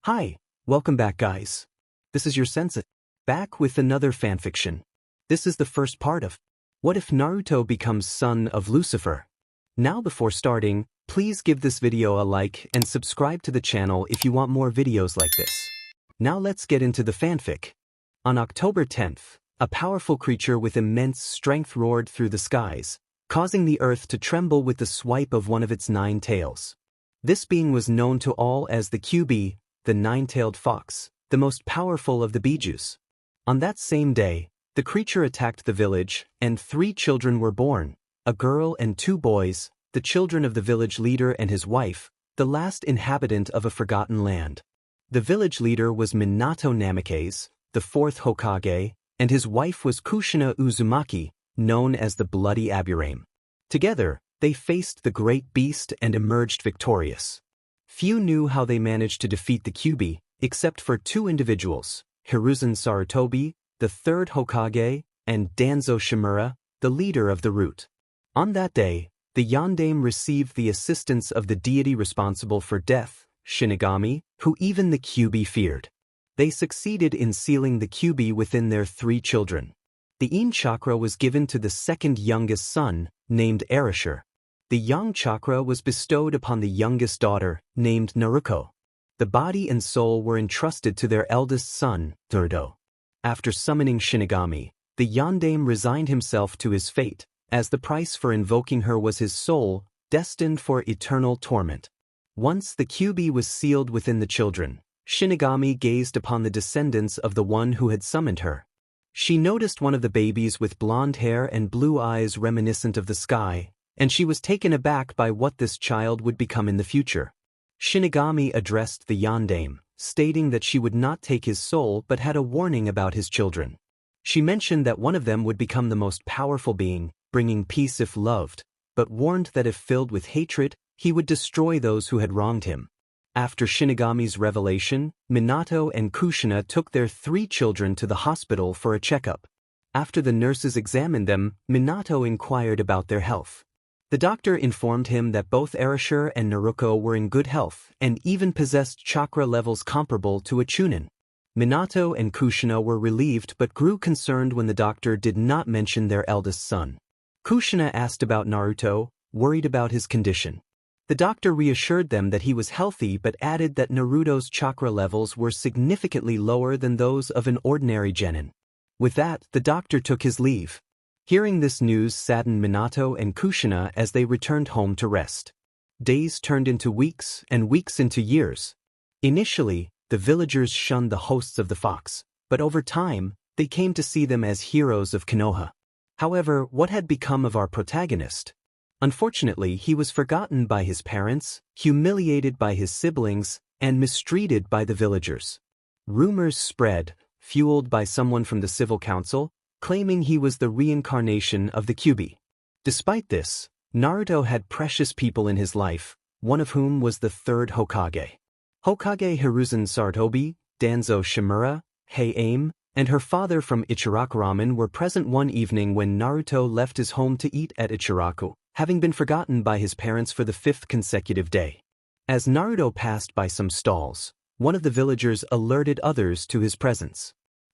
Hi, welcome back guys. This is your Sensei, back with another fanfiction. This is the first part of What If Naruto Becomes Son of Lucifer? Now before starting, please give this video a like and subscribe to the channel if you want more videos like this. Now let's get into the fanfic. On October 10th, a powerful creature with immense strength roared through the skies, causing the earth to tremble with the swipe of one of its 9 tails. This being was known to all as the QB, the nine-tailed fox, the most powerful of the bijus. On that same day, the creature attacked the village, and 3 children were born, a girl and 2 boys, the children of the village leader and his wife, the last inhabitant of a forgotten land. The village leader was Minato Namikaze, the 4th Hokage, and his wife was Kushina Uzumaki, known as the Bloody Aburame. Together, they faced the great beast and emerged victorious. Few knew how they managed to defeat the QB, except for 2 individuals, Hiruzen Sarutobi, the 3rd Hokage, and Danzo Shimura, the leader of the root. On that day, the Yondaime received the assistance of the deity responsible for death, Shinigami, who even the QB feared. They succeeded in sealing the QB within their 3 children. The Yin chakra was given to the 2nd youngest son, named Erasure. The Yang chakra was bestowed upon the youngest daughter, named Naruto. The body and soul were entrusted to their eldest son, Naruto. After summoning Shinigami, the Yondaime resigned himself to his fate, as the price for invoking her was his soul, destined for eternal torment. Once the QB was sealed within the children, Shinigami gazed upon the descendants of the one who had summoned her. She noticed one of the babies with blonde hair and blue eyes reminiscent of the sky, and she was taken aback by what this child would become in the future. Shinigami addressed the Yondaime, stating that she would not take his soul but had a warning about his children. She mentioned that one of them would become the most powerful being, bringing peace if loved, but warned that if filled with hatred, he would destroy those who had wronged him. After Shinigami's revelation, Minato and Kushina took their 3 children to the hospital for a checkup. After the nurses examined them, Minato inquired about their health. The doctor informed him that both Erasure and Naruto were in good health and even possessed chakra levels comparable to a Chunin. Minato and Kushina were relieved but grew concerned when the doctor did not mention their eldest son. Kushina asked about Naruto, worried about his condition. The doctor reassured them that he was healthy but added that Naruto's chakra levels were significantly lower than those of an ordinary genin. With that, the doctor took his leave. Hearing this news saddened Minato and Kushina as they returned home to rest. Days turned into weeks and weeks into years. Initially, the villagers shunned the hosts of the fox, but over time, they came to see them as heroes of Konoha. However, what had become of our protagonist? Unfortunately, he was forgotten by his parents, humiliated by his siblings, and mistreated by the villagers. Rumors spread, fueled by someone from the civil council, claiming he was the reincarnation of the QB. Despite this, Naruto had precious people in his life, one of whom was the 3rd Hokage. Hokage Hiruzen Sarutobi, Danzo Shimura, Heiame, and her father from Ichiraku Ramen were present one evening when Naruto left his home to eat at Ichiraku, having been forgotten by his parents for the 5th consecutive day. As Naruto passed by some stalls, one of the villagers alerted others to his presence.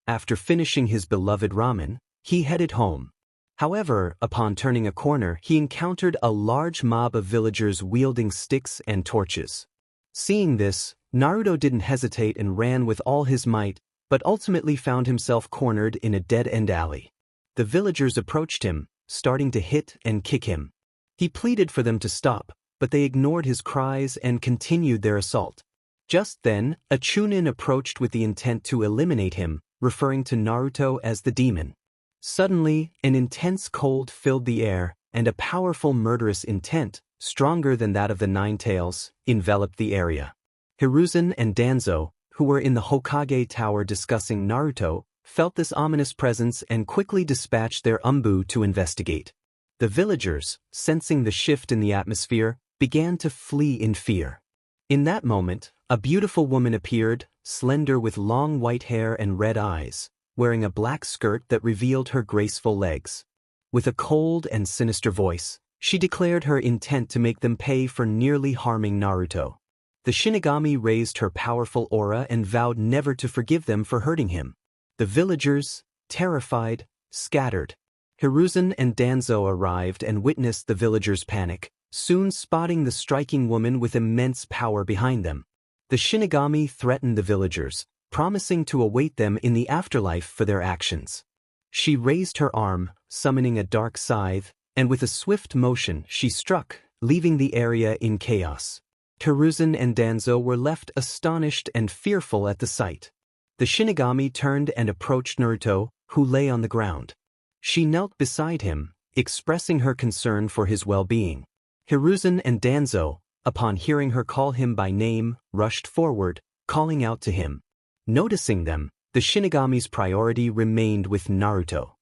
After finishing his beloved ramen, he headed home. However, upon turning a corner, he encountered a large mob of villagers wielding sticks and torches. Seeing this, Naruto didn't hesitate and ran with all his might, but ultimately found himself cornered in a dead-end alley. The villagers approached him, starting to hit and kick him. He pleaded for them to stop, but they ignored his cries and continued their assault. Just then, a Chunin approached with the intent to eliminate him, referring to Naruto as the demon. Suddenly, an intense cold filled the air, and a powerful murderous intent, stronger than that of the 9 tails, enveloped the area. Hiruzen and Danzo, who were in the Hokage Tower discussing Naruto, felt this ominous presence and quickly dispatched their umbu to investigate. The villagers, sensing the shift in the atmosphere, began to flee in fear. In that moment, a beautiful woman appeared, slender with long white hair and red eyes, wearing a black skirt that revealed her graceful legs. With a cold and sinister voice, she declared her intent to make them pay for nearly harming Naruto. The Shinigami raised her powerful aura and vowed never to forgive them for hurting him. The villagers, terrified, scattered. Hiruzen and Danzo arrived and witnessed the villagers' panic, soon spotting the striking woman with immense power behind them. The Shinigami threatened the villagers, promising to await them in the afterlife for their actions. She raised her arm, summoning a dark scythe, and with a swift motion she struck, leaving the area in chaos. Hiruzen and Danzo were left astonished and fearful at the sight. The Shinigami turned and approached Naruto, who lay on the ground. She knelt beside him, expressing her concern for his well-being. Hiruzen and Danzo, upon hearing her call him by name, rushed forward, calling out to him. Noticing them, the Shinigami's priority remained with Naruto.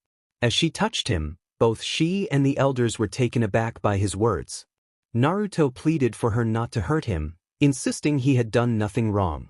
As she touched him, both she and the elders were taken aback by his words. Naruto pleaded for her not to hurt him, insisting he had done nothing wrong.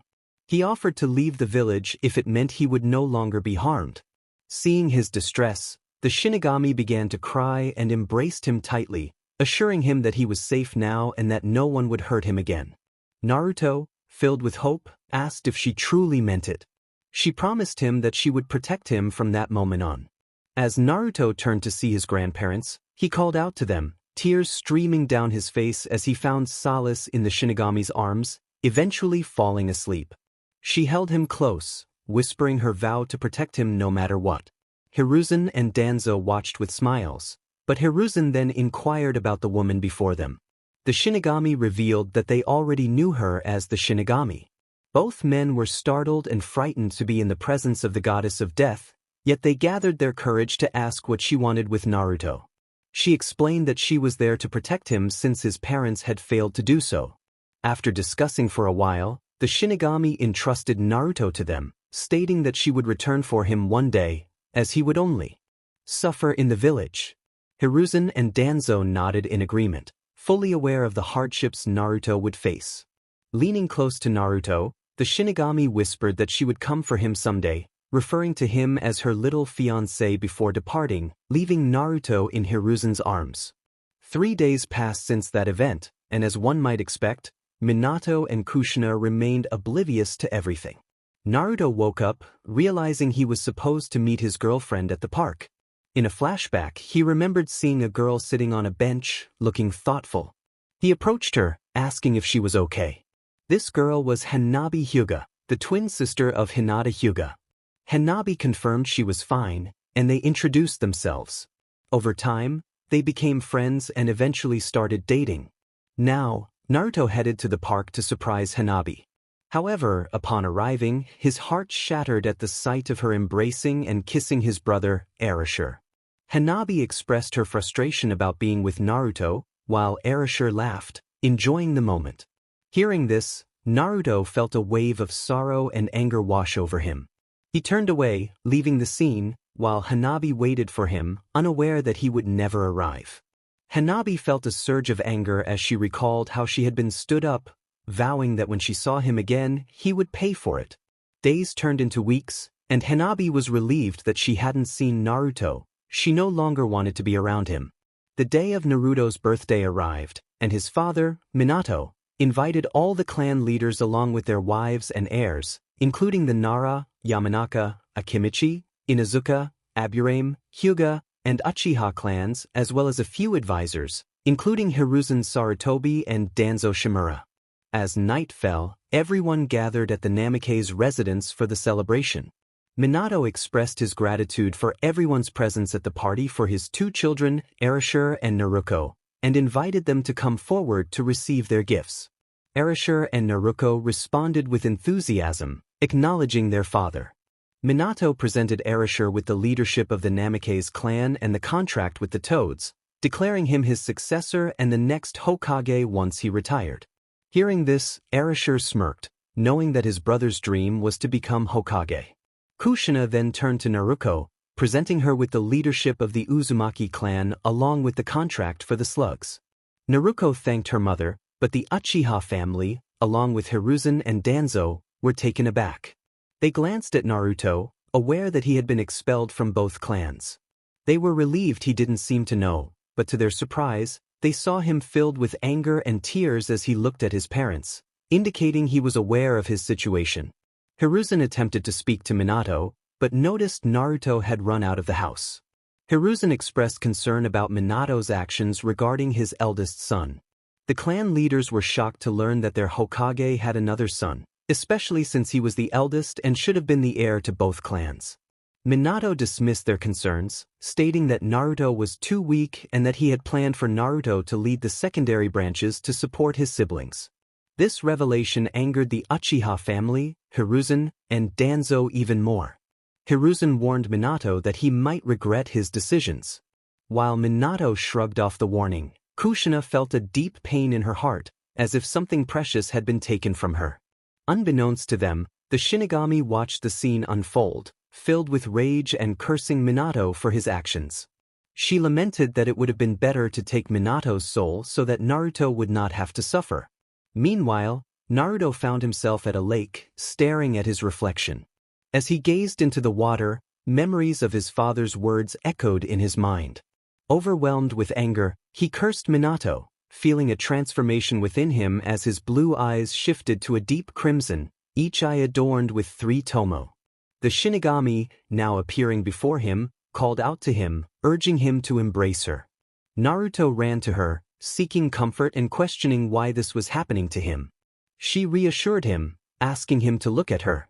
He offered to leave the village if it meant he would no longer be harmed. Seeing his distress, the Shinigami began to cry and embraced him tightly, assuring him that he was safe now and that no one would hurt him again. Naruto, filled with hope, asked if she truly meant it. She promised him that she would protect him from that moment on. As Naruto turned to see his grandparents, he called out to them, tears streaming down his face as he found solace in the Shinigami's arms, eventually falling asleep. She held him close, whispering her vow to protect him no matter what. Hiruzen and Danzo watched with smiles, but Hiruzen then inquired about the woman before them. The Shinigami revealed that they already knew her as the Shinigami. Both men were startled and frightened to be in the presence of the goddess of death, yet they gathered their courage to ask what she wanted with Naruto. She explained that she was there to protect him since his parents had failed to do so. After discussing for a while, the Shinigami entrusted Naruto to them, stating that she would return for him one day, as he would only suffer in the village. Hiruzen and Danzo nodded in agreement, fully aware of the hardships Naruto would face. Leaning close to Naruto, the Shinigami whispered that she would come for him someday, referring to him as her little fiancé before departing, leaving Naruto in Hiruzen's arms. 3 days passed since that event, and as one might expect, Minato and Kushina remained oblivious to everything. Naruto woke up, realizing he was supposed to meet his girlfriend at the park. In a flashback, he remembered seeing a girl sitting on a bench, looking thoughtful. He approached her, asking if she was okay. This girl was Hanabi Hyuga, the twin sister of Hinata Hyuga. Hanabi confirmed she was fine, and they introduced themselves. Over time, they became friends and eventually started dating. Now, Naruto headed to the park to surprise Hanabi. However, upon arriving, his heart shattered at the sight of her embracing and kissing his brother, Erashur. Hanabi expressed her frustration about being with Naruto, while Erashur laughed, enjoying the moment. Hearing this, Naruto felt a wave of sorrow and anger wash over him. He turned away, leaving the scene, while Hanabi waited for him, unaware that he would never arrive. Hanabi felt a surge of anger as she recalled how she had been stood up, vowing that when she saw him again, he would pay for it. Days turned into weeks, and Hanabi was relieved that she hadn't seen Naruto. She no longer wanted to be around him. The day of Naruto's birthday arrived, and his father, Minato, invited all the clan leaders along with their wives and heirs, including the Nara, Yamanaka, Akimichi, Inuzuka, Aburame, Hyuga, and Uchiha clans, as well as a few advisors, including Hiruzen Sarutobi and Danzo Shimura. As night fell, everyone gathered at the Namikaze's residence for the celebration. Minato expressed his gratitude for everyone's presence at the party for his 2 children, Erashur and Naruko, and invited them to come forward to receive their gifts. Erashur and Naruko responded with enthusiasm, acknowledging their father. Minato presented Erashur with the leadership of the Namikaze clan and the contract with the Toads, declaring him his successor and the next Hokage once he retired. Hearing this, Erashur smirked, knowing that his brother's dream was to become Hokage. Kushina then turned to Naruko, presenting her with the leadership of the Uzumaki clan along with the contract for the slugs. Naruko thanked her mother, but the Uchiha family, along with Hiruzen and Danzo, were taken aback. They glanced at Naruto, aware that he had been expelled from both clans. They were relieved he didn't seem to know, but to their surprise, they saw him filled with anger and tears as he looked at his parents, indicating he was aware of his situation. Hiruzen attempted to speak to Minato, but noticed Naruto had run out of the house. Hiruzen expressed concern about Minato's actions regarding his eldest son. The clan leaders were shocked to learn that their Hokage had another son, especially since he was the eldest and should have been the heir to both clans. Minato dismissed their concerns, stating that Naruto was too weak and that he had planned for Naruto to lead the secondary branches to support his siblings. This revelation angered the Uchiha family, Hiruzen, and Danzo even more. Hiruzen warned Minato that he might regret his decisions. While Minato shrugged off the warning, Kushina felt a deep pain in her heart, as if something precious had been taken from her. Unbeknownst to them, the Shinigami watched the scene unfold, filled with rage and cursing Minato for his actions. She lamented that it would have been better to take Minato's soul so that Naruto would not have to suffer. Meanwhile, Naruto found himself at a lake, staring at his reflection. As he gazed into the water, memories of his father's words echoed in his mind. Overwhelmed with anger, he cursed Minato, feeling a transformation within him as his blue eyes shifted to a deep crimson, each eye adorned with 3 tomo. The Shinigami, now appearing before him, called out to him, urging him to embrace her. Naruto ran to her, seeking comfort and questioning why this was happening to him. She reassured him, asking him to look at her.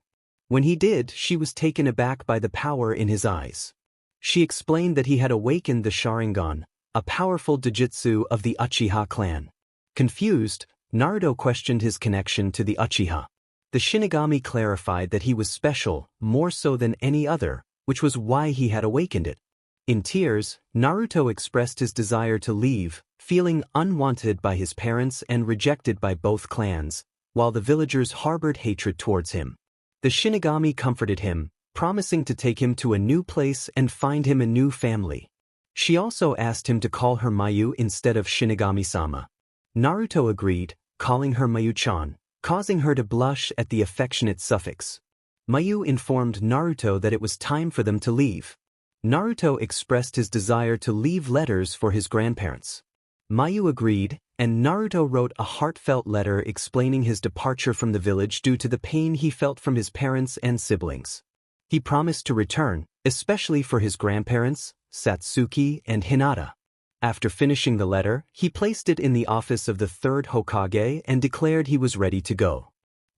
When he did, she was taken aback by the power in his eyes. She explained that he had awakened the Sharingan, a powerful Dojutsu of the Uchiha clan. Confused, Naruto questioned his connection to the Uchiha. The Shinigami clarified that he was special, more so than any other, which was why he had awakened it. In tears, Naruto expressed his desire to leave, feeling unwanted by his parents and rejected by both clans, while the villagers harbored hatred towards him. The Shinigami comforted him, promising to take him to a new place and find him a new family. She also asked him to call her Mayu instead of Shinigami-sama. Naruto agreed, calling her Mayu-chan, causing her to blush at the affectionate suffix. Mayu informed Naruto that it was time for them to leave. Naruto expressed his desire to leave letters for his grandparents. Mayu agreed, and Naruto wrote a heartfelt letter explaining his departure from the village due to the pain he felt from his parents and siblings. He promised to return, especially for his grandparents, Satsuki and Hinata. After finishing the letter, he placed it in the office of the 3rd Hokage and declared he was ready to go.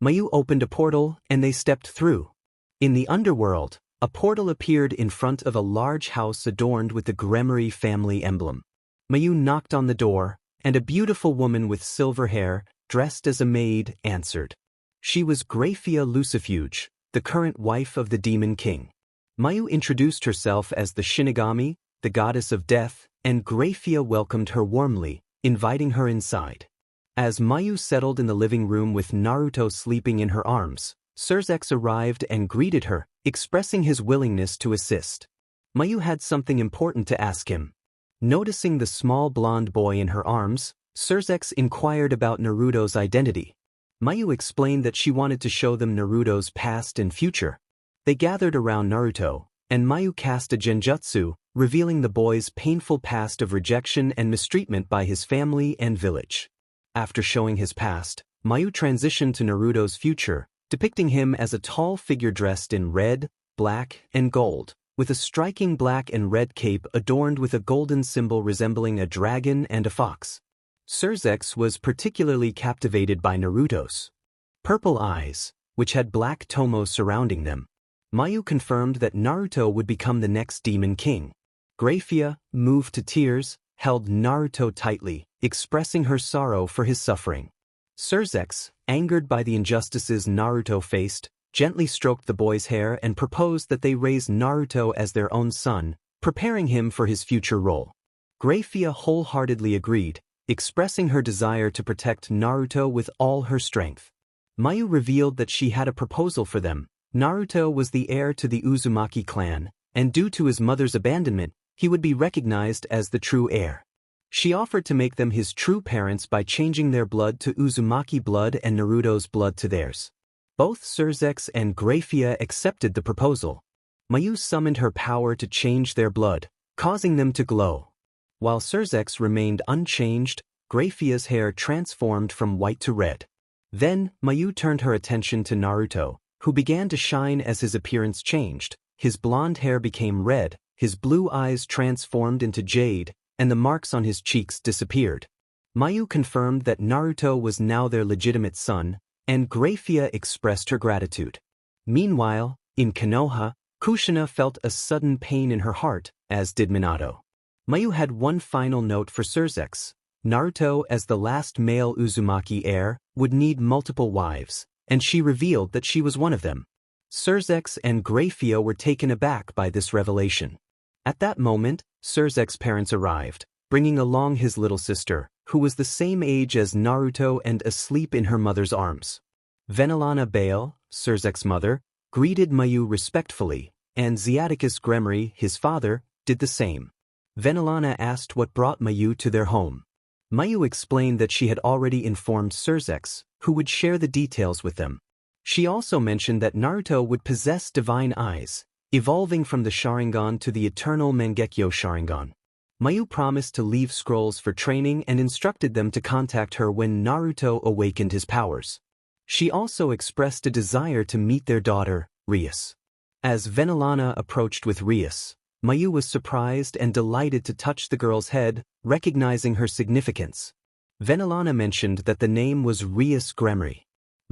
Mayu opened a portal, and they stepped through. In the underworld, a portal appeared in front of a large house adorned with the Gremory family emblem. Mayu knocked on the door, and a beautiful woman with silver hair, dressed as a maid, answered. She was Graphia Lucifuge, the current wife of the Demon King. Mayu introduced herself as the Shinigami, the goddess of death, and Graphia welcomed her warmly, inviting her inside. As Mayu settled in the living room with Naruto sleeping in her arms, Surzex arrived and greeted her, expressing his willingness to assist. Mayu had something important to ask him. Noticing the small blonde boy in her arms, Surzex inquired about Naruto's identity. Mayu explained that she wanted to show them Naruto's past and future. They gathered around Naruto, and Mayu cast a genjutsu, revealing the boy's painful past of rejection and mistreatment by his family and village. After showing his past, Mayu transitioned to Naruto's future, depicting him as a tall figure dressed in red, black, and gold, with a striking black and red cape adorned with a golden symbol resembling a dragon and a fox. Surzex was particularly captivated by Naruto's purple eyes, which had black tomo surrounding them. Mayu confirmed that Naruto would become the next Demon King. Graphia, moved to tears, held Naruto tightly, expressing her sorrow for his suffering. Surzex, angered by the injustices Naruto faced, gently stroked the boy's hair and proposed that they raise Naruto as their own son, preparing him for his future role. Graphia wholeheartedly agreed, expressing her desire to protect Naruto with all her strength. Mayu revealed that she had a proposal for them. Naruto was the heir to the Uzumaki clan, and due to his mother's abandonment, he would be recognized as the true heir. She offered to make them his true parents by changing their blood to Uzumaki blood and Naruto's blood to theirs. Both Surzex and Graphia accepted the proposal. Mayu summoned her power to change their blood, causing them to glow. While Surzex remained unchanged, Graphia's hair transformed from white to red. Then, Mayu turned her attention to Naruto, who began to shine as his appearance changed. His blonde hair became red, his blue eyes transformed into jade, and the marks on his cheeks disappeared. Mayu confirmed that Naruto was now their legitimate son, and Graphia expressed her gratitude. Meanwhile, in Konoha, Kushina felt a sudden pain in her heart, as did Minato. Mayu had one final note for Surzex. Naruto, as the last male Uzumaki heir, would need multiple wives, and she revealed that she was one of them. Surzex and Graphia were taken aback by this revelation. At that moment, Surzex's parents arrived, bringing along his little sister, who was the same age as Naruto and asleep in her mother's arms. Venelana Bale, Surzex's mother, greeted Mayu respectfully, and Xiaticus Gremory, his father, did the same. Venelana asked what brought Mayu to their home. Mayu explained that she had already informed Surzex, who would share the details with them. She also mentioned that Naruto would possess divine eyes, evolving from the Sharingan to the eternal Mangekyo Sharingan. Mayu promised to leave scrolls for training and instructed them to contact her when Naruto awakened his powers. She also expressed a desire to meet their daughter, Rias. As Venelana approached with Rias, Mayu was surprised and delighted to touch the girl's head, recognizing her significance. Venelana mentioned that the name was Rias Gremory.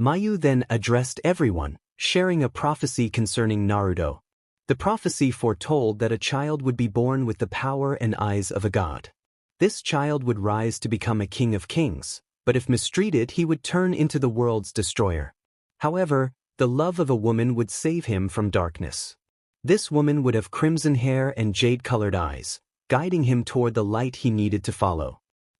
Mayu then addressed everyone, sharing a prophecy concerning Naruto. The prophecy foretold that a child would be born with the power and eyes of a god. This child would rise to become a king of kings, but if mistreated he would turn into the world's destroyer. However, the love of a woman would save him from darkness. This woman would have crimson hair and jade-colored eyes, guiding him toward the light he needed to follow.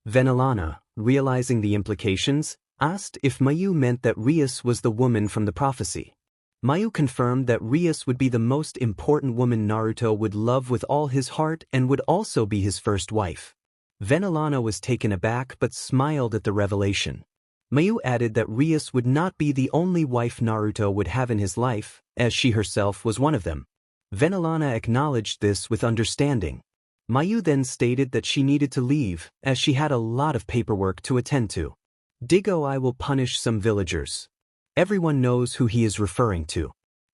Venelana, realizing the implications, asked if Mayu meant that Rias was the woman from the prophecy. Mayu confirmed that Rias would be the most important woman Naruto would love with all his heart and would also be his first wife. Venelana was taken aback but smiled at the revelation. Mayu added that Rias would not be the only wife Naruto would have in his life, as she herself was one of them. Venelana acknowledged this with understanding. Mayu then stated that she needed to leave, as she had a lot of paperwork to attend to. Digo, I will punish some villagers. Everyone knows who he is referring to.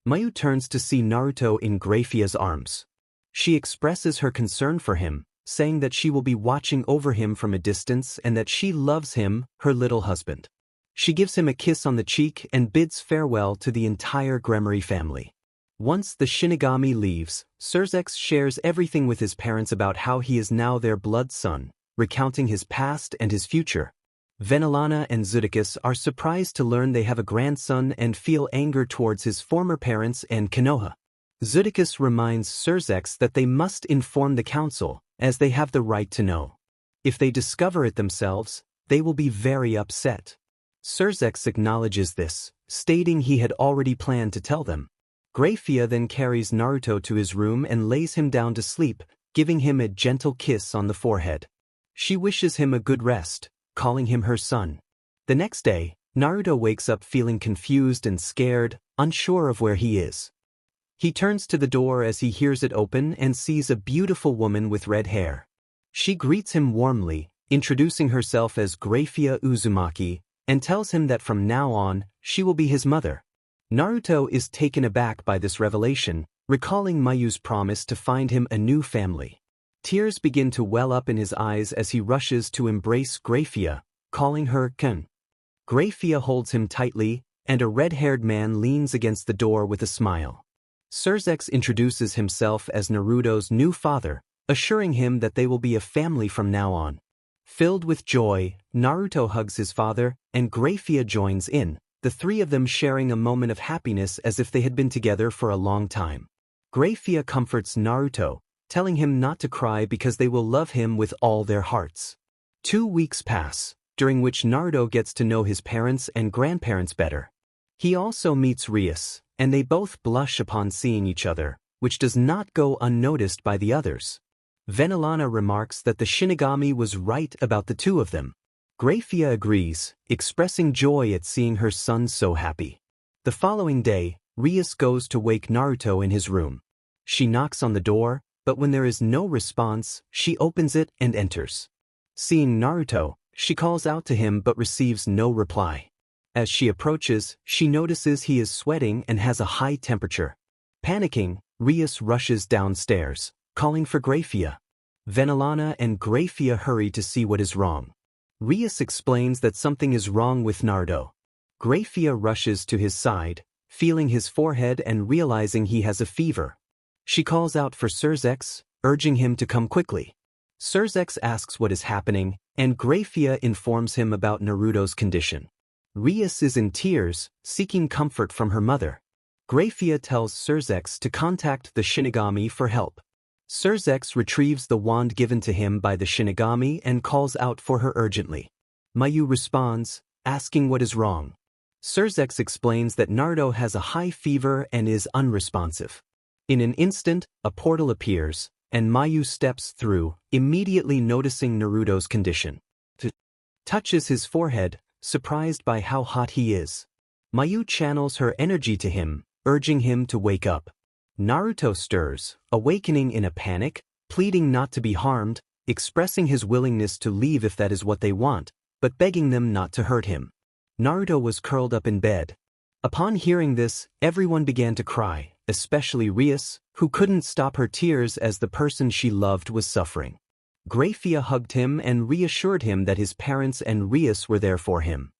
Mayu turns to see Naruto in Graphia's arms. She expresses her concern for him, saying that she will be watching over him from a distance and that she loves him, her little husband. She gives him a kiss on the cheek and bids farewell to the entire Gremory family. Once the Shinigami leaves, Surzex shares everything with his parents about how he is now their blood son, recounting his past and his future. Venelana and Xiaticus are surprised to learn they have a grandson and feel anger towards his former parents and Konoha. Xiaticus reminds Surzex that they must inform the council, as they have the right to know. If they discover it themselves, they will be very upset. Surzex acknowledges this, stating he had already planned to tell them. Graphia then carries Naruto to his room and lays him down to sleep, giving him a gentle kiss on the forehead. She wishes him a good rest, calling him her son. The next day, Naruto wakes up feeling confused and scared, unsure of where he is. He turns to the door as he hears it open and sees a beautiful woman with red hair. She greets him warmly, introducing herself as Graphia Uzumaki, and tells him that from now on, she will be his mother. Naruto is taken aback by this revelation, recalling Mayu's promise to find him a new family. Tears begin to well up in his eyes as he rushes to embrace Graphia, calling her Kun. Graphia holds him tightly, and a red-haired man leans against the door with a smile. Surzex introduces himself as Naruto's new father, assuring him that they will be a family from now on. Filled with joy, Naruto hugs his father, and Graphia joins in, the three of them sharing a moment of happiness as if they had been together for a long time. Graphia comforts Naruto, telling him not to cry because they will love him with all their hearts. 2 weeks pass, during which Naruto gets to know his parents and grandparents better. He also meets Rias, and they both blush upon seeing each other, which does not go unnoticed by the others. Venelana remarks that the Shinigami was right about the two of them. Graphia agrees, expressing joy at seeing her son so happy. The following day, Rias goes to wake Naruto in his room. She knocks on the door, but when there is no response, she opens it and enters. Seeing Naruto, she calls out to him but receives no reply. As she approaches, she notices he is sweating and has a high temperature. Panicking, Rias rushes downstairs, calling for Grafia. Venelana and Grafia hurry to see what is wrong. Rias explains that something is wrong with Naruto. Grafia rushes to his side, feeling his forehead and realizing he has a fever. She calls out for Surzex, urging him to come quickly. Surzex asks what is happening, and Grafia informs him about Naruto's condition. Rias is in tears, seeking comfort from her mother. Grafia tells Surzex to contact the Shinigami for help. Surzex retrieves the wand given to him by the Shinigami and calls out for her urgently. Mayu responds, asking what is wrong. Surzex explains that Naruto has a high fever and is unresponsive. In an instant, a portal appears, and Mayu steps through, immediately noticing Naruto's condition. Touches his forehead, surprised by how hot he is. Mayu channels her energy to him, urging him to wake up. Naruto stirs, awakening in a panic, pleading not to be harmed, expressing his willingness to leave if that is what they want, but begging them not to hurt him. Naruto was curled up in bed. Upon hearing this, everyone began to cry, especially Rias, who couldn't stop her tears as the person she loved was suffering. Grafia hugged him and reassured him that his parents and Rias were there for him.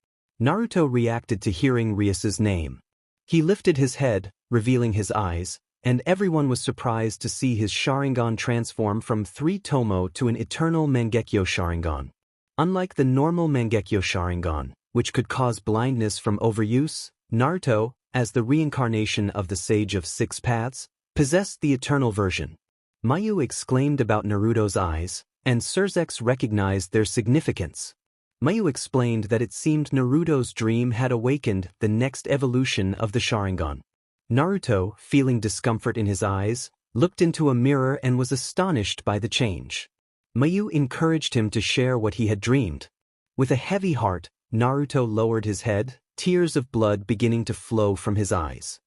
Naruto reacted to hearing Rias's name. He lifted his head, revealing his eyes, and everyone was surprised to see his Sharingan transform from 3 Tomo to an eternal Mangekyo Sharingan. Unlike the normal Mangekyo Sharingan, which could cause blindness from overuse, Naruto, as the reincarnation of the Sage of Six Paths, possessed the eternal version. Mayu exclaimed about Naruto's eyes, and Surzex recognized their significance. Mayu explained that it seemed Naruto's dream had awakened the next evolution of the Sharingan. Naruto, feeling discomfort in his eyes, looked into a mirror and was astonished by the change. Mayu encouraged him to share what he had dreamed. With a heavy heart, Naruto lowered his head, tears of blood beginning to flow from his eyes.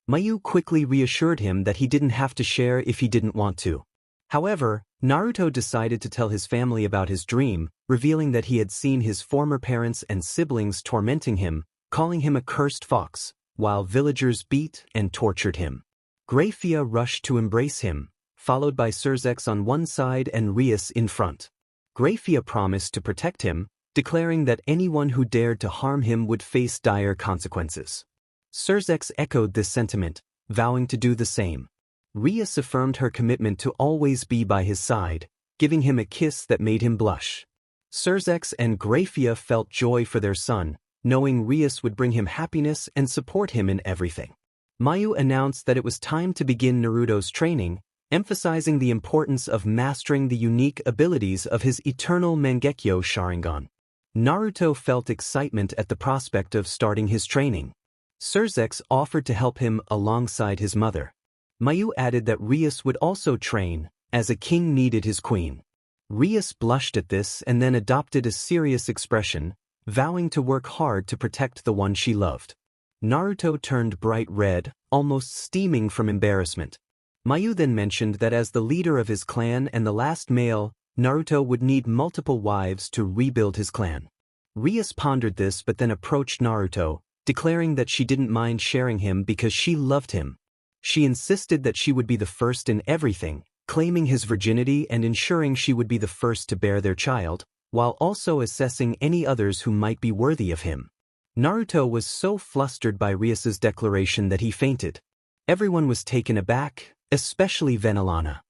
Mayu quickly reassured him that he didn't have to share if he didn't want to. However, Naruto decided to tell his family about his dream, revealing that he had seen his former parents and siblings tormenting him, calling him a cursed fox, while villagers beat and tortured him. Grafia rushed to embrace him, followed by Surzex on one side and Rias in front. Grafia promised to protect him, declaring that anyone who dared to harm him would face dire consequences. Surzex echoed this sentiment, vowing to do the same. Rias affirmed her commitment to always be by his side, giving him a kiss that made him blush. Surzex and Grafia felt joy for their son, knowing Rias would bring him happiness and support him in everything. Mayu announced that it was time to begin Naruto's training, emphasizing the importance of mastering the unique abilities of his eternal Mangekyo Sharingan. Naruto felt excitement at the prospect of starting his training. Surzex offered to help him alongside his mother. Mayu added that Rias would also train, as a king needed his queen. Rias blushed at this and then adopted a serious expression, vowing to work hard to protect the one she loved. Naruto turned bright red, almost steaming from embarrassment. Mayu then mentioned that as the leader of his clan and the last male, Naruto would need multiple wives to rebuild his clan. Rias pondered this but then approached Naruto, declaring that she didn't mind sharing him because she loved him. She insisted that she would be the first in everything, claiming his virginity and ensuring she would be the first to bear their child, while also assessing any others who might be worthy of him. Naruto was so flustered by Rias's declaration that he fainted. Everyone was taken aback, especially Venelana.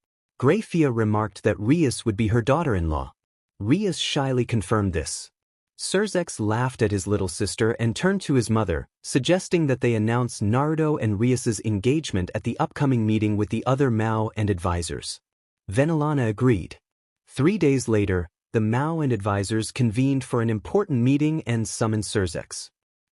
Grafia remarked that Rias would be her daughter-in-law. Rias shyly confirmed this. Surzex laughed at his little sister and turned to his mother, suggesting that they announce Naruto and Rias's engagement at the upcoming meeting with the other Mao and advisors. Venelana agreed. 3 days later, the Mao and advisors convened for an important meeting and summoned Surzex.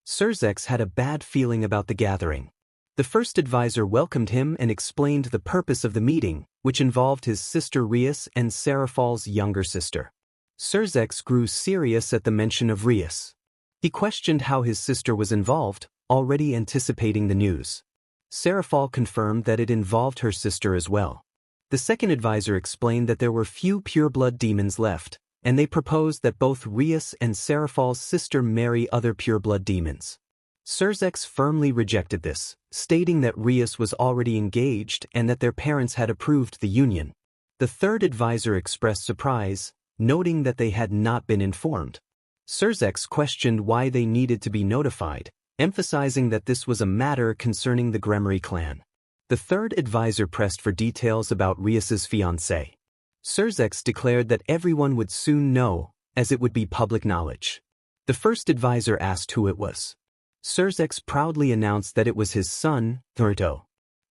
Surzex had a bad feeling about the gathering. The first advisor welcomed him and explained the purpose of the meeting, which involved his sister Rias and Serafal's younger sister. Surzex grew serious at the mention of Rias. He questioned how his sister was involved, already anticipating the news. Serafal confirmed that it involved her sister as well. The second advisor explained that there were few pure-blood demons left, and they proposed that both Rias and Seraphal's sister marry other pureblood demons. Sersex firmly rejected this, stating that Rias was already engaged and that their parents had approved the union. The third advisor expressed surprise, noting that they had not been informed. Sersex questioned why they needed to be notified, emphasizing that this was a matter concerning the Gremory clan. The third advisor pressed for details about Rias's fiancée. Sersex declared that everyone would soon know, as it would be public knowledge. The first advisor asked who it was. Sersex proudly announced that it was his son, Naruto.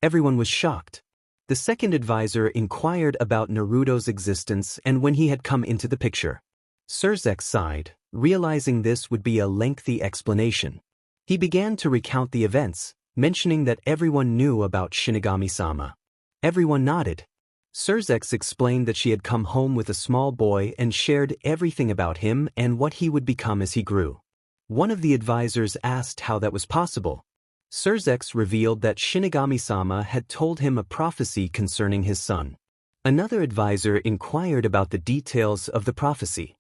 Everyone was shocked. The second advisor inquired about Naruto's existence and when he had come into the picture. Sersex sighed, realizing this would be a lengthy explanation. He began to recount the events, mentioning that everyone knew about Shinigami-sama. Everyone nodded. Sersex explained that she had come home with a small boy and shared everything about him and what he would become as he grew. One of the advisors asked how that was possible. Sersex revealed that Shinigami-sama had told him a prophecy concerning his son. Another advisor inquired about the details of the prophecy.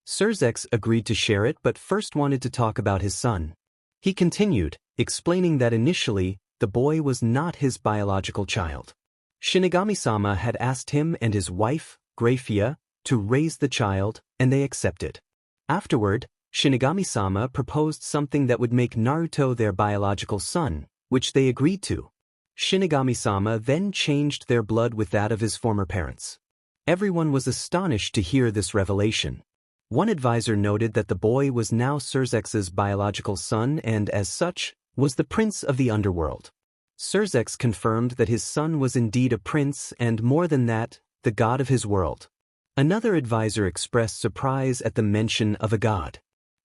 Sersex agreed to share it but first wanted to talk about his son. He continued, explaining that initially, the boy was not his biological child. Shinigami-sama had asked him and his wife, Grafia, to raise the child, and they accepted. Afterward, Shinigami-sama proposed something that would make Naruto their biological son, which they agreed to. Shinigami-sama then changed their blood with that of his former parents. Everyone was astonished to hear this revelation. One advisor noted that the boy was now Sersex's biological son and, as such, was the prince of the underworld. Sersex confirmed that his son was indeed a prince and, more than that, the god of his world. Another advisor expressed surprise at the mention of a god.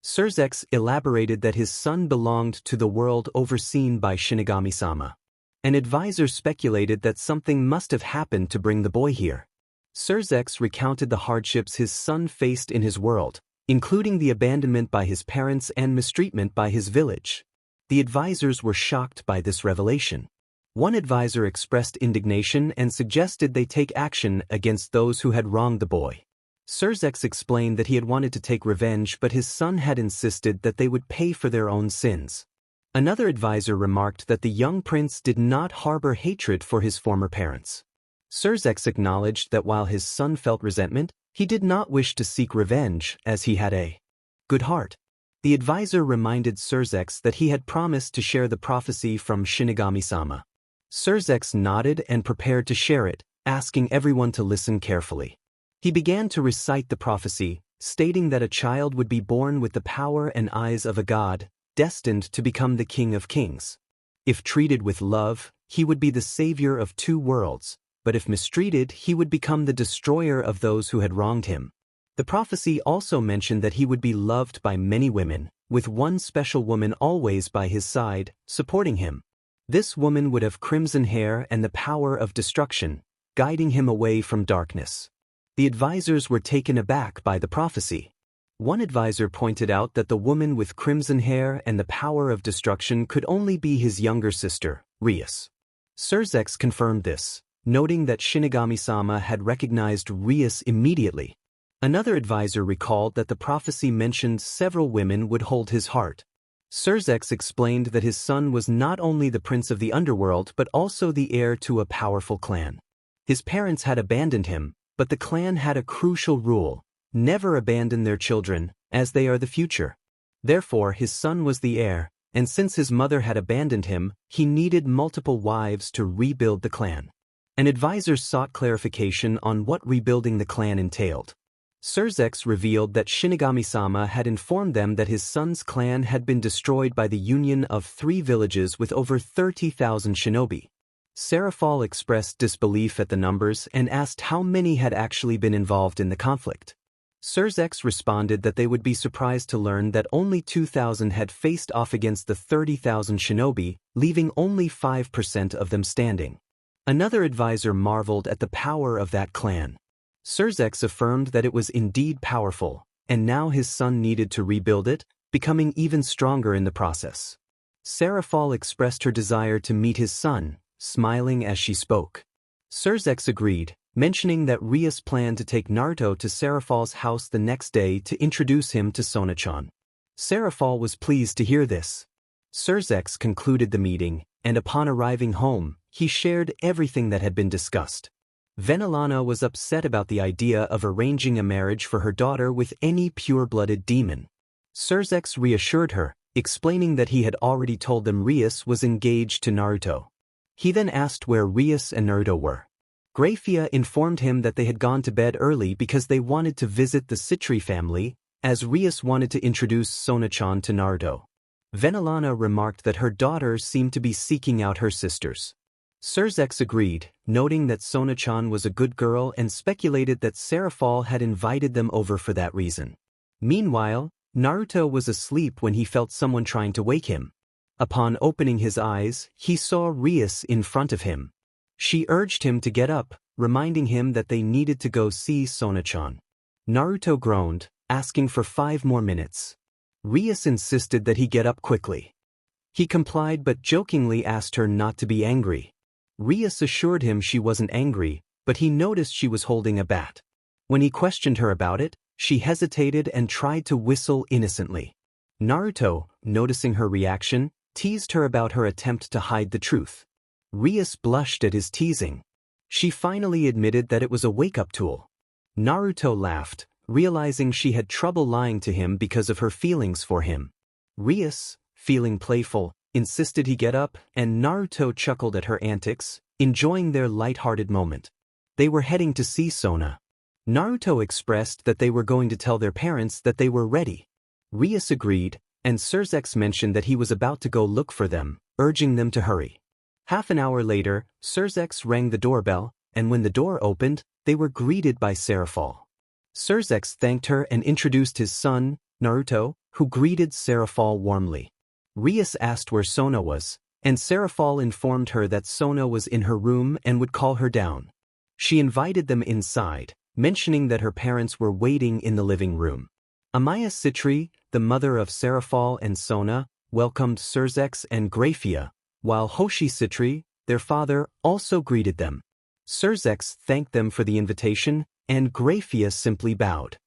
Sersex elaborated that his son belonged to the world overseen by Shinigami-sama. An advisor speculated that something must have happened to bring the boy here. Sersex recounted the hardships his son faced in his world, including the abandonment by his parents and mistreatment by his village. The advisors were shocked by this revelation. One advisor expressed indignation and suggested they take action against those who had wronged the boy. Sersex explained that he had wanted to take revenge but his son had insisted that they would pay for their own sins. Another advisor remarked that the young prince did not harbor hatred for his former parents. Sersex acknowledged that while his son felt resentment, he did not wish to seek revenge as he had a good heart. The advisor reminded Sersex that he had promised to share the prophecy from Shinigami-sama. Sersex nodded and prepared to share it, asking everyone to listen carefully. He began to recite the prophecy, stating that a child would be born with the power and eyes of a god, destined to become the king of kings. If treated with love, he would be the savior of two worlds, but if mistreated, he would become the destroyer of those who had wronged him. The prophecy also mentioned that he would be loved by many women, with one special woman always by his side, supporting him. This woman would have crimson hair and the power of destruction, guiding him away from darkness. The advisors were taken aback by the prophecy. One advisor pointed out that the woman with crimson hair and the power of destruction could only be his younger sister, Rias. Sersex confirmed this, noting that Shinigami-sama had recognized Rias immediately. Another advisor recalled that the prophecy mentioned several women would hold his heart. Sersex explained that his son was not only the prince of the underworld but also the heir to a powerful clan. His parents had abandoned him, but the clan had a crucial rule: never abandon their children, as they are the future. Therefore, his son was the heir, and since his mother had abandoned him, he needed multiple wives to rebuild the clan. An advisor sought clarification on what rebuilding the clan entailed. Sersex revealed that Shinigami-sama had informed them that his son's clan had been destroyed by the union of 3 villages with over 30,000 shinobi. Seraphal expressed disbelief at the numbers and asked how many had actually been involved in the conflict. Sersex responded that they would be surprised to learn that only 2,000 had faced off against the 30,000 shinobi, leaving only 5% of them standing. Another advisor marveled at the power of that clan. Sersex affirmed that it was indeed powerful, and now his son needed to rebuild it, becoming even stronger in the process. Seraphal expressed her desire to meet his son, smiling as she spoke. Sersex agreed, mentioning that Rias planned to take Naruto to Serafal's house the next day to introduce him to Sona-chan. Serafal was pleased to hear this. Surzex concluded the meeting, and upon arriving home, he shared everything that had been discussed. Venelana was upset about the idea of arranging a marriage for her daughter with any pure-blooded demon. Surzex reassured her, explaining that he had already told them Rias was engaged to Naruto. He then asked where Rias and Naruto were. Grafia informed him that they had gone to bed early because they wanted to visit the Citri family, as Rias wanted to introduce Sona-chan to Naruto. Venelana remarked that her daughter seemed to be seeking out her sisters. Surzex agreed, noting that Sona-chan was a good girl and speculated that Serafal had invited them over for that reason. Meanwhile, Naruto was asleep when he felt someone trying to wake him. Upon opening his eyes, he saw Rias in front of him. She urged him to get up, reminding him that they needed to go see Sona-chan. Naruto groaned, asking for 5 more minutes. Rias insisted that he get up quickly. He complied but jokingly asked her not to be angry. Rias assured him she wasn't angry, but he noticed she was holding a bat. When he questioned her about it, she hesitated and tried to whistle innocently. Naruto, noticing her reaction, teased her about her attempt to hide the truth. Rias blushed at his teasing. She finally admitted that it was a wake-up tool. Naruto laughed, realizing she had trouble lying to him because of her feelings for him. Rias, feeling playful, insisted he get up, and Naruto chuckled at her antics, enjoying their light-hearted moment. They were heading to see Sona. Naruto expressed that they were going to tell their parents that they were ready. Rias agreed, and Surzex mentioned that he was about to go look for them, urging them to hurry. Half an hour later, Surzex rang the doorbell, and when the door opened, they were greeted by Serafal. Surzex thanked her and introduced his son, Naruto, who greeted Serafal warmly. Rias asked where Sona was, and Serafal informed her that Sona was in her room and would call her down. She invited them inside, mentioning that her parents were waiting in the living room. Amaya Citri, the mother of Serafal and Sona, welcomed Surzex and Grafia, while Hoshi Citri, their father, also greeted them. Surzex thanked them for the invitation, and Grafia simply bowed.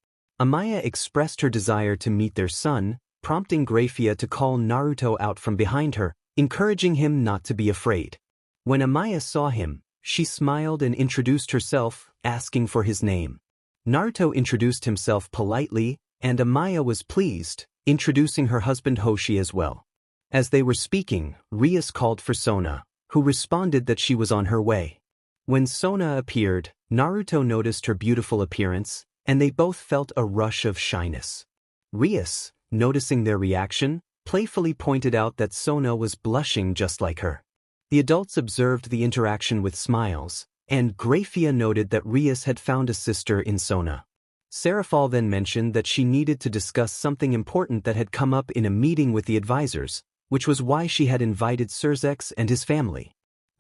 Amaya expressed her desire to meet their son, prompting Grafia to call Naruto out from behind her, encouraging him not to be afraid. When Amaya saw him, she smiled and introduced herself, asking for his name. Naruto introduced himself politely, and Amaya was pleased, introducing her husband Hoshi as well. As they were speaking, Rias called for Sona, who responded that she was on her way. When Sona appeared, Naruto noticed her beautiful appearance, and they both felt a rush of shyness. Rias, noticing their reaction, playfully pointed out that Sona was blushing just like her. The adults observed the interaction with smiles, and Grafia noted that Rias had found a sister in Sona. Serafal then mentioned that she needed to discuss something important that had come up in a meeting with the advisors, which was why she had invited Surzex and his family.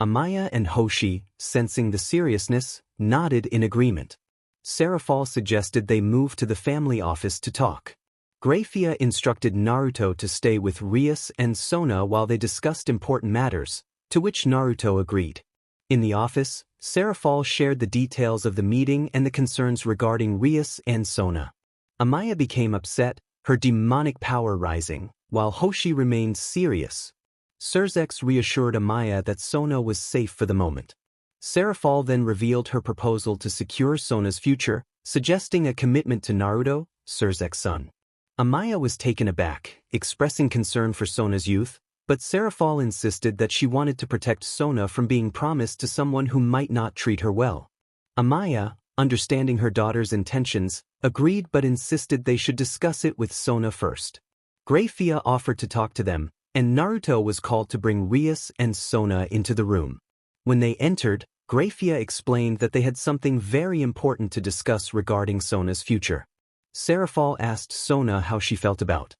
Amaya and Hoshi, sensing the seriousness, nodded in agreement. Serafal suggested they move to the family office to talk. Grafia instructed Naruto to stay with Rias and Sona while they discussed important matters, to which Naruto agreed. In the office, Serafal shared the details of the meeting and the concerns regarding Rias and Sona. Amaya became upset, her demonic power rising, while Hoshi remained serious. Surzex reassured Amaya that Sona was safe for the moment. Serafal then revealed her proposal to secure Sona's future, suggesting a commitment to Naruto, Surzex's son. Amaya was taken aback, expressing concern for Sona's youth, but Serafal insisted that she wanted to protect Sona from being promised to someone who might not treat her well. Amaya, understanding her daughter's intentions, agreed but insisted they should discuss it with Sona first. Grafia offered to talk to them, and Naruto was called to bring Rias and Sona into the room. When they entered, Grafia explained that they had something very important to discuss regarding Sona's future. Serafal asked Sona how she felt about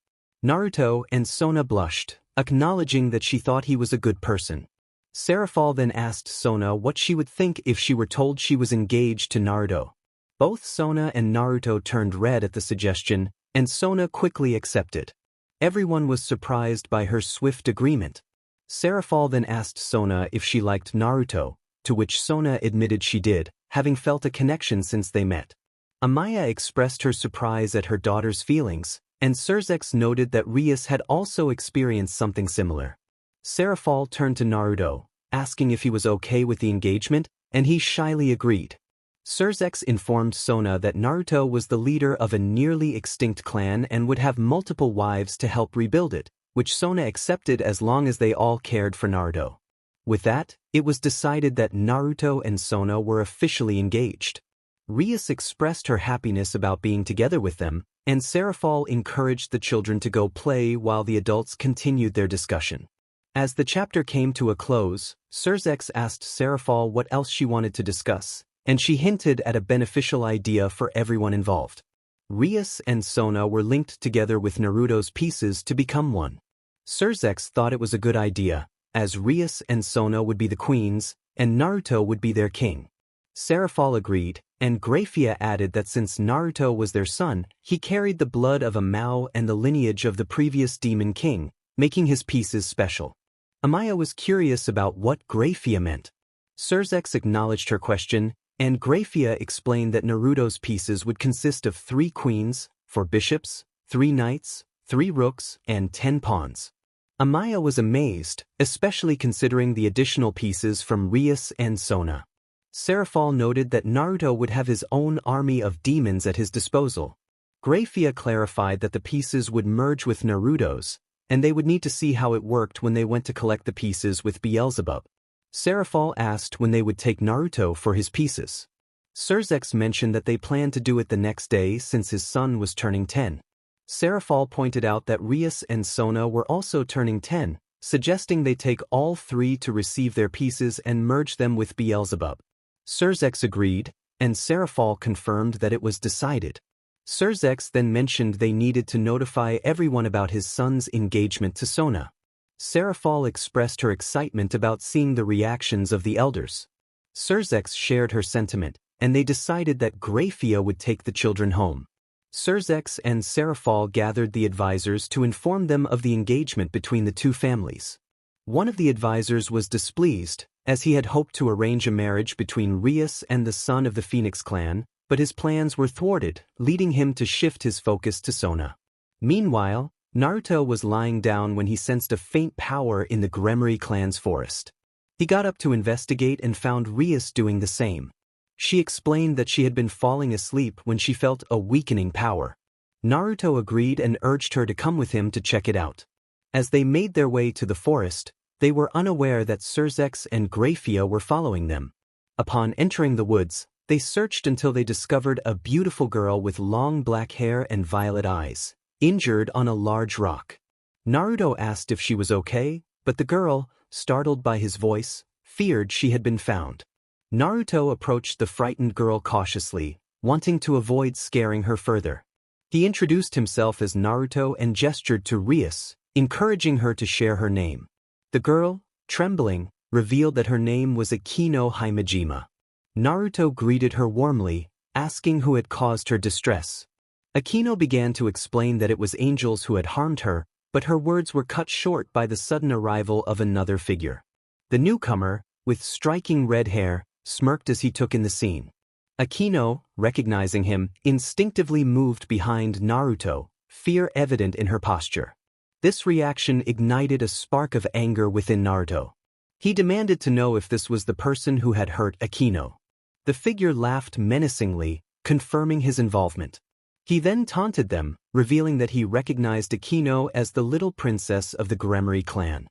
Naruto, and Sona blushed, acknowledging that she thought he was a good person. Serafal then asked Sona what she would think if she were told she was engaged to Naruto. Both Sona and Naruto turned red at the suggestion, and Sona quickly accepted. Everyone was surprised by her swift agreement. Serafal then asked Sona if she liked Naruto, to which Sona admitted she did, having felt a connection since they met. Amaya expressed her surprise at her daughter's feelings, and Surzex noted that Rias had also experienced something similar. Serafal turned to Naruto, asking if he was okay with the engagement, and he shyly agreed. Surzex informed Sona that Naruto was the leader of a nearly extinct clan and would have multiple wives to help rebuild it, which Sona accepted as long as they all cared for Naruto. With that, it was decided that Naruto and Sona were officially engaged. Rias expressed her happiness about being together with them, and Serafal encouraged the children to go play while the adults continued their discussion. As the chapter came to a close, Surzex asked Serafal what else she wanted to discuss, and she hinted at a beneficial idea for everyone involved. Rias and Sona were linked together with Naruto's pieces to become one. Surzex thought it was a good idea, as Rias and Sona would be the queens, and Naruto would be their king. Serafal agreed, and Grafia added that since Naruto was their son, he carried the blood of a Mao and the lineage of the previous demon king, making his pieces special. Amaya was curious about what Grafia meant. Surzex acknowledged her question, and Grafia explained that Naruto's pieces would consist of 3 queens, 4 bishops, 3 knights, 3 rooks, and 10 pawns. Amaya was amazed, especially considering the additional pieces from Rias and Sona. Serafal noted that Naruto would have his own army of demons at his disposal. Grafia clarified that the pieces would merge with Naruto's, and they would need to see how it worked when they went to collect the pieces with Beelzebub. Serafal asked when they would take Naruto for his pieces. Surzex mentioned that they planned to do it the next day since his son was turning 10. Serafal pointed out that Rias and Sona were also turning 10, suggesting they take all 3 to receive their pieces and merge them with Beelzebub. Surzex agreed, and Serafal confirmed that it was decided. Surzex then mentioned they needed to notify everyone about his son's engagement to Sona. Serafal expressed her excitement about seeing the reactions of the elders. Surzex shared her sentiment, and they decided that Grafia would take the children home. Surzex and Serafal gathered the advisors to inform them of the engagement between the 2 families. One of the advisors was displeased, as he had hoped to arrange a marriage between Rias and the son of the Phoenix clan, but his plans were thwarted, leading him to shift his focus to Sona. Meanwhile, Naruto was lying down when he sensed a faint power in the Gremri clan's forest. He got up to investigate and found Rias doing the same. She explained that she had been falling asleep when she felt a weakening power. Naruto agreed and urged her to come with him to check it out. As they made their way to the forest, they were unaware that Surzex and Grafia were following them. Upon entering the woods, they searched until they discovered a beautiful girl with long black hair and violet eyes, injured on a large rock. Naruto asked if she was okay, but the girl, startled by his voice, feared she had been found. Naruto approached the frightened girl cautiously, wanting to avoid scaring her further. He introduced himself as Naruto and gestured to Rias, encouraging her to share her name. The girl, trembling, revealed that her name was Akino Himejima. Naruto greeted her warmly, asking who had caused her distress. Akino began to explain that it was angels who had harmed her, but her words were cut short by the sudden arrival of another figure. The newcomer, with striking red hair, smirked as he took in the scene. Akino, recognizing him, instinctively moved behind Naruto, fear evident in her posture. This reaction ignited a spark of anger within Naruto. He demanded to know if this was the person who had hurt Akino. The figure laughed menacingly, confirming his involvement. He then taunted them, revealing that he recognized Akino as the little princess of the Gremri clan.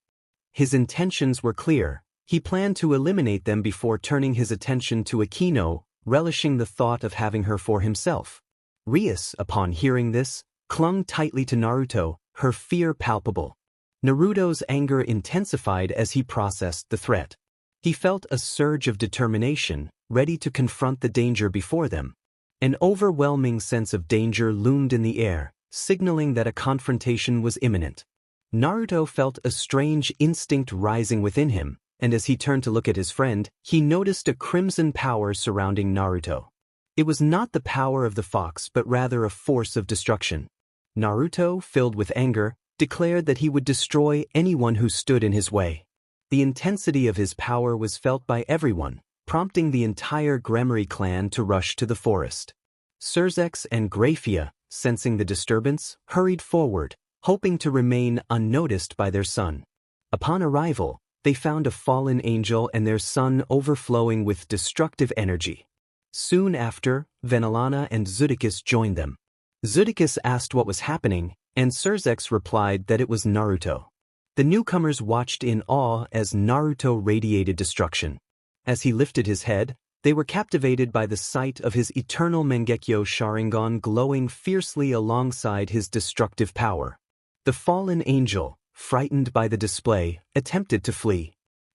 His intentions were clear. He planned to eliminate them before turning his attention to Akino, relishing the thought of having her for himself. Rias, upon hearing this, clung tightly to Naruto, her fear palpable. Naruto's anger intensified as he processed the threat. He felt a surge of determination, ready to confront the danger before them. An overwhelming sense of danger loomed in the air, signaling that a confrontation was imminent. Naruto felt a strange instinct rising within him, and as he turned to look at his friend, he noticed a crimson power surrounding Naruto. It was not the power of the fox but rather a force of destruction. Naruto, filled with anger, declared that he would destroy anyone who stood in his way. The intensity of his power was felt by everyone, prompting the entire Gremory clan to rush to the forest. Surzex and Graphia, sensing the disturbance, hurried forward, hoping to remain unnoticed by their son. Upon arrival, they found a fallen angel and their son overflowing with destructive energy. Soon after, Venelana and Zudicus joined them. Zudicus asked what was happening, and Surzex replied that it was Naruto. The newcomers watched in awe as Naruto radiated destruction. As he lifted his head, they were captivated by the sight of his eternal Mangekyo Sharingan glowing fiercely alongside his destructive power. The fallen angel, frightened by the display, attempted to flee.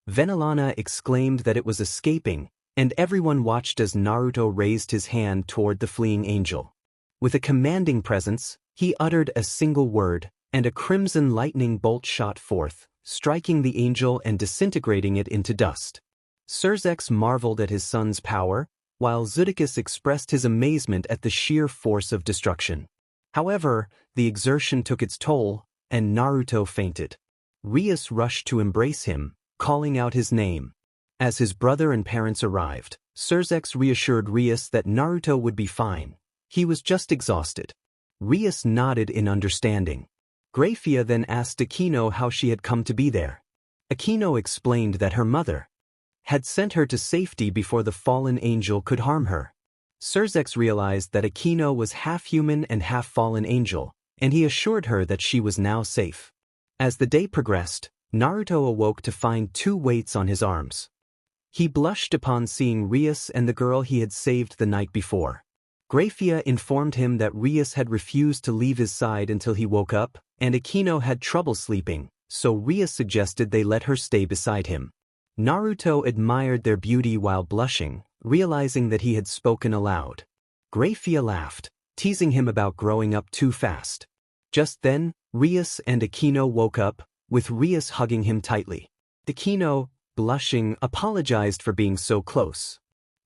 Venelana exclaimed that it was escaping, and everyone watched as Naruto raised his hand toward the fleeing angel. With a commanding presence, he uttered a single word, and a crimson lightning bolt shot forth, striking the angel and disintegrating it into dust. Surzex marveled at his son's power, while Zudicus expressed his amazement at the sheer force of destruction. However, the exertion took its toll, and Naruto fainted. Rias rushed to embrace him, calling out his name. As his brother and parents arrived, Surzex reassured Rias that Naruto would be fine. He was just exhausted. Rias nodded in understanding. Graphia then asked Akino how she had come to be there. Akino explained that her mother had sent her to safety before the fallen angel could harm her. Surzex realized that Akino was half human and half fallen angel, and he assured her that she was now safe. As the day progressed, Naruto awoke to find 2 weights on his arms. He blushed upon seeing Rias and the girl he had saved the night before. Graphia informed him that Rias had refused to leave his side until he woke up, and Akino had trouble sleeping, so Rias suggested they let her stay beside him. Naruto admired their beauty while blushing, realizing that he had spoken aloud. Graphia laughed, teasing him about growing up too fast. Just then, Rias and Akino woke up, with Rias hugging him tightly. Akino, blushing, apologized for being so close.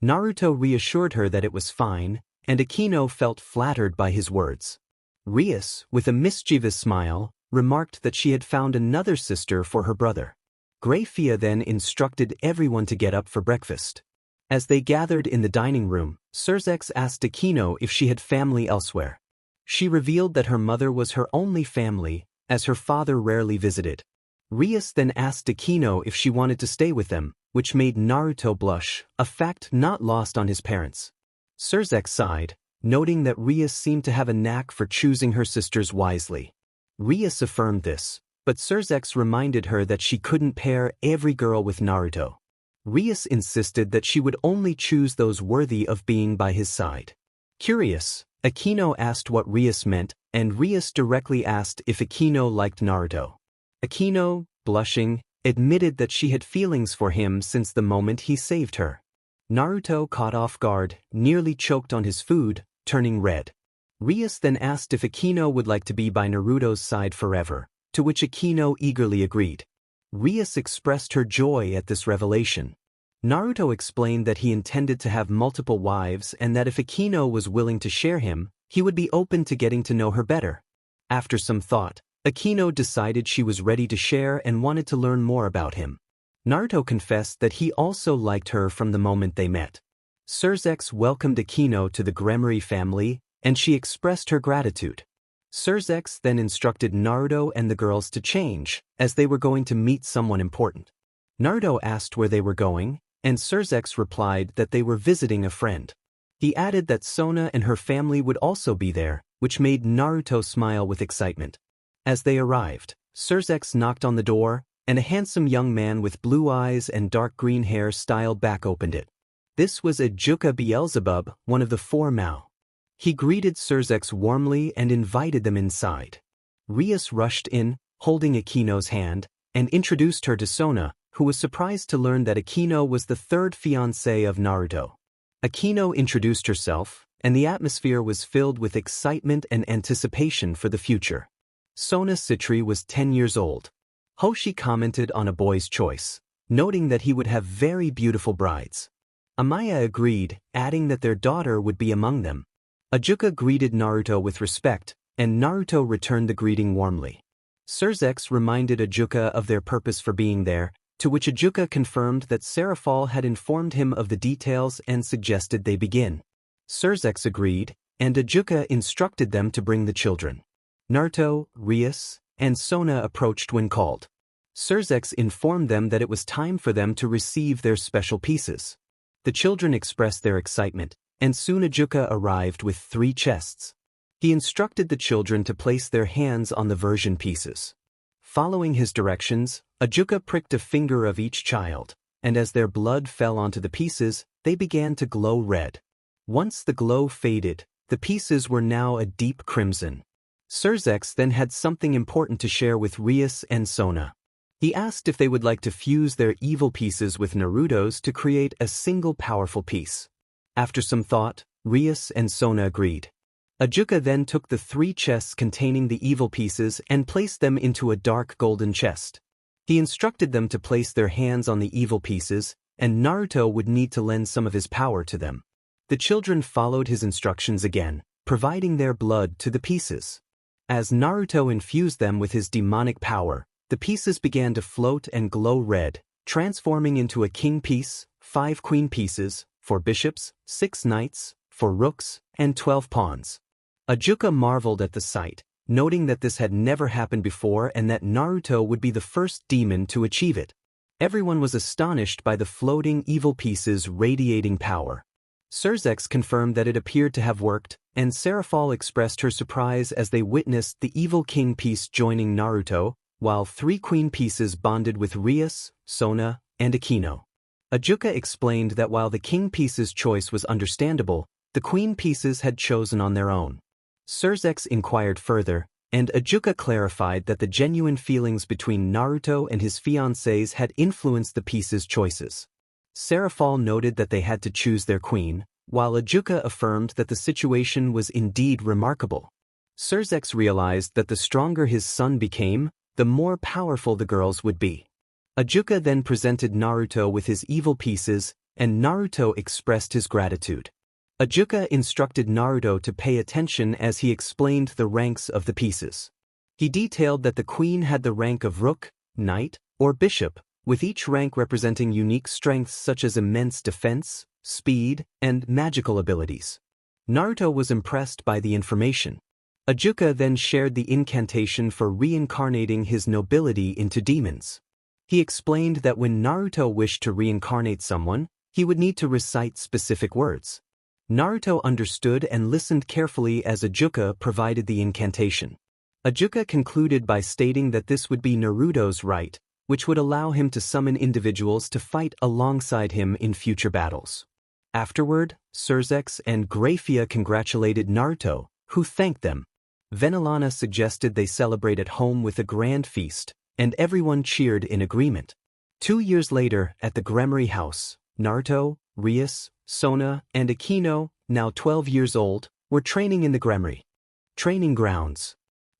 Naruto reassured her that it was fine, and Akino felt flattered by his words. Rias, with a mischievous smile, remarked that she had found another sister for her brother. Graphia then instructed everyone to get up for breakfast. As they gathered in the dining room, Surzex asked Akino if she had family elsewhere. She revealed that her mother was her only family, as her father rarely visited. Rias then asked Akino if she wanted to stay with them, which made Naruto blush, a fact not lost on his parents. Surzex sighed, noting that Rias seemed to have a knack for choosing her sisters wisely. Rias affirmed this, but Surzex reminded her that she couldn't pair every girl with Naruto. Rias insisted that she would only choose those worthy of being by his side. Curious, Akino asked what Rias meant, and Rias directly asked if Akino liked Naruto. Akino, blushing, admitted that she had feelings for him since the moment he saved her. Naruto, caught off guard, nearly choked on his food, turning red. Rias then asked if Akino would like to be by Naruto's side forever, to which Akino eagerly agreed. Rias expressed her joy at this revelation. Naruto explained that he intended to have multiple wives and that if Akino was willing to share him, he would be open to getting to know her better. After some thought, Akino decided she was ready to share and wanted to learn more about him. Naruto confessed that he also liked her from the moment they met. Surzex welcomed Akino to the Gremory family, and she expressed her gratitude. Surzex then instructed Naruto and the girls to change, as they were going to meet someone important. Naruto asked where they were going, and Surzex replied that they were visiting a friend. He added that Sona and her family would also be there, which made Naruto smile with excitement. As they arrived, Surzex knocked on the door, and a handsome young man with blue eyes and dark green hair styled back opened it. This was Ajuka Beelzebub, one of the 4 Mao. He greeted Surzex warmly and invited them inside. Rias rushed in, holding Akino's hand, and introduced her to Sona, who was surprised to learn that Akino was the 3rd fiancé of Naruto. Akino introduced herself, and the atmosphere was filled with excitement and anticipation for the future. Sona Citri was 10 years old. Hoshi commented on a boy's choice, noting that he would have very beautiful brides. Amaya agreed, adding that their daughter would be among them. Ajuka greeted Naruto with respect, and Naruto returned the greeting warmly. Surzex reminded Ajuka of their purpose for being there, to which Ajuka confirmed that Serafal had informed him of the details and suggested they begin. Surzex agreed, and Ajuka instructed them to bring the children. Naruto, Rias, and Sona approached when called. Surzex informed them that it was time for them to receive their special pieces. The children expressed their excitement, and soon Ajuka arrived with 3 chests. He instructed the children to place their hands on the version pieces. Following his directions, Ajuka pricked a finger of each child, and as their blood fell onto the pieces, they began to glow red. Once the glow faded, the pieces were now a deep crimson. Surzex then had something important to share with Rias and Sona. He asked if they would like to fuse their evil pieces with Naruto's to create a single powerful piece. After some thought, Rias and Sona agreed. Ajuka then took the 3 chests containing the evil pieces and placed them into a dark golden chest. He instructed them to place their hands on the evil pieces, and Naruto would need to lend some of his power to them. The children followed his instructions again, providing their blood to the pieces. As Naruto infused them with his demonic power, the pieces began to float and glow red, transforming into a king piece, 5 queen pieces, 4 bishops, 6 knights, 4 rooks, and 12 pawns. Ajuka marveled at the sight, noting that this had never happened before and that Naruto would be the first demon to achieve it. Everyone was astonished by the floating evil pieces' radiating power. Surzex confirmed that it appeared to have worked, and Serafal expressed her surprise as they witnessed the evil king piece joining Naruto, while 3 queen pieces bonded with Rias, Sona, and Akino. Ajuka explained that while the king piece's choice was understandable, the queen pieces had chosen on their own. Surzex inquired further, and Ajuka clarified that the genuine feelings between Naruto and his fiancées had influenced the pieces' choices. Serafal noted that they had to choose their queen, while Ajuka affirmed that the situation was indeed remarkable. Surzex realized that the stronger his son became, the more powerful the girls would be. Ajuka then presented Naruto with his evil pieces, and Naruto expressed his gratitude. Ajuka instructed Naruto to pay attention as he explained the ranks of the pieces. He detailed that the queen had the rank of rook, knight, or bishop, with each rank representing unique strengths such as immense defense, speed, and magical abilities. Naruto was impressed by the information. Ajuka then shared the incantation for reincarnating his nobility into demons. He explained that when Naruto wished to reincarnate someone, he would need to recite specific words. Naruto understood and listened carefully as Ajuka provided the incantation. Ajuka concluded by stating that this would be Naruto's right, which would allow him to summon individuals to fight alongside him in future battles. Afterward, Surzex and Graphia congratulated Naruto, who thanked them. Venelana suggested they celebrate at home with a grand feast, and everyone cheered in agreement. 2 years later, at the Gremory house, Naruto, Rias, Sona, and Akino, now 12 years old, were training in the Gremory training grounds.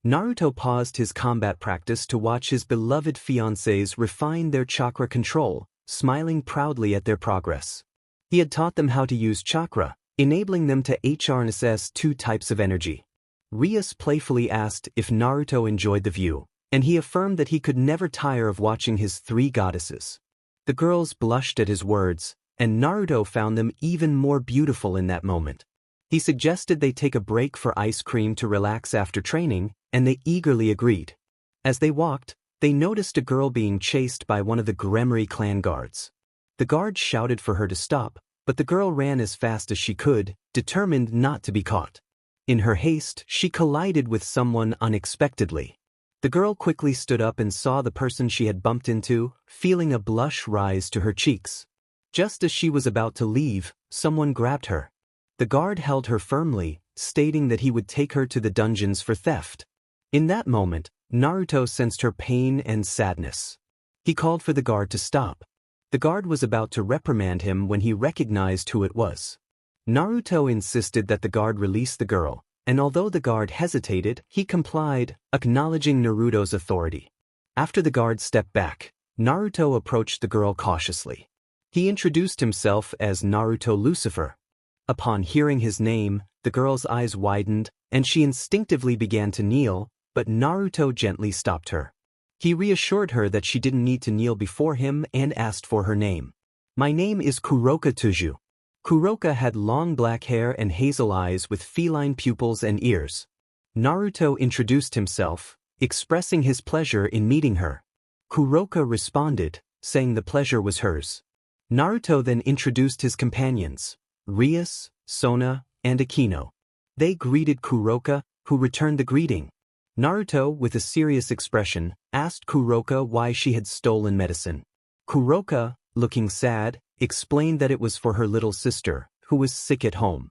Naruto paused his combat practice to watch his beloved fiancés refine their chakra control, smiling proudly at their progress. He had taught them how to use chakra, enabling them to harness 2 types of energy. Rias playfully asked if Naruto enjoyed the view, and he affirmed that he could never tire of watching his 3 goddesses. The girls blushed at his words, and Naruto found them even more beautiful in that moment. He suggested they take a break for ice cream to relax after training, and they eagerly agreed. As they walked, they noticed a girl being chased by one of the Gremory clan guards. The guard shouted for her to stop, but the girl ran as fast as she could, determined not to be caught. In her haste, she collided with someone unexpectedly. The girl quickly stood up and saw the person she had bumped into, feeling a blush rise to her cheeks. Just as she was about to leave, someone grabbed her. The guard held her firmly, stating that he would take her to the dungeons for theft. In that moment, Naruto sensed her pain and sadness. He called for the guard to stop. The guard was about to reprimand him when he recognized who it was. Naruto insisted that the guard release the girl, and although the guard hesitated, he complied, acknowledging Naruto's authority. After the guard stepped back, Naruto approached the girl cautiously. He introduced himself as Naruto Lucifer. Upon hearing his name, the girl's eyes widened, and she instinctively began to kneel, but Naruto gently stopped her. He reassured her that she didn't need to kneel before him and asked for her name. "My name is Kuroka Tuju." Kuroka had long black hair and hazel eyes with feline pupils and ears. Naruto introduced himself, expressing his pleasure in meeting her. Kuroka responded, saying the pleasure was hers. Naruto then introduced his companions, Rias, Sona, and Akino. They greeted Kuroka, who returned the greeting. Naruto, with a serious expression, asked Kuroka why she had stolen medicine. Kuroka, looking sad, explained that it was for her little sister, who was sick at home.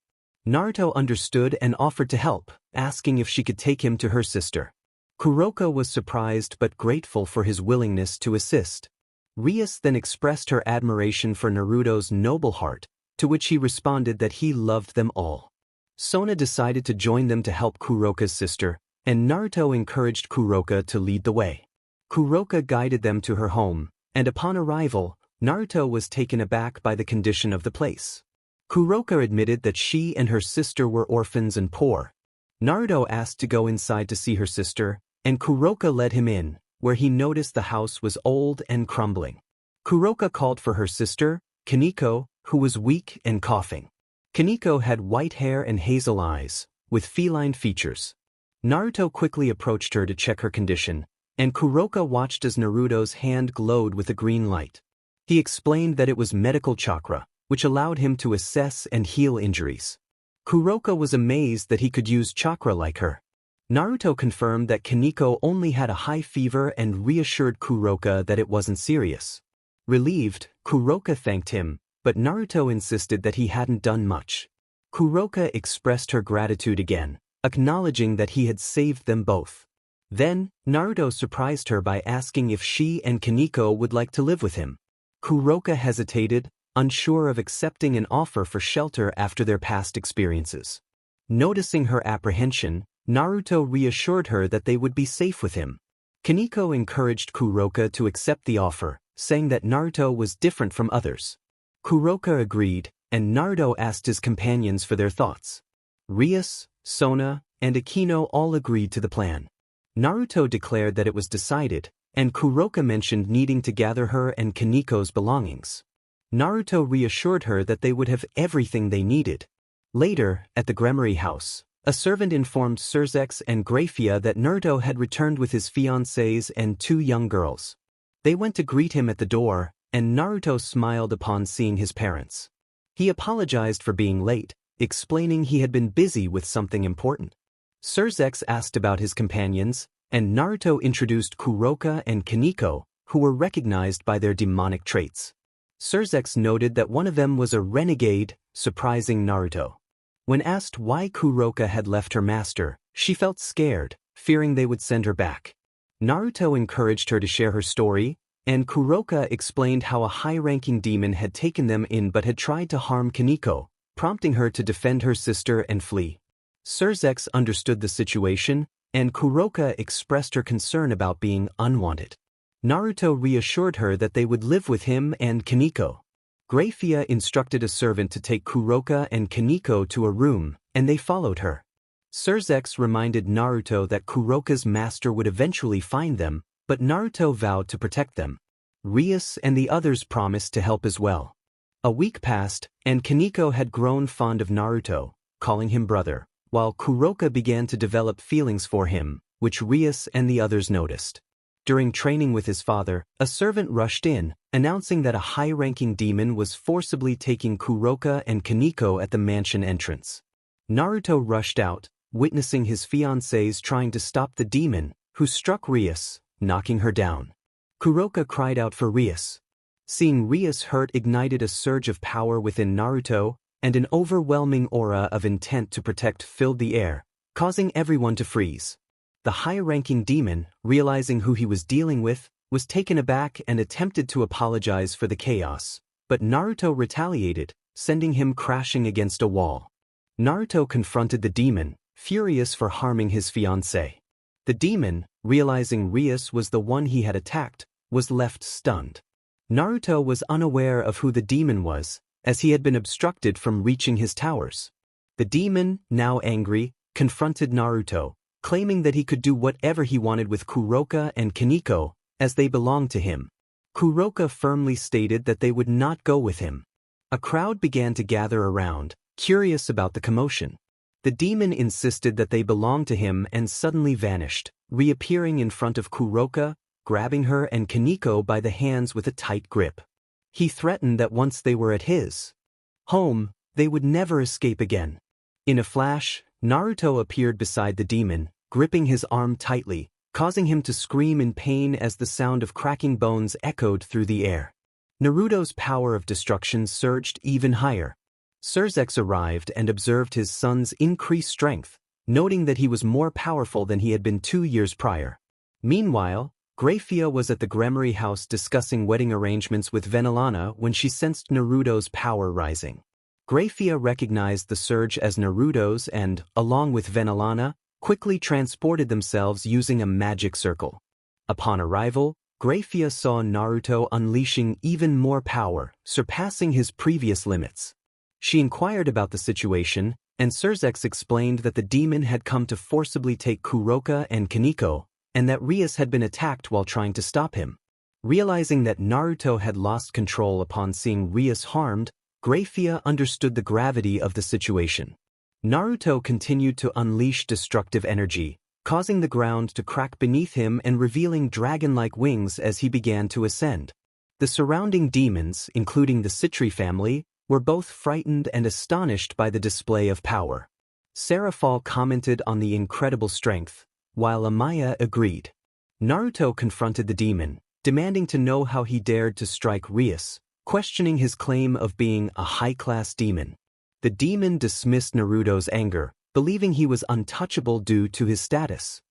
Naruto understood and offered to help, asking if she could take him to her sister. Kuroka was surprised but grateful for his willingness to assist. Rias then expressed her admiration for Naruto's noble heart, to which he responded that he loved them all. Sona decided to join them to help Kuroka's sister, and Naruto encouraged Kuroka to lead the way. Kuroka guided them to her home, and upon arrival, Naruto was taken aback by the condition of the place. Kuroka admitted that she and her sister were orphans and poor. Naruto asked to go inside to see her sister, and Kuroka led him in, where he noticed the house was old and crumbling. Kuroka called for her sister, Kaneko, who was weak and coughing. Kaneko had white hair and hazel eyes, with feline features. Naruto quickly approached her to check her condition, and Kuroka watched as Naruto's hand glowed with a green light. He explained that it was medical chakra, which allowed him to assess and heal injuries. Kuroka was amazed that he could use chakra like her. Naruto confirmed that Kaneko only had a high fever and reassured Kuroka that it wasn't serious. Relieved, Kuroka thanked him, but Naruto insisted that he hadn't done much. Kuroka expressed her gratitude again, acknowledging that he had saved them both. Then, Naruto surprised her by asking if she and Kaneko would like to live with him. Kuroka hesitated, unsure of accepting an offer for shelter after their past experiences. Noticing her apprehension, Naruto reassured her that they would be safe with him. Kaneko encouraged Kuroka to accept the offer, saying that Naruto was different from others. Kuroka agreed, and Naruto asked his companions for their thoughts. Rias, Sona, and Akino all agreed to the plan. Naruto declared that it was decided, and Kuroka mentioned needing to gather her and Kaneko's belongings. Naruto reassured her that they would have everything they needed. Later, at the Gremory house, a servant informed Surzex and Grafia that Naruto had returned with his fiancées and 2 young girls. They went to greet him at the door, and Naruto smiled upon seeing his parents. He apologized for being late, explaining he had been busy with something important. Surzex asked about his companions, and Naruto introduced Kuroka and Kaneko, who were recognized by their demonic traits. Surzex noted that one of them was a renegade, surprising Naruto. When asked why Kuroka had left her master, she felt scared, fearing they would send her back. Naruto encouraged her to share her story, and Kuroka explained how a high-ranking demon had taken them in but had tried to harm Kaneko, prompting her to defend her sister and flee. Surzex understood the situation, and Kuroka expressed her concern about being unwanted. Naruto reassured her that they would live with him and Kaneko. Grafia instructed a servant to take Kuroka and Kaneko to a room, and they followed her. Surzex reminded Naruto that Kuroka's master would eventually find them, but Naruto vowed to protect them. Rias and the others promised to help as well. A week passed, and Kaneko had grown fond of Naruto, calling him brother, while Kuroka began to develop feelings for him, which Rias and the others noticed. During training with his father, a servant rushed in, announcing that a high-ranking demon was forcibly taking Kuroka and Kaneko at the mansion entrance. Naruto rushed out, witnessing his fiancées trying to stop the demon, who struck Rias, knocking her down. Kuroka cried out for Rias. Seeing Rias hurt ignited a surge of power within Naruto, and an overwhelming aura of intent to protect filled the air, causing everyone to freeze. The high-ranking demon, realizing who he was dealing with, was taken aback and attempted to apologize for the chaos, but Naruto retaliated, sending him crashing against a wall. Naruto confronted the demon, furious for harming his fiancée. The demon, realizing Rias was the one he had attacked, was left stunned. Naruto was unaware of who the demon was, as he had been obstructed from reaching his towers. The demon, now angry, confronted Naruto, claiming that he could do whatever he wanted with Kuroka and Kaneko, as they belonged to him. Kuroka firmly stated that they would not go with him. A crowd began to gather around, curious about the commotion. The demon insisted that they belonged to him and suddenly vanished, reappearing in front of Kuroka, grabbing her and Kaneko by the hands with a tight grip. He threatened that once they were at his home, they would never escape again. In a flash, Naruto appeared beside the demon, gripping his arm tightly, causing him to scream in pain as the sound of cracking bones echoed through the air. Naruto's power of destruction surged even higher. Surzex arrived and observed his son's increased strength, noting that he was more powerful than he had been 2 years prior. Meanwhile, Grafia was at the Gremory house discussing wedding arrangements with Venelana when she sensed Naruto's power rising. Grafia recognized the surge as Naruto's and, along with Venelana, quickly transported themselves using a magic circle. Upon arrival, Grafia saw Naruto unleashing even more power, surpassing his previous limits. She inquired about the situation, and Surzex explained that the demon had come to forcibly take Kuroka and Kaneko, and that Rias had been attacked while trying to stop him. Realizing that Naruto had lost control upon seeing Rias harmed, Grafia understood the gravity of the situation. Naruto continued to unleash destructive energy, causing the ground to crack beneath him and revealing dragon-like wings as he began to ascend. The surrounding demons, including the Citri family, were both frightened and astonished by the display of power. Seraphal commented on the incredible strength, while Amaya agreed. Naruto confronted the demon, demanding to know how he dared to strike Rias, questioning his claim of being a high-class demon. The demon dismissed Naruto's anger, believing he was untouchable due to his status.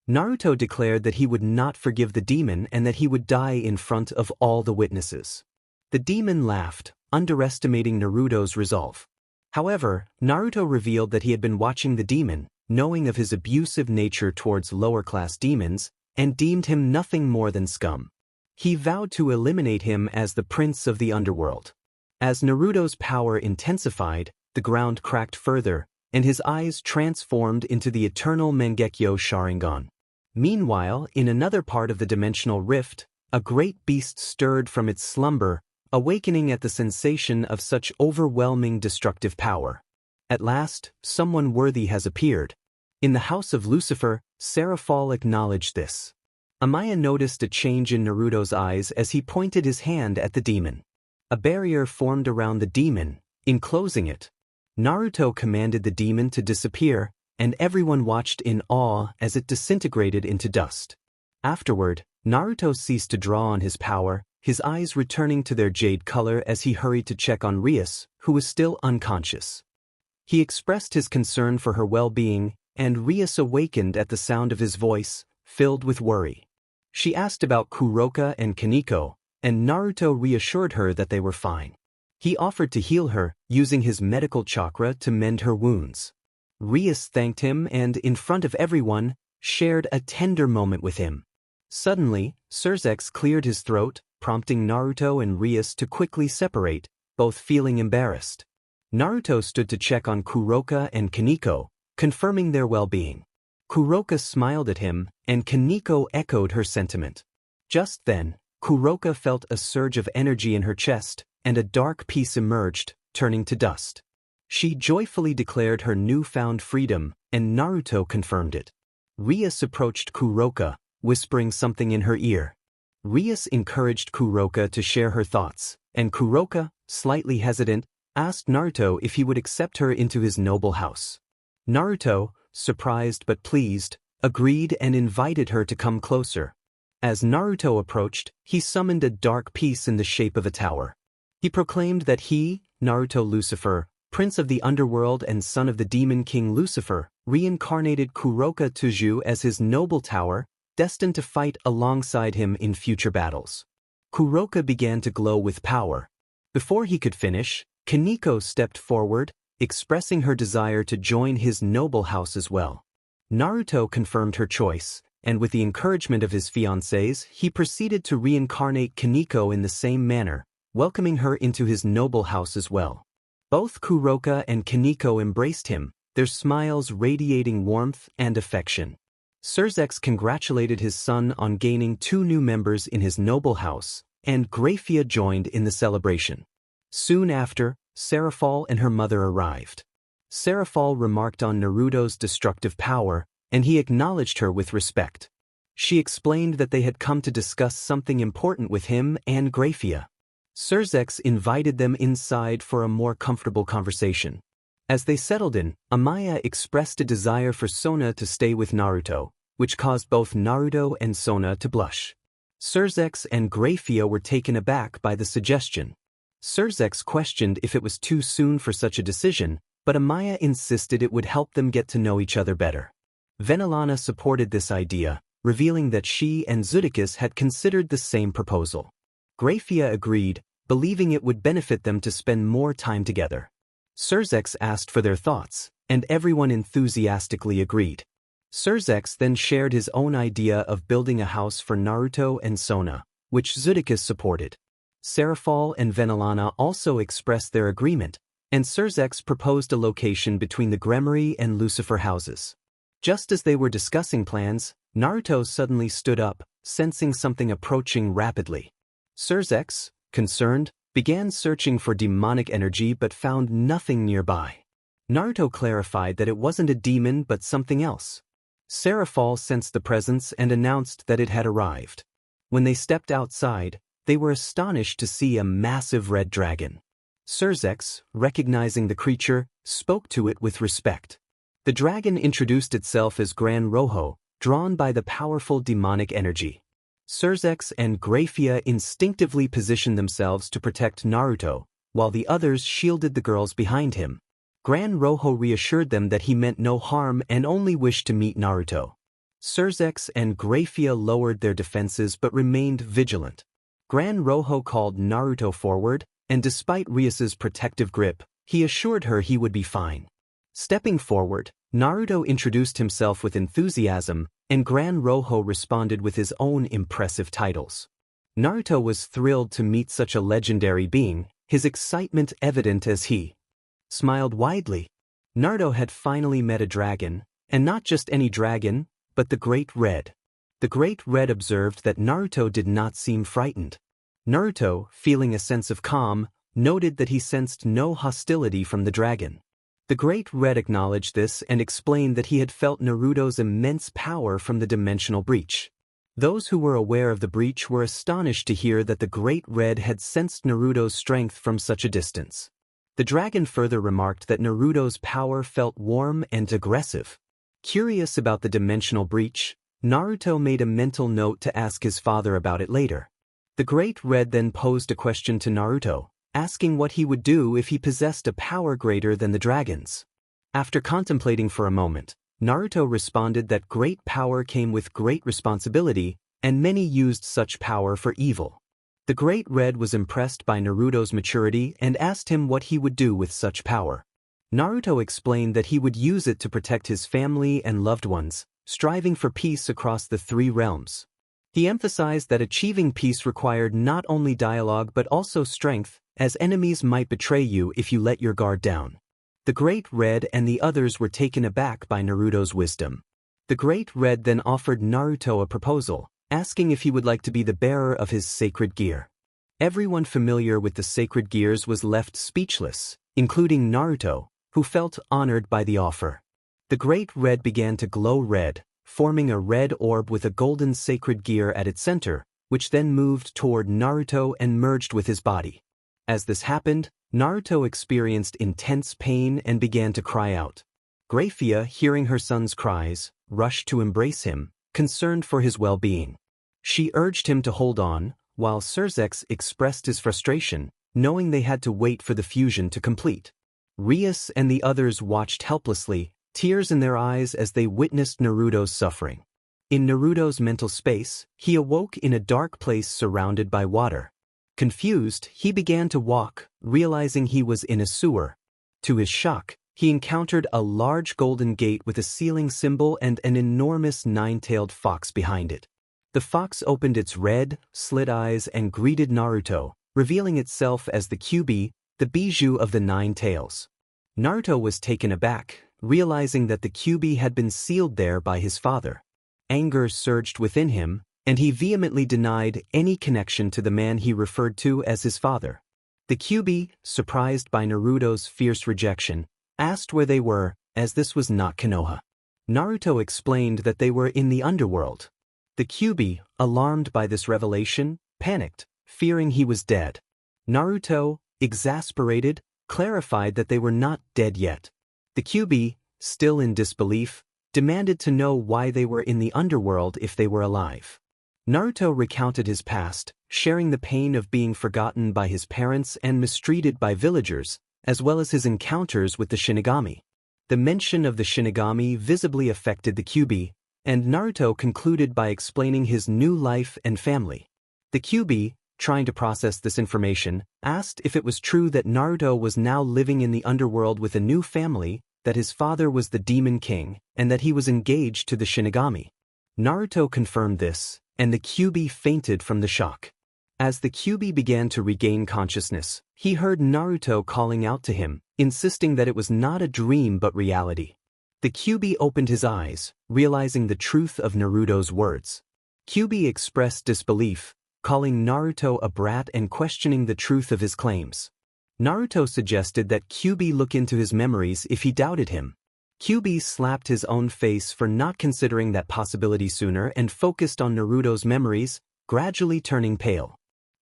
Naruto declared that he would not forgive the demon and that he would die in front of all the witnesses. The demon laughed, underestimating Naruto's resolve. However, Naruto revealed that he had been watching the demon, knowing of his abusive nature towards lower-class demons, and deemed him nothing more than scum. He vowed to eliminate him as the prince of the underworld. As Naruto's power intensified, the ground cracked further, and his eyes transformed into the eternal Mangekyo Sharingan. Meanwhile, in another part of the dimensional rift, a great beast stirred from its slumber, awakening at the sensation of such overwhelming destructive power. At last, someone worthy has appeared. In the house of Lucifer, Seraphal acknowledged this. Amaya noticed a change in Naruto's eyes as he pointed his hand at the demon. A barrier formed around the demon, enclosing it. Naruto commanded the demon to disappear, and everyone watched in awe as it disintegrated into dust. Afterward, Naruto ceased to draw on his power, his eyes returning to their jade color as he hurried to check on Rias, who was still unconscious. He expressed his concern for her well-being, and Rias awakened at the sound of his voice, filled with worry. She asked about Kuroka and Kaneko, and Naruto reassured her that they were fine. He offered to heal her, using his medical chakra to mend her wounds. Rias thanked him and, in front of everyone, shared a tender moment with him. Suddenly, Surzex cleared his throat, prompting Naruto and Rias to quickly separate, both feeling embarrassed. Naruto stood to check on Kuroka and Kaneko, confirming their well-being. Kuroka smiled at him, and Kaneko echoed her sentiment. Just then, Kuroka felt a surge of energy in her chest, and a dark piece emerged, turning to dust. She joyfully declared her newfound freedom, and Naruto confirmed it. Rias approached Kuroka, whispering something in her ear. Rias encouraged Kuroka to share her thoughts, and Kuroka, slightly hesitant, asked Naruto if he would accept her into his noble house. Naruto, surprised but pleased, agreed and invited her to come closer. As Naruto approached, he summoned a dark piece in the shape of a tower. He proclaimed that he, Naruto Lucifer, prince of the underworld and son of the demon king Lucifer, reincarnated Kuroka Tuju as his noble tower, destined to fight alongside him in future battles. Kuroka began to glow with power. Before he could finish, Kaneko stepped forward, expressing her desire to join his noble house as well. Naruto confirmed her choice, and with the encouragement of his fiancés, he proceeded to reincarnate Kaneko in the same manner, welcoming her into his noble house as well. Both Kuroka and Kaneko embraced him, their smiles radiating warmth and affection. Surzex congratulated his son on gaining 2 new members in his noble house, and Graphia joined in the celebration. Soon after, Seraphal and her mother arrived. Seraphal remarked on Naruto's destructive power, and he acknowledged her with respect. She explained that they had come to discuss something important with him and Graphia. Surzex invited them inside for a more comfortable conversation. As they settled in, Amaya expressed a desire for Sona to stay with Naruto, which caused both Naruto and Sona to blush. Surzex and Graphia were taken aback by the suggestion. Surzex questioned if it was too soon for such a decision, but Amaya insisted it would help them get to know each other better. Venelana supported this idea, revealing that she and Zudicus had considered the same proposal. Graphia agreed, believing it would benefit them to spend more time together. Surzex asked for their thoughts, and everyone enthusiastically agreed. Surzex then shared his own idea of building a house for Naruto and Sona, which Zudicus supported. Seraphal and Venelana also expressed their agreement, and Surzex proposed a location between the Gremory and Lucifer houses. Just as they were discussing plans, Naruto suddenly stood up, sensing something approaching rapidly. Surzex, concerned, began searching for demonic energy but found nothing nearby. Naruto clarified that it wasn't a demon but something else. Seraphal sensed the presence and announced that it had arrived. When they stepped outside, they were astonished to see a massive red dragon. Surzex, recognizing the creature, spoke to it with respect. The dragon introduced itself as Gran Rojo, drawn by the powerful demonic energy. Surzex and Graphia instinctively positioned themselves to protect Naruto, while the others shielded the girls behind him. Gran Rojo reassured them that he meant no harm and only wished to meet Naruto. Surzex and Graphia lowered their defenses but remained vigilant. Gran Rojo called Naruto forward, and despite Rias's protective grip, he assured her he would be fine. Stepping forward, Naruto introduced himself with enthusiasm, and Gran Rojo responded with his own impressive titles. Naruto was thrilled to meet such a legendary being, his excitement evident as he smiled widely. Naruto had finally met a dragon, and not just any dragon, but the Great Red. The Great Red observed that Naruto did not seem frightened. Naruto, feeling a sense of calm, noted that he sensed no hostility from the dragon. The Great Red acknowledged this and explained that he had felt Naruto's immense power from the dimensional breach. Those who were aware of the breach were astonished to hear that the Great Red had sensed Naruto's strength from such a distance. The dragon further remarked that Naruto's power felt warm and aggressive. Curious about the dimensional breach, Naruto made a mental note to ask his father about it later. The Great Red then posed a question to Naruto, asking what he would do if he possessed a power greater than the dragon's. After contemplating for a moment, Naruto responded that great power came with great responsibility, and many used such power for evil. The Great Red was impressed by Naruto's maturity and asked him what he would do with such power. Naruto explained that he would use it to protect his family and loved ones, striving for peace across the 3 realms. He emphasized that achieving peace required not only dialogue but also strength, as enemies might betray you if you let your guard down. The Great Red and the others were taken aback by Naruto's wisdom. The Great Red then offered Naruto a proposal, asking if he would like to be the bearer of his sacred gear. Everyone familiar with the sacred gears was left speechless, including Naruto, who felt honored by the offer. The Great Red began to glow red, forming a red orb with a golden sacred gear at its center, which then moved toward Naruto and merged with his body. As this happened, Naruto experienced intense pain and began to cry out. Graphia, hearing her son's cries, rushed to embrace him, concerned for his well-being. She urged him to hold on, while Surzex expressed his frustration, knowing they had to wait for the fusion to complete. Rias and the others watched helplessly, tears in their eyes as they witnessed Naruto's suffering. In Naruto's mental space, he awoke in a dark place surrounded by water. Confused, he began to walk, realizing he was in a sewer. To his shock, he encountered a large golden gate with a ceiling symbol and an enormous 9-tailed fox behind it. The fox opened its red, slit eyes and greeted Naruto, revealing itself as the Kyuubi, the bijou of the 9 tails. Naruto was taken aback, realizing that the Kyuubi had been sealed there by his father. anger surged within him, and he vehemently denied any connection to the man he referred to as his father. The Kyuubi, surprised by Naruto's fierce rejection, asked where they were, as this was not Konoha. Naruto explained that they were in the underworld. The Kyuubi, alarmed by this revelation, panicked, fearing he was dead. Naruto, exasperated, clarified that they were not dead yet. The Kyuubi, still in disbelief, demanded to know why they were in the underworld if they were alive. Naruto recounted his past, sharing the pain of being forgotten by his parents and mistreated by villagers, as well as his encounters with the Shinigami. The mention of the Shinigami visibly affected the Kyuubi, and Naruto concluded by explaining his new life and family. The Kyuubi, trying to process this information, asked if it was true that Naruto was now living in the underworld with a new family, that his father was the Demon King, and that he was engaged to the Shinigami. Naruto confirmed this, and the Kyuubi fainted from the shock. As the Kyuubi began to regain consciousness, he heard Naruto calling out to him, insisting that it was not a dream but reality. The Kyuubi opened his eyes, realizing the truth of Naruto's words. Kyuubi expressed disbelief, calling Naruto a brat and questioning the truth of his claims. Naruto suggested that Kyuubi look into his memories if he doubted him. Kyuubi slapped his own face for not considering that possibility sooner and focused on Naruto's memories, gradually turning pale.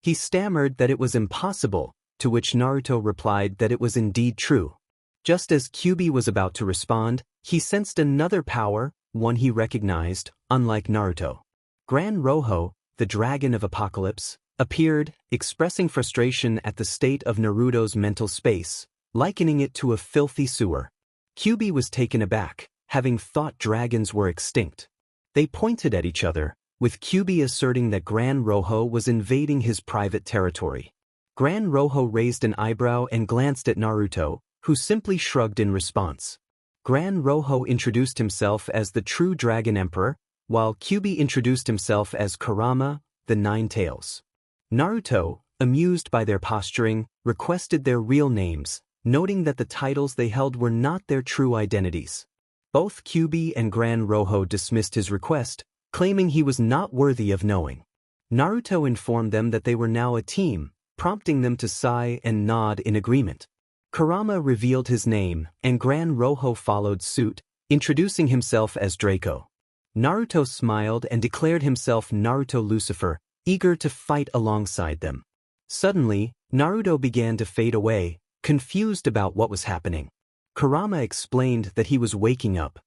He stammered that it was impossible, to which Naruto replied that it was indeed true. Just as Kyuubi was about to respond, he sensed another power, one he recognized, unlike Naruto. Gran Rojo, the Dragon of Apocalypse, appeared, expressing frustration at the state of Naruto's mental space, likening it to a filthy sewer. Kyuubi was taken aback, having thought dragons were extinct. They pointed at each other, with Kyuubi asserting that Gran Rojo was invading his private territory. Gran Rojo raised an eyebrow and glanced at Naruto, who simply shrugged in response. Gran Rojo introduced himself as the true Dragon Emperor, while Kyuubi introduced himself as Kurama, the Nine Tails. Naruto, amused by their posturing, requested their real names, noting that the titles they held were not their true identities. Both Kyuubi and Gran Rojo dismissed his request, claiming he was not worthy of knowing. Naruto informed them that they were now a team, prompting them to sigh and nod in agreement. Kurama revealed his name, and Gran Rojo followed suit, introducing himself as Draco. Naruto smiled and declared himself Naruto Lucifer, eager to fight alongside them. Suddenly, Naruto began to fade away, confused about what was happening. Kurama explained that he was waking up.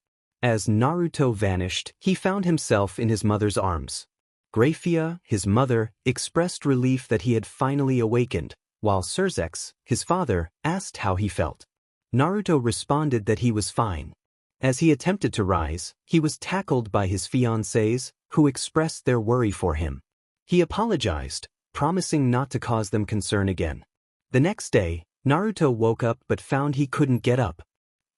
As Naruto vanished, he found himself in his mother's arms. Graphia, his mother, expressed relief that he had finally awakened, while Surzex, his father, asked how he felt. Naruto responded that he was fine. As he attempted to rise, he was tackled by his fiancés, who expressed their worry for him. He apologized, promising not to cause them concern again. The next day, Naruto woke up but found he couldn't get up.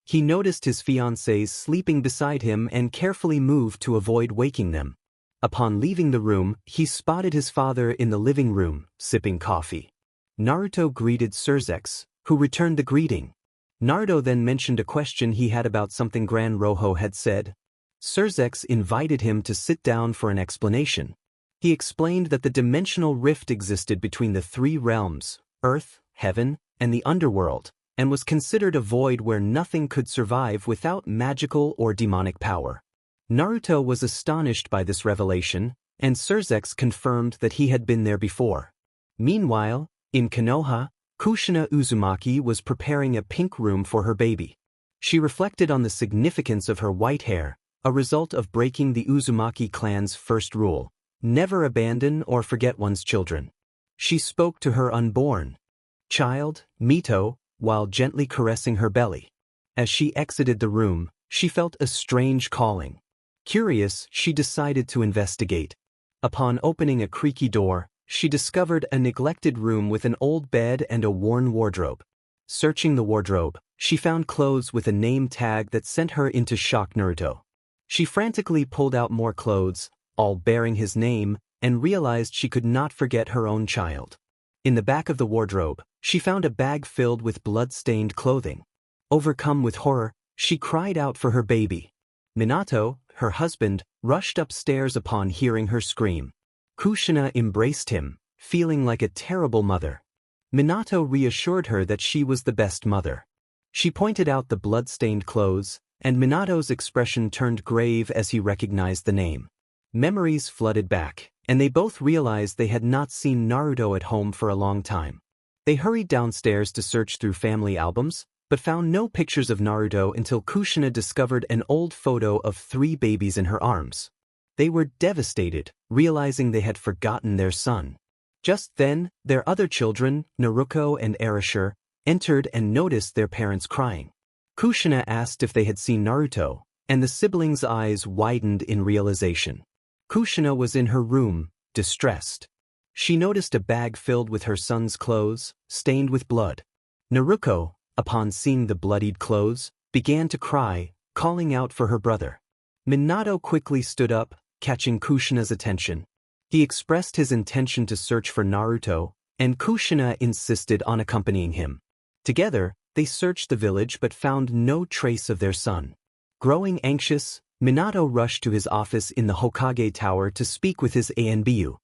He noticed his fiancés sleeping beside him and carefully moved to avoid waking them. Upon leaving the room, he spotted his father in the living room, sipping coffee. Naruto greeted Surzex, who returned the greeting. Naruto then mentioned a question he had about something Gran Rojo had said. Surzex invited him to sit down for an explanation. He explained that the dimensional rift existed between the three realms, Earth, Heaven, and the underworld, and was considered a void where nothing could survive without magical or demonic power. Naruto was astonished by this revelation, and Surzex confirmed that he had been there before. Meanwhile, in Konoha, Kushina Uzumaki was preparing a pink room for her baby. She reflected on the significance of her white hair, a result of breaking the Uzumaki clan's first rule: never abandon or forget one's children. She spoke to her unborn child, Mito, while gently caressing her belly. As she exited the room, she felt a strange calling. Curious, she decided to investigate. Upon opening a creaky door, she discovered a neglected room with an old bed and a worn wardrobe. Searching the wardrobe, she found clothes with a name tag that sent her into shock. Naruto. She frantically pulled out more clothes, all bearing his name, and realized she could not forget her own child. In the back of the wardrobe, she found a bag filled with blood-stained clothing. Overcome with horror, she cried out for her baby. Minato, her husband, rushed upstairs upon hearing her scream. Kushina embraced him, feeling like a terrible mother. Minato reassured her that she was the best mother. She pointed out the blood-stained clothes, and Minato's expression turned grave as he recognized the name. Memories flooded back, and they both realized they had not seen Naruto at home for a long time. They hurried downstairs to search through family albums, but found no pictures of Naruto until Kushina discovered an old photo of 3 babies in her arms. They were devastated, realizing they had forgotten their son. Just then, their other children, Naruto and Arashir, entered and noticed their parents crying. Kushina asked if they had seen Naruto, and the siblings' eyes widened in realization. Kushina was in her room, distressed. She noticed a bag filled with her son's clothes, stained with blood. Naruto, upon seeing the bloodied clothes, began to cry, calling out for her brother. Minato quickly stood up, catching Kushina's attention. He expressed his intention to search for Naruto, and Kushina insisted on accompanying him. Together, they searched the village but found no trace of their son. Growing anxious, Minato rushed to his office in the Hokage Tower to speak with his ANBU.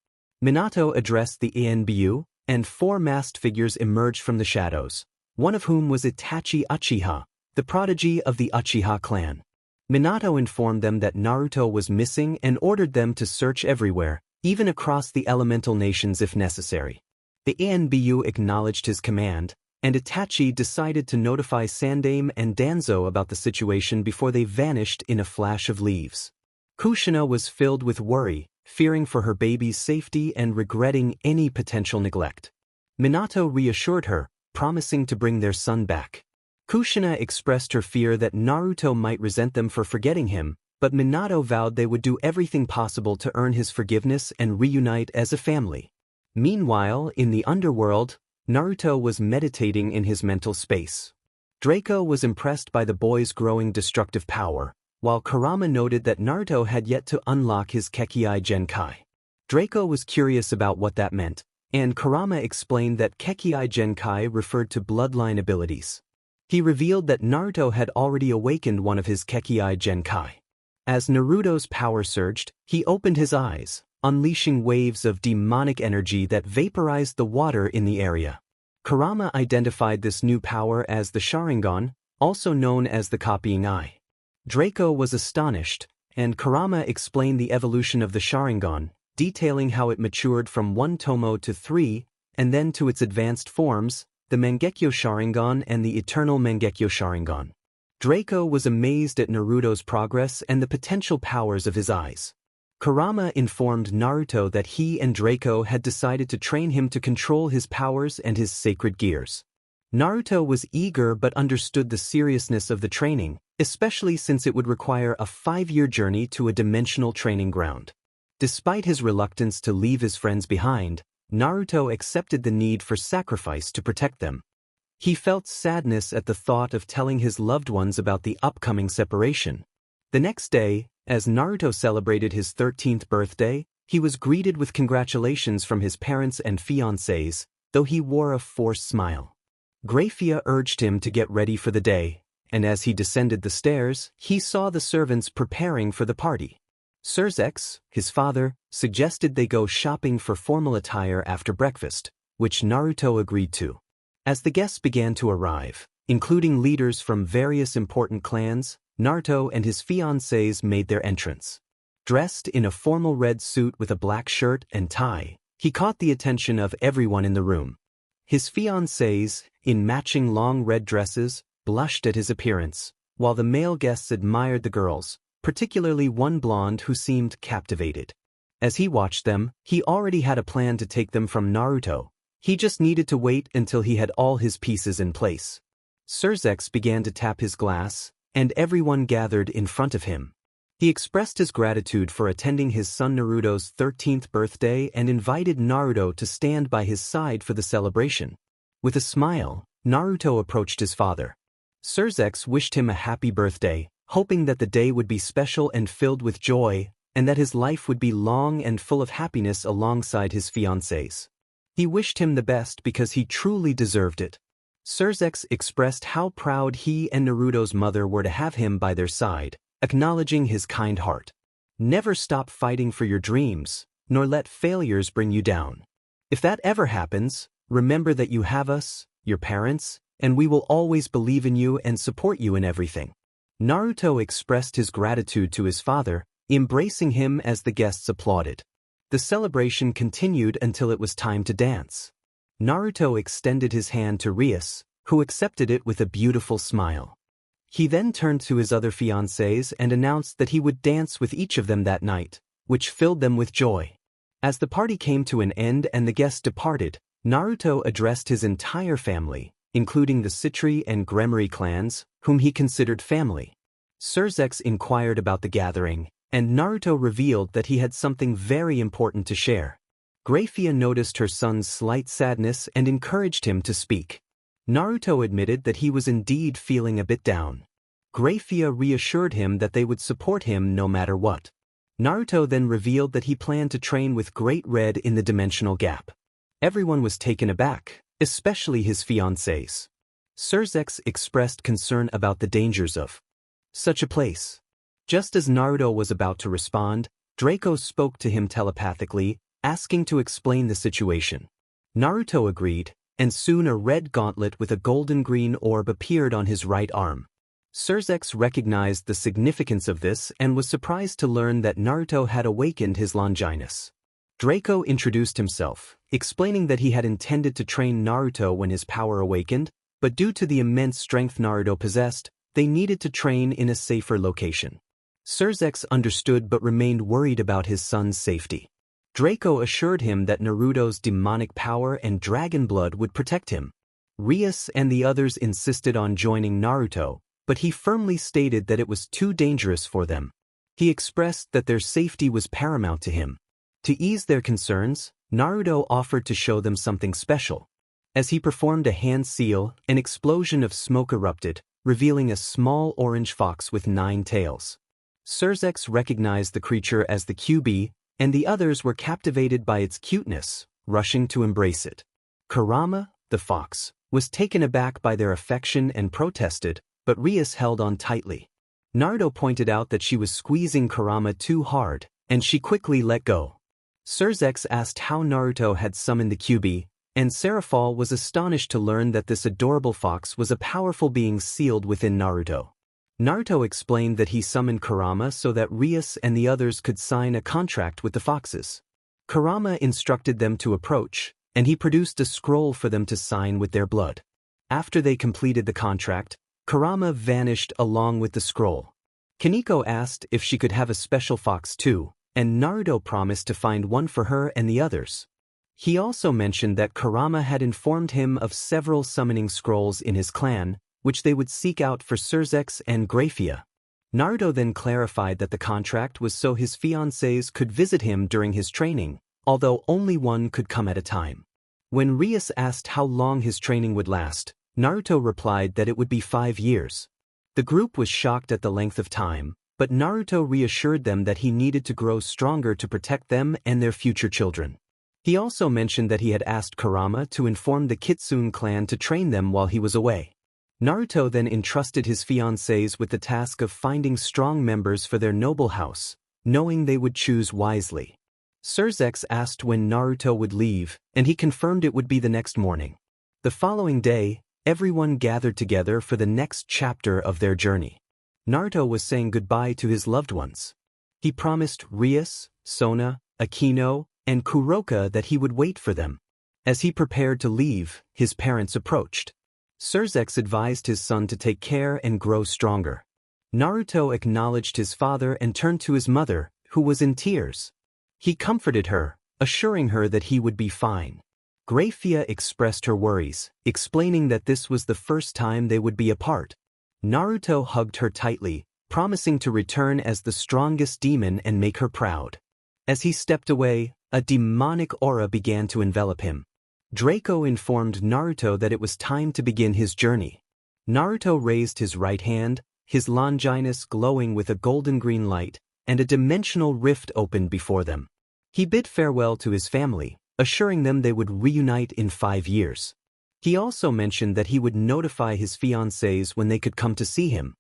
Minato addressed the ANBU, and 4 masked figures emerged from the shadows, one of whom was Itachi Uchiha, the prodigy of the Uchiha clan. Minato informed them that Naruto was missing and ordered them to search everywhere, even across the elemental nations if necessary. The ANBU acknowledged his command, and Itachi decided to notify Sandaime and Danzo about the situation before they vanished in a flash of leaves. Kushina was filled with worry, fearing for her baby's safety and regretting any potential neglect. Minato reassured her, promising to bring their son back. Kushina expressed her fear that Naruto might resent them for forgetting him, but Minato vowed they would do everything possible to earn his forgiveness and reunite as a family. Meanwhile, in the underworld, Naruto was meditating in his mental space. Draco was impressed by the boy's growing destructive power, while Kurama noted that Naruto had yet to unlock his Kekkai Genkai. Draco was curious about what that meant, and Kurama explained that Kekkai Genkai referred to bloodline abilities. He revealed that Naruto had already awakened one of his Kekkai Genkai. As Naruto's power surged, he opened his eyes, unleashing waves of demonic energy that vaporized the water in the area. Kurama identified this new power as the Sharingan, also known as the Copying Eye. Draco was astonished, and Kurama explained the evolution of the Sharingan, detailing how it matured from 1 tomo to 3, and then to its advanced forms, the Mangekyo Sharingan and the Eternal Mangekyo Sharingan. Draco was amazed at Naruto's progress and the potential powers of his eyes. Kurama informed Naruto that he and Draco had decided to train him to control his powers and his sacred gears. Naruto was eager but understood the seriousness of the training, especially since it would require a 5-year journey to a dimensional training ground. Despite his reluctance to leave his friends behind, Naruto accepted the need for sacrifice to protect them. He felt sadness at the thought of telling his loved ones about the upcoming separation. The next day, as Naruto celebrated his 13th birthday, he was greeted with congratulations from his parents and fiancés, though he wore a forced smile. Graphia urged him to get ready for the day, and as he descended the stairs, he saw the servants preparing for the party. Surzex, his father, suggested they go shopping for formal attire after breakfast, which Naruto agreed to. As the guests began to arrive, including leaders from various important clans, Naruto and his fiancés made their entrance. Dressed in a formal red suit with a black shirt and tie, he caught the attention of everyone in the room. His fiancées, in matching long red dresses, blushed at his appearance, while the male guests admired the girls, particularly one blonde who seemed captivated. As he watched them, he already had a plan to take them from Naruto. He just needed to wait until he had all his pieces in place. Surzex began to tap his glass, and everyone gathered in front of him. He expressed his gratitude for attending his son Naruto's 13th birthday and invited Naruto to stand by his side for the celebration. With a smile, Naruto approached his father. Surzex wished him a happy birthday, hoping that the day would be special and filled with joy, and that his life would be long and full of happiness alongside his fiancées. He wished him the best because he truly deserved it. Surzex expressed how proud he and Naruto's mother were to have him by their side, acknowledging his kind heart. Never stop fighting for your dreams, nor let failures bring you down. If that ever happens, remember that you have us, your parents, and we will always believe in you and support you in everything. Naruto expressed his gratitude to his father, embracing him as the guests applauded. The celebration continued until it was time to dance. Naruto extended his hand to Rias, who accepted it with a beautiful smile. He then turned to his other fiancés and announced that he would dance with each of them that night, which filled them with joy. As the party came to an end and the guests departed, Naruto addressed his entire family, including the Citri and Gremory clans, whom he considered family. Surzex inquired about the gathering, and Naruto revealed that he had something very important to share. Graphia noticed her son's slight sadness and encouraged him to speak. Naruto admitted that he was indeed feeling a bit down. Graphia reassured him that they would support him no matter what. Naruto then revealed that he planned to train with Great Red in the dimensional gap. Everyone was taken aback, especially his fiancés. Surzex expressed concern about the dangers of such a place. Just as Naruto was about to respond, Draco spoke to him telepathically, asking to explain the situation. Naruto agreed, and soon a red gauntlet with a golden-green orb appeared on his right arm. Surzex recognized the significance of this and was surprised to learn that Naruto had awakened his Longinus. Draco introduced himself, explaining that he had intended to train Naruto when his power awakened, but due to the immense strength Naruto possessed, they needed to train in a safer location. Surzex understood but remained worried about his son's safety. Draco assured him that Naruto's demonic power and dragon blood would protect him. Rias and the others insisted on joining Naruto, but he firmly stated that it was too dangerous for them. He expressed that their safety was paramount to him. To ease their concerns, Naruto offered to show them something special. As he performed a hand seal, an explosion of smoke erupted, revealing a small orange fox with 9 tails. Surzex recognized the creature as the QB, and the others were captivated by its cuteness, rushing to embrace it. Kurama, the fox, was taken aback by their affection and protested, but Rias held on tightly. Naruto pointed out that she was squeezing Kurama too hard, and she quickly let go. Surzex asked how Naruto had summoned the QB, and Seraphal was astonished to learn that this adorable fox was a powerful being sealed within Naruto. Naruto explained that he summoned Kurama so that Rias and the others could sign a contract with the foxes. Kurama instructed them to approach, and he produced a scroll for them to sign with their blood. After they completed the contract, Kurama vanished along with the scroll. Kaneko asked if she could have a special fox too, and Naruto promised to find one for her and the others. He also mentioned that Kurama had informed him of several summoning scrolls in his clan, which they would seek out for Surzex and Graphia. Naruto then clarified that the contract was so his fiancés could visit him during his training, although only one could come at a time. When Rias asked how long his training would last, Naruto replied that it would be 5 years. The group was shocked at the length of time, but Naruto reassured them that he needed to grow stronger to protect them and their future children. He also mentioned that he had asked Kurama to inform the Kitsune clan to train them while he was away. Naruto then entrusted his fiancés with the task of finding strong members for their noble house, knowing they would choose wisely. Surzex asked when Naruto would leave, and he confirmed it would be the next morning. The following day, everyone gathered together for the next chapter of their journey. Naruto was saying goodbye to his loved ones. He promised Rias, Sona, Akino, and Kuroka that he would wait for them. As he prepared to leave, his parents approached. Surzex advised his son to take care and grow stronger. Naruto acknowledged his father and turned to his mother, who was in tears. He comforted her, assuring her that he would be fine. Graphia expressed her worries, explaining that this was the first time they would be apart. Naruto hugged her tightly, promising to return as the strongest demon and make her proud. As he stepped away, a demonic aura began to envelop him. Draco informed Naruto that it was time to begin his journey. Naruto raised his right hand, his Longinus glowing with a golden-green light, and a dimensional rift opened before them. He bid farewell to his family, assuring them they would reunite in 5 years. He also mentioned that he would notify his fiancés when they could come to see him.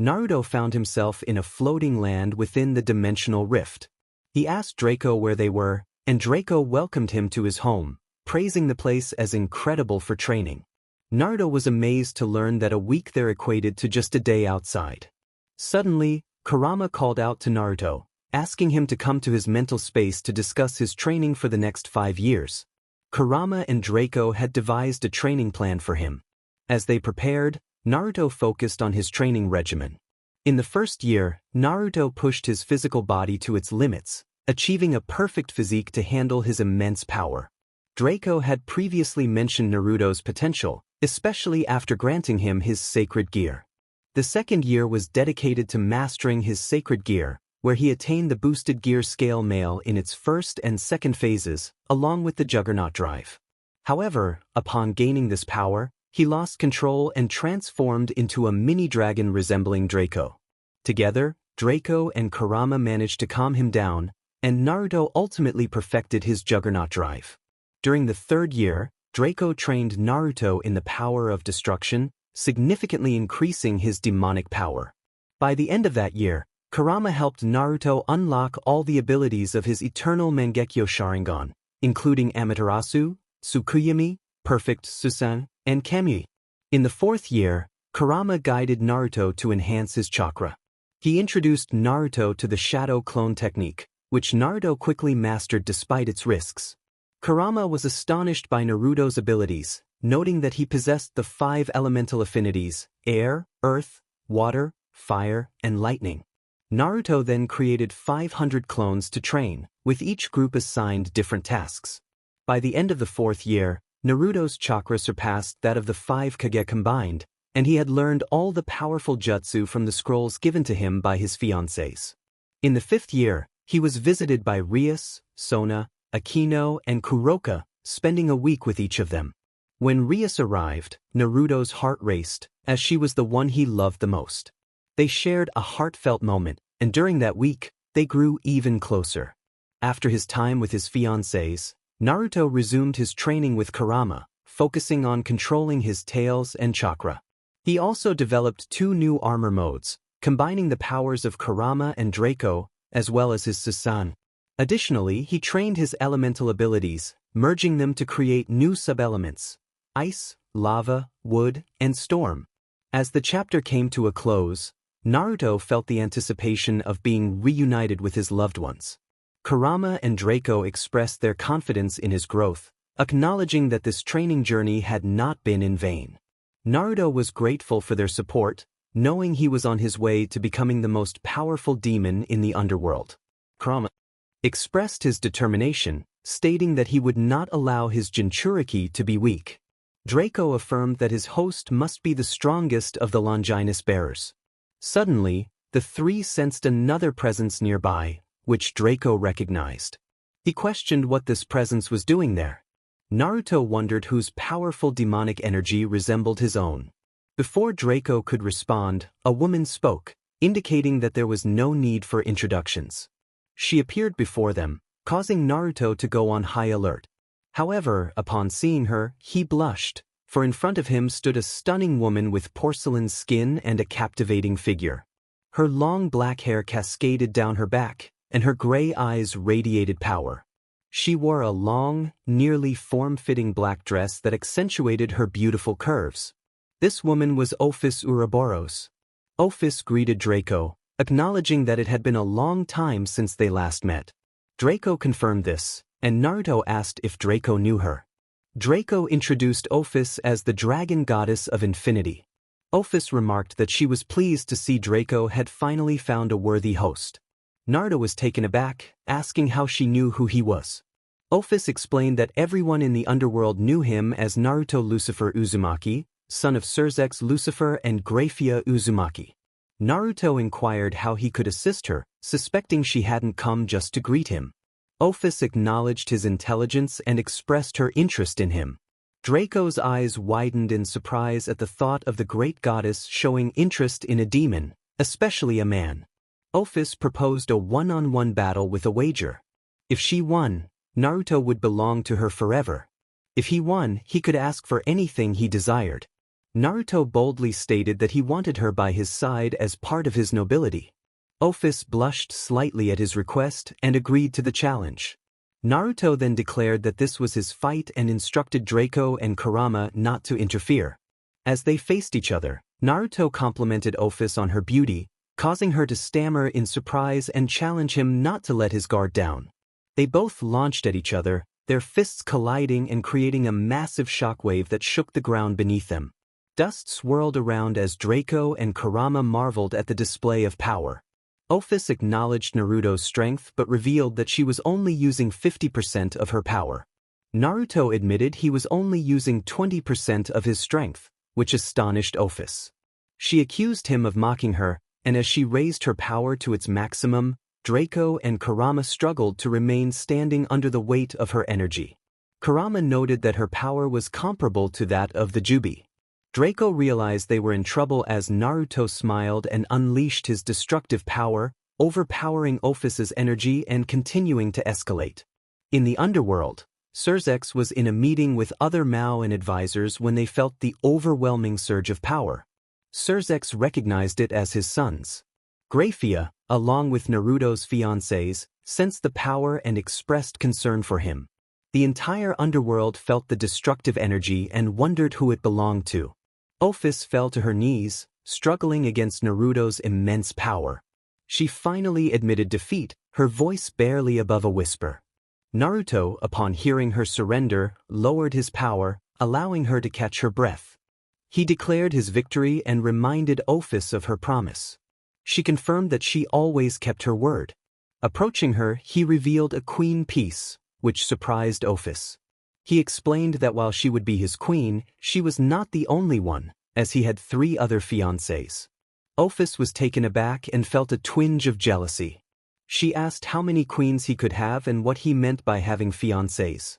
Naruto found himself in a floating land within the dimensional rift. He asked Draco where they were, and Draco welcomed him to his home, praising the place as incredible for training. Naruto was amazed to learn that a week there equated to just a day outside. Suddenly, Kurama called out to Naruto, asking him to come to his mental space to discuss his training for the next 5 years. Kurama and Draco had devised a training plan for him. As they prepared, Naruto focused on his training regimen. In the first year, Naruto pushed his physical body to its limits, achieving a perfect physique to handle his immense power. Draco had previously mentioned Naruto's potential, especially after granting him his sacred gear. The second year was dedicated to mastering his sacred gear, where he attained the boosted gear scale male in its first and second phases, along with the Juggernaut drive. However, upon gaining this power, he lost control and transformed into a mini-dragon resembling Draco. Together, Draco and Kurama managed to calm him down, and Naruto ultimately perfected his Juggernaut drive. During the third year, Draco trained Naruto in the power of destruction, significantly increasing his demonic power. By the end of that year, Kurama helped Naruto unlock all the abilities of his eternal Mangekyo Sharingan, including Amaterasu, Tsukuyomi, Perfect Susan, and Kami. In the fourth year, Kurama guided Naruto to enhance his chakra. He introduced Naruto to the Shadow Clone technique, which Naruto quickly mastered despite its risks. Kurama was astonished by Naruto's abilities, noting that he possessed the 5 elemental affinities: air, earth, water, fire, and lightning. Naruto then created 500 clones to train, with each group assigned different tasks. By the end of the fourth year, Naruto's chakra surpassed that of the 5 Kage combined, and he had learned all the powerful jutsu from the scrolls given to him by his fiancées. In the fifth year, he was visited by Rias, Sona, Akino, and Kuroka, spending a week with each of them. When Rias arrived, Naruto's heart raced, as she was the one he loved the most. They shared a heartfelt moment, and during that week, they grew even closer. After his time with his fiancées, Naruto resumed his training with Kurama, focusing on controlling his tails and chakra. He also developed 2 new armor modes, combining the powers of Kurama and Draco, as well as his Susan. Additionally, he trained his elemental abilities, merging them to create new sub-elements: ice, lava, wood, and storm. As the chapter came to a close, Naruto felt the anticipation of being reunited with his loved ones. Kurama and Draco expressed their confidence in his growth, acknowledging that this training journey had not been in vain. Naruto was grateful for their support, knowing he was on his way to becoming the most powerful demon in the underworld. Kurama expressed his determination, stating that he would not allow his Jinchuriki to be weak. Draco affirmed that his host must be the strongest of the Longinus bearers. Suddenly, the 3 sensed another presence nearby, which Draco recognized. He questioned what this presence was doing there. Naruto wondered whose powerful demonic energy resembled his own. Before Draco could respond, a woman spoke, indicating that there was no need for introductions. She appeared before them, causing Naruto to go on high alert. However, upon seeing her, he blushed, for in front of him stood a stunning woman with porcelain skin and a captivating figure. Her long black hair cascaded down her back, and her gray eyes radiated power. She wore a long, nearly form-fitting black dress that accentuated her beautiful curves. This woman was Ophis Ouroboros. Ophis greeted Draco, acknowledging that it had been a long time since they last met. Draco confirmed this, and Naruto asked if Draco knew her. Draco introduced Ophis as the dragon goddess of infinity. Ophis remarked that she was pleased to see Draco had finally found a worthy host. Naruto was taken aback, asking how she knew who he was. Ophis explained that everyone in the underworld knew him as Naruto Lucifer Uzumaki, son of Surzex Lucifer and Graphia Uzumaki. Naruto inquired how he could assist her, suspecting she hadn't come just to greet him. Ophis acknowledged his intelligence and expressed her interest in him. Draco's eyes widened in surprise at the thought of the great goddess showing interest in a demon, especially a man. Ophis proposed a one-on-one battle with a wager. If she won, Naruto would belong to her forever. If he won, he could ask for anything he desired. Naruto boldly stated that he wanted her by his side as part of his nobility. Office blushed slightly at his request and agreed to the challenge. Naruto then declared that this was his fight and instructed Draco and Kurama not to interfere. As they faced each other, Naruto complimented Office on her beauty, causing her to stammer in surprise and challenge him not to let his guard down. They both launched at each other, their fists colliding and creating a massive shockwave that shook the ground beneath them. Dust swirled around as Draco and Kurama marveled at the display of power. Office acknowledged Naruto's strength but revealed that she was only using 50% of her power. Naruto admitted he was only using 20% of his strength, which astonished Office. She accused him of mocking her, and as she raised her power to its maximum, Draco and Kurama struggled to remain standing under the weight of her energy. Kurama noted that her power was comparable to that of the Jubi. Draco realized they were in trouble as Naruto smiled and unleashed his destructive power, overpowering Office's energy and continuing to escalate. In the underworld, Surzex was in a meeting with other Mao and advisors when they felt the overwhelming surge of power. Surzex recognized it as his sons. Graphia, along with Naruto's fiancés, sensed the power and expressed concern for him. The entire underworld felt the destructive energy and wondered who it belonged to. Office fell to her knees, struggling against Naruto's immense power. She finally admitted defeat, her voice barely above a whisper. Naruto, upon hearing her surrender, lowered his power, allowing her to catch her breath. He declared his victory and reminded Office of her promise. She confirmed that she always kept her word. Approaching her, he revealed a queen piece, which surprised Office. He explained that while she would be his queen, she was not the only one, as he had 3 other fiancés. Office was taken aback and felt a twinge of jealousy. She asked how many queens he could have and what he meant by having fiancés.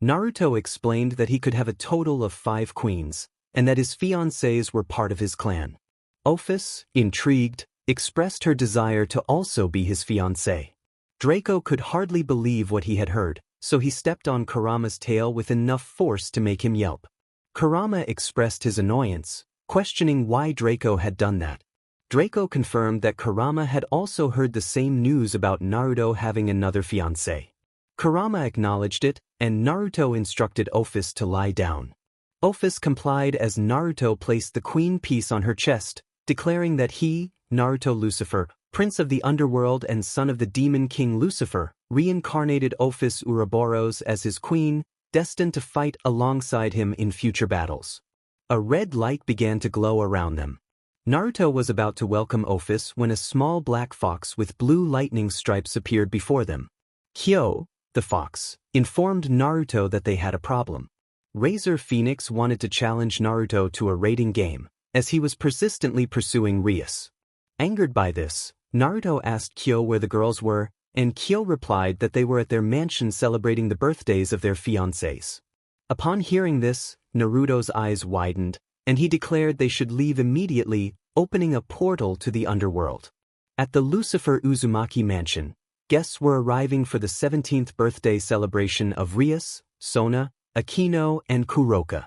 Naruto explained that he could have a total of 5 queens, and that his fiancés were part of his clan. Office, intrigued, expressed her desire to also be his fiancé. Draco could hardly believe what he had heard, so he stepped on Kurama's tail with enough force to make him yelp. Kurama expressed his annoyance, questioning why Draco had done that. Draco confirmed that Kurama had also heard the same news about Naruto having another fiancé. Kurama acknowledged it, and Naruto instructed Office to lie down. Office complied as Naruto placed the queen piece on her chest, declaring that he, Naruto Lucifer, Prince of the Underworld and son of the Demon King Lucifer, reincarnated Office Ouroboros as his queen, destined to fight alongside him in future battles. A red light began to glow around them. Naruto was about to welcome Office when a small black fox with blue lightning stripes appeared before them. Kyo, the fox, informed Naruto that they had a problem. Razor Phoenix wanted to challenge Naruto to a raiding game, as he was persistently pursuing Rias. Angered by this, Naruto asked Kyo where the girls were, and Kyo replied that they were at their mansion celebrating the birthdays of their fiancés. Upon hearing this, Naruto's eyes widened, and he declared they should leave immediately, opening a portal to the underworld. At the Lucifer Uzumaki mansion, guests were arriving for the 17th birthday celebration of Rias, Sona, Akino, and Kuroka.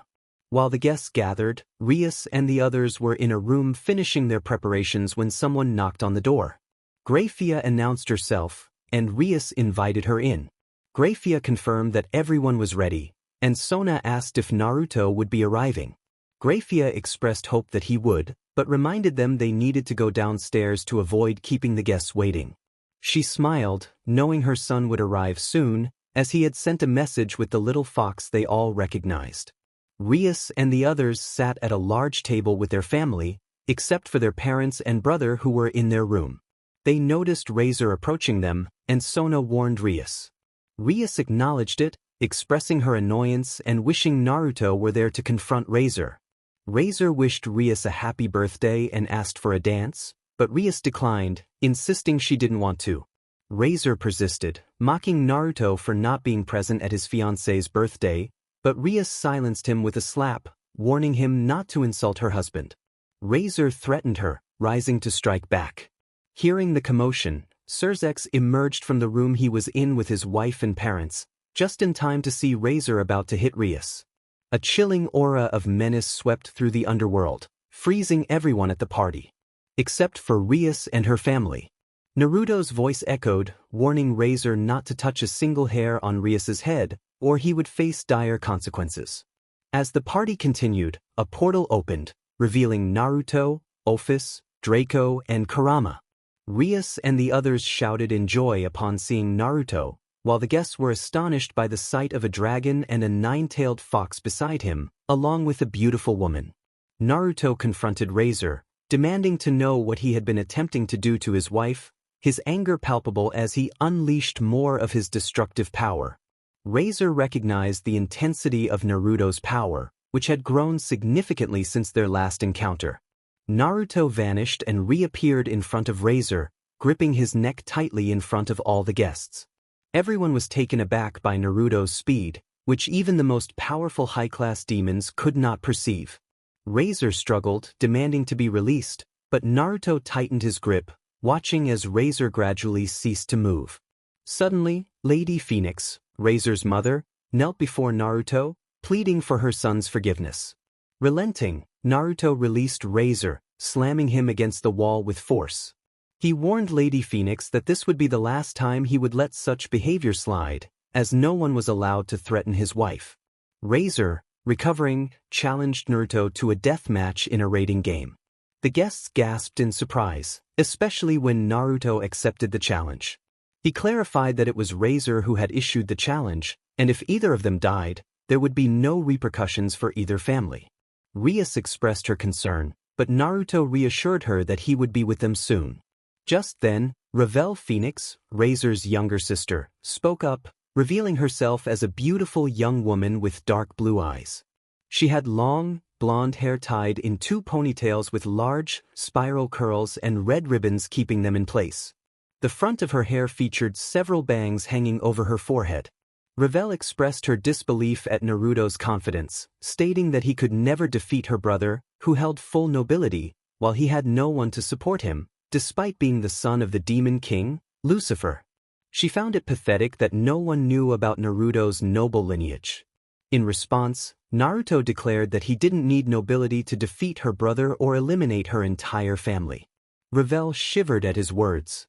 While the guests gathered, Rias and the others were in a room finishing their preparations when someone knocked on the door. Graphia announced herself, and Rias invited her in. Graphia confirmed that everyone was ready, and Sona asked if Naruto would be arriving. Graphia expressed hope that he would, but reminded them they needed to go downstairs to avoid keeping the guests waiting. She smiled, knowing her son would arrive soon, as he had sent a message with the little fox they all recognized. Rias and the others sat at a large table with their family, except for their parents and brother who were in their room. They noticed Razor approaching them, and Sona warned Rias. Rias acknowledged it, expressing her annoyance and wishing Naruto were there to confront Razor. Razor wished Rias a happy birthday and asked for a dance, but Rias declined, insisting she didn't want to. Razor persisted, mocking Naruto for not being present at his fiancée's birthday, but Rias silenced him with a slap, warning him not to insult her husband. Razor threatened her, rising to strike back. Hearing the commotion, Surzex emerged from the room he was in with his wife and parents, just in time to see Razor about to hit Rias. A chilling aura of menace swept through the underworld, freezing everyone at the party. Except for Rias and her family. Naruto's voice echoed, warning Razor not to touch a single hair on Rias's head, or he would face dire consequences. As the party continued, a portal opened, revealing Naruto, Office, Draco, and Kurama. Rias and the others shouted in joy upon seeing Naruto, while the guests were astonished by the sight of a dragon and a nine-tailed fox beside him, along with a beautiful woman. Naruto confronted Razor, demanding to know what he had been attempting to do to his wife, his anger palpable as he unleashed more of his destructive power. Razor recognized the intensity of Naruto's power, which had grown significantly since their last encounter. Naruto vanished and reappeared in front of Razor, gripping his neck tightly in front of all the guests. Everyone was taken aback by Naruto's speed, which even the most powerful high-class demons could not perceive. Razor struggled, demanding to be released, but Naruto tightened his grip, watching as Razor gradually ceased to move. Suddenly, Lady Phoenix, Razor's mother, knelt before Naruto, pleading for her son's forgiveness. Relenting, Naruto released Razor, slamming him against the wall with force. He warned Lady Phoenix that this would be the last time he would let such behavior slide, as no one was allowed to threaten his wife. Razor, recovering, challenged Naruto to a death match in a raiding game. The guests gasped in surprise, especially when Naruto accepted the challenge. He clarified that it was Razor who had issued the challenge, and if either of them died, there would be no repercussions for either family. Rias expressed her concern, but Naruto reassured her that he would be with them soon. Just then, Ravel Phoenix, Razor's younger sister, spoke up, revealing herself as a beautiful young woman with dark blue eyes. She had long, blonde hair tied in two ponytails with large, spiral curls and red ribbons keeping them in place. The front of her hair featured several bangs hanging over her forehead. Ravel expressed her disbelief at Naruto's confidence, stating that he could never defeat her brother, who held full nobility, while he had no one to support him, despite being the son of the Demon King, Lucifer. She found it pathetic that no one knew about Naruto's noble lineage. In response, Naruto declared that he didn't need nobility to defeat her brother or eliminate her entire family. Ravel shivered at his words.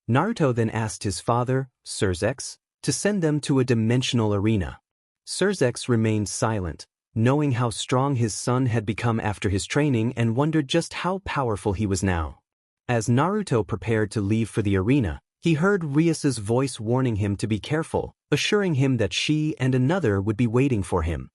Naruto then asked his father, Surzex, to send them to a dimensional arena. Surzex remained silent, knowing how strong his son had become after his training and wondered just how powerful he was now. As Naruto prepared to leave for the arena, he heard Rias's voice warning him to be careful, assuring him that she and another would be waiting for him.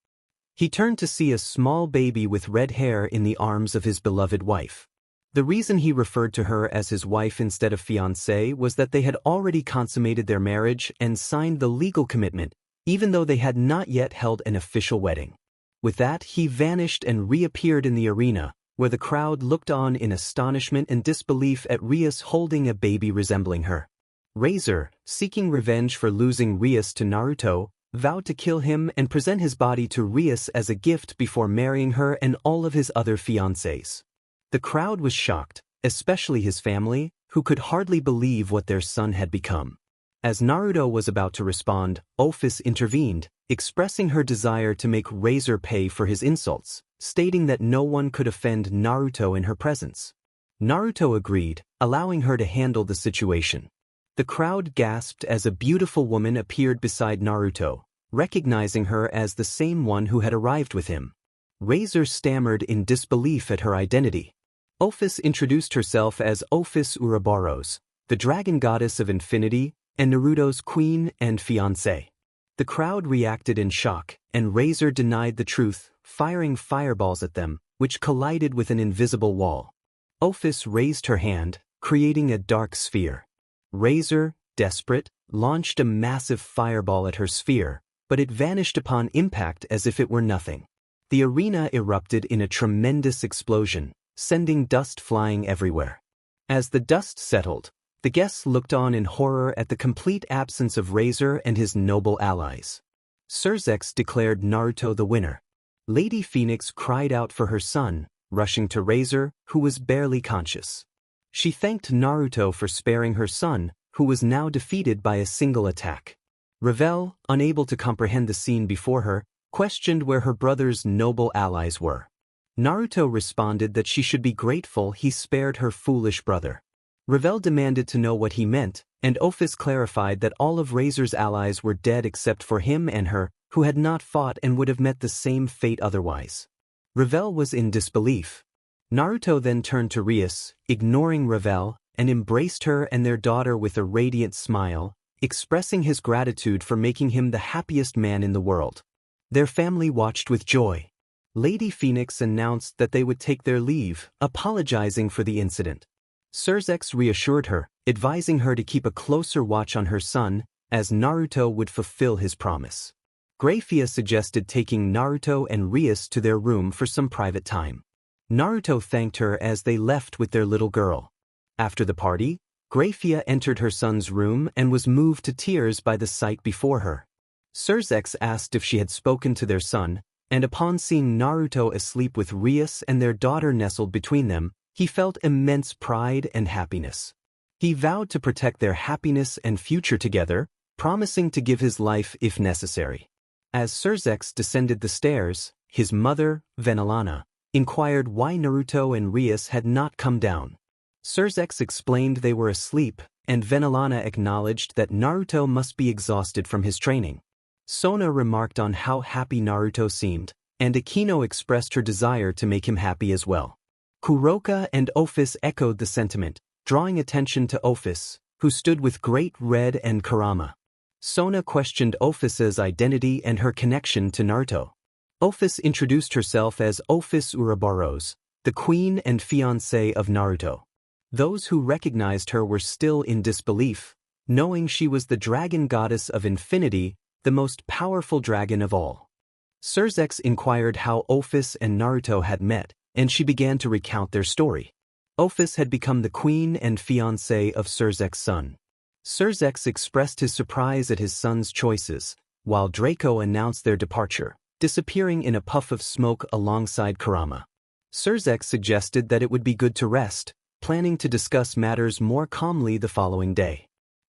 He turned to see a small baby with red hair in the arms of his beloved wife. The reason he referred to her as his wife instead of fiancée was that they had already consummated their marriage and signed the legal commitment, even though they had not yet held an official wedding. With that, he vanished and reappeared in the arena, where the crowd looked on in astonishment and disbelief at Rias holding a baby resembling her. Razor, seeking revenge for losing Rias to Naruto, vowed to kill him and present his body to Rias as a gift before marrying her and all of his other fiancées. The crowd was shocked, especially his family, who could hardly believe what their son had become. As Naruto was about to respond, Office intervened, expressing her desire to make Razor pay for his insults, stating that no one could offend Naruto in her presence. Naruto agreed, allowing her to handle the situation. The crowd gasped as a beautiful woman appeared beside Naruto, recognizing her as the same one who had arrived with him. Razor stammered in disbelief at her identity. Office introduced herself as Office Ouroboros, the dragon goddess of infinity, and Naruto's queen and fiancée. The crowd reacted in shock, and Razor denied the truth, firing fireballs at them, which collided with an invisible wall. Office raised her hand, creating a dark sphere. Razor, desperate, launched a massive fireball at her sphere, but it vanished upon impact as if it were nothing. The arena erupted in a tremendous explosion, sending dust flying everywhere. As the dust settled, the guests looked on in horror at the complete absence of Razor and his noble allies. Surzex declared Naruto the winner. Lady Phoenix cried out for her son, rushing to Razor, who was barely conscious. She thanked Naruto for sparing her son, who was now defeated by a single attack. Ravel, unable to comprehend the scene before her, questioned where her brother's noble allies were. Naruto responded that she should be grateful he spared her foolish brother. Revel demanded to know what he meant, and Ophis clarified that all of Razor's allies were dead except for him and her, who had not fought and would have met the same fate otherwise. Revel was in disbelief. Naruto then turned to Rias, ignoring Revel, and embraced her and their daughter with a radiant smile, expressing his gratitude for making him the happiest man in the world. Their family watched with joy. Lady Phoenix announced that they would take their leave, apologizing for the incident. Surzex reassured her, advising her to keep a closer watch on her son, as Naruto would fulfill his promise. Grafia suggested taking Naruto and Rias to their room for some private time. Naruto thanked her as they left with their little girl. After the party, Grafia entered her son's room and was moved to tears by the sight before her. Surzex asked if she had spoken to their son, and upon seeing Naruto asleep with Rias and their daughter nestled between them, he felt immense pride and happiness. He vowed to protect their happiness and future together, promising to give his life if necessary. As Surzex descended the stairs, his mother, Venelana, inquired why Naruto and Rias had not come down. Surzex explained they were asleep, and Venelana acknowledged that Naruto must be exhausted from his training. Sona remarked on how happy Naruto seemed, and Akino expressed her desire to make him happy as well. Kuroka and Ophis echoed the sentiment, drawing attention to Ophis, who stood with Great Red and Kurama. Sona questioned Ophis's identity and her connection to Naruto. Ophis introduced herself as Ophis Ouroboros, the queen and fiancée of Naruto. Those who recognized her were still in disbelief, knowing she was the dragon goddess of infinity, the most powerful dragon of all. Surzex inquired how Ophis and Naruto had met, and she began to recount their story. Ophis had become the queen and fiancée of Surzex's son. Surzex expressed his surprise at his son's choices, while Draco announced their departure, disappearing in a puff of smoke alongside Kurama. Surzex suggested that it would be good to rest, planning to discuss matters more calmly the following day.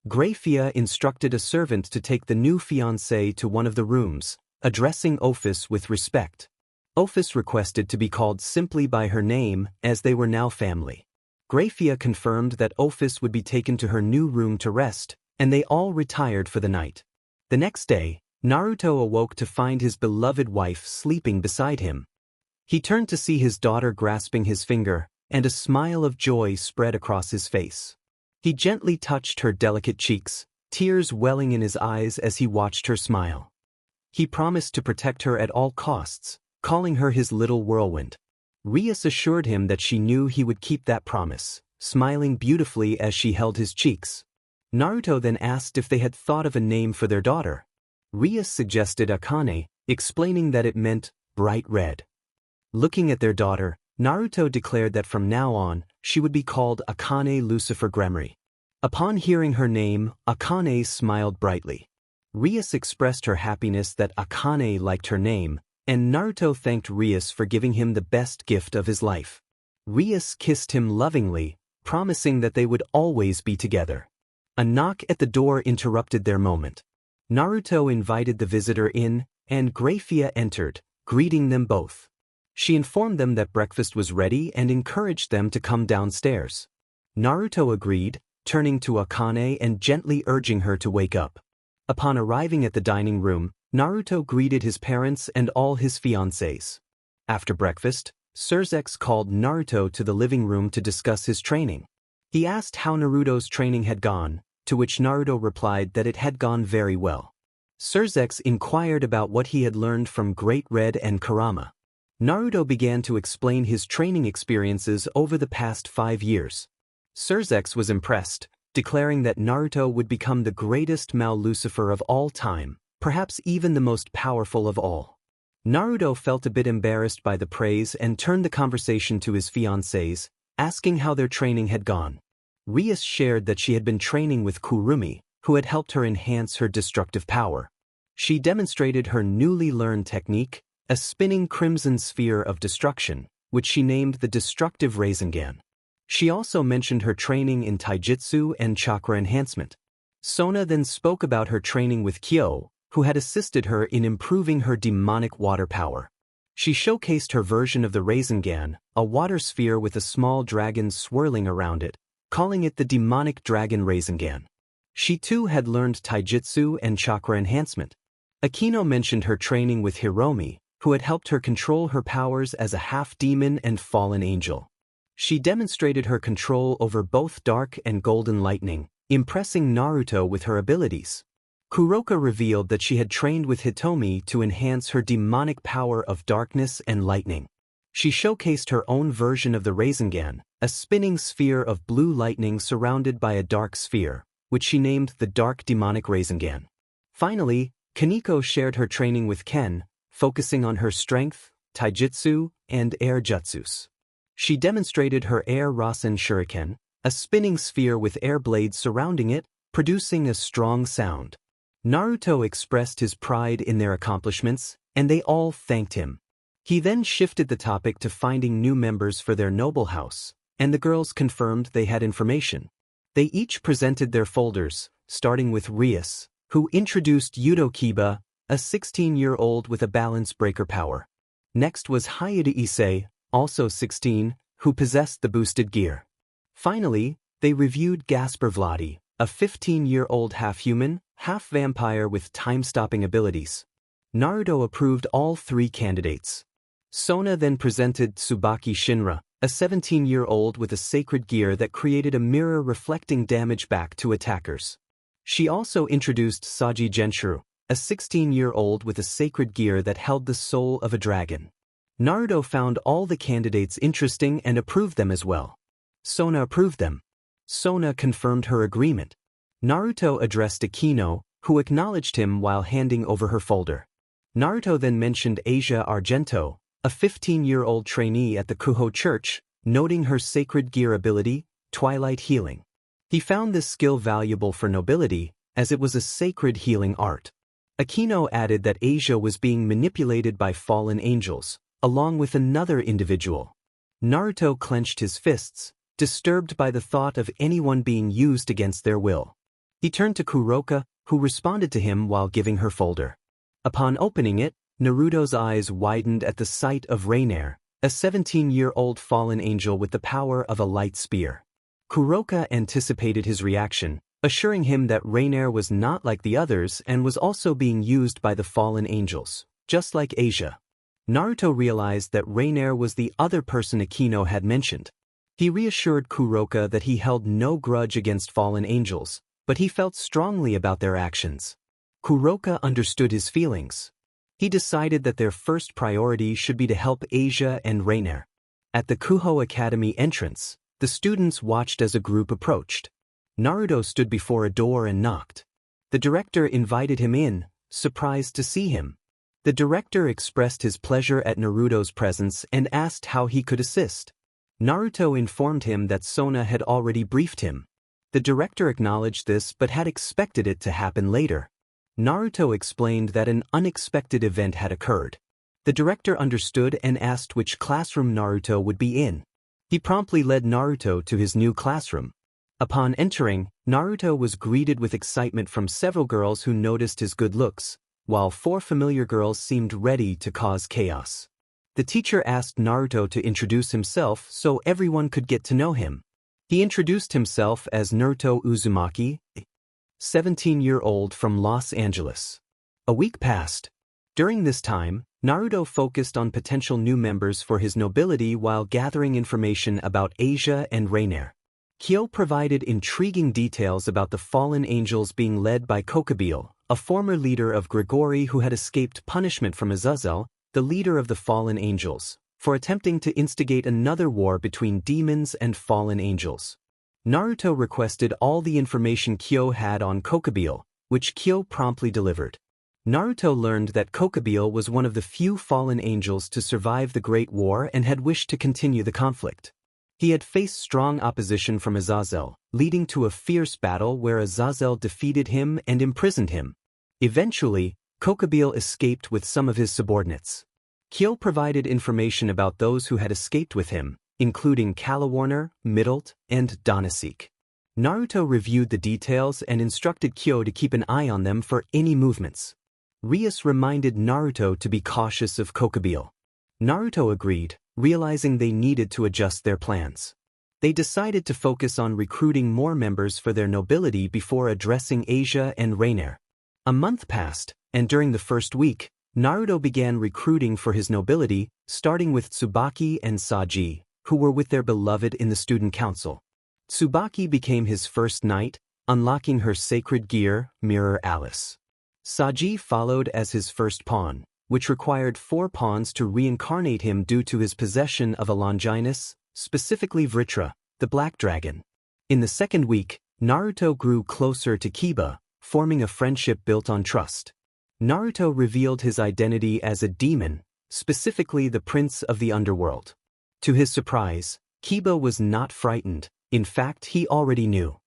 Grafia instructed a servant to take the new fiancée to one of the rooms, addressing Ophis with respect. Ophis requested to be called simply by her name, as they were now family. Grafia confirmed that Ophis would be taken to her new room to rest, and they all retired for the night. The next day, Naruto awoke to find his beloved wife sleeping beside him. He turned to see his daughter grasping his finger, and a smile of joy spread across his face. He gently touched her delicate cheeks, tears welling in his eyes as he watched her smile. He promised to protect her at all costs, calling her his little whirlwind. Rias assured him that she knew he would keep that promise, smiling beautifully as she held his cheeks. Naruto then asked if they had thought of a name for their daughter. Rias suggested Akane, explaining that it meant bright red. Looking at their daughter, Naruto declared that from now on, she would be called Akane Lucifer Gremory. Upon hearing her name, Akane smiled brightly. Rias expressed her happiness that Akane liked her name, and Naruto thanked Rias for giving him the best gift of his life. Rias kissed him lovingly, promising that they would always be together. A knock at the door interrupted their moment. Naruto invited the visitor in, and Grafia entered, greeting them both. She informed them that breakfast was ready and encouraged them to come downstairs. Naruto agreed, turning to Akane and gently urging her to wake up. Upon arriving at the dining room, Naruto greeted his parents and all his fiancés. After breakfast, Surzex called Naruto to the living room to discuss his training. He asked how Naruto's training had gone, to which Naruto replied that it had gone very well. Surzex inquired about what he had learned from Great Red and Kurama. Naruto began to explain his training experiences over the past 5 years. Surzex was impressed, declaring that Naruto would become the greatest Mal Lucifer of all time, perhaps even the most powerful of all. Naruto felt a bit embarrassed by the praise and turned the conversation to his fiancés, asking how their training had gone. Rias shared that she had been training with Kurumi, who had helped her enhance her destructive power. She demonstrated her newly learned technique, a spinning crimson sphere of destruction, which she named the Destructive Rasengan. She also mentioned her training in taijutsu and chakra enhancement. Sona then spoke about her training with Kyo, who had assisted her in improving her demonic water power. She showcased her version of the Rasengan, a water sphere with a small dragon swirling around it, calling it the demonic dragon Rasengan. She too had learned taijutsu and chakra enhancement. Akino mentioned her training with Hiromi, who had helped her control her powers as a half-demon and fallen angel. She demonstrated her control over both dark and golden lightning, impressing Naruto with her abilities. Kuroka revealed that she had trained with Hitomi to enhance her demonic power of darkness and lightning. She showcased her own version of the Rasengan, a spinning sphere of blue lightning surrounded by a dark sphere, which she named the Dark Demonic Rasengan. Finally, Kaneko shared her training with Ken, focusing on her strength, taijutsu, and air jutsus. She demonstrated her air Rasen Shuriken, a spinning sphere with air blades surrounding it, producing a strong sound. Naruto expressed his pride in their accomplishments, and they all thanked him. He then shifted the topic to finding new members for their noble house, and the girls confirmed they had information. They each presented their folders, starting with Rias, who introduced Yudo Kiba, a 16-year-old with a balance breaker power. Next was Hayata Issei, also 16, who possessed the boosted gear. Finally, they reviewed Gaspar Vladi, a 15-year-old half-human, half-vampire with time-stopping abilities. Naruto approved all three candidates. Sona then presented Tsubaki Shinra, a 17-year-old with a sacred gear that created a mirror reflecting damage back to attackers. She also introduced Saji Genshuru, a 16-year-old with a sacred gear that held the soul of a dragon. Naruto found all the candidates interesting and approved them as well. Sona approved them. Sona confirmed her agreement. Naruto addressed Akino, who acknowledged him while handing over her folder. Naruto then mentioned Asia Argento, a 15-year-old trainee at the Kuho Church, noting her sacred gear ability, Twilight Healing. He found this skill valuable for nobility, as it was a sacred healing art. Akino added that Asia was being manipulated by fallen angels, along with another individual. Naruto clenched his fists, disturbed by the thought of anyone being used against their will. He turned to Kuroka, who responded to him while giving her folder. Upon opening it, Naruto's eyes widened at the sight of Rainier, a 17-year-old fallen angel with the power of a light spear. Kuroka anticipated his reaction, assuring him that Rainier was not like the others and was also being used by the fallen angels, just like Asia. Naruto realized that Rainier was the other person Akino had mentioned. He reassured Kuroka that he held no grudge against fallen angels, but he felt strongly about their actions. Kuroka understood his feelings. He decided that their first priority should be to help Asia and Rainier. At the Kuho Academy entrance, the students watched as a group approached. Naruto stood before a door and knocked. The director invited him in, surprised to see him. The director expressed his pleasure at Naruto's presence and asked how he could assist. Naruto informed him that Sona had already briefed him. The director acknowledged this but had expected it to happen later. Naruto explained that an unexpected event had occurred. The director understood and asked which classroom Naruto would be in. He promptly led Naruto to his new classroom. Upon entering, Naruto was greeted with excitement from several girls who noticed his good looks, while 4 familiar girls seemed ready to cause chaos. The teacher asked Naruto to introduce himself so everyone could get to know him. He introduced himself as Naruto Uzumaki, 17-year-old from Los Angeles. A week passed. During this time, Naruto focused on potential new members for his nobility while gathering information about Asia and Rainier. Kyo provided intriguing details about the fallen angels being led by Kokubile, a former leader of Grigori who had escaped punishment from Azazel, the leader of the fallen angels, for attempting to instigate another war between demons and fallen angels. Naruto requested all the information Kyo had on Kokubile, which Kyo promptly delivered. Naruto learned that Kokubile was one of the few fallen angels to survive the Great War and had wished to continue the conflict. He had faced strong opposition from Azazel, leading to a fierce battle where Azazel defeated him and imprisoned him. Eventually, Kokubile escaped with some of his subordinates. Kyo provided information about those who had escaped with him, including Kalawarner, Middlet, and Donasek. Naruto reviewed the details and instructed Kyo to keep an eye on them for any movements. Rias reminded Naruto to be cautious of Kokubile. Naruto agreed, realizing they needed to adjust their plans. They decided to focus on recruiting more members for their nobility before addressing Asia and Rainier. A month passed, and during the first week, Naruto began recruiting for his nobility, starting with Tsubaki and Saji, who were with their beloved in the student council. Tsubaki became his first knight, unlocking her sacred gear, Mirror Alice. Saji followed as his first pawn, which required 4 pawns to reincarnate him due to his possession of a Longinus, specifically Vritra, the black dragon. In the second week, Naruto grew closer to Kiba, forming a friendship built on trust. Naruto revealed his identity as a demon, specifically the prince of the underworld. To his surprise, Kiba was not frightened. In fact, he already knew.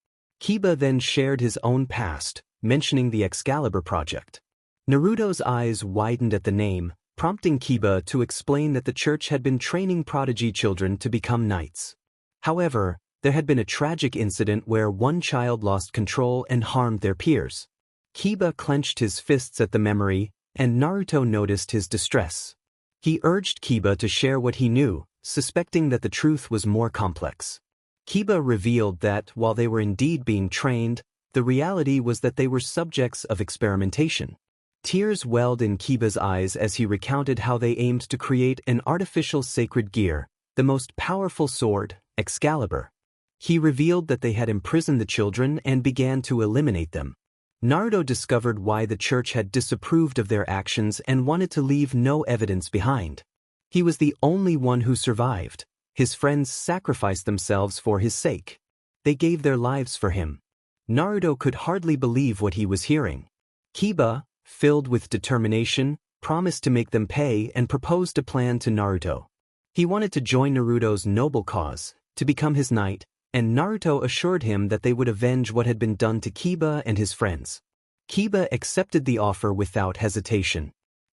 Kiba then shared his own past, mentioning the Excalibur project. Naruto's eyes widened at the name, prompting Kiba to explain that the church had been training prodigy children to become knights. However, there had been a tragic incident where one child lost control and harmed their peers. Kiba clenched his fists at the memory, and Naruto noticed his distress. He urged Kiba to share what he knew, suspecting that the truth was more complex. Kiba revealed that, while they were indeed being trained, the reality was that they were subjects of experimentation. Tears welled in Kiba's eyes as he recounted how they aimed to create an artificial sacred gear, the most powerful sword, Excalibur. He revealed that they had imprisoned the children and began to eliminate them. Naruto discovered why the church had disapproved of their actions and wanted to leave no evidence behind. He was the only one who survived. His friends sacrificed themselves for his sake. They gave their lives for him. Naruto could hardly believe what he was hearing. Kiba, filled with determination, promised to make them pay and proposed a plan to Naruto. He wanted to join Naruto's noble cause, to become his knight, and Naruto assured him that they would avenge what had been done to Kiba and his friends. Kiba accepted the offer without hesitation.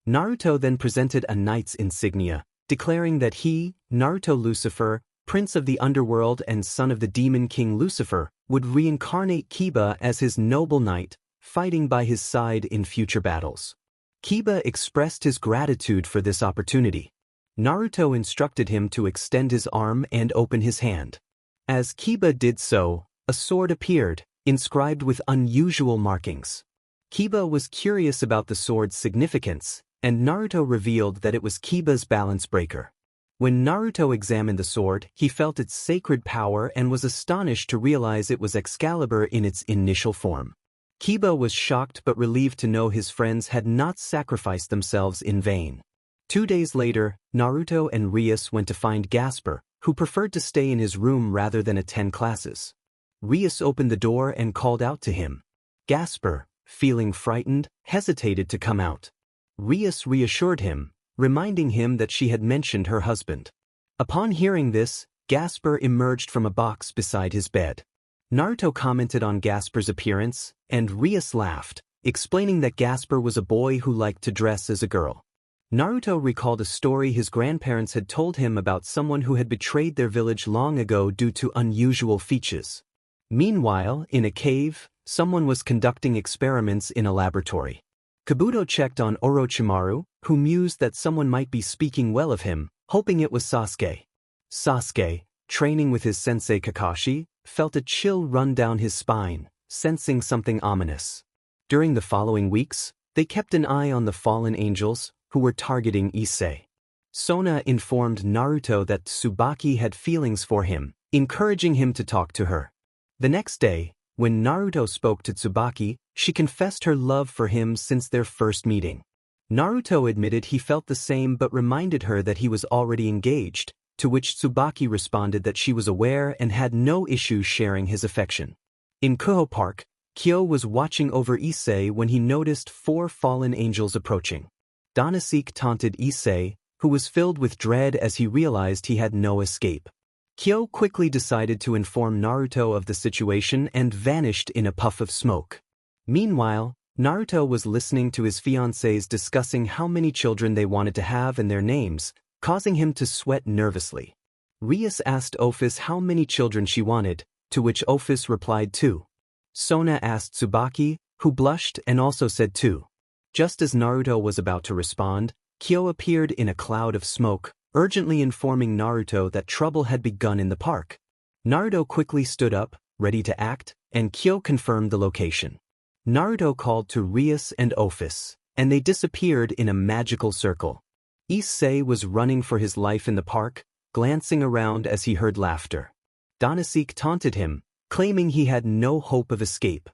Naruto then presented a knight's insignia, declaring that he, Naruto Lucifer, prince of the underworld and son of the demon king Lucifer, would reincarnate Kiba as his noble knight, fighting by his side in future battles. Kiba expressed his gratitude for this opportunity. Naruto instructed him to extend his arm and open his hand. As Kiba did so, a sword appeared, inscribed with unusual markings. Kiba was curious about the sword's significance, and Naruto revealed that it was Kiba's balance breaker. When Naruto examined the sword, he felt its sacred power and was astonished to realize it was Excalibur in its initial form. Kiba was shocked but relieved to know his friends had not sacrificed themselves in vain. 2 days later, Naruto and Rias went to find Gasper, who preferred to stay in his room rather than attend classes. Rias opened the door and called out to him. Gasper, feeling frightened, hesitated to come out. Rias reassured him, reminding him that she had mentioned her husband. Upon hearing this, Gasper emerged from a box beside his bed. Naruto commented on Gasper's appearance, and Rias laughed, explaining that Gasper was a boy who liked to dress as a girl. Naruto recalled a story his grandparents had told him about someone who had betrayed their village long ago due to unusual features. Meanwhile, in a cave, someone was conducting experiments in a laboratory. Kabuto checked on Orochimaru, who mused that someone might be speaking well of him, hoping it was Sasuke. Sasuke, training with his sensei Kakashi, felt a chill run down his spine, sensing something ominous. During the following weeks, they kept an eye on the fallen angels, who were targeting Issei. Sona informed Naruto that Tsubaki had feelings for him, encouraging him to talk to her. The next day, when Naruto spoke to Tsubaki, she confessed her love for him since their first meeting. Naruto admitted he felt the same but reminded her that he was already engaged, to which Tsubaki responded that she was aware and had no issue sharing his affection. In Kuho Park, Kyo was watching over Issei when he noticed 4 fallen angels approaching. Danasik taunted Issei, who was filled with dread as he realized he had no escape. Kyo quickly decided to inform Naruto of the situation and vanished in a puff of smoke. Meanwhile, Naruto was listening to his fiancées discussing how many children they wanted to have and their names, causing him to sweat nervously. Rias asked Ophis how many children she wanted, to which Ophis replied 2. Sona asked Tsubaki, who blushed and also said 2. Just as Naruto was about to respond, Kyo appeared in a cloud of smoke, urgently informing Naruto that trouble had begun in the park. Naruto quickly stood up, ready to act, and Kyo confirmed the location. Naruto called to Rias and Ophis, and they disappeared in a magical circle. Issei was running for his life in the park, glancing around as he heard laughter. Danasik taunted him, claiming he had no hope of escape.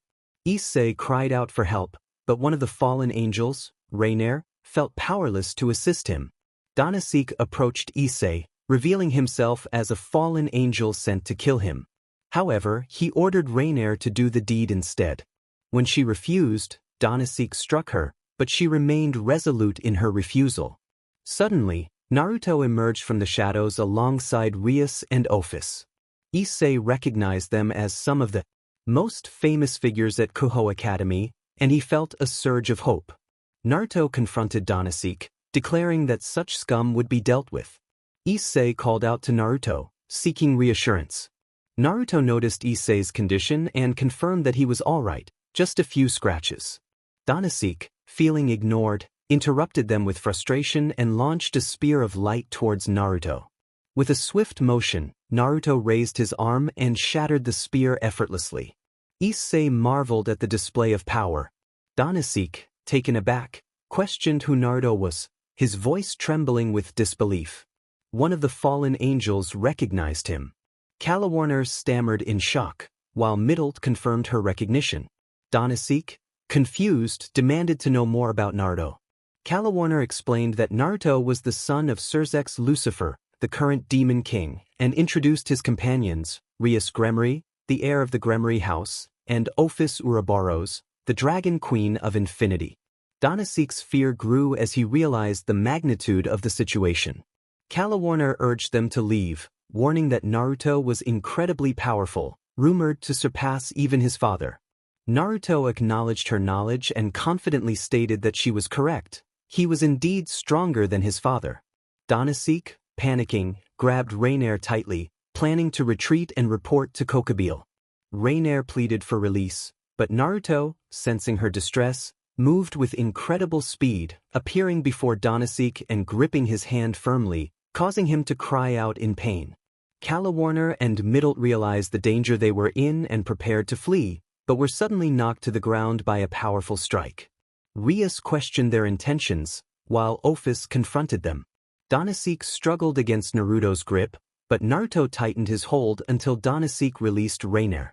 Issei cried out for help, but one of the fallen angels, Reiner, felt powerless to assist him. Danasik approached Issei, revealing himself as a fallen angel sent to kill him. However, he ordered Reiner to do the deed instead. When she refused, Danasik struck her, but she remained resolute in her refusal. Suddenly, Naruto emerged from the shadows alongside Rias and Ophis. Issei recognized them as some of the most famous figures at Kuho Academy, and he felt a surge of hope. Naruto confronted Danasik, declaring that such scum would be dealt with. Issei called out to Naruto, seeking reassurance. Naruto noticed Issei's condition and confirmed that he was alright, just a few scratches. Danasik, feeling ignored, interrupted them with frustration and launched a spear of light towards Naruto. With a swift motion, Naruto raised his arm and shattered the spear effortlessly. Issei marveled at the display of power. Danasik, taken aback, questioned who Naruto was, his voice trembling with disbelief. One of the fallen angels recognized him. Calawarner stammered in shock, while Middle confirmed her recognition. Danasik, confused, demanded to know more about Naruto. Calawarner explained that Naruto was the son of Surzex Lucifer, the current Demon King, and introduced his companions, Rias Gremory, the heir of the Gremory house, and Ophis Ouroboros, the Dragon Queen of Infinity. Danasik's fear grew as he realized the magnitude of the situation. Calawarner urged them to leave, warning that Naruto was incredibly powerful, rumored to surpass even his father. Naruto acknowledged her knowledge and confidently stated that she was correct. He was indeed stronger than his father. Danasik, panicking, grabbed Reiner tightly, planning to retreat and report to Kokabile. Reiner pleaded for release, but Naruto, sensing her distress, moved with incredible speed, appearing before Danasik and gripping his hand firmly, causing him to cry out in pain. Calawarner and Middle realized the danger they were in and prepared to flee, but were suddenly knocked to the ground by a powerful strike. Rias questioned their intentions, while Ophis confronted them. Danasik struggled against Naruto's grip, but Naruto tightened his hold until Danasik released Reiner.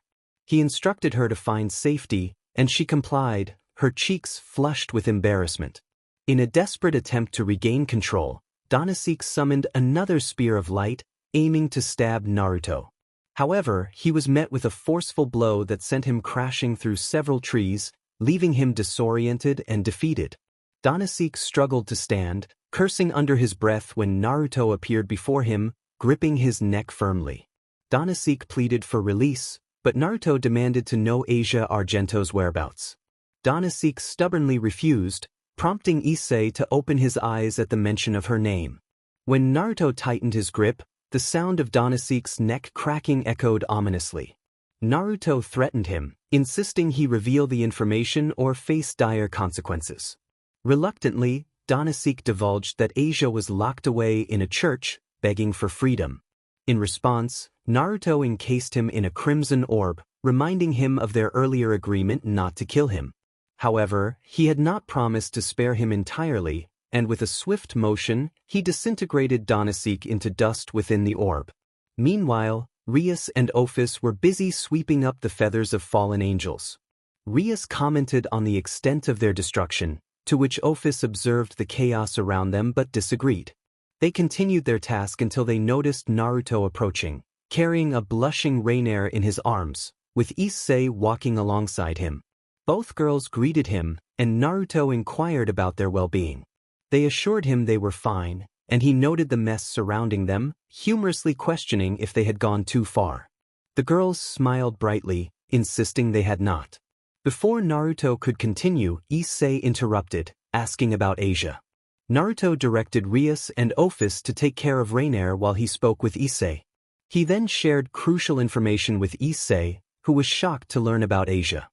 He instructed her to find safety, and she complied, her cheeks flushed with embarrassment. In a desperate attempt to regain control, Danasik summoned another spear of light, aiming to stab Naruto. However, he was met with a forceful blow that sent him crashing through several trees, leaving him disoriented and defeated. Danasik struggled to stand, cursing under his breath when Naruto appeared before him, gripping his neck firmly. Danasik pleaded for release, but Naruto demanded to know Asia Argento's whereabouts. Danasik stubbornly refused, prompting Issei to open his eyes at the mention of her name. When Naruto tightened his grip, the sound of Danasik's neck cracking echoed ominously. Naruto threatened him, insisting he reveal the information or face dire consequences. Reluctantly, Danasik divulged that Asia was locked away in a church, begging for freedom. In response, Naruto encased him in a crimson orb, reminding him of their earlier agreement not to kill him. However, he had not promised to spare him entirely, and with a swift motion, he disintegrated Danasik into dust within the orb. Meanwhile, Rias and Ophis were busy sweeping up the feathers of fallen angels. Rias commented on the extent of their destruction, to which Ophis observed the chaos around them but disagreed. They continued their task until they noticed Naruto approaching, carrying a blushing Reiner in his arms, with Issei walking alongside him. Both girls greeted him, and Naruto inquired about their well-being. They assured him they were fine, and he noted the mess surrounding them, humorously questioning if they had gone too far. The girls smiled brightly, insisting they had not. Before Naruto could continue, Issei interrupted, asking about Asia. Naruto directed Rias and Ophis to take care of Reiner while he spoke with Issei. He then shared crucial information with Issei, who was shocked to learn about Asia.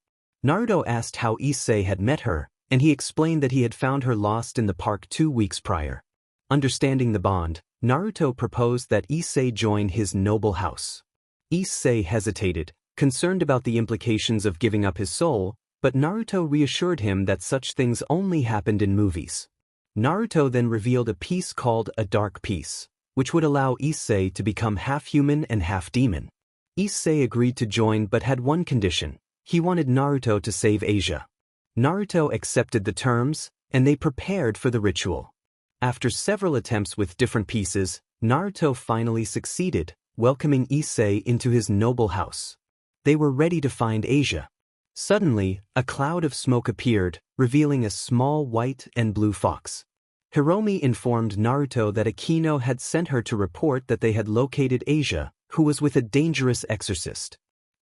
Naruto asked how Issei had met her, and he explained that he had found her lost in the park 2 weeks prior. Understanding the bond, Naruto proposed that Issei join his noble house. Issei hesitated, concerned about the implications of giving up his soul, but Naruto reassured him that such things only happened in movies. Naruto then revealed a piece called a dark piece, which would allow Issei to become half human and half demon. Issei agreed to join but had one condition: he wanted Naruto to save Asia. Naruto accepted the terms, and they prepared for the ritual. After several attempts with different pieces, Naruto finally succeeded, welcoming Issei into his noble house. They were ready to find Asia. Suddenly, a cloud of smoke appeared, revealing a small white and blue fox. Hiromi informed Naruto that Akino had sent her to report that they had located Asia, who was with a dangerous exorcist.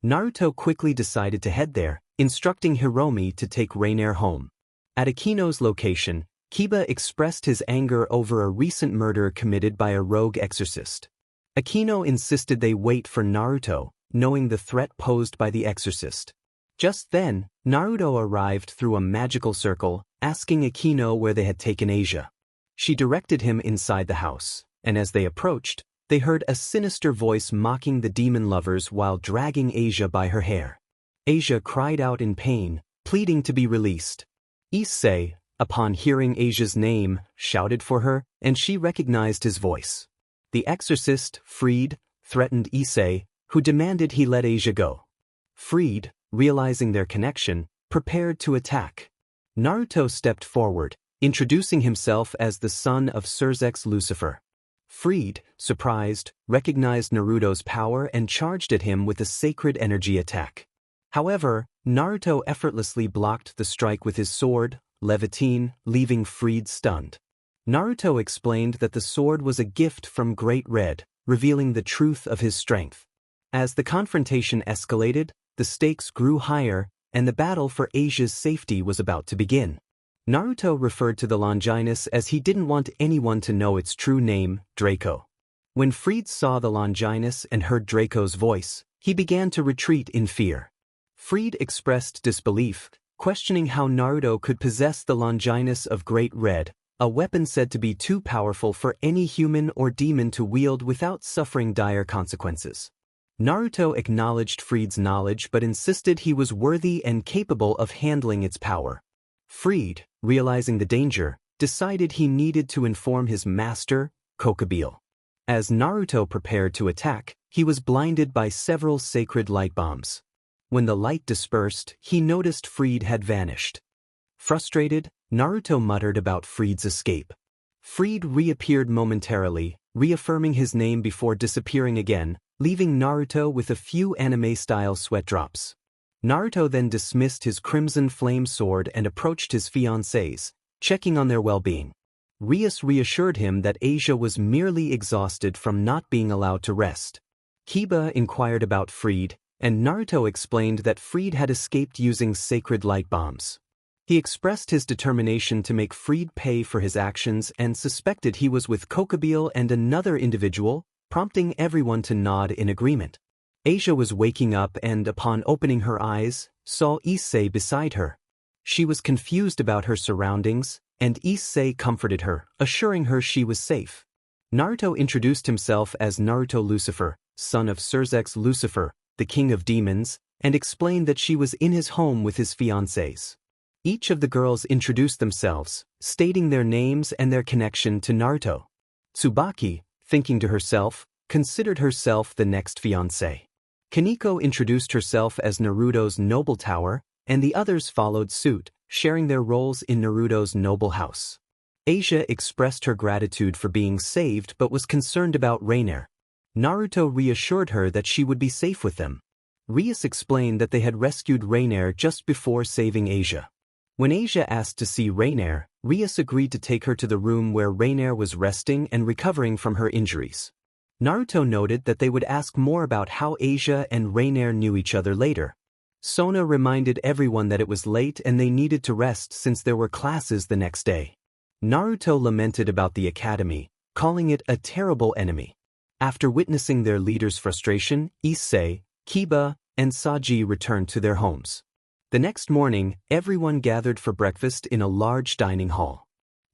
Naruto quickly decided to head there, instructing Hiromi to take Rainier home. At Akino's location, Kiba expressed his anger over a recent murder committed by a rogue exorcist. Akino insisted they wait for Naruto, knowing the threat posed by the exorcist. Just then, Naruto arrived through a magical circle, asking Akino where they had taken Asia. She directed him inside the house, and as they approached, they heard a sinister voice mocking the demon lovers while dragging Asia by her hair. Asia cried out in pain, pleading to be released. Issei, upon hearing Asia's name, shouted for her, and she recognized his voice. The exorcist, Freed, threatened Issei, who demanded he let Asia go. Freed, realizing their connection, prepared to attack. Naruto stepped forward, introducing himself as the son of Surzex Lucifer. Freed, surprised, recognized Naruto's power and charged at him with a sacred energy attack. However, Naruto effortlessly blocked the strike with his sword, Levitine, leaving Freed stunned. Naruto explained that the sword was a gift from Great Red, revealing the truth of his strength. As the confrontation escalated, the stakes grew higher, and the battle for Asia's safety was about to begin. Naruto referred to the Longinus as he didn't want anyone to know its true name, Draco. When Freed saw the Longinus and heard Draco's voice, he began to retreat in fear. Freed expressed disbelief, questioning how Naruto could possess the Longinus of Great Red, a weapon said to be too powerful for any human or demon to wield without suffering dire consequences. Naruto acknowledged Freed's knowledge but insisted he was worthy and capable of handling its power. Freed, realizing the danger, decided he needed to inform his master, Kokubile. As Naruto prepared to attack, he was blinded by several sacred light bombs. When the light dispersed, he noticed Freed had vanished. Frustrated, Naruto muttered about Freed's escape. Freed reappeared momentarily, reaffirming his name before disappearing again, leaving Naruto with a few anime-style sweat drops. Naruto then dismissed his crimson flame sword and approached his fiancées, checking on their well-being. Rias reassured him that Asia was merely exhausted from not being allowed to rest. Kiba inquired about Freed, and Naruto explained that Freed had escaped using sacred light bombs. He expressed his determination to make Freed pay for his actions and suspected he was with Kokubile and another individual, prompting everyone to nod in agreement. Asia was waking up and, upon opening her eyes, saw Issei beside her. She was confused about her surroundings, and Issei comforted her, assuring her she was safe. Naruto introduced himself as Naruto Lucifer, son of Surzex Lucifer, the king of demons, and explained that she was in his home with his fiancées. Each of the girls introduced themselves, stating their names and their connection to Naruto. Tsubaki, thinking to herself, considered herself the next fiancé. Kaneko introduced herself as Naruto's noble tower, and the others followed suit, sharing their roles in Naruto's noble house. Asia expressed her gratitude for being saved but was concerned about Rainier. Naruto reassured her that she would be safe with them. Rias explained that they had rescued Rainier just before saving Asia. When Asia asked to see Rainier, Rias agreed to take her to the room where Rainier was resting and recovering from her injuries. Naruto noted that they would ask more about how Asia and Rainier knew each other later. Sona reminded everyone that it was late and they needed to rest since there were classes the next day. Naruto lamented about the academy, calling it a terrible enemy. After witnessing their leader's frustration, Issei, Kiba, and Saji returned to their homes. The next morning, everyone gathered for breakfast in a large dining hall.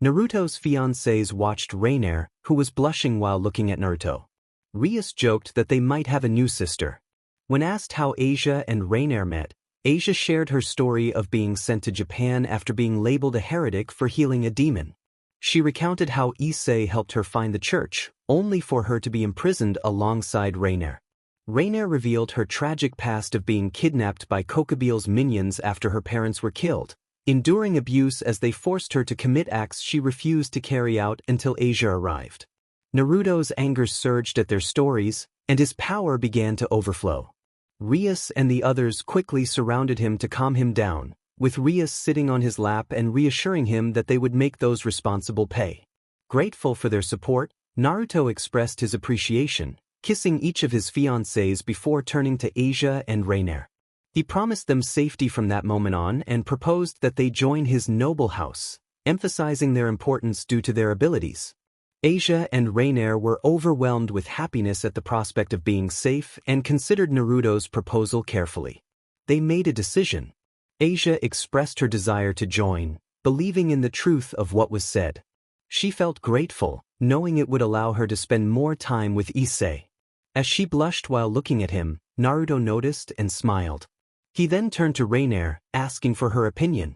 Naruto's fiancées watched Reiner, who was blushing while looking at Naruto. Rias joked that they might have a new sister. When asked how Asia and Reiner met, Asia shared her story of being sent to Japan after being labeled a heretic for healing a demon. She recounted how Issei helped her find the church, only for her to be imprisoned alongside Reiner. Reiner revealed her tragic past of being kidnapped by Kokobeel's minions after her parents were killed, enduring abuse as they forced her to commit acts she refused to carry out until Asia arrived. Naruto's anger surged at their stories, and his power began to overflow. Rias and the others quickly surrounded him to calm him down, with Rias sitting on his lap and reassuring him that they would make those responsible pay. Grateful for their support, Naruto expressed his appreciation, kissing each of his fiancées before turning to Asia and Reiner. He promised them safety from that moment on and proposed that they join his noble house, emphasizing their importance due to their abilities. Asia and Reiner were overwhelmed with happiness at the prospect of being safe and considered Naruto's proposal carefully. They made a decision. Asia expressed her desire to join, believing in the truth of what was said. She felt grateful, knowing it would allow her to spend more time with Issei. As she blushed while looking at him, Naruto noticed and smiled. He then turned to Reiner, asking for her opinion.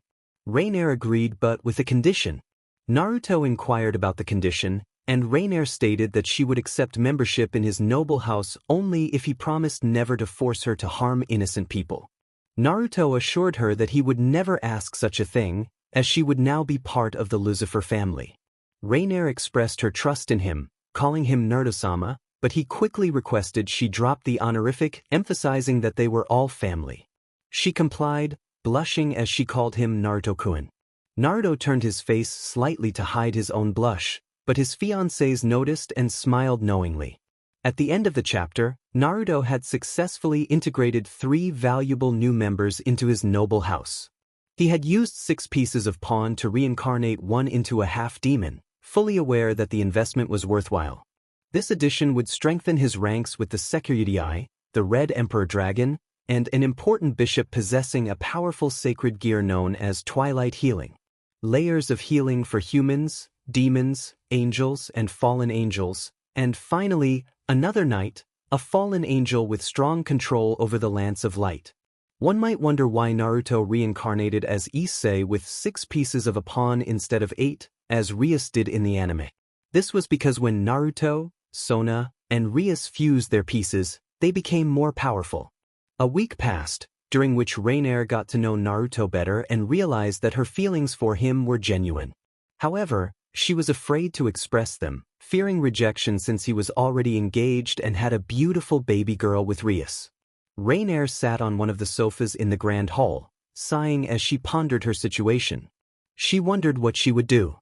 Reiner agreed but with a condition. Naruto inquired about the condition, and Reiner stated that she would accept membership in his noble house only if he promised never to force her to harm innocent people. Naruto assured her that he would never ask such a thing, as she would now be part of the Lucifer family. Reiner expressed her trust in him, calling him Naruto-sama, but he quickly requested she drop the honorific, emphasizing that they were all family. She complied, blushing as she called him Naruto-kun. Naruto turned his face slightly to hide his own blush, but his fiancées noticed and smiled knowingly. At the end of the chapter, Naruto had successfully integrated 3 valuable new members into his noble house. He had used 6 pieces of pawn to reincarnate one into a half-demon, fully aware that the investment was worthwhile. This addition would strengthen his ranks with the Security, the Red Emperor Dragon, and an important bishop possessing a powerful sacred gear known as Twilight Healing. Layers of healing for humans, demons, angels, and fallen angels, and finally, another knight, a fallen angel with strong control over the Lance of Light. One might wonder why Naruto reincarnated as Issei with 6 pieces of a pawn instead of 8, as Rias did in the anime. This was because when Naruto, Sona, and Rias fused their pieces, they became more powerful. A week passed, during which Reiner got to know Naruto better and realized that her feelings for him were genuine. However, she was afraid to express them, fearing rejection since he was already engaged and had a beautiful baby girl with Rias. Reiner sat on one of the sofas in the grand hall, sighing as she pondered her situation. She wondered what she would do.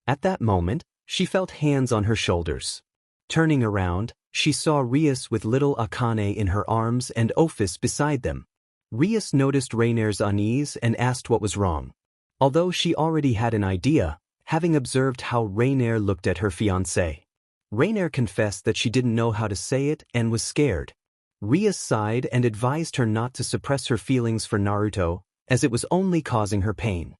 At that moment, she felt hands on her shoulders. Turning around, she saw Rias with little Akane in her arms and Ophis beside them. Rias noticed Reiner's unease and asked what was wrong. Although she already had an idea, having observed how Reiner looked at her fiancé. Reiner confessed that she didn't know how to say it and was scared. Rias sighed and advised her not to suppress her feelings for Naruto, as it was only causing her pain.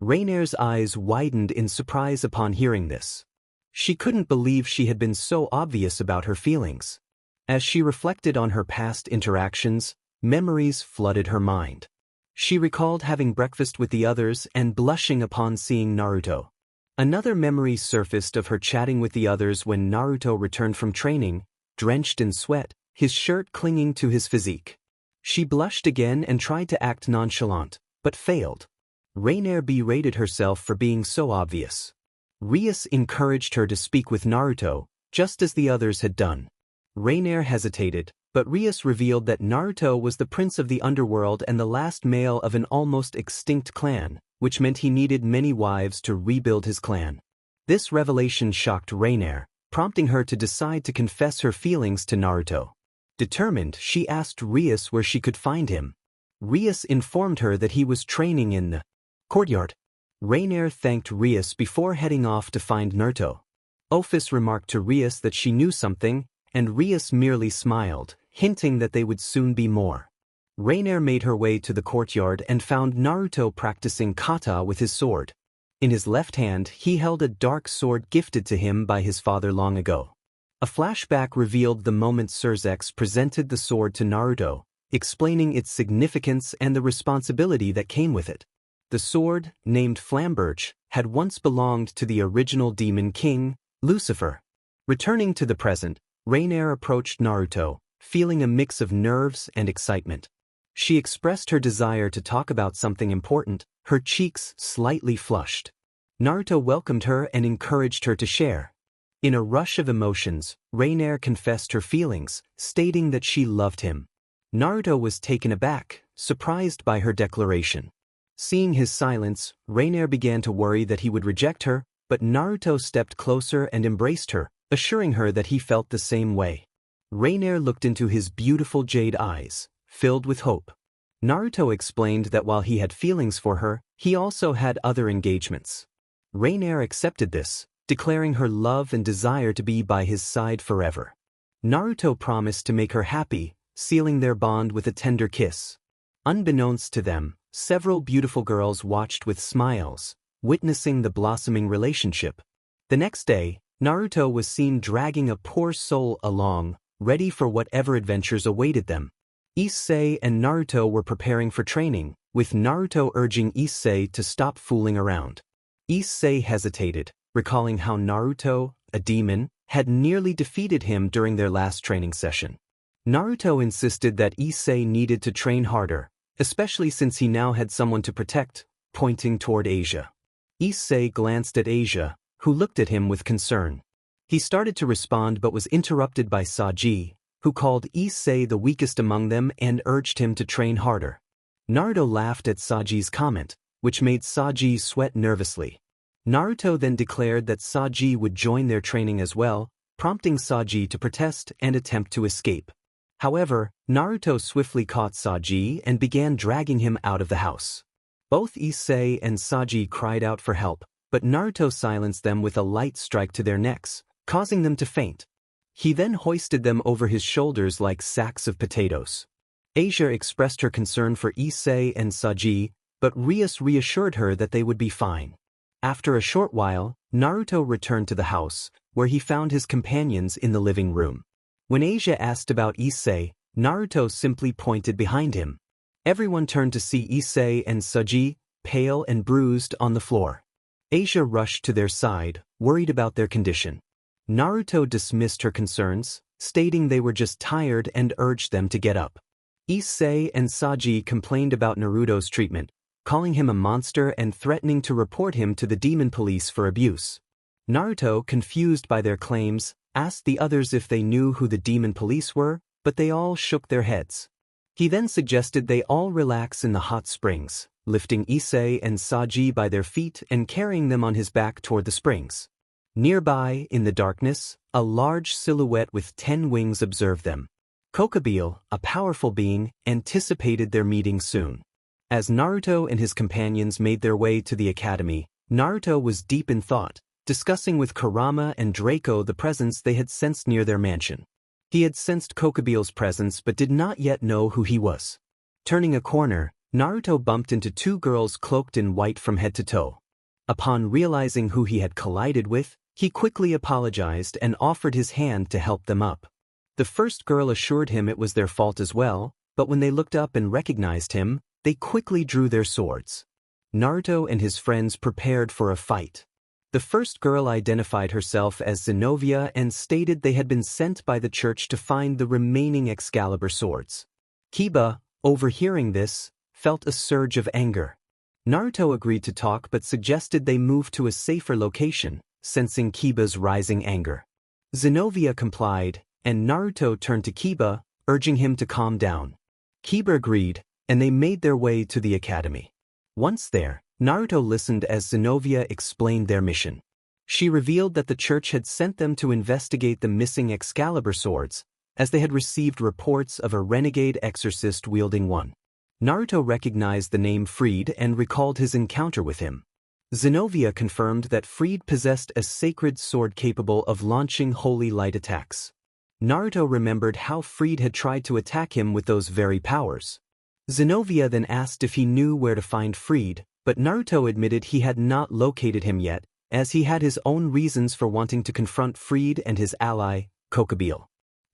Reiner's eyes widened in surprise upon hearing this. She couldn't believe she had been so obvious about her feelings. As she reflected on her past interactions, memories flooded her mind. She recalled having breakfast with the others and blushing upon seeing Naruto. Another memory surfaced of her chatting with the others when Naruto returned from training, drenched in sweat, his shirt clinging to his physique. She blushed again and tried to act nonchalant, but failed. Reiner berated herself for being so obvious. Rias encouraged her to speak with Naruto, just as the others had done. Reiner hesitated, but Rias revealed that Naruto was the prince of the underworld and the last male of an almost extinct clan, which meant he needed many wives to rebuild his clan. This revelation shocked Reiner, prompting her to decide to confess her feelings to Naruto. Determined, she asked Rias where she could find him. Rias informed her that he was training in the courtyard. Reiner thanked Rias before heading off to find Naruto. Ophis remarked to Rias that she knew something, and Rias merely smiled, hinting that they would soon be more. Rainier made her way to the courtyard and found Naruto practicing kata with his sword. In his left hand, he held a dark sword gifted to him by his father long ago. A flashback revealed the moment Surzex presented the sword to Naruto, explaining its significance and the responsibility that came with it. The sword, named Flamberge, had once belonged to the original demon king, Lucifer. Returning to the present, Rainier approached Naruto, feeling a mix of nerves and excitement. She expressed her desire to talk about something important, her cheeks slightly flushed. Naruto welcomed her and encouraged her to share. In a rush of emotions, Rainier confessed her feelings, stating that she loved him. Naruto was taken aback, surprised by her declaration. Seeing his silence, Rainier began to worry that he would reject her, but Naruto stepped closer and embraced her, assuring her that he felt the same way. Rainier looked into his beautiful jade eyes, filled with hope. Naruto explained that while he had feelings for her, he also had other engagements. Rainier accepted this, declaring her love and desire to be by his side forever. Naruto promised to make her happy, sealing their bond with a tender kiss. Unbeknownst to them, several beautiful girls watched with smiles, witnessing the blossoming relationship. The next day, Naruto was seen dragging a poor soul along, ready for whatever adventures awaited them. Issei and Naruto were preparing for training, with Naruto urging Issei to stop fooling around. Issei hesitated, recalling how Naruto, a demon, had nearly defeated him during their last training session. Naruto insisted that Issei needed to train harder, especially since he now had someone to protect, pointing toward Asia. Issei glanced at Asia, who looked at him with concern. He started to respond but was interrupted by Saji, who called Issei the weakest among them and urged him to train harder. Naruto laughed at Saji's comment, which made Saji sweat nervously. Naruto then declared that Saji would join their training as well, prompting Saji to protest and attempt to escape. However, Naruto swiftly caught Saji and began dragging him out of the house. Both Issei and Saji cried out for help, but Naruto silenced them with a light strike to their necks, causing them to faint. He then hoisted them over his shoulders like sacks of potatoes. Asia expressed her concern for Issei and Saji, but Rias reassured her that they would be fine. After a short while, Naruto returned to the house, where he found his companions in the living room. When Asia asked about Issei, Naruto simply pointed behind him. Everyone turned to see Issei and Saji, pale and bruised, on the floor. Asia rushed to their side, worried about their condition. Naruto dismissed her concerns, stating they were just tired and urged them to get up. Issei and Saji complained about Naruto's treatment, calling him a monster and threatening to report him to the demon police for abuse. Naruto, confused by their claims, asked the others if they knew who the demon police were, but they all shook their heads. He then suggested they all relax in the hot springs, lifting Issei and Saji by their feet and carrying them on his back toward the springs. Nearby, in the darkness, a large silhouette with 10 wings observed them. Kokobile, a powerful being, anticipated their meeting soon. As Naruto and his companions made their way to the academy, Naruto was deep in thought, discussing with Kurama and Draco the presence they had sensed near their mansion. He had sensed Kokobile's presence but did not yet know who he was. Turning a corner, Naruto bumped into 2 girls cloaked in white from head to toe. Upon realizing who he had collided with, he quickly apologized and offered his hand to help them up. The first girl assured him it was their fault as well, but when they looked up and recognized him, they quickly drew their swords. Naruto and his friends prepared for a fight. The first girl identified herself as Zenobia and stated they had been sent by the church to find the remaining Excalibur swords. Kiba, overhearing this, felt a surge of anger. Naruto agreed to talk but suggested they move to a safer location, sensing Kiba's rising anger. Zenobia complied, and Naruto turned to Kiba, urging him to calm down. Kiba agreed, and they made their way to the academy. Once there, Naruto listened as Zenobia explained their mission. She revealed that the church had sent them to investigate the missing Excalibur swords, as they had received reports of a renegade exorcist wielding one. Naruto recognized the name Freed and recalled his encounter with him. Zenobia confirmed that Freed possessed a sacred sword capable of launching holy light attacks. Naruto remembered how Freed had tried to attack him with those very powers. Zenobia then asked if he knew where to find Fried, but Naruto admitted he had not located him yet, as he had his own reasons for wanting to confront Fried and his ally, Kokobile.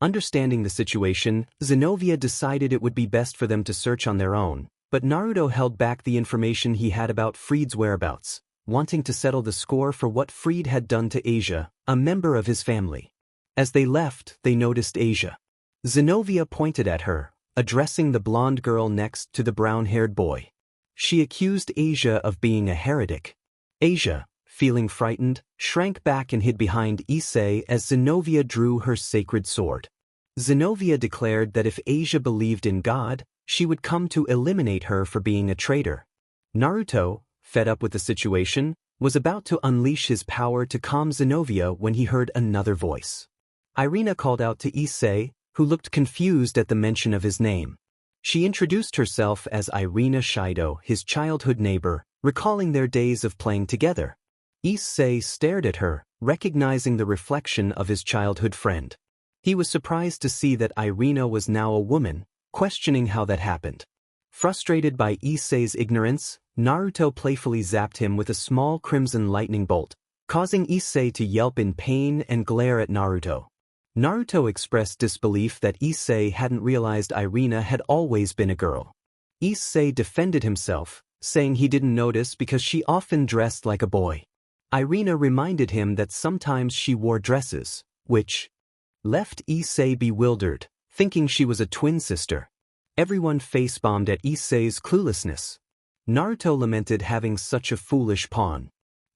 Understanding the situation, Zenobia decided it would be best for them to search on their own, but Naruto held back the information he had about Fried's whereabouts, wanting to settle the score for what Fried had done to Asia, a member of his family. As they left, they noticed Asia. Zenobia pointed at her, addressing the blonde girl next to the brown-haired boy. She accused Asia of being a heretic. Asia, feeling frightened, shrank back and hid behind Issei as Zenobia drew her sacred sword. Zenobia declared that if Asia believed in God, she would come to eliminate her for being a traitor. Naruto, fed up with the situation, was about to unleash his power to calm Zenobia when he heard another voice. Irina called out to Issei, who looked confused at the mention of his name. She introduced herself as Irina Shido, his childhood neighbor, recalling their days of playing together. Issei stared at her, recognizing the reflection of his childhood friend. He was surprised to see that Irina was now a woman, questioning how that happened. Frustrated by Issei's ignorance, Naruto playfully zapped him with a small crimson lightning bolt, causing Issei to yelp in pain and glare at Naruto. Naruto expressed disbelief that Issei hadn't realized Irina had always been a girl. Issei defended himself, saying he didn't notice because she often dressed like a boy. Irina reminded him that sometimes she wore dresses, which left Issei bewildered, thinking she was a twin sister. Everyone face-bombed at Issei's cluelessness. Naruto lamented having such a foolish pawn.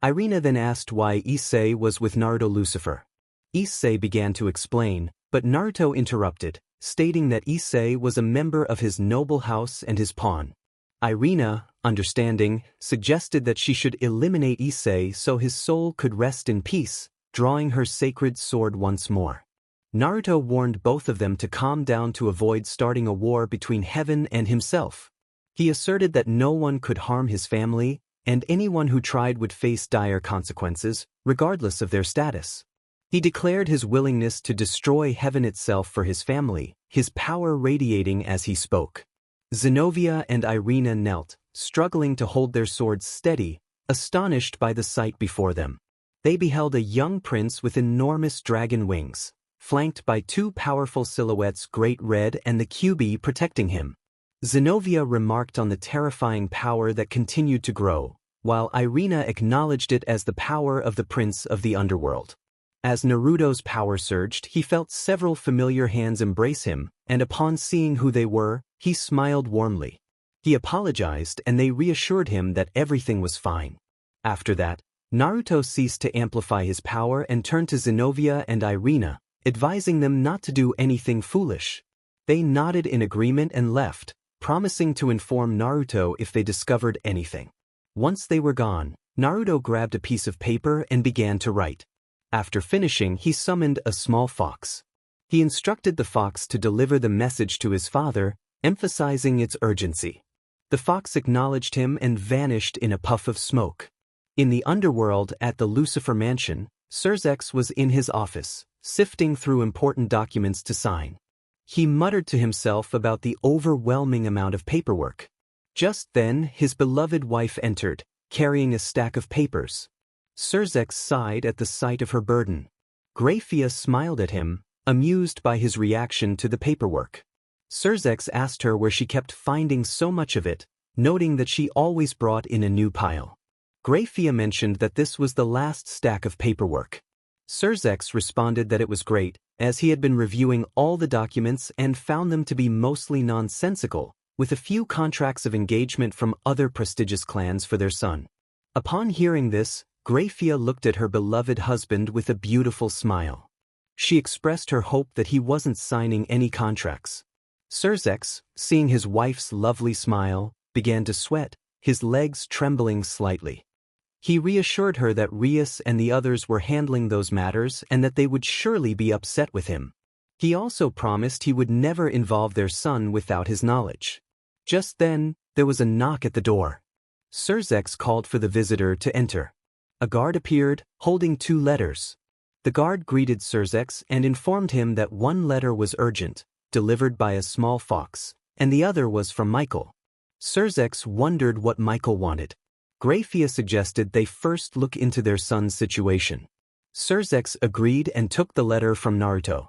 Irina then asked why Issei was with Naruto Lucifer. Issei began to explain, but Naruto interrupted, stating that Issei was a member of his noble house and his pawn. Irina, understanding, suggested that she should eliminate Issei so his soul could rest in peace, drawing her sacred sword once more. Naruto warned both of them to calm down to avoid starting a war between heaven and himself. He asserted that no one could harm his family, and anyone who tried would face dire consequences, regardless of their status. He declared his willingness to destroy heaven itself for his family, his power radiating as he spoke. Zenobia and Irina knelt, struggling to hold their swords steady, astonished by the sight before them. They beheld a young prince with enormous dragon wings, flanked by two powerful silhouettes, Great Red and the QB, protecting him. Zenobia remarked on the terrifying power that continued to grow, while Irina acknowledged it as the power of the prince of the underworld. As Naruto's power surged, he felt several familiar hands embrace him, and upon seeing who they were, he smiled warmly. He apologized and they reassured him that everything was fine. After that, Naruto ceased to amplify his power and turned to Zenobia and Irina, advising them not to do anything foolish. They nodded in agreement and left, promising to inform Naruto if they discovered anything. Once they were gone, Naruto grabbed a piece of paper and began to write. After finishing, he summoned a small fox. He instructed the fox to deliver the message to his father, emphasizing its urgency. The fox acknowledged him and vanished in a puff of smoke. In the underworld at the Lucifer mansion, Surzex was in his office, sifting through important documents to sign. He muttered to himself about the overwhelming amount of paperwork. Just then, his beloved wife entered, carrying a stack of papers. Surzex sighed at the sight of her burden. Grafia smiled at him, amused by his reaction to the paperwork. Surzex asked her where she kept finding so much of it, noting that she always brought in a new pile. Grafia mentioned that this was the last stack of paperwork. Surzex responded that it was great, as he had been reviewing all the documents and found them to be mostly nonsensical, with a few contracts of engagement from other prestigious clans for their son. Upon hearing this, Grafia looked at her beloved husband with a beautiful smile. She expressed her hope that he wasn't signing any contracts. Surzex, seeing his wife's lovely smile, began to sweat, his legs trembling slightly. He reassured her that Rias and the others were handling those matters and that they would surely be upset with him. He also promised he would never involve their son without his knowledge. Just then, there was a knock at the door. Surzex called for the visitor to enter. A guard appeared, holding 2 letters. The guard greeted Surzex and informed him that one letter was urgent, delivered by a small fox, and the other was from Michael. Surzex wondered what Michael wanted. Grafia suggested they first look into their son's situation. Surzex agreed and took the letter from Naruto.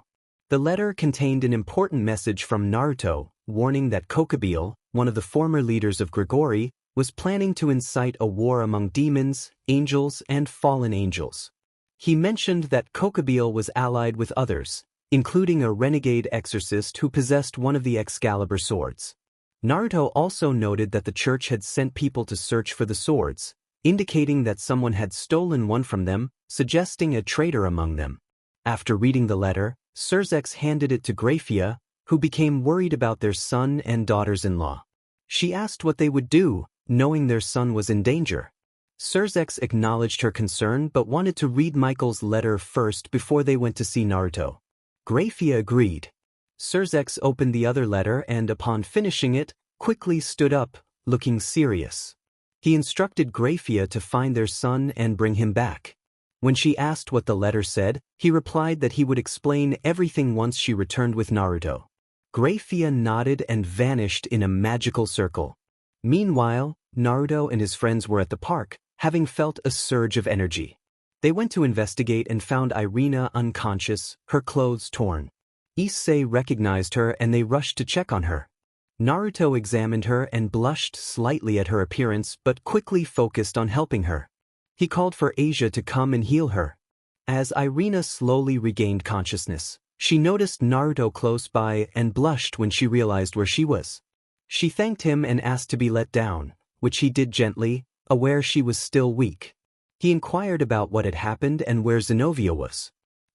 The letter contained an important message from Naruto, warning that Kokubile, one of the former leaders of Grigori, was planning to incite a war among demons, angels, and fallen angels. He mentioned that Kokubile was allied with others, including a renegade exorcist who possessed one of the Excalibur swords. Naruto also noted that the church had sent people to search for the swords, indicating that someone had stolen one from them, suggesting a traitor among them. After reading the letter, Surzex handed it to Grafia, who became worried about their son and daughters-in-law. She asked what they would do, knowing their son was in danger. Surzex acknowledged her concern but wanted to read Michael's letter first before they went to see Naruto. Grafia agreed. Surzex opened the other letter and, upon finishing it, quickly stood up, looking serious. He instructed Grafia to find their son and bring him back. When she asked what the letter said, he replied that he would explain everything once she returned with Naruto. Grafia nodded and vanished in a magical circle. Meanwhile, Naruto and his friends were at the park, having felt a surge of energy. They went to investigate and found Irina unconscious, her clothes torn. Issei recognized her and they rushed to check on her. Naruto examined her and blushed slightly at her appearance but quickly focused on helping her. He called for Asia to come and heal her. As Irina slowly regained consciousness, she noticed Naruto close by and blushed when she realized where she was. She thanked him and asked to be let down, which he did gently, aware she was still weak. He inquired about what had happened and where Zenobia was.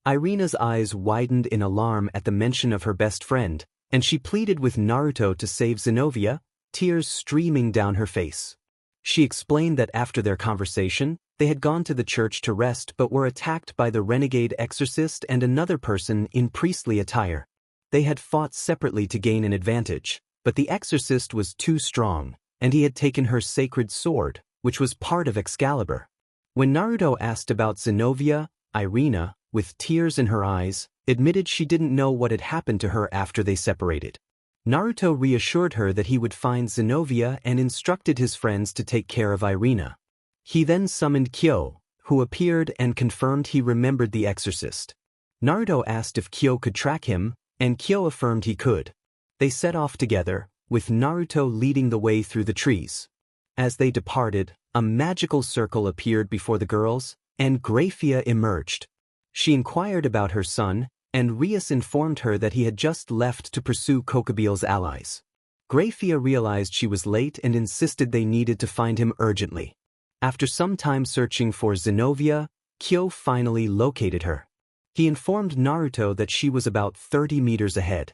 Irina's eyes widened in alarm at the mention of her best friend, and she pleaded with Naruto to save Zenobia, tears streaming down her face. She explained that after their conversation, they had gone to the church to rest but were attacked by the renegade exorcist and another person in priestly attire. They had fought separately to gain an advantage, but the exorcist was too strong, and he had taken her sacred sword, which was part of Excalibur. When Naruto asked about Zenobia, Irina, with tears in her eyes, admitted she didn't know what had happened to her after they separated. Naruto reassured her that he would find Zenobia and instructed his friends to take care of Irina. He then summoned Kyo, who appeared and confirmed he remembered the exorcist. Naruto asked if Kyo could track him, and Kyo affirmed he could. They set off together, with Naruto leading the way through the trees. As they departed, a magical circle appeared before the girls, and Grafia emerged. She inquired about her son, and Rias informed her that he had just left to pursue Kokubile's allies. Grafia realized she was late and insisted they needed to find him urgently. After some time searching for Zenobia, Kyo finally located her. He informed Naruto that she was about 30 meters ahead.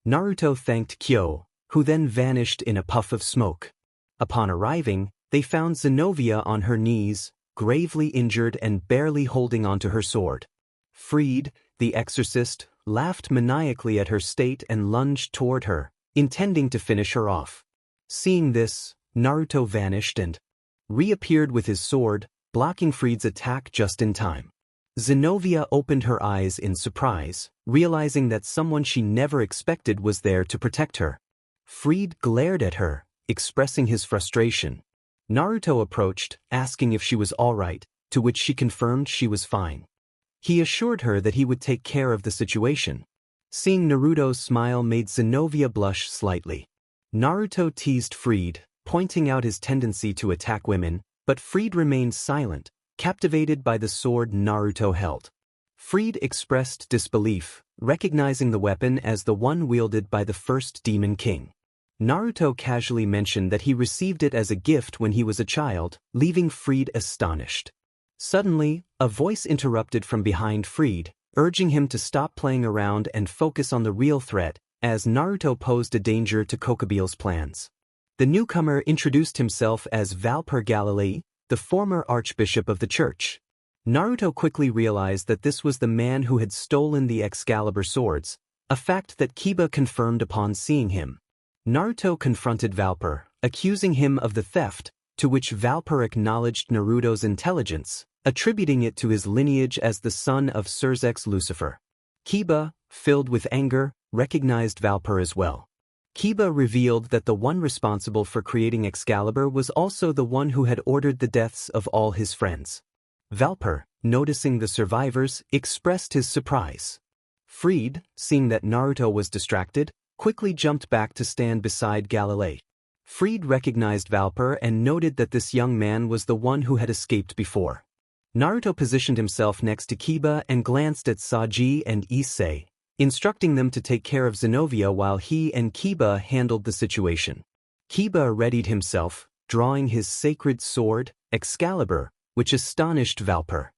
Naruto thanked Kyo, who then vanished in a puff of smoke. Upon arriving, they found Zenobia on her knees, gravely injured and barely holding onto her sword. Freed, the exorcist, laughed maniacally at her state and lunged toward her, intending to finish her off. Seeing this, Naruto vanished and reappeared with his sword, blocking Freed's attack just in time. Zenobia opened her eyes in surprise, realizing that someone she never expected was there to protect her. Freed glared at her, expressing his frustration. Naruto approached, asking if she was all right, to which she confirmed she was fine. He assured her that he would take care of the situation. Seeing Naruto's smile made Zenobia blush slightly. Naruto teased Freed, pointing out his tendency to attack women, but Freed remained silent, captivated by the sword Naruto held. Freed expressed disbelief, recognizing the weapon as the one wielded by the first Demon King. Naruto casually mentioned that he received it as a gift when he was a child, leaving Freed astonished. Suddenly, a voice interrupted from behind Freed, urging him to stop playing around and focus on the real threat, as Naruto posed a danger to Kokubile's plans. The newcomer introduced himself as Valper Galilei, the former archbishop of the church. Naruto quickly realized that this was the man who had stolen the Excalibur swords, a fact that Kiba confirmed upon seeing him. Naruto confronted Valper, accusing him of the theft, to which Valper acknowledged Naruto's intelligence, attributing it to his lineage as the son of Surzex Lucifer. Kiba, filled with anger, recognized Valper as well. Kiba revealed that the one responsible for creating Excalibur was also the one who had ordered the deaths of all his friends. Valper, noticing the survivors, expressed his surprise. Freed, seeing that Naruto was distracted, quickly jumped back to stand beside Galilei. Freed recognized Valper and noted that this young man was the one who had escaped before. Naruto positioned himself next to Kiba and glanced at Saji and Issei, instructing them to take care of Zenovia while he and Kiba handled the situation. Kiba readied himself, drawing his sacred sword, Excalibur, which astonished Valper.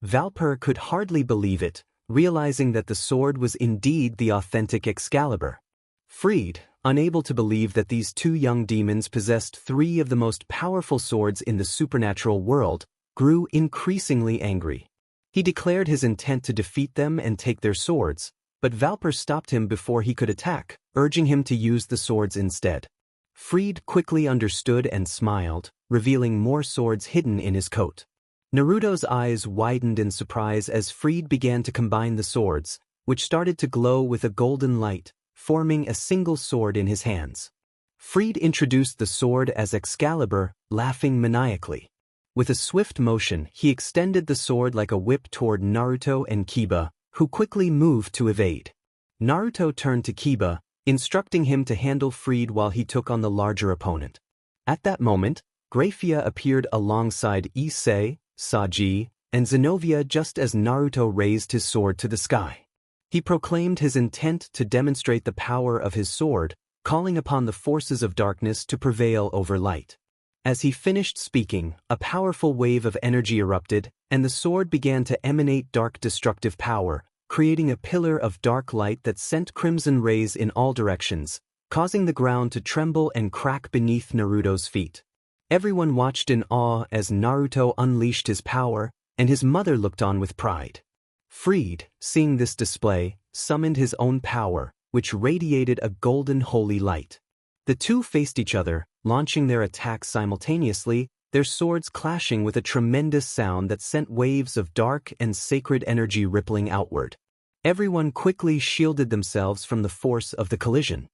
Valper could hardly believe it, realizing that the sword was indeed the authentic Excalibur. Freed, unable to believe that these two young demons possessed three of the most powerful swords in the supernatural world, grew increasingly angry. He declared his intent to defeat them and take their swords, but Valper stopped him before he could attack, urging him to use the swords instead. Freed quickly understood and smiled, revealing more swords hidden in his coat. Naruto's eyes widened in surprise as Freed began to combine the swords, which started to glow with a golden light, forming a single sword in his hands. Freed introduced the sword as Excalibur, laughing maniacally. With a swift motion, he extended the sword like a whip toward Naruto and Kiba, who quickly moved to evade. Naruto turned to Kiba, instructing him to handle Freed while he took on the larger opponent. At that moment, Graphia appeared alongside Issei, Saji, and Zenovia just as Naruto raised his sword to the sky. He proclaimed his intent to demonstrate the power of his sword, calling upon the forces of darkness to prevail over light. As he finished speaking, a powerful wave of energy erupted, and the sword began to emanate dark destructive power, creating a pillar of dark light that sent crimson rays in all directions, causing the ground to tremble and crack beneath Naruto's feet. Everyone watched in awe as Naruto unleashed his power, and his mother looked on with pride. Freed, seeing this display, summoned his own power, which radiated a golden holy light. The two faced each other, launching their attacks simultaneously, their swords clashing with a tremendous sound that sent waves of dark and sacred energy rippling outward. Everyone quickly shielded themselves from the force of the collision.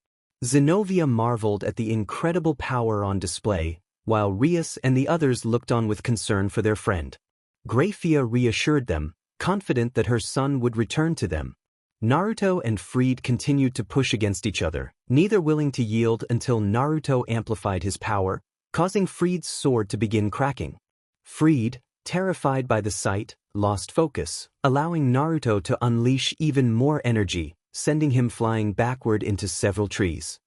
Zenovia marveled at the incredible power on display, while Rias and the others looked on with concern for their friend. Graphia reassured them, confident that her son would return to them. Naruto and Freed continued to push against each other, neither willing to yield until Naruto amplified his power, causing Freed's sword to begin cracking. Freed, terrified by the sight, lost focus, allowing Naruto to unleash even more energy, sending him flying backward into several trees.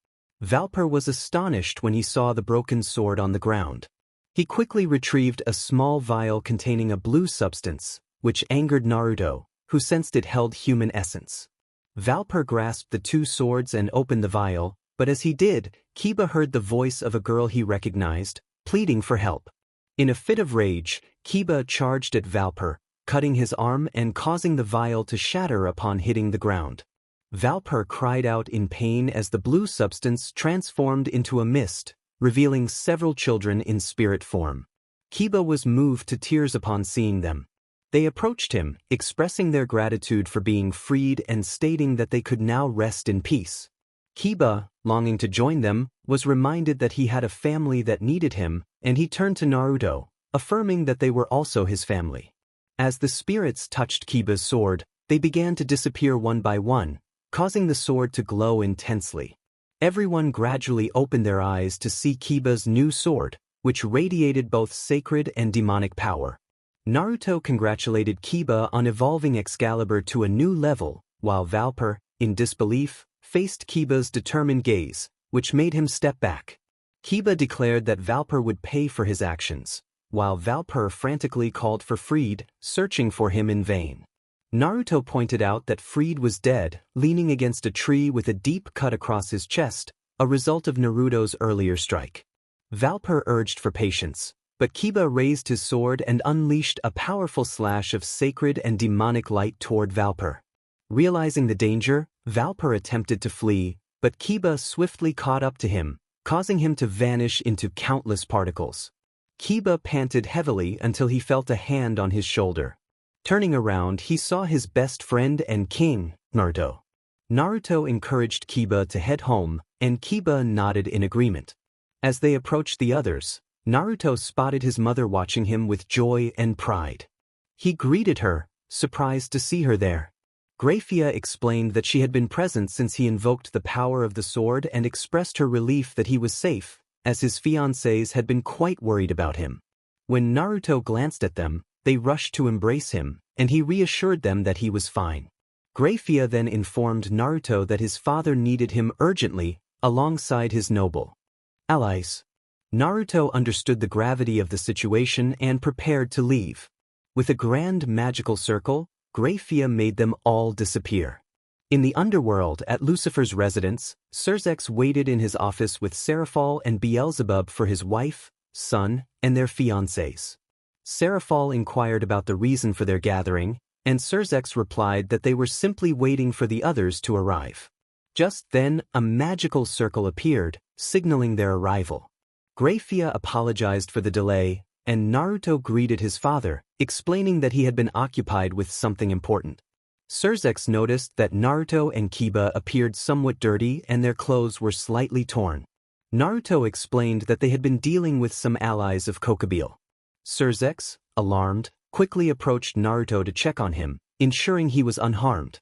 Valper was astonished when he saw the broken sword on the ground. He quickly retrieved a small vial containing a blue substance, which angered Naruto, who sensed it held human essence. Valper grasped the two swords and opened the vial, but as he did, Kiba heard the voice of a girl he recognized, pleading for help. In a fit of rage, Kiba charged at Valper, cutting his arm and causing the vial to shatter upon hitting the ground. Valper cried out in pain as the blue substance transformed into a mist, revealing several children in spirit form. Kiba was moved to tears upon seeing them. They approached him, expressing their gratitude for being freed and stating that they could now rest in peace. Kiba, longing to join them, was reminded that he had a family that needed him, and he turned to Naruto, affirming that they were also his family. As the spirits touched Kiba's sword, they began to disappear one by one, causing the sword to glow intensely. Everyone gradually opened their eyes to see Kiba's new sword, which radiated both sacred and demonic power. Naruto congratulated Kiba on evolving Excalibur to a new level, while Valper, in disbelief, faced Kiba's determined gaze, which made him step back. Kiba declared that Valper would pay for his actions, while Valper frantically called for Freed, searching for him in vain. Naruto pointed out that Freed was dead, leaning against a tree with a deep cut across his chest, a result of Naruto's earlier strike. Valper urged for patience, but Kiba raised his sword and unleashed a powerful slash of sacred and demonic light toward Valper. Realizing the danger, Valper attempted to flee, but Kiba swiftly caught up to him, causing him to vanish into countless particles. Kiba panted heavily until he felt a hand on his shoulder. Turning around, he saw his best friend and king, Naruto. Naruto encouraged Kiba to head home, and Kiba nodded in agreement. As they approached the others, Naruto spotted his mother watching him with joy and pride. He greeted her, surprised to see her there. Graphia explained that she had been present since he invoked the power of the sword and expressed her relief that he was safe, as his fiancées had been quite worried about him. When Naruto glanced at them, they rushed to embrace him, and he reassured them that he was fine. Graphia then informed Naruto that his father needed him urgently, alongside his noble allies. Naruto understood the gravity of the situation and prepared to leave. With a grand magical circle, Graphia made them all disappear. In the underworld at Lucifer's residence, Serzex waited in his office with Seraphol and Beelzebub for his wife, son, and their fiancés. Seraphol inquired about the reason for their gathering, and Serzex replied that they were simply waiting for the others to arrive. Just then, a magical circle appeared, signaling their arrival. Graphia apologized for the delay, and Naruto greeted his father, explaining that he had been occupied with something important. Serzex noticed that Naruto and Kiba appeared somewhat dirty and their clothes were slightly torn. Naruto explained that they had been dealing with some allies of Kokubile. Serzex, alarmed, quickly approached Naruto to check on him, ensuring he was unharmed.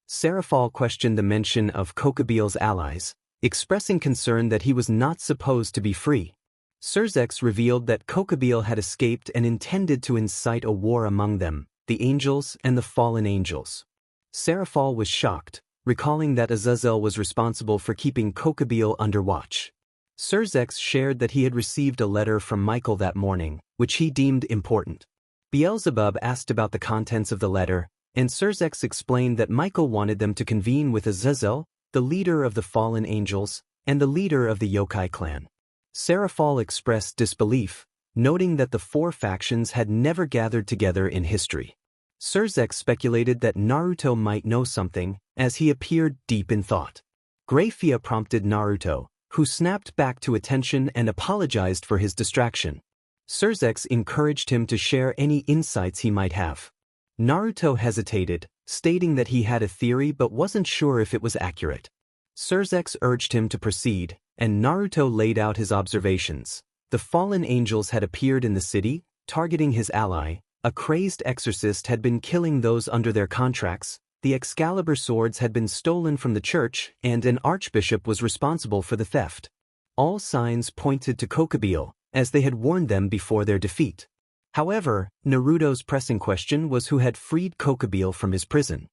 Seraphol questioned the mention of Kokubile's allies, expressing concern that he was not supposed to be free. Serzex revealed that Kokubile had escaped and intended to incite a war among them, the angels and the fallen angels. Seraphol was shocked, recalling that Azazel was responsible for keeping Kokubile under watch. Serzex shared that he had received a letter from Michael that morning, which he deemed important. Beelzebub asked about the contents of the letter, and Serzex explained that Michael wanted them to convene with Azazel, the leader of the fallen angels, and the leader of the yokai clan. Seraphol expressed disbelief, noting that the four factions had never gathered together in history. Serzex speculated that Naruto might know something, as he appeared deep in thought. Graphia prompted Naruto, who snapped back to attention and apologized for his distraction. Serzex encouraged him to share any insights he might have. Naruto hesitated, stating that he had a theory but wasn't sure if it was accurate. Serzex urged him to proceed, and Naruto laid out his observations. The fallen angels had appeared in the city, targeting his ally, a crazed exorcist had been killing those under their contracts, the Excalibur swords had been stolen from the church, and an archbishop was responsible for the theft. All signs pointed to Kokubile, as they had warned them before their defeat. However, Naruto's pressing question was who had freed Kokubile from his prison.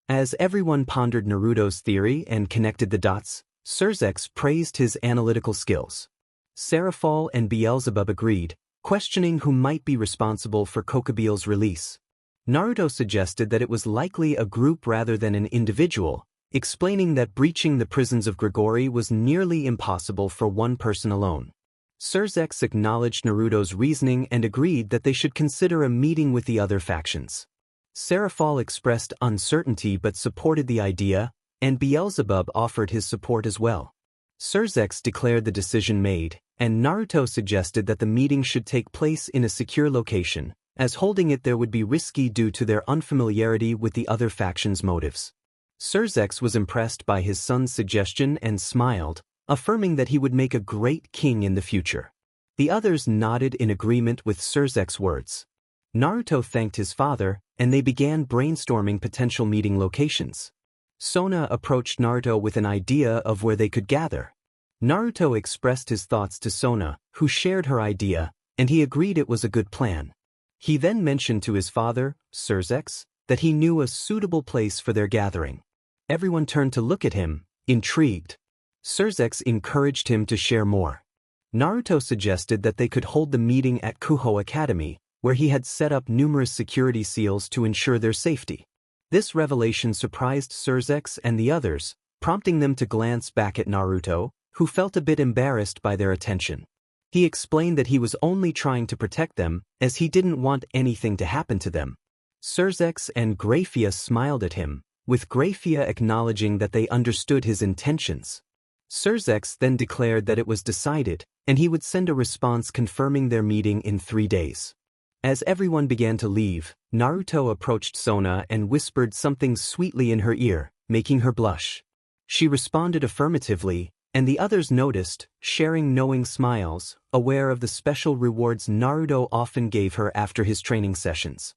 As everyone pondered Naruto's theory and connected the dots, Serzex praised his analytical skills. Seraphol and Beelzebub agreed, questioning who might be responsible for Kokubile's release. Naruto suggested that it was likely a group rather than an individual, explaining that breaching the prisons of Grigori was nearly impossible for one person alone. Serzex acknowledged Naruto's reasoning and agreed that they should consider a meeting with the other factions. Seraphol expressed uncertainty but supported the idea, and Beelzebub offered his support as well. Serzex declared the decision made, and Naruto suggested that the meeting should take place in a secure location, as holding it there would be risky due to their unfamiliarity with the other faction's motives. Serzex was impressed by his son's suggestion and smiled, affirming that he would make a great king in the future. The others nodded in agreement with Serzex's words. Naruto thanked his father, and they began brainstorming potential meeting locations. Sona approached Naruto with an idea of where they could gather. Naruto expressed his thoughts to Sona, who shared her idea, and he agreed it was a good plan. He then mentioned to his father, Serzex, that he knew a suitable place for their gathering. Everyone turned to look at him, intrigued. Serzex encouraged him to share more. Naruto suggested that they could hold the meeting at Kuho Academy, where he had set up numerous security seals to ensure their safety. This revelation surprised Serzex and the others, prompting them to glance back at Naruto, who felt a bit embarrassed by their attention. He explained that he was only trying to protect them, as he didn't want anything to happen to them. Serzex and Graphia smiled at him, with Graphia acknowledging that they understood his intentions. Serzex then declared that it was decided, and he would send a response confirming their meeting in 3 days. As everyone began to leave, Naruto approached Sona and whispered something sweetly in her ear, making her blush. She responded affirmatively, and the others noticed, sharing knowing smiles, aware of the special rewards Naruto often gave her after his training sessions.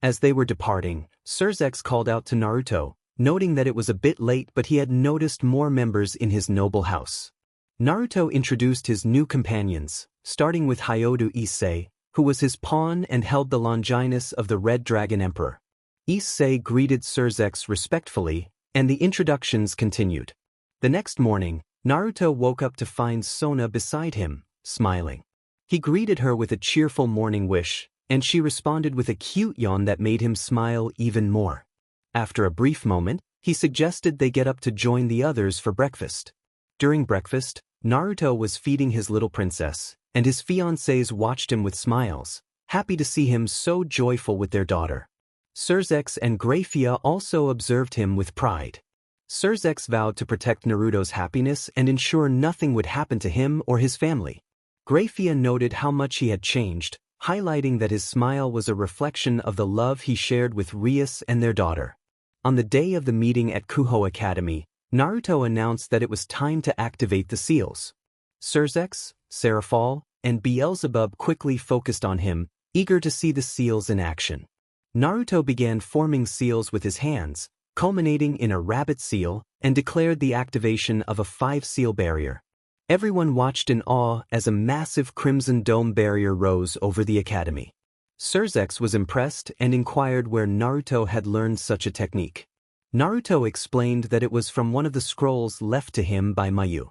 As they were departing, Surzex called out to Naruto, noting that it was a bit late but he had noticed more members in his noble house. Naruto introduced his new companions, starting with Hyodo Issei, who was his pawn and held the Longinus of the Red Dragon Emperor. Issei greeted Surzex respectfully, and the introductions continued. The next morning, Naruto woke up to find Sona beside him, smiling. He greeted her with a cheerful morning wish, and she responded with a cute yawn that made him smile even more. After a brief moment, he suggested they get up to join the others for breakfast. During breakfast, Naruto was feeding his little princess, and his fiancés watched him with smiles, happy to see him so joyful with their daughter. Surzex and Grafia also observed him with pride. Surzex vowed to protect Naruto's happiness and ensure nothing would happen to him or his family. Grafia noted how much he had changed, highlighting that his smile was a reflection of the love he shared with Rias and their daughter. On the day of the meeting at Kuho Academy, Naruto announced that it was time to activate the seals. Surzex, Seraphol, and Beelzebub quickly focused on him, eager to see the seals in action. Naruto began forming seals with his hands, culminating in a rabbit seal, and declared the activation of a 5-seal barrier. Everyone watched in awe as a massive crimson dome barrier rose over the academy. Surzex was impressed and inquired where Naruto had learned such a technique. Naruto explained that it was from one of the scrolls left to him by Mayu.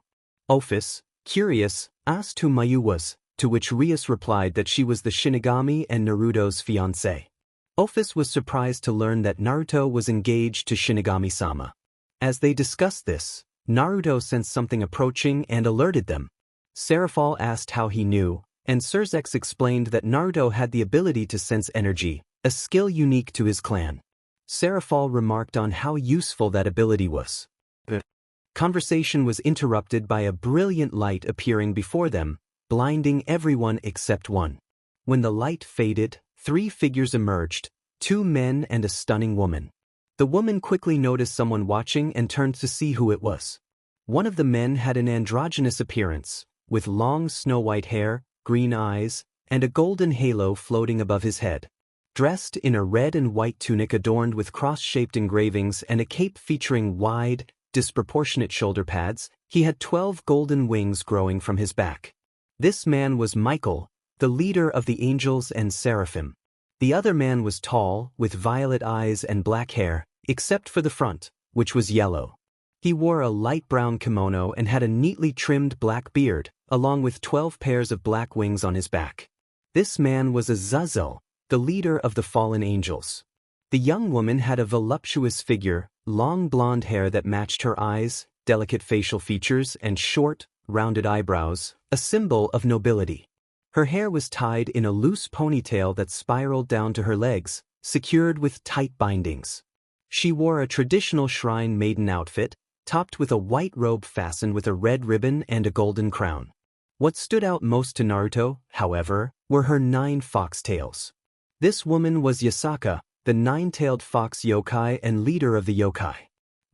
Ophis, curious, asked who Mayu was, to which Rias replied that she was the Shinigami and Naruto's fiancée. Ophis was surprised to learn that Naruto was engaged to Shinigami-sama. As they discussed this, Naruto sensed something approaching and alerted them. Seraphol asked how he knew, and Surzex explained that Naruto had the ability to sense energy, a skill unique to his clan. Seraphol remarked on how useful that ability was. The conversation was interrupted by a brilliant light appearing before them, blinding everyone except one. When the light faded, 3 figures emerged, 2 men and a stunning woman. The woman quickly noticed someone watching and turned to see who it was. One of the men had an androgynous appearance, with long snow-white hair, green eyes, and a golden halo floating above his head. Dressed in a red and white tunic adorned with cross-shaped engravings and a cape featuring wide, disproportionate shoulder pads, he had 12 golden wings growing from his back. This man was Michael, the leader of the angels and seraphim. The other man was tall, with violet eyes and black hair, except for the front, which was yellow. He wore a light brown kimono and had a neatly trimmed black beard, along with 12 pairs of black wings on his back. This man was Azazel, the leader of the fallen angels. The young woman had a voluptuous figure, long blonde hair that matched her eyes, delicate facial features, and short, rounded eyebrows, a symbol of nobility. Her hair was tied in a loose ponytail that spiraled down to her legs, secured with tight bindings. She wore a traditional shrine maiden outfit, topped with a white robe fastened with a red ribbon and a golden crown. What stood out most to Naruto, however, were her 9 foxtails. This woman was Yasaka, the 9-tailed fox yokai and leader of the yokai.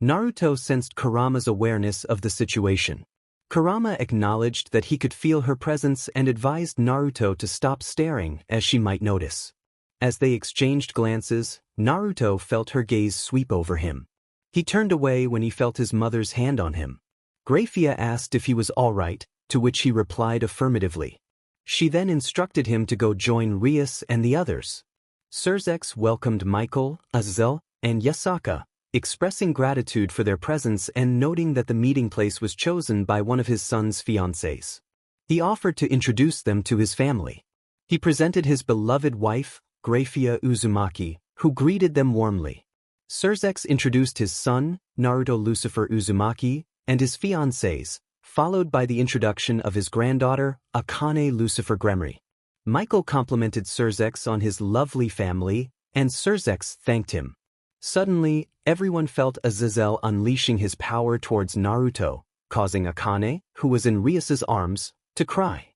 Naruto sensed Kurama's awareness of the situation. Kurama acknowledged that he could feel her presence and advised Naruto to stop staring as she might notice. As they exchanged glances, Naruto felt her gaze sweep over him. He turned away when he felt his mother's hand on him. Grafia asked if he was all right, to which he replied affirmatively. She then instructed him to go join Rias and the others. Surzex welcomed Michael, Azazel, and Yasaka, expressing gratitude for their presence and noting that the meeting place was chosen by one of his son's fiancées. He offered to introduce them to his family. He presented his beloved wife, Grafia Uzumaki, who greeted them warmly. Surzex introduced his son, Naruto Lucifer Uzumaki, and his fiancées, followed by the introduction of his granddaughter, Akane Lucifer Gremry. Michael complimented Surzex on his lovely family, and Surzex thanked him. Suddenly, everyone felt Azazel unleashing his power towards Naruto, causing Akane, who was in Rias's arms, to cry.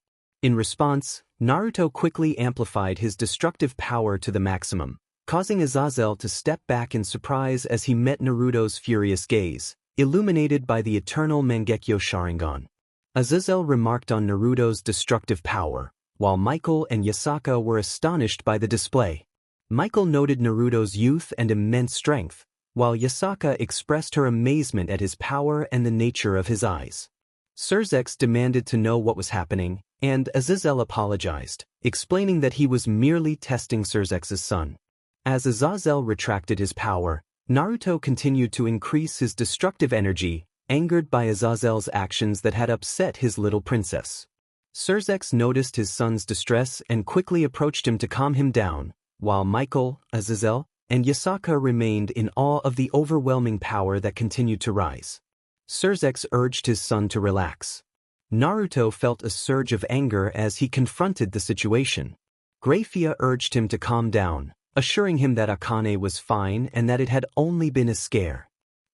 In response, Naruto quickly amplified his destructive power to the maximum, causing Azazel to step back in surprise as he met Naruto's furious gaze, illuminated by the eternal Mangekyo Sharingan. Azazel remarked on Naruto's destructive power, while Michael and Yasaka were astonished by the display. Michael noted Naruto's youth and immense strength, while Yasaka expressed her amazement at his power and the nature of his eyes. Surzex demanded to know what was happening, and Azazel apologized, explaining that he was merely testing Surzex's son. As Azazel retracted his power, Naruto continued to increase his destructive energy, angered by Azazel's actions that had upset his little princess. Surzex noticed his son's distress and quickly approached him to calm him down, while Michael, Azazel, and Yasaka remained in awe of the overwhelming power that continued to rise. Surzex urged his son to relax. Naruto felt a surge of anger as he confronted the situation. Grafia urged him to calm down, assuring him that Akane was fine and that it had only been a scare.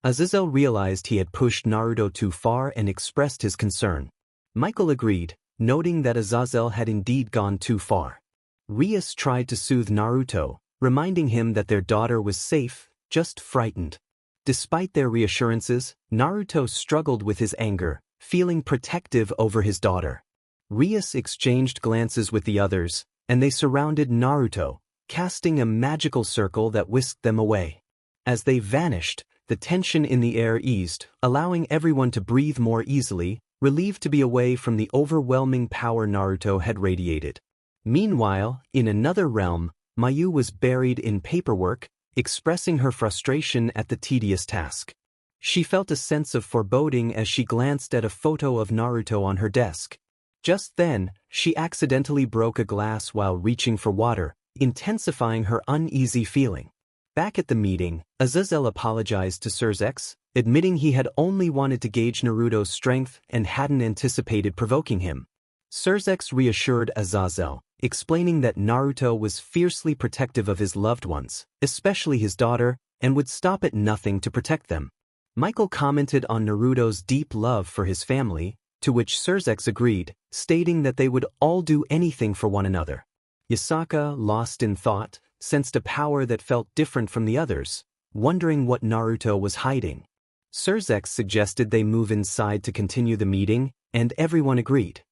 Azazel realized he had pushed Naruto too far and expressed his concern. Michael agreed, noting that Azazel had indeed gone too far. Rias tried to soothe Naruto, reminding him that their daughter was safe, just frightened. Despite their reassurances, Naruto struggled with his anger, feeling protective over his daughter. Rias exchanged glances with the others, and they surrounded Naruto, casting a magical circle that whisked them away. As they vanished, the tension in the air eased, allowing everyone to breathe more easily, relieved to be away from the overwhelming power Naruto had radiated. Meanwhile, in another realm, Mayu was buried in paperwork, expressing her frustration at the tedious task. She felt a sense of foreboding as she glanced at a photo of Naruto on her desk. Just then, she accidentally broke a glass while reaching for water, intensifying her uneasy feeling. Back at the meeting, Azazel apologized to Surzex, admitting he had only wanted to gauge Naruto's strength and hadn't anticipated provoking him. Surzex reassured Azazel, explaining that Naruto was fiercely protective of his loved ones, especially his daughter, and would stop at nothing to protect them. Michael commented on Naruto's deep love for his family, to which Surzex agreed, stating that they would all do anything for one another. Yasaka, lost in thought, sensed a power that felt different from the others, wondering what Naruto was hiding. Surzex suggested they move inside to continue the meeting, and everyone agreed.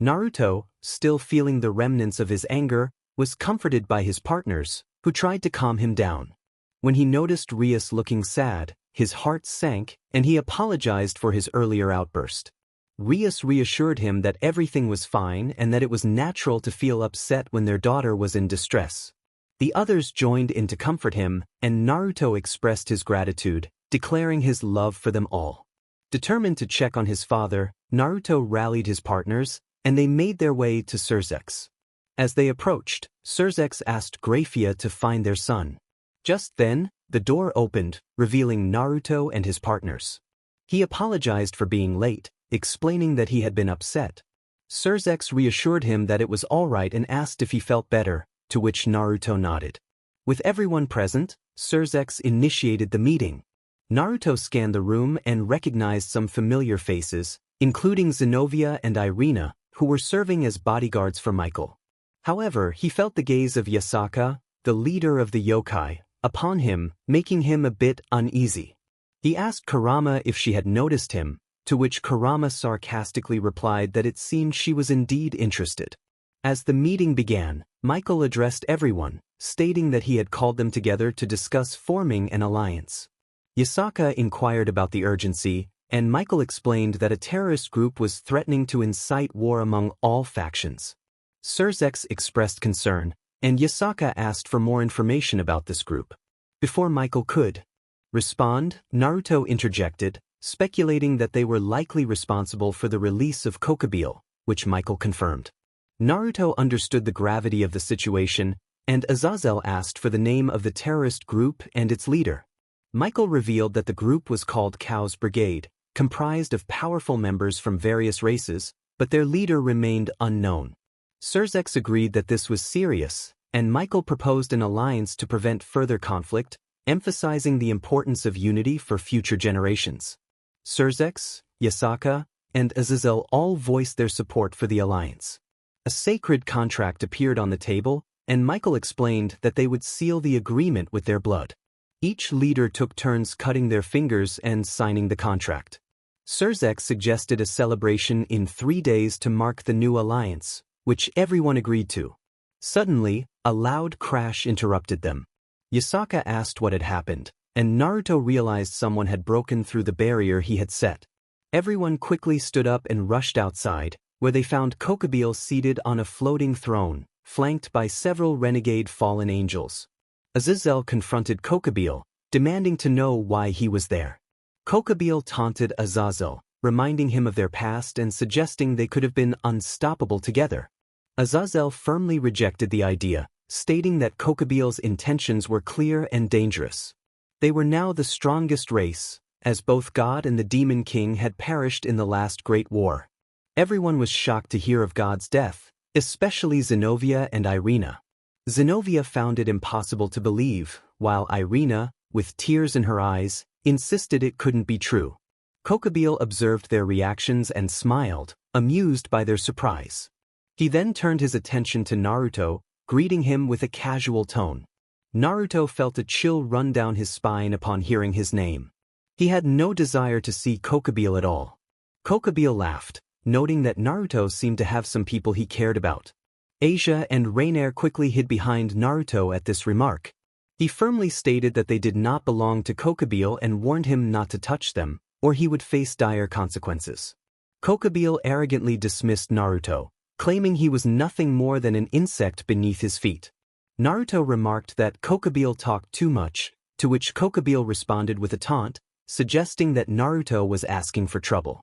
Naruto, still feeling the remnants of his anger, was comforted by his partners, who tried to calm him down. When he noticed Rias looking sad, his heart sank, and he apologized for his earlier outburst. Rias reassured him that everything was fine and that it was natural to feel upset when their daughter was in distress. The others joined in to comfort him, and Naruto expressed his gratitude, declaring his love for them all. Determined to check on his father, Naruto rallied his partners, and they made their way to Surzex. As they approached, Surzex asked Grafia to find their son. Just then, the door opened, revealing Naruto and his partners. He apologized for being late, explaining that he had been upset. Surzex reassured him that it was all right and asked if he felt better, to which Naruto nodded. With everyone present, Surzex initiated the meeting. Naruto scanned the room and recognized some familiar faces, including Zenobia and Irina, who were serving as bodyguards for Michael. However, he felt the gaze of Yasaka, the leader of the yokai, upon him, making him a bit uneasy. He asked Kurama if she had noticed him, to which Kurama sarcastically replied that it seemed she was indeed interested. As the meeting began, Michael addressed everyone, stating that he had called them together to discuss forming an alliance. Yasaka inquired about the urgency, and Michael explained that a terrorist group was threatening to incite war among all factions. Surzex expressed concern, and Yasaka asked for more information about this group. Before Michael could respond, Naruto interjected, speculating that they were likely responsible for the release of Kokabeel, which Michael confirmed. Naruto understood the gravity of the situation, and Azazel asked for the name of the terrorist group and its leader. Michael revealed that the group was called Cow's Brigade, comprised of powerful members from various races, but their leader remained unknown. Surzex agreed that this was serious, and Michael proposed an alliance to prevent further conflict, emphasizing the importance of unity for future generations. Surzex, Yasaka, and Azazel all voiced their support for the alliance. A sacred contract appeared on the table, and Michael explained that they would seal the agreement with their blood. Each leader took turns cutting their fingers and signing the contract. Surzek suggested a celebration in 3 days to mark the new alliance, which everyone agreed to. Suddenly, a loud crash interrupted them. Yasaka asked what had happened, and Naruto realized someone had broken through the barrier he had set. Everyone quickly stood up and rushed outside, where they found Kokubile seated on a floating throne, flanked by several renegade fallen angels. Azazel confronted Kokubile, demanding to know why he was there. Kokubile taunted Azazel, reminding him of their past and suggesting they could have been unstoppable together. Azazel firmly rejected the idea, stating that Kokubile's intentions were clear and dangerous. They were now the strongest race, as both God and the Demon King had perished in the last Great War. Everyone was shocked to hear of God's death, especially Zenobia and Irina. Zenobia found it impossible to believe, while Irina, with tears in her eyes, insisted it couldn't be true. Kokubile observed their reactions and smiled, amused by their surprise. He then turned his attention to Naruto, greeting him with a casual tone. Naruto felt a chill run down his spine upon hearing his name. He had no desire to see Kokubile at all. Kokubile laughed, noting that Naruto seemed to have some people he cared about. Asia and Rainier quickly hid behind Naruto at this remark. He firmly stated that they did not belong to Kokubile and warned him not to touch them, or he would face dire consequences. Kokubile arrogantly dismissed Naruto, claiming he was nothing more than an insect beneath his feet. Naruto remarked that Kokubile talked too much, to which Kokubile responded with a taunt, suggesting that Naruto was asking for trouble.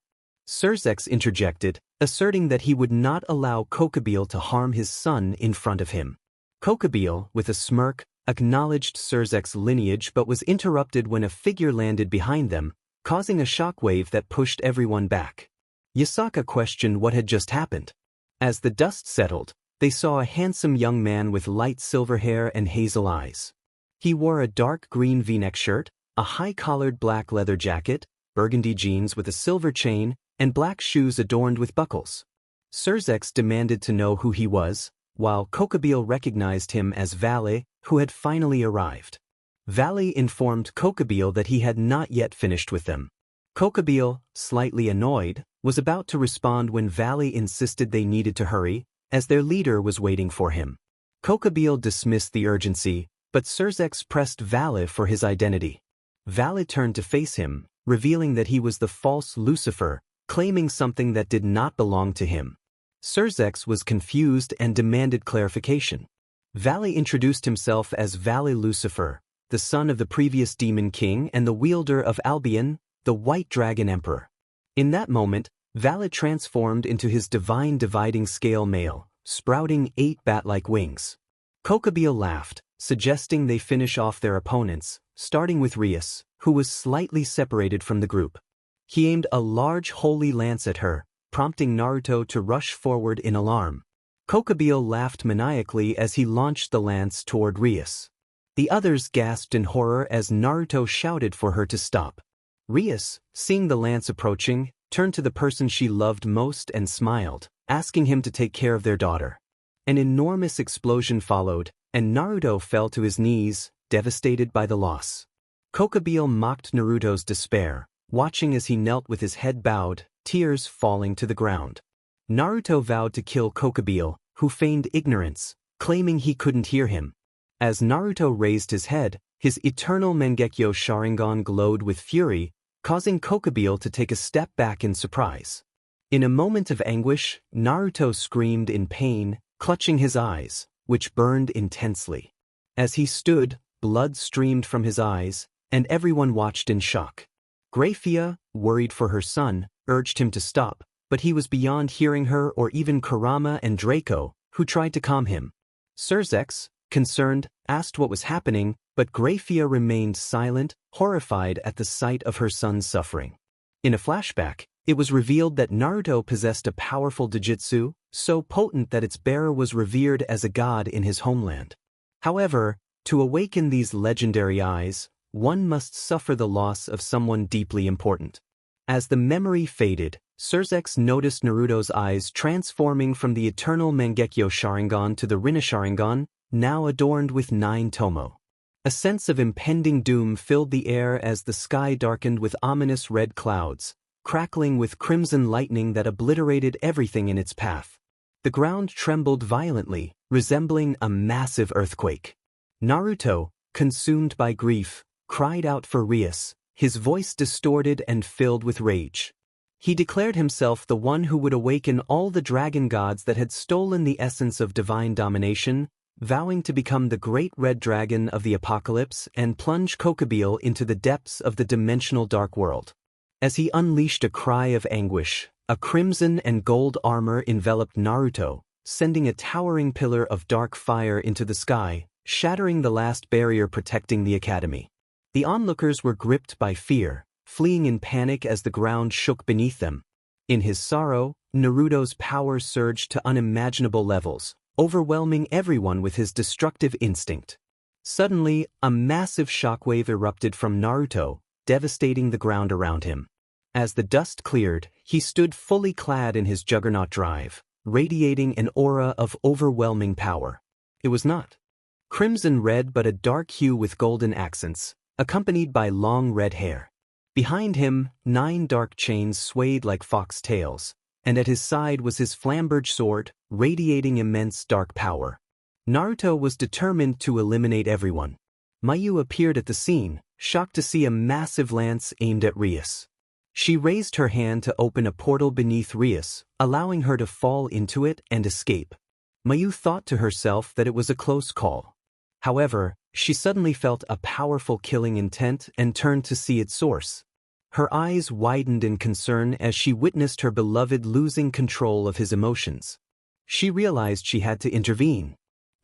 Surzek interjected, asserting that he would not allow Kokubile to harm his son in front of him. Kokubile, with a smirk, acknowledged Surzek's lineage but was interrupted when a figure landed behind them, causing a shockwave that pushed everyone back. Yasaka questioned what had just happened. As the dust settled, they saw a handsome young man with light silver hair and hazel eyes. He wore a dark green V-neck shirt, a high-collared black leather jacket, burgundy jeans with a silver chain, and black shoes adorned with buckles. Surzek demanded to know who he was, while Kokubile recognized him as Valle, who had finally arrived. Valle informed Kokubile that he had not yet finished with them. Kokubile, slightly annoyed, was about to respond when Valle insisted they needed to hurry, as their leader was waiting for him. Kokubile dismissed the urgency, but Surzek pressed Valle for his identity. Valle turned to face him, revealing that he was the false Lucifer, claiming something that did not belong to him. Surzek was confused and demanded clarification. Valle introduced himself as Valle Lucifer, the son of the previous Demon King and the wielder of Albion, the White Dragon Emperor. In that moment, Valle transformed into his divine dividing scale male, sprouting 8 bat-like wings. Kokubile laughed, suggesting they finish off their opponents, starting with Rias, who was slightly separated from the group. He aimed a large holy lance at her, prompting Naruto to rush forward in alarm. Kokubile laughed maniacally as he launched the lance toward Rias. The others gasped in horror as Naruto shouted for her to stop. Rias, seeing the lance approaching, turned to the person she loved most and smiled, asking him to take care of their daughter. An enormous explosion followed, and Naruto fell to his knees, devastated by the loss. Kokubile mocked Naruto's despair, watching as he knelt with his head bowed, tears falling to the ground. Naruto vowed to kill Kokubile, who feigned ignorance, claiming he couldn't hear him. As Naruto raised his head, his eternal Mangekyo Sharingan glowed with fury, causing Kokubile to take a step back in surprise. In a moment of anguish, Naruto screamed in pain, clutching his eyes, which burned intensely. As he stood, blood streamed from his eyes, and everyone watched in shock. Graphia, worried for her son, urged him to stop, but he was beyond hearing her or even Kurama and Draco, who tried to calm him. Surzek, concerned, asked what was happening, but Graphia remained silent, horrified at the sight of her son's suffering. In a flashback, it was revealed that Naruto possessed a powerful Dojutsu, so potent that its bearer was revered as a god in his homeland. However, to awaken these legendary eyes, one must suffer the loss of someone deeply important. As the memory faded, Surzek noticed Naruto's eyes transforming from the eternal Mangekyo Sharingan to the Rinne Sharingan, now adorned with 9 tomo. A sense of impending doom filled the air as the sky darkened with ominous red clouds, crackling with crimson lightning that obliterated everything in its path. The ground trembled violently, resembling a massive earthquake. Naruto, consumed by grief, cried out for Rias, his voice distorted and filled with rage. He declared himself the one who would awaken all the dragon gods that had stolen the essence of divine domination, vowing to become the great red dragon of the apocalypse and plunge Kokubile into the depths of the dimensional dark world. As he unleashed a cry of anguish, a crimson and gold armor enveloped Naruto, sending a towering pillar of dark fire into the sky, shattering the last barrier protecting the academy. The onlookers were gripped by fear, fleeing in panic as the ground shook beneath them. In his sorrow, Naruto's power surged to unimaginable levels, overwhelming everyone with his destructive instinct. Suddenly, a massive shockwave erupted from Naruto, devastating the ground around him. As the dust cleared, he stood fully clad in his juggernaut drive, radiating an aura of overwhelming power. It was not crimson red but a dark hue with golden accents, accompanied by long red hair. Behind him, 9 dark chains swayed like fox tails, and at his side was his flamberge sword, radiating immense dark power. Naruto was determined to eliminate everyone. Mayu appeared at the scene, shocked to see a massive lance aimed at Rias. She raised her hand to open a portal beneath Rias, allowing her to fall into it and escape. Mayu thought to herself that it was a close call. However, she suddenly felt a powerful killing intent and turned to see its source. Her eyes widened in concern as she witnessed her beloved losing control of his emotions. She realized she had to intervene.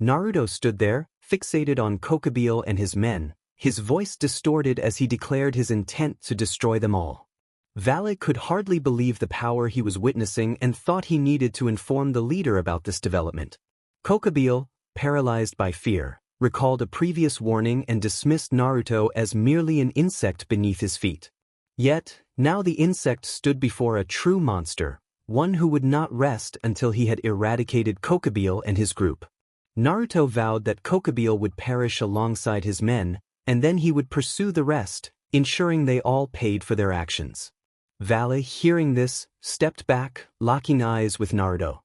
Naruto stood there, fixated on Kokubile and his men, his voice distorted as he declared his intent to destroy them all. Valle could hardly believe the power he was witnessing and thought he needed to inform the leader about this development. Kokubile, paralyzed by fear, recalled a previous warning and dismissed Naruto as merely an insect beneath his feet. Yet, now the insect stood before a true monster, one who would not rest until he had eradicated Kokubile and his group. Naruto vowed that Kokubile would perish alongside his men, and then he would pursue the rest, ensuring they all paid for their actions. Valle, hearing this, stepped back, locking eyes with Naruto.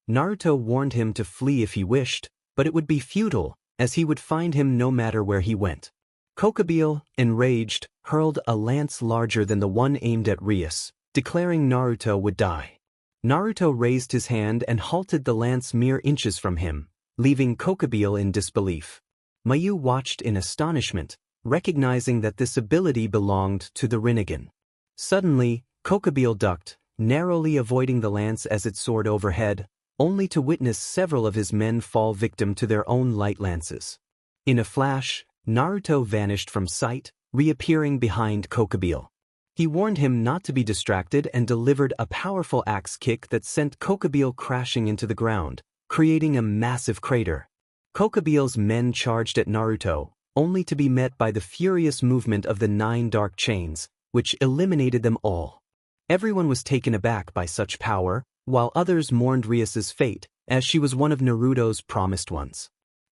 Naruto warned him to flee if he wished, but it would be futile, as he would find him no matter where he went. Kokubile, enraged, hurled a lance larger than the one aimed at Rias, declaring Naruto would die. Naruto raised his hand and halted the lance mere inches from him, leaving Kokubile in disbelief. Mayu watched in astonishment, recognizing that this ability belonged to the Rinnegan. Suddenly, Kokubile ducked, narrowly avoiding the lance as it soared overhead, only to witness several of his men fall victim to their own light lances. In a flash, Naruto vanished from sight, reappearing behind Kokubile. He warned him not to be distracted and delivered a powerful axe kick that sent Kokubile crashing into the ground, creating a massive crater. Kokubile's men charged at Naruto, only to be met by the furious movement of the 9 dark chains, which eliminated them all. Everyone was taken aback by such power, while others mourned Rias's fate, as she was one of Naruto's promised ones.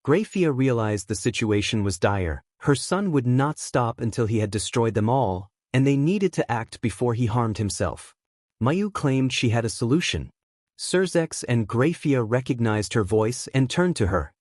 Grafia realized the situation was dire. Her son would not stop until he had destroyed them all, and they needed to act before he harmed himself. Mayu claimed she had a solution. Surzex and Grafia recognized her voice and turned to her.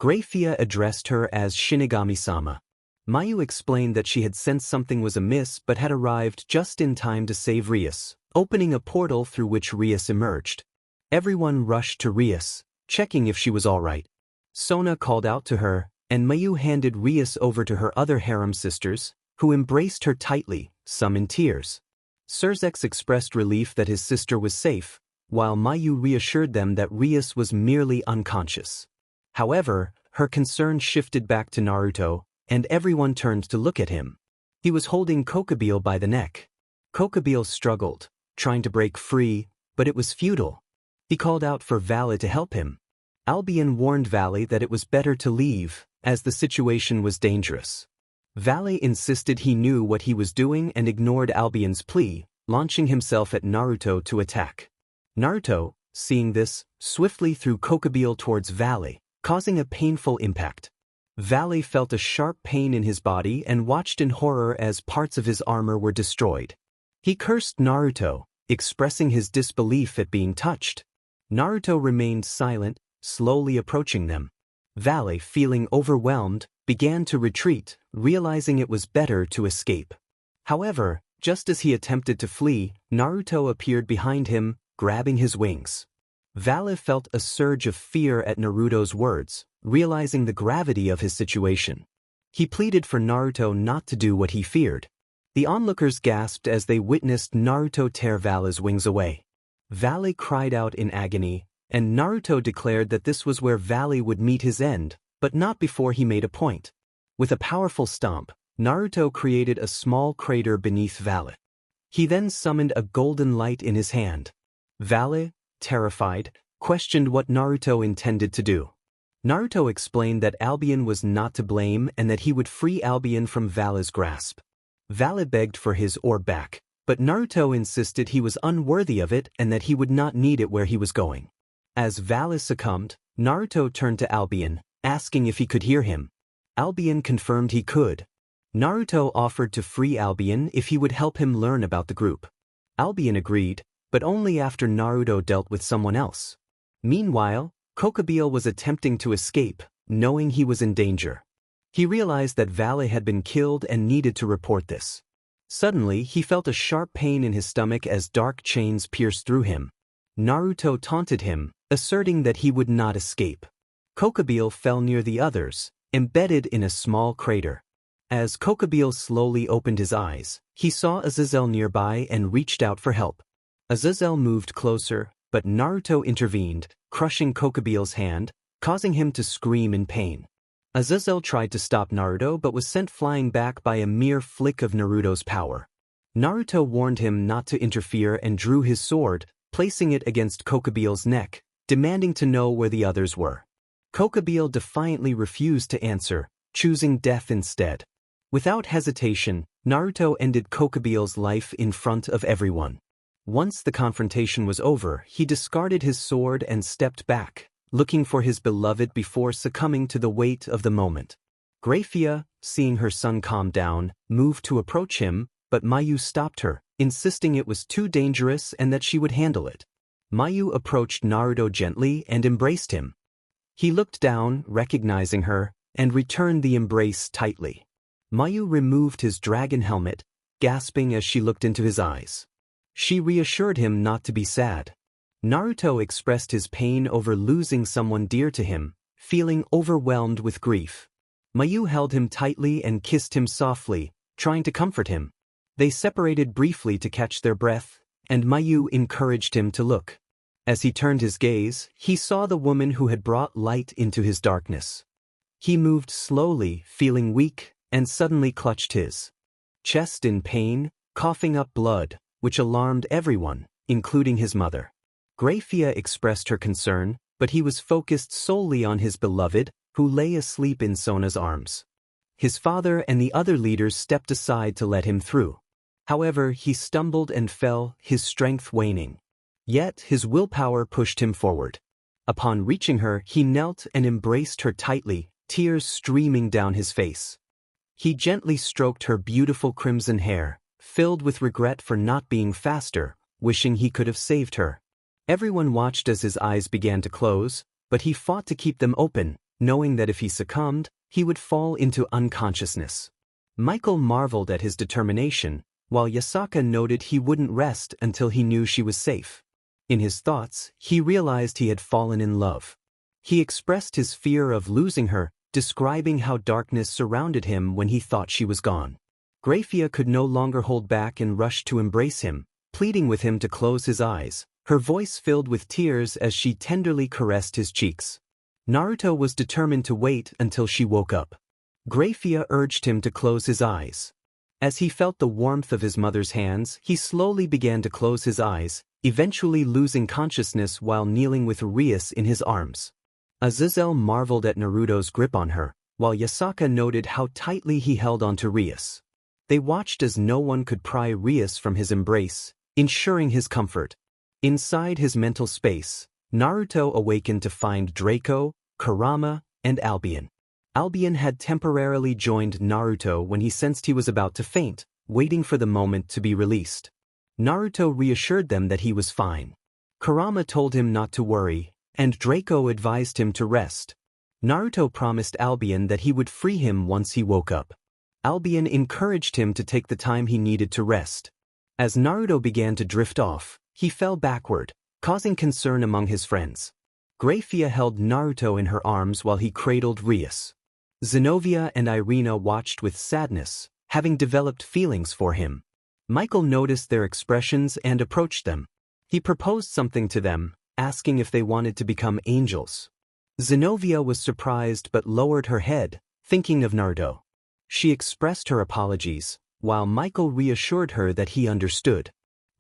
Grafia addressed her as Shinigami-sama. Mayu explained that she had sensed something was amiss but had arrived just in time to save Rias, opening a portal through which Rias emerged. Everyone rushed to Rias, checking if she was all right. Sona called out to her, and Mayu handed Rias over to her other harem sisters, who embraced her tightly, some in tears. Surzex expressed relief that his sister was safe, while Mayu reassured them that Rias was merely unconscious. However, her concern shifted back to Naruto, and everyone turned to look at him. He was holding Kokubile by the neck. Kokubile struggled, trying to break free, but it was futile. He called out for Valle to help him. Albion warned Valle that it was better to leave, as the situation was dangerous. Valle insisted he knew what he was doing and ignored Albion's plea, launching himself at Naruto to attack. Naruto, seeing this, swiftly threw Kokubile towards Valle, causing a painful impact. Valley felt a sharp pain in his body and watched in horror as parts of his armor were destroyed. He cursed Naruto, expressing his disbelief at being touched. Naruto remained silent, slowly approaching them. Valley, feeling overwhelmed, began to retreat, realizing it was better to escape. However, just as he attempted to flee, Naruto appeared behind him, grabbing his wings. Valley felt a surge of fear at Naruto's words, realizing the gravity of his situation. He pleaded for Naruto not to do what he feared. The onlookers gasped as they witnessed Naruto tear Valley's wings away. Valley cried out in agony, and Naruto declared that this was where Valley would meet his end, but not before he made a point. With a powerful stomp, Naruto created a small crater beneath Valley. He then summoned a golden light in his hand. Valley, terrified, questioned what Naruto intended to do. Naruto explained that Albion was not to blame and that he would free Albion from Valley's grasp. Valley begged for his orb back, but Naruto insisted he was unworthy of it and that he would not need it where he was going. As Valley succumbed, Naruto turned to Albion, asking if he could hear him. Albion confirmed he could. Naruto offered to free Albion if he would help him learn about the group. Albion agreed, but only after Naruto dealt with someone else. Meanwhile, Kokobile was attempting to escape, knowing he was in danger. He realized that Valley had been killed and needed to report this. Suddenly, he felt a sharp pain in his stomach as dark chains pierced through him. Naruto taunted him, asserting that he would not escape. Kokobile fell near the others, embedded in a small crater. As Kokobile slowly opened his eyes, he saw Azazel nearby and reached out for help. Azazel moved closer, but Naruto intervened, crushing Kokobile's hand, causing him to scream in pain. Azazel tried to stop Naruto but was sent flying back by a mere flick of Naruto's power. Naruto warned him not to interfere and drew his sword, placing it against Kokobile's neck, demanding to know where the others were. Kokobile defiantly refused to answer, choosing death instead. Without hesitation, Naruto ended Kokobile's life in front of everyone. Once the confrontation was over, he discarded his sword and stepped back, looking for his beloved before succumbing to the weight of the moment. Graphia, seeing her son calm down, moved to approach him, but Mayu stopped her, insisting it was too dangerous and that she would handle it. Mayu approached Naruto gently and embraced him. He looked down, recognizing her, and returned the embrace tightly. Mayu removed his dragon helmet, gasping as she looked into his eyes. She reassured him not to be sad. Naruto expressed his pain over losing someone dear to him, feeling overwhelmed with grief. Mayu held him tightly and kissed him softly, trying to comfort him. They separated briefly to catch their breath, and Mayu encouraged him to look. As he turned his gaze, he saw the woman who had brought light into his darkness. He moved slowly, feeling weak, and suddenly clutched his chest in pain, coughing up blood, which alarmed everyone, including his mother. Graphia expressed her concern, but he was focused solely on his beloved, who lay asleep in Sona's arms. His father and the other leaders stepped aside to let him through. However, he stumbled and fell, his strength waning. Yet his willpower pushed him forward. Upon reaching her, he knelt and embraced her tightly, tears streaming down his face. He gently stroked her beautiful crimson hair, filled with regret for not being faster, wishing he could have saved her. Everyone watched as his eyes began to close, but he fought to keep them open, knowing that if he succumbed, he would fall into unconsciousness. Michael marveled at his determination, while Yasaka noted he wouldn't rest until he knew she was safe. In his thoughts, he realized he had fallen in love. He expressed his fear of losing her, describing how darkness surrounded him when he thought she was gone. Graphia could no longer hold back and rushed to embrace him, pleading with him to close his eyes, her voice filled with tears as she tenderly caressed his cheeks. Naruto was determined to wait until she woke up. Graphia urged him to close his eyes. As he felt the warmth of his mother's hands, he slowly began to close his eyes, eventually losing consciousness while kneeling with Rias in his arms. Azazel marveled at Naruto's grip on her, while Yasaka noted how tightly he held onto Rias. They watched as no one could pry Rias from his embrace, ensuring his comfort. Inside his mental space, Naruto awakened to find Draco, Kurama, and Albion. Albion had temporarily joined Naruto when he sensed he was about to faint, waiting for the moment to be released. Naruto reassured them that he was fine. Kurama told him not to worry, and Draco advised him to rest. Naruto promised Albion that he would free him once he woke up. Albion encouraged him to take the time he needed to rest. As Naruto began to drift off, he fell backward, causing concern among his friends. Graphia held Naruto in her arms while he cradled Rias. Zenobia and Irina watched with sadness, having developed feelings for him. Michael noticed their expressions and approached them. He proposed something to them, asking if they wanted to become angels. Zenobia was surprised but lowered her head, thinking of Naruto. She expressed her apologies, while Michael reassured her that he understood.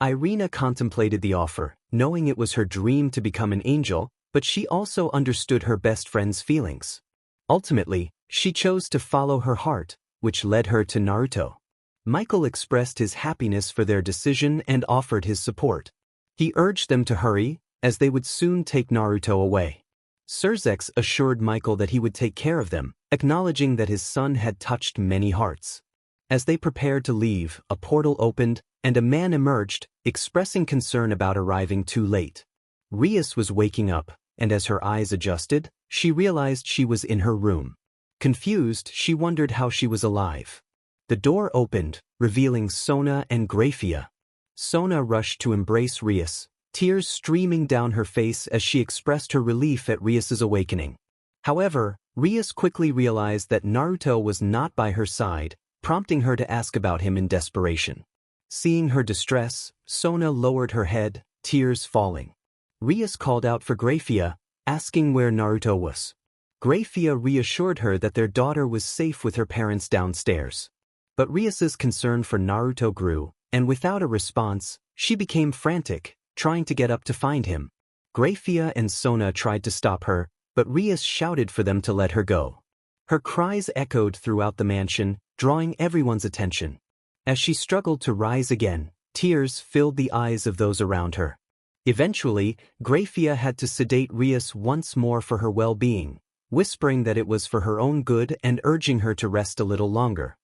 Irina contemplated the offer, knowing it was her dream to become an angel, but she also understood her best friend's feelings. Ultimately, she chose to follow her heart, which led her to Naruto. Michael expressed his happiness for their decision and offered his support. He urged them to hurry, as they would soon take Naruto away. Surzex assured Michael that he would take care of them, acknowledging that his son had touched many hearts. As they prepared to leave, a portal opened, and a man emerged, expressing concern about arriving too late. Rias was waking up, and as her eyes adjusted, she realized she was in her room. Confused, she wondered how she was alive. The door opened, revealing Sona and Graphia. Sona rushed to embrace Rias, tears streaming down her face as she expressed her relief at Rias's awakening. However, Rias quickly realized that Naruto was not by her side, prompting her to ask about him in desperation. Seeing her distress, Sona lowered her head, tears falling. Rias called out for Graphia, asking where Naruto was. Graphia reassured her that their daughter was safe with her parents downstairs. But Rias's concern for Naruto grew, and without a response, she became frantic, trying to get up to find him. Graphia and Sona tried to stop her, but Rias shouted for them to let her go. Her cries echoed throughout the mansion, drawing everyone's attention. As she struggled to rise again, tears filled the eyes of those around her. Eventually, Graphia had to sedate Rias once more for her well-being, whispering that it was for her own good and urging her to rest a little longer.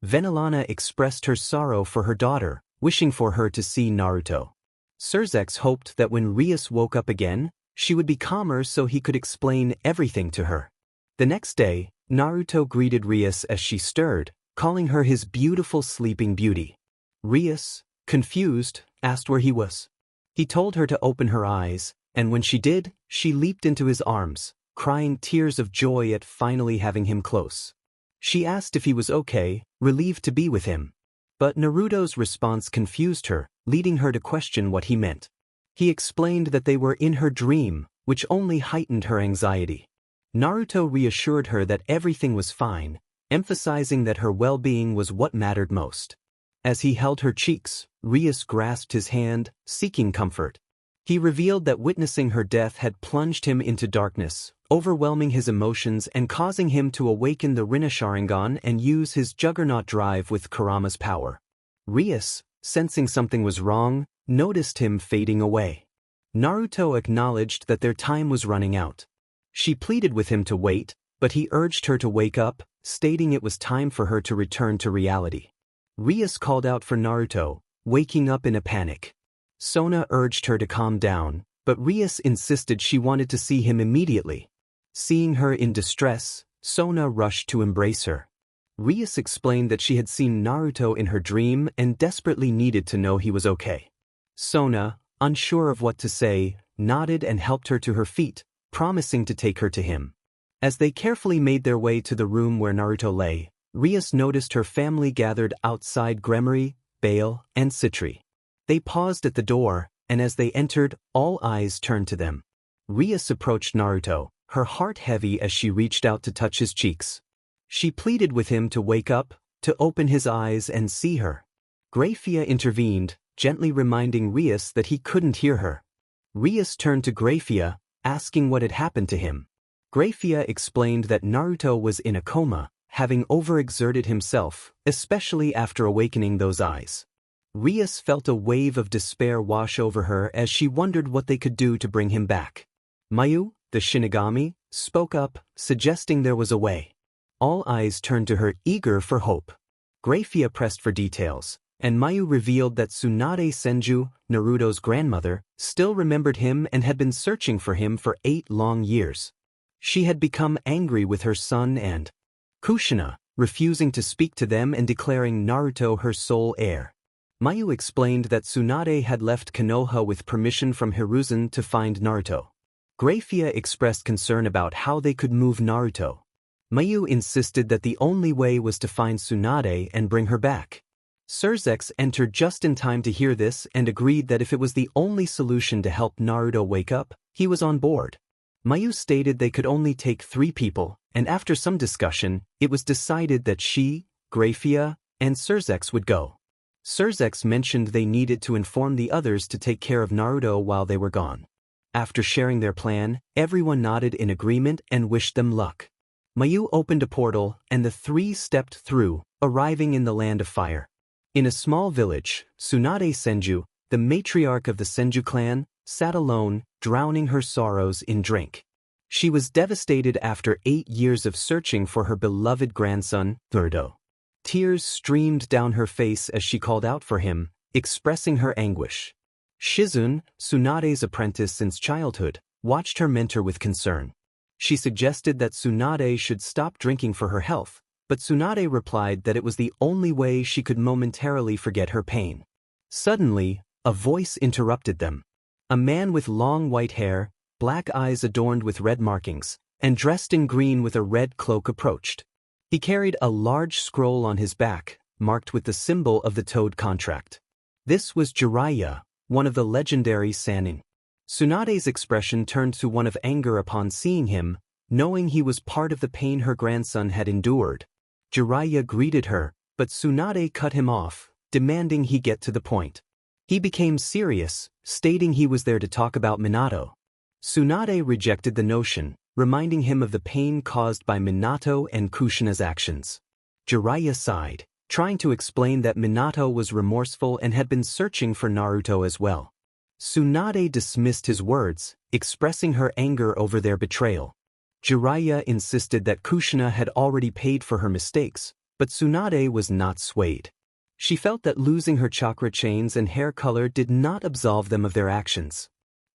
Venelana expressed her sorrow for her daughter, wishing for her to see Naruto. Surzex hoped that when Rias woke up again, she would be calmer so he could explain everything to her. The next day, Naruto greeted Rias as she stirred, calling her his beautiful sleeping beauty. Rias, confused, asked where he was. He told her to open her eyes, and when she did, she leaped into his arms, crying tears of joy at finally having him close. She asked if he was okay, relieved to be with him. But Naruto's response confused her, leading her to question what he meant. He explained that they were in her dream, which only heightened her anxiety. Naruto reassured her that everything was fine, emphasizing that her well-being was what mattered most. As he held her cheeks, Rias grasped his hand, seeking comfort. He revealed that witnessing her death had plunged him into darkness, overwhelming his emotions and causing him to awaken the Rinna Sharingan and use his Juggernaut drive with Kurama's power. Rias, sensing something was wrong, noticed him fading away. Naruto acknowledged that their time was running out. She pleaded with him to wait, but he urged her to wake up, stating it was time for her to return to reality. Rias called out for Naruto, waking up in a panic. Sona urged her to calm down, but Rias insisted she wanted to see him immediately. Seeing her in distress, Sona rushed to embrace her. Rias explained that she had seen Naruto in her dream and desperately needed to know he was okay. Sona, unsure of what to say, nodded and helped her to her feet, promising to take her to him. As they carefully made their way to the room where Naruto lay, Rias noticed her family gathered outside Gremory, Bale, and Citri. They paused at the door, and as they entered, all eyes turned to them. Rias approached Naruto, her heart heavy as she reached out to touch his cheeks. She pleaded with him to wake up, to open his eyes and see her. Graphia intervened, gently reminding Rias that he couldn't hear her. Rias turned to Graphia, asking what had happened to him. Graphia explained that Naruto was in a coma, having overexerted himself, especially after awakening those eyes. Rias felt a wave of despair wash over her as she wondered what they could do to bring him back. Mayu, the Shinigami, spoke up, suggesting there was a way. All eyes turned to her, eager for hope. Grafia pressed for details, and Mayu revealed that Tsunade Senju, Naruto's grandmother, still remembered him and had been searching for him for 8 long years. She had become angry with her son and Kushina, refusing to speak to them and declaring Naruto her sole heir. Mayu explained that Tsunade had left Konoha with permission from Hiruzen to find Naruto. Grafia expressed concern about how they could move Naruto. Mayu insisted that the only way was to find Tsunade and bring her back. Surzex entered just in time to hear this and agreed that if it was the only solution to help Naruto wake up, he was on board. Mayu stated they could only take 3 people, and after some discussion, it was decided that she, Grafia, and Surzex would go. Surzex mentioned they needed to inform the others to take care of Naruto while they were gone. After sharing their plan, everyone nodded in agreement and wished them luck. Mayu opened a portal, and the 3 stepped through, arriving in the Land of Fire. In a small village, Tsunade Senju, the matriarch of the Senju clan, sat alone, drowning her sorrows in drink. She was devastated after 8 years of searching for her beloved grandson, Naruto. Tears streamed down her face as she called out for him, expressing her anguish. Shizune, Tsunade's apprentice since childhood, watched her mentor with concern. She suggested that Tsunade should stop drinking for her health, but Tsunade replied that it was the only way she could momentarily forget her pain. Suddenly, a voice interrupted them. A man with long white hair, black eyes adorned with red markings, and dressed in green with a red cloak approached. He carried a large scroll on his back, marked with the symbol of the Toad contract. This was Jiraiya, one of the legendary Sannin. Tsunade's expression turned to one of anger upon seeing him, knowing he was part of the pain her grandson had endured. Jiraiya greeted her, but Tsunade cut him off, demanding he get to the point. He became serious, stating he was there to talk about Minato. Tsunade rejected the notion, reminding him of the pain caused by Minato and Kushina's actions. Jiraiya sighed, trying to explain that Minato was remorseful and had been searching for Naruto as well. Tsunade dismissed his words, expressing her anger over their betrayal. Jiraiya insisted that Kushina had already paid for her mistakes, but Tsunade was not swayed. She felt that losing her chakra chains and hair color did not absolve them of their actions.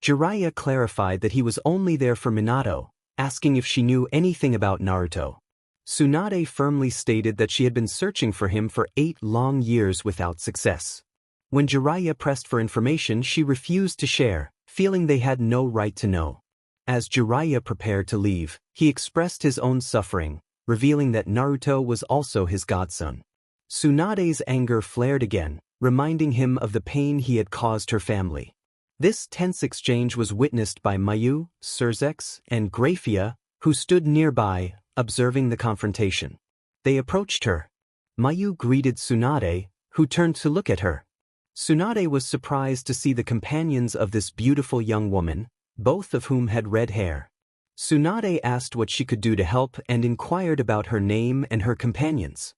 Jiraiya clarified that he was only there for Minato, asking if she knew anything about Naruto. Tsunade firmly stated that she had been searching for him for 8 long years without success. When Jiraiya pressed for information, she refused to share, feeling they had no right to know. As Jiraiya prepared to leave, he expressed his own suffering, revealing that Naruto was also his godson. Tsunade's anger flared again, reminding him of the pain he had caused her family. This tense exchange was witnessed by Mayu, Surzex, and Grafia, who stood nearby, observing the confrontation. They approached her. Mayu greeted Tsunade, who turned to look at her. Tsunade was surprised to see the companions of this beautiful young woman, both of whom had red hair. Tsunade asked what she could do to help and inquired about her name and her companions.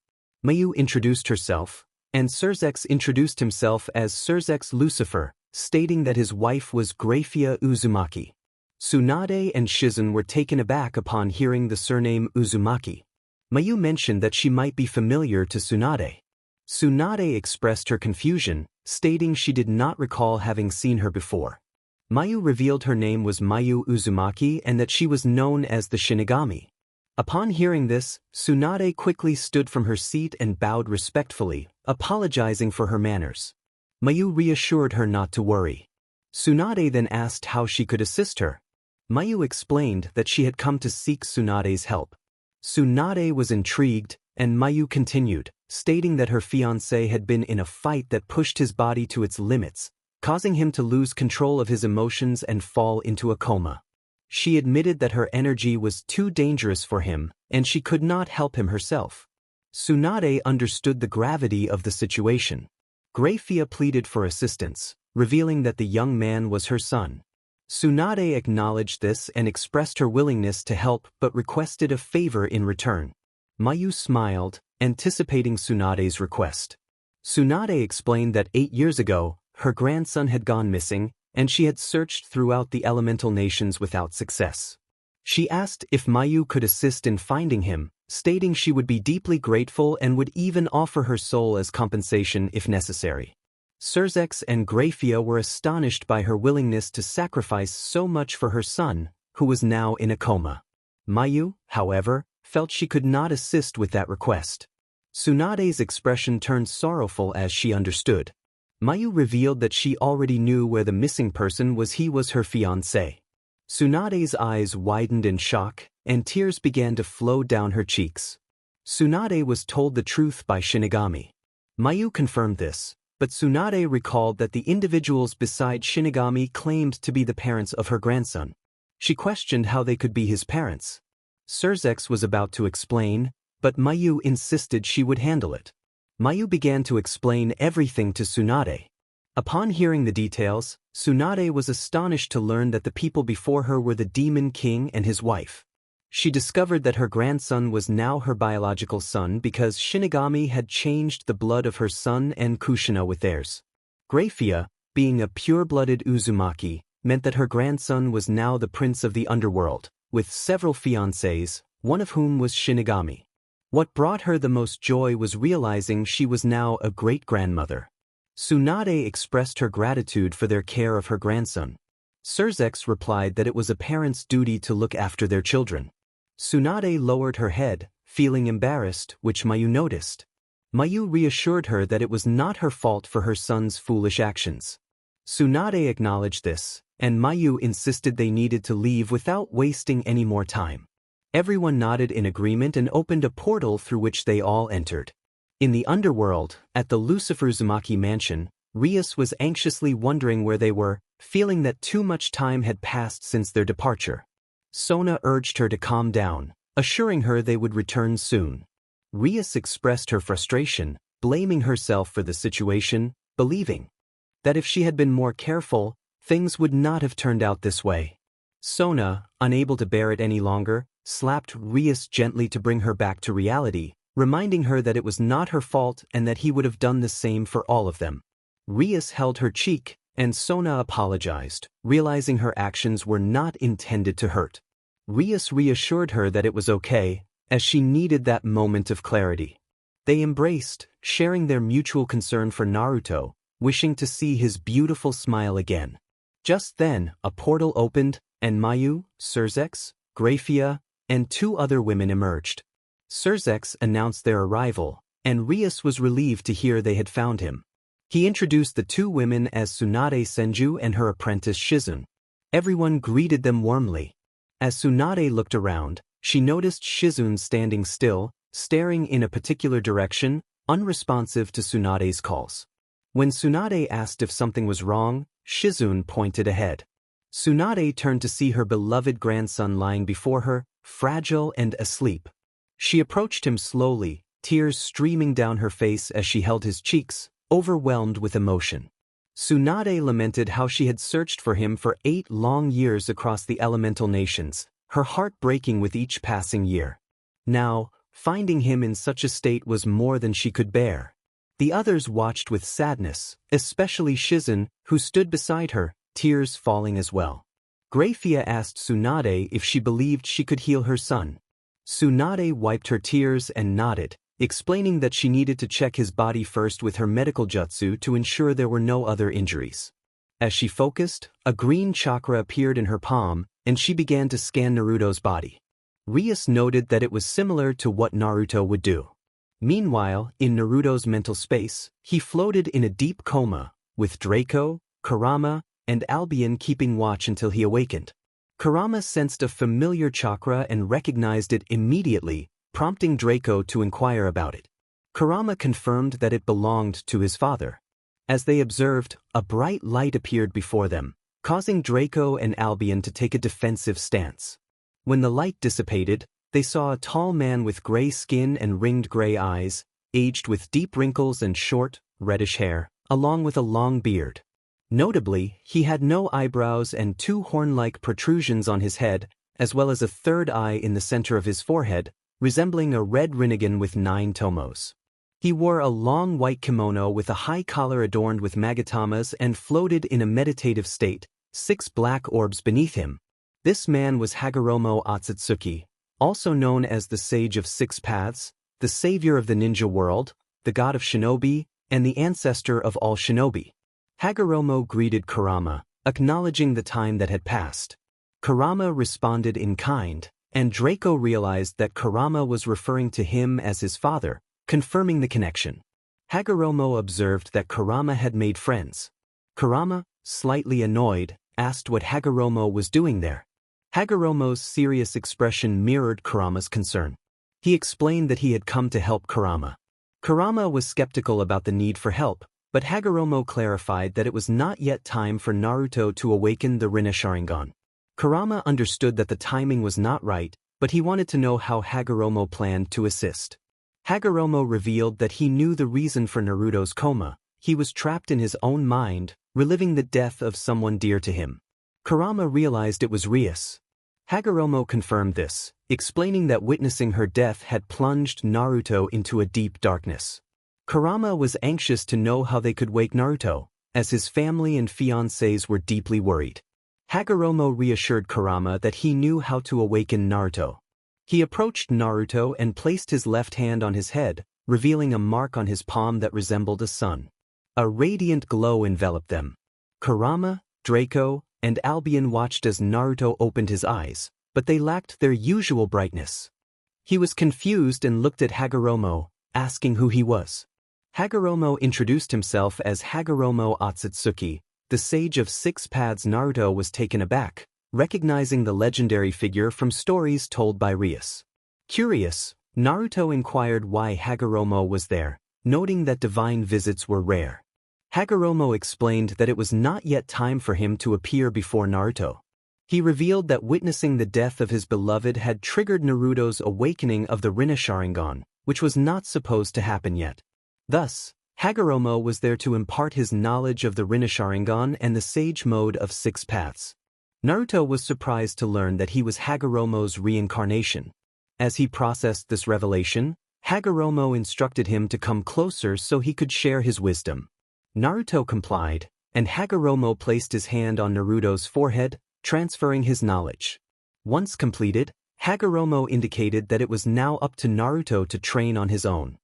Mayu introduced herself, and Surzex introduced himself as Surzex Lucifer, stating that his wife was Grafia Uzumaki. Tsunade and Shizune were taken aback upon hearing the surname Uzumaki. Mayu mentioned that she might be familiar to Tsunade. Tsunade expressed her confusion, stating she did not recall having seen her before. Mayu revealed her name was Mayu Uzumaki and that she was known as the Shinigami. Upon hearing this, Tsunade quickly stood from her seat and bowed respectfully, apologizing for her manners. Mayu reassured her not to worry. Tsunade then asked how she could assist her. Mayu explained that she had come to seek Tsunade's help. Tsunade was intrigued, and Mayu continued, stating that her fiancé had been in a fight that pushed his body to its limits, causing him to lose control of his emotions and fall into a coma. She admitted that her energy was too dangerous for him, and she could not help him herself. Tsunade understood the gravity of the situation. Grafia pleaded for assistance, revealing that the young man was her son. Tsunade acknowledged this and expressed her willingness to help but requested a favor in return. Mayu smiled, anticipating Tsunade's request. Tsunade explained that 8 years ago, her grandson had gone missing, and she had searched throughout the elemental nations without success. She asked if Mayu could assist in finding him, stating she would be deeply grateful and would even offer her soul as compensation if necessary. Surzex and Graphia were astonished by her willingness to sacrifice so much for her son, who was now in a coma. Mayu, however, felt she could not assist with that request. Tsunade's expression turned sorrowful as she understood. Mayu revealed that she already knew where the missing person was. He was her fiancé. Tsunade's eyes widened in shock, and tears began to flow down her cheeks. Tsunade was told the truth by Shinigami. Mayu confirmed this, but Tsunade recalled that the individuals beside Shinigami claimed to be the parents of her grandson. She questioned how they could be his parents. Surzex was about to explain, but Mayu insisted she would handle it. Mayu began to explain everything to Tsunade. Upon hearing the details, Tsunade was astonished to learn that the people before her were the Demon King and his wife. She discovered that her grandson was now her biological son because Shinigami had changed the blood of her son and Kushina with theirs. Graphia, being a pure-blooded Uzumaki, meant that her grandson was now the prince of the underworld, with several fiancés, one of whom was Shinigami. What brought her the most joy was realizing she was now a great-grandmother. Tsunade expressed her gratitude for their care of her grandson. Surzex replied that it was a parent's duty to look after their children. Tsunade lowered her head, feeling embarrassed, which Mayu noticed. Mayu reassured her that it was not her fault for her son's foolish actions. Tsunade acknowledged this, and Mayu insisted they needed to leave without wasting any more time. Everyone nodded in agreement and opened a portal through which they all entered. In the underworld, at the Lucifer Uzumaki mansion, Rias was anxiously wondering where they were, feeling that too much time had passed since their departure. Sona urged her to calm down, assuring her they would return soon. Rias expressed her frustration, blaming herself for the situation, believing that if she had been more careful, things would not have turned out this way. Sona, unable to bear it any longer, slapped Rias gently to bring her back to reality, reminding her that it was not her fault and that he would have done the same for all of them. Rias held her cheek, and Sona apologized, realizing her actions were not intended to hurt. Rias reassured her that it was okay, as she needed that moment of clarity. They embraced, sharing their mutual concern for Naruto, wishing to see his beautiful smile again. Just then, a portal opened, and Mayu, Surzex, Graphia, and 2 other women emerged. Surzex announced their arrival, and Rias was relieved to hear they had found him. He introduced the 2 women as Tsunade Senju and her apprentice Shizun. Everyone greeted them warmly. As Tsunade looked around, she noticed Shizun standing still, staring in a particular direction, unresponsive to Tsunade's calls. When Tsunade asked if something was wrong, Shizun pointed ahead. Tsunade turned to see her beloved grandson lying before her, fragile and asleep. She approached him slowly, tears streaming down her face as she held his cheeks, overwhelmed with emotion. Tsunade lamented how she had searched for him for 8 long years across the elemental nations, her heart breaking with each passing year. Now, finding him in such a state was more than she could bear. The others watched with sadness, especially Shizun, who stood beside her, tears falling as well. Graphia asked Tsunade if she believed she could heal her son. Tsunade wiped her tears and nodded, explaining that she needed to check his body first with her medical jutsu to ensure there were no other injuries. As she focused, a green chakra appeared in her palm, and she began to scan Naruto's body. Rias noted that it was similar to what Naruto would do. Meanwhile, in Naruto's mental space, he floated in a deep coma, with Draco, Kurama, and Albion keeping watch until he awakened. Kurama sensed a familiar chakra and recognized it immediately, prompting Draco to inquire about it. Kurama confirmed that it belonged to his father. As they observed, a bright light appeared before them, causing Draco and Albion to take a defensive stance. When the light dissipated, they saw a tall man with gray skin and ringed gray eyes, aged with deep wrinkles and short, reddish hair, along with a long beard. Notably, he had no eyebrows and 2 horn-like protrusions on his head, as well as a 3rd eye in the center of his forehead, resembling a red Rinnegan with 9 tomos. He wore a long white kimono with a high collar adorned with magatamas and floated in a meditative state, 6 black orbs beneath him. This man was Hagoromo Otsutsuki, Also known as the Sage of Six Paths, the savior of the ninja world, the god of shinobi, and the ancestor of all shinobi. Hagoromo greeted Kurama, acknowledging the time that had passed. Kurama responded in kind, and Draco realized that Kurama was referring to him as his father, confirming the connection. Hagoromo observed that Kurama had made friends. Kurama, slightly annoyed, asked what Hagoromo was doing there. Hagoromo's serious expression mirrored Kurama's concern. He explained that he had come to help Kurama. Kurama was skeptical about the need for help, but Hagoromo clarified that it was not yet time for Naruto to awaken the Rinne Sharingan. Kurama understood that the timing was not right, but he wanted to know how Hagoromo planned to assist. Hagoromo revealed that he knew the reason for Naruto's coma. He was trapped in his own mind, reliving the death of someone dear to him. Kurama realized it was Rias. Hagoromo confirmed this, explaining that witnessing her death had plunged Naruto into a deep darkness. Kurama was anxious to know how they could wake Naruto, as his family and fiancés were deeply worried. Hagoromo reassured Kurama that he knew how to awaken Naruto. He approached Naruto and placed his left hand on his head, revealing a mark on his palm that resembled a sun. A radiant glow enveloped them. Kurama, Draco, and Albion watched as Naruto opened his eyes, but they lacked their usual brightness. He was confused and looked at Hagoromo, asking who he was. Hagoromo introduced himself as Hagoromo Otsutsuki, the Sage of Six Paths. Naruto was taken aback, recognizing the legendary figure from stories told by Rias. Curious, Naruto inquired why Hagoromo was there, noting that divine visits were rare. Hagoromo explained that it was not yet time for him to appear before Naruto. He revealed that witnessing the death of his beloved had triggered Naruto's awakening of the Rinne Sharingan, which was not supposed to happen yet. Thus, Hagoromo was there to impart his knowledge of the Rinne Sharingan and the Sage Mode of Six Paths. Naruto was surprised to learn that he was Hagoromo's reincarnation. As he processed this revelation, Hagoromo instructed him to come closer so he could share his wisdom. Naruto complied, and Hagoromo placed his hand on Naruto's forehead, transferring his knowledge. Once completed, Hagoromo indicated that it was now up to Naruto to train on his own.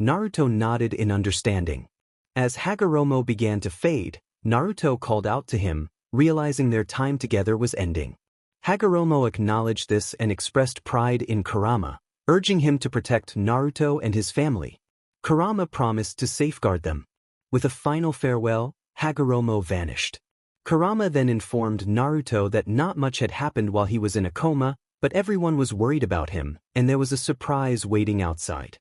Naruto nodded in understanding. As Hagoromo began to fade, Naruto called out to him, realizing their time together was ending. Hagoromo acknowledged this and expressed pride in Kurama, urging him to protect Naruto and his family. Kurama promised to safeguard them. With a final farewell, Hagoromo vanished. Kurama then informed Naruto that not much had happened while he was in a coma, but everyone was worried about him, and there was a surprise waiting outside.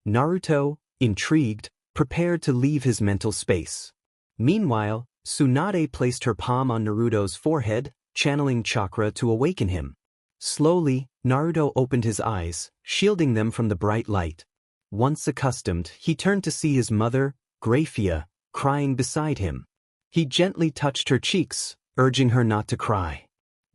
Naruto, intrigued, prepared to leave his mental space. Meanwhile, Tsunade placed her palm on Naruto's forehead, channeling chakra to awaken him. Slowly, Naruto opened his eyes, shielding them from the bright light. Once accustomed, he turned to see his mother, Graphia, crying beside him. He gently touched her cheeks, urging her not to cry.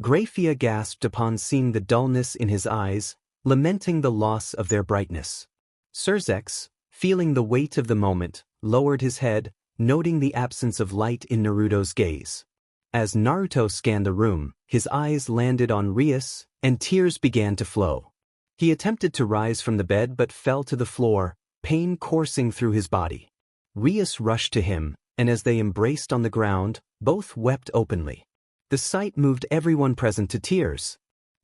Graphia gasped upon seeing the dullness in his eyes, lamenting the loss of their brightness. Surzex, feeling the weight of the moment, lowered his head, noting the absence of light in Naruto's gaze. As Naruto scanned the room, his eyes landed on Rias, and tears began to flow. He attempted to rise from the bed but fell to the floor, pain coursing through his body. Rias rushed to him, and as they embraced on the ground, both wept openly. The sight moved everyone present to tears.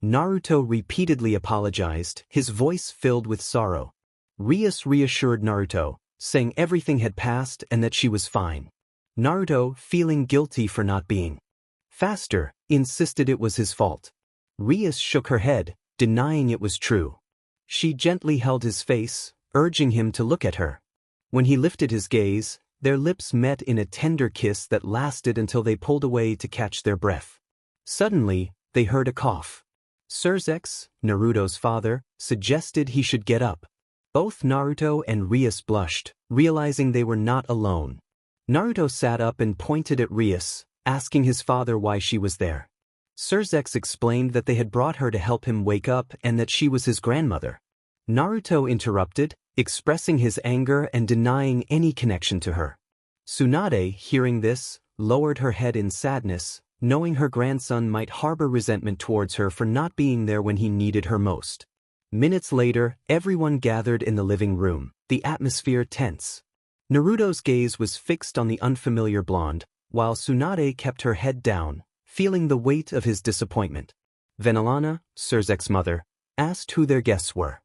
Naruto repeatedly apologized, his voice filled with sorrow. Rias reassured Naruto, saying everything had passed and that she was fine. Naruto, feeling guilty for not being faster, insisted it was his fault. Rias shook her head, denying it was true. She gently held his face, urging him to look at her. When he lifted his gaze, their lips met in a tender kiss that lasted until they pulled away to catch their breath. Suddenly, they heard a cough. Surzex, Naruto's father, suggested he should get up. Both Naruto and Rias blushed, realizing they were not alone. Naruto sat up and pointed at Rias, asking his father why she was there. Surzex explained that they had brought her to help him wake up and that she was his grandmother. Naruto interrupted, expressing his anger and denying any connection to her. Tsunade, hearing this, lowered her head in sadness, knowing her grandson might harbor resentment towards her for not being there when he needed her most. Minutes later, everyone gathered in the living room, the atmosphere tense. Naruto's gaze was fixed on the unfamiliar blonde, while Tsunade kept her head down, feeling the weight of his disappointment. Venelana, Surzek's mother, asked who their guests were.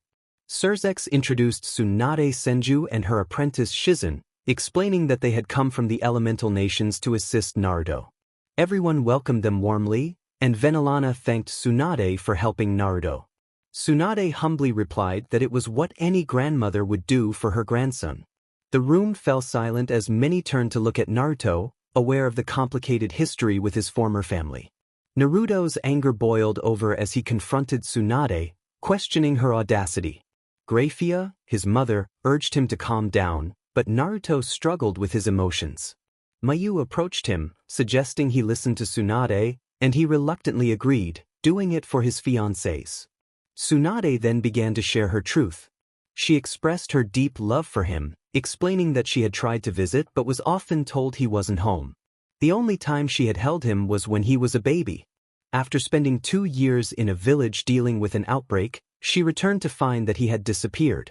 Surzek introduced Tsunade Senju and her apprentice Shizen, explaining that they had come from the elemental nations to assist Naruto. Everyone welcomed them warmly, and Venelana thanked Tsunade for helping Naruto. Tsunade humbly replied that it was what any grandmother would do for her grandson. The room fell silent as many turned to look at Naruto, aware of the complicated history with his former family. Naruto's anger boiled over as he confronted Tsunade, questioning her audacity. Graphia, his mother, urged him to calm down, but Naruto struggled with his emotions. Mayu approached him, suggesting he listen to Tsunade, and he reluctantly agreed, doing it for his fiancés. Tsunade then began to share her truth. She expressed her deep love for him, explaining that she had tried to visit but was often told he wasn't home. The only time she had held him was when he was a baby. After spending 2 years in a village dealing with an outbreak, she returned to find that he had disappeared.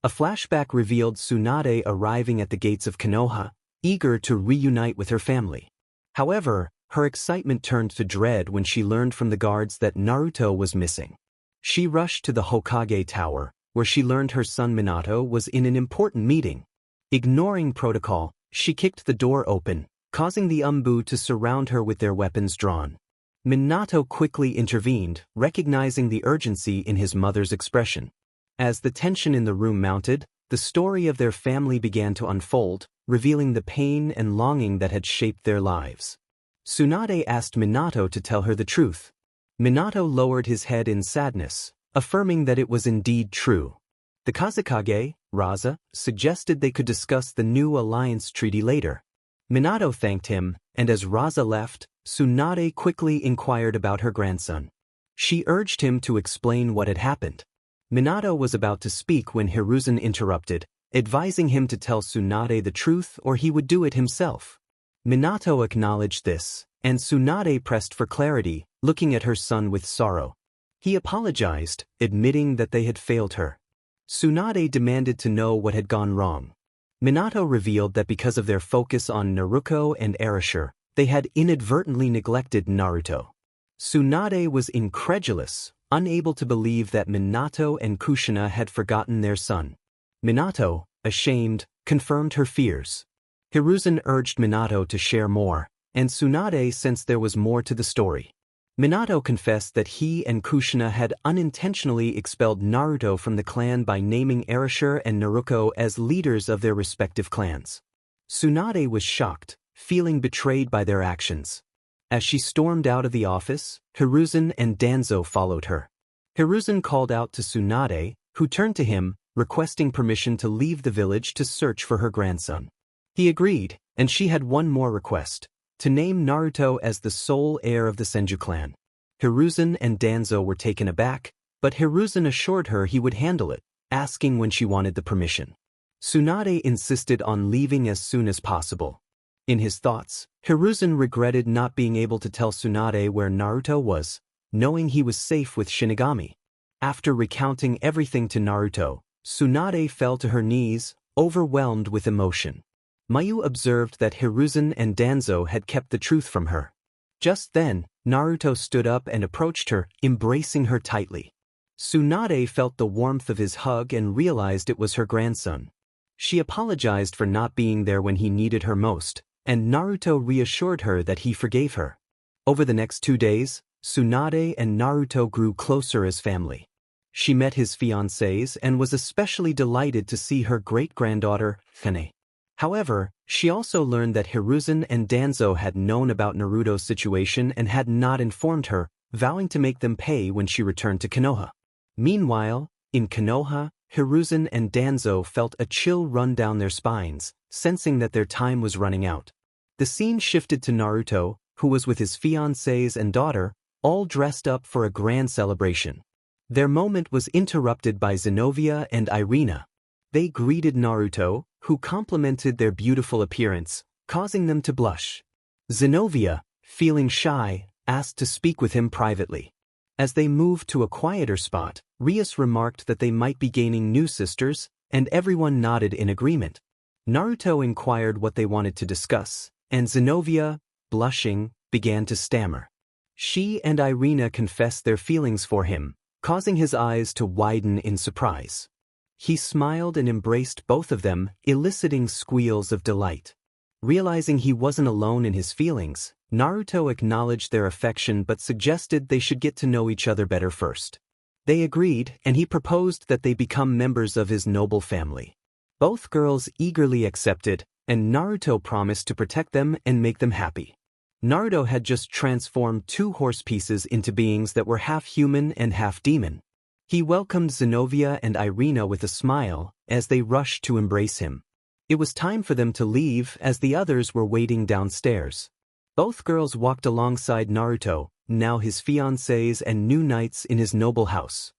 A flashback revealed Tsunade arriving at the gates of Konoha, eager to reunite with her family. However, her excitement turned to dread when she learned from the guards that Naruto was missing. She rushed to the Hokage Tower, where she learned her son Minato was in an important meeting. Ignoring protocol, she kicked the door open, causing the Umbu to surround her with their weapons drawn. Minato quickly intervened, recognizing the urgency in his mother's expression. As the tension in the room mounted, the story of their family began to unfold, revealing the pain and longing that had shaped their lives. Tsunade asked Minato to tell her the truth. Minato lowered his head in sadness, affirming that it was indeed true. The Kazekage, Raza, suggested they could discuss the new alliance treaty later. Minato thanked him, and as Raza left, Tsunade quickly inquired about her grandson. She urged him to explain what had happened. Minato was about to speak when Hiruzen interrupted, advising him to tell Tsunade the truth or he would do it himself. Minato acknowledged this, and Tsunade pressed for clarity, looking at her son with sorrow. He apologized, admitting that they had failed her. Tsunade demanded to know what had gone wrong. Minato revealed that because of their focus on Naruto and Erasure, they had inadvertently neglected Naruto. Tsunade was incredulous, unable to believe that Minato and Kushina had forgotten their son. Minato, ashamed, confirmed her fears. Hiruzen urged Minato to share more, and Tsunade sensed there was more to the story. Minato confessed that he and Kushina had unintentionally expelled Naruto from the clan by naming Erasure and Naruto as leaders of their respective clans. Tsunade was shocked, feeling betrayed by their actions. As she stormed out of the office, Hiruzen and Danzo followed her. Hiruzen called out to Tsunade, who turned to him, requesting permission to leave the village to search for her grandson. He agreed, and she had one more request: to name Naruto as the sole heir of the Senju clan. Hiruzen and Danzo were taken aback, but Hiruzen assured her he would handle it, asking when she wanted the permission. Tsunade insisted on leaving as soon as possible. In his thoughts, Hiruzen regretted not being able to tell Tsunade where Naruto was, knowing he was safe with Shinigami. After recounting everything to Naruto, Tsunade fell to her knees, overwhelmed with emotion. Mayu observed that Hiruzen and Danzo had kept the truth from her. Just then, Naruto stood up and approached her, embracing her tightly. Tsunade felt the warmth of his hug and realized it was her grandson. She apologized for not being there when he needed her most, and Naruto reassured her that he forgave her. Over the next 2 days, Tsunade and Naruto grew closer as family. She met his fiancés and was especially delighted to see her great-granddaughter, Kane. However, she also learned that Hiruzen and Danzo had known about Naruto's situation and had not informed her, vowing to make them pay when she returned to Konoha. Meanwhile, in Konoha, Hiruzen and Danzo felt a chill run down their spines, sensing that their time was running out. The scene shifted to Naruto, who was with his fiancés and daughter, all dressed up for a grand celebration. Their moment was interrupted by Zenobia and Irina. They greeted Naruto, who complimented their beautiful appearance, causing them to blush. Zenobia, feeling shy, asked to speak with him privately. As they moved to a quieter spot, Rias remarked that they might be gaining new sisters, and everyone nodded in agreement. Naruto inquired what they wanted to discuss, and Zenobia, blushing, began to stammer. She and Irina confessed their feelings for him, causing his eyes to widen in surprise. He smiled and embraced both of them, eliciting squeals of delight. Realizing he wasn't alone in his feelings, Naruto acknowledged their affection but suggested they should get to know each other better first. They agreed, and he proposed that they become members of his noble family. Both girls eagerly accepted, and Naruto promised to protect them and make them happy. Naruto had just transformed 2 horse pieces into beings that were half human and half demon. He welcomed Zenobia and Irina with a smile as they rushed to embrace him. It was time for them to leave as the others were waiting downstairs. Both girls walked alongside Naruto, now his fiancées and new knights in his noble house.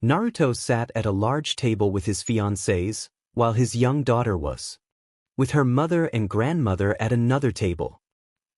Naruto sat at a large table with his fiancées, while his young daughter was with her mother and grandmother at another table.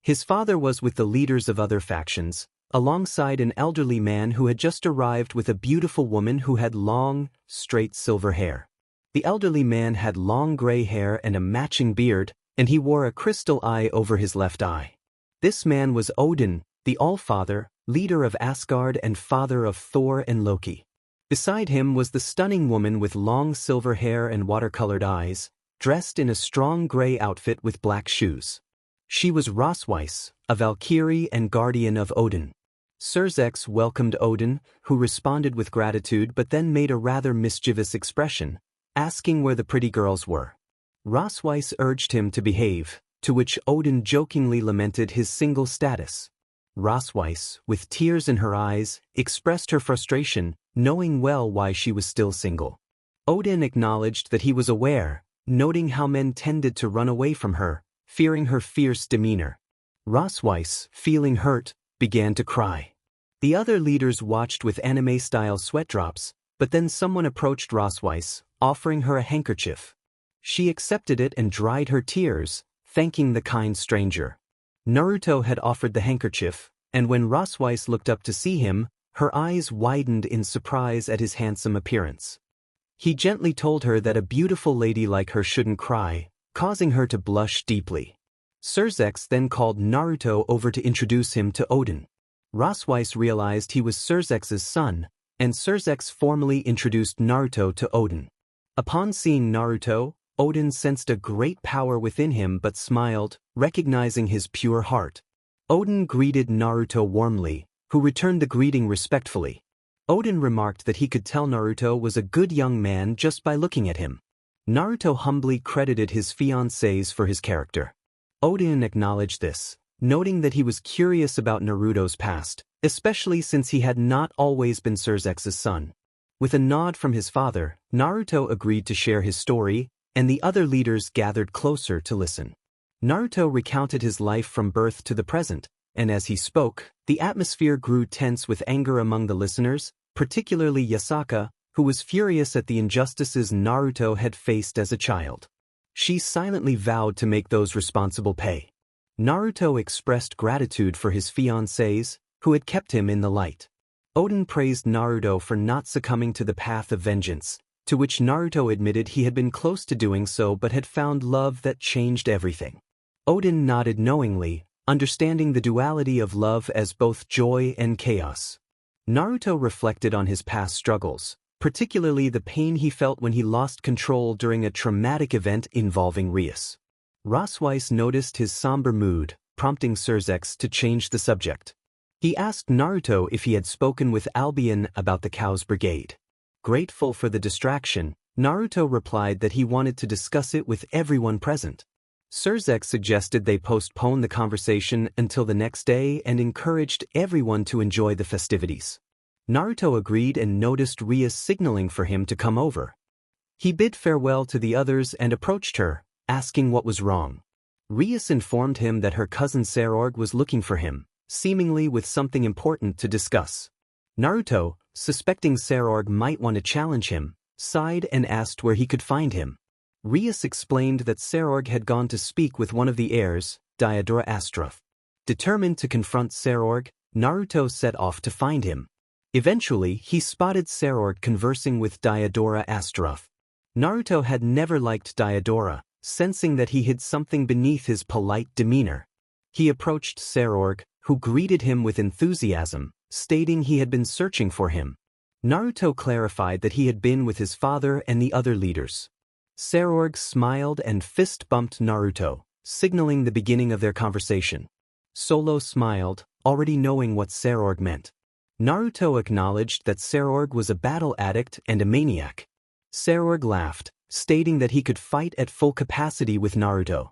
His father was with the leaders of other factions, alongside an elderly man who had just arrived with a beautiful woman who had long, straight silver hair. The elderly man had long gray hair and a matching beard, and he wore a crystal eye over his left eye. This man was Odin, the All-Father, leader of Asgard and father of Thor and Loki. Beside him was the stunning woman with long silver hair and watercolored eyes, dressed in a strong gray outfit with black shoes. She was Rosweiss, a Valkyrie and guardian of Odin. Surzex welcomed Odin, who responded with gratitude but then made a rather mischievous expression, asking where the pretty girls were. Rosweiss urged him to behave, to which Odin jokingly lamented his single status. Rosweiss, with tears in her eyes, expressed her frustration, knowing well why she was still single. Odin acknowledged that he was aware, noting how men tended to run away from her, fearing her fierce demeanor. Rosweiss, feeling hurt, began to cry. The other leaders watched with anime-style sweat drops, but then someone approached Rosweiss, offering her a handkerchief. She accepted it and dried her tears, thanking the kind stranger. Naruto had offered the handkerchief, and when Rosweiss looked up to see him, her eyes widened in surprise at his handsome appearance. He gently told her that a beautiful lady like her shouldn't cry, causing her to blush deeply. Surzex then called Naruto over to introduce him to Odin. Rosweiss realized he was Surzex's son, and Surzex formally introduced Naruto to Odin. Upon seeing Naruto, Odin sensed a great power within him but smiled, recognizing his pure heart. Odin greeted Naruto warmly, who returned the greeting respectfully. Odin remarked that he could tell Naruto was a good young man just by looking at him. Naruto humbly credited his fiancées for his character. Odin acknowledged this, noting that he was curious about Naruto's past, especially since he had not always been Surzex's son. With a nod from his father, Naruto agreed to share his story, and the other leaders gathered closer to listen. Naruto recounted his life from birth to the present, and as he spoke, the atmosphere grew tense with anger among the listeners, particularly Yasaka, who was furious at the injustices Naruto had faced as a child. She silently vowed to make those responsible pay. Naruto expressed gratitude for his fiancées, who had kept him in the light. Odin praised Naruto for not succumbing to the path of vengeance, to which Naruto admitted he had been close to doing so but had found love that changed everything. Odin nodded knowingly, understanding the duality of love as both joy and chaos. Naruto reflected on his past struggles, particularly the pain he felt when he lost control during a traumatic event involving Rias. Rosweiss noticed his somber mood, prompting Surzex to change the subject. He asked Naruto if he had spoken with Albion about the Cows Brigade. Grateful for the distraction, Naruto replied that he wanted to discuss it with everyone present. Surzex suggested they postpone the conversation until the next day and encouraged everyone to enjoy the festivities. Naruto agreed and noticed Rias signaling for him to come over. He bid farewell to the others and approached her, asking what was wrong. Rias informed him that her cousin Serorg was looking for him, seemingly with something important to discuss. Naruto, suspecting Serorg might want to challenge him, sighed and asked where he could find him. Rias explained that Serorg had gone to speak with one of the heirs, Diodora Astruth. Determined to confront Serorg, Naruto set off to find him. Eventually, he spotted Sarorg conversing with Diodora Astaroth. Naruto had never liked Diodora, sensing that he hid something beneath his polite demeanor. He approached Sarorg, who greeted him with enthusiasm, stating he had been searching for him. Naruto clarified that he had been with his father and the other leaders. Sarorg smiled and fist-bumped Naruto, signaling the beginning of their conversation. Solo smiled, already knowing what Sarorg meant. Naruto acknowledged that Sarorg was a battle addict and a maniac. Sarorg laughed, stating that he could fight at full capacity with Naruto.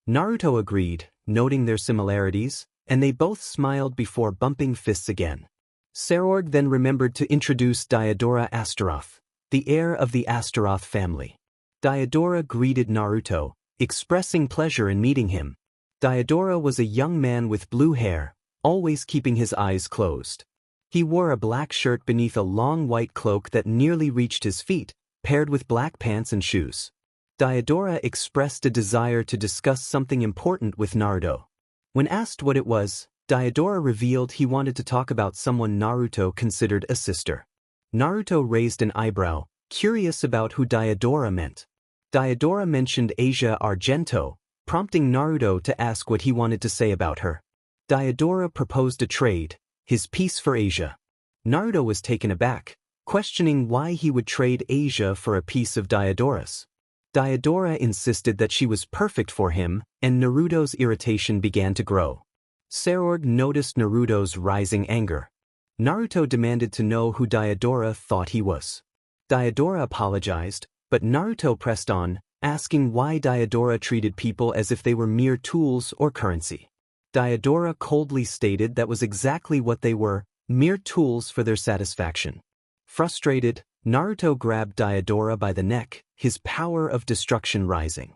Naruto agreed, noting their similarities, and they both smiled before bumping fists again. Sarorg then remembered to introduce Diodora Astaroth, the heir of the Astaroth family. Diodora greeted Naruto, expressing pleasure in meeting him. Diodora was a young man with blue hair, always keeping his eyes closed. He wore a black shirt beneath a long white cloak that nearly reached his feet, paired with black pants and shoes. Diodora expressed a desire to discuss something important with Naruto. When asked what it was, Diodora revealed he wanted to talk about someone Naruto considered a sister. Naruto raised an eyebrow, curious about who Diodora meant. Diodora mentioned Asia Argento, prompting Naruto to ask what he wanted to say about her. Diodora proposed a trade, his piece for Asia. Naruto was taken aback, questioning why he would trade Asia for a piece of Diodora's. Diodora insisted that she was perfect for him, and Naruto's irritation began to grow. Sarorg noticed Naruto's rising anger. Naruto demanded to know who Diodora thought he was. Diodora apologized, but Naruto pressed on, asking why Diodora treated people as if they were mere tools or currency. Diodora coldly stated that was exactly what they were, mere tools for their satisfaction. Frustrated, Naruto grabbed Diodora by the neck, his power of destruction rising.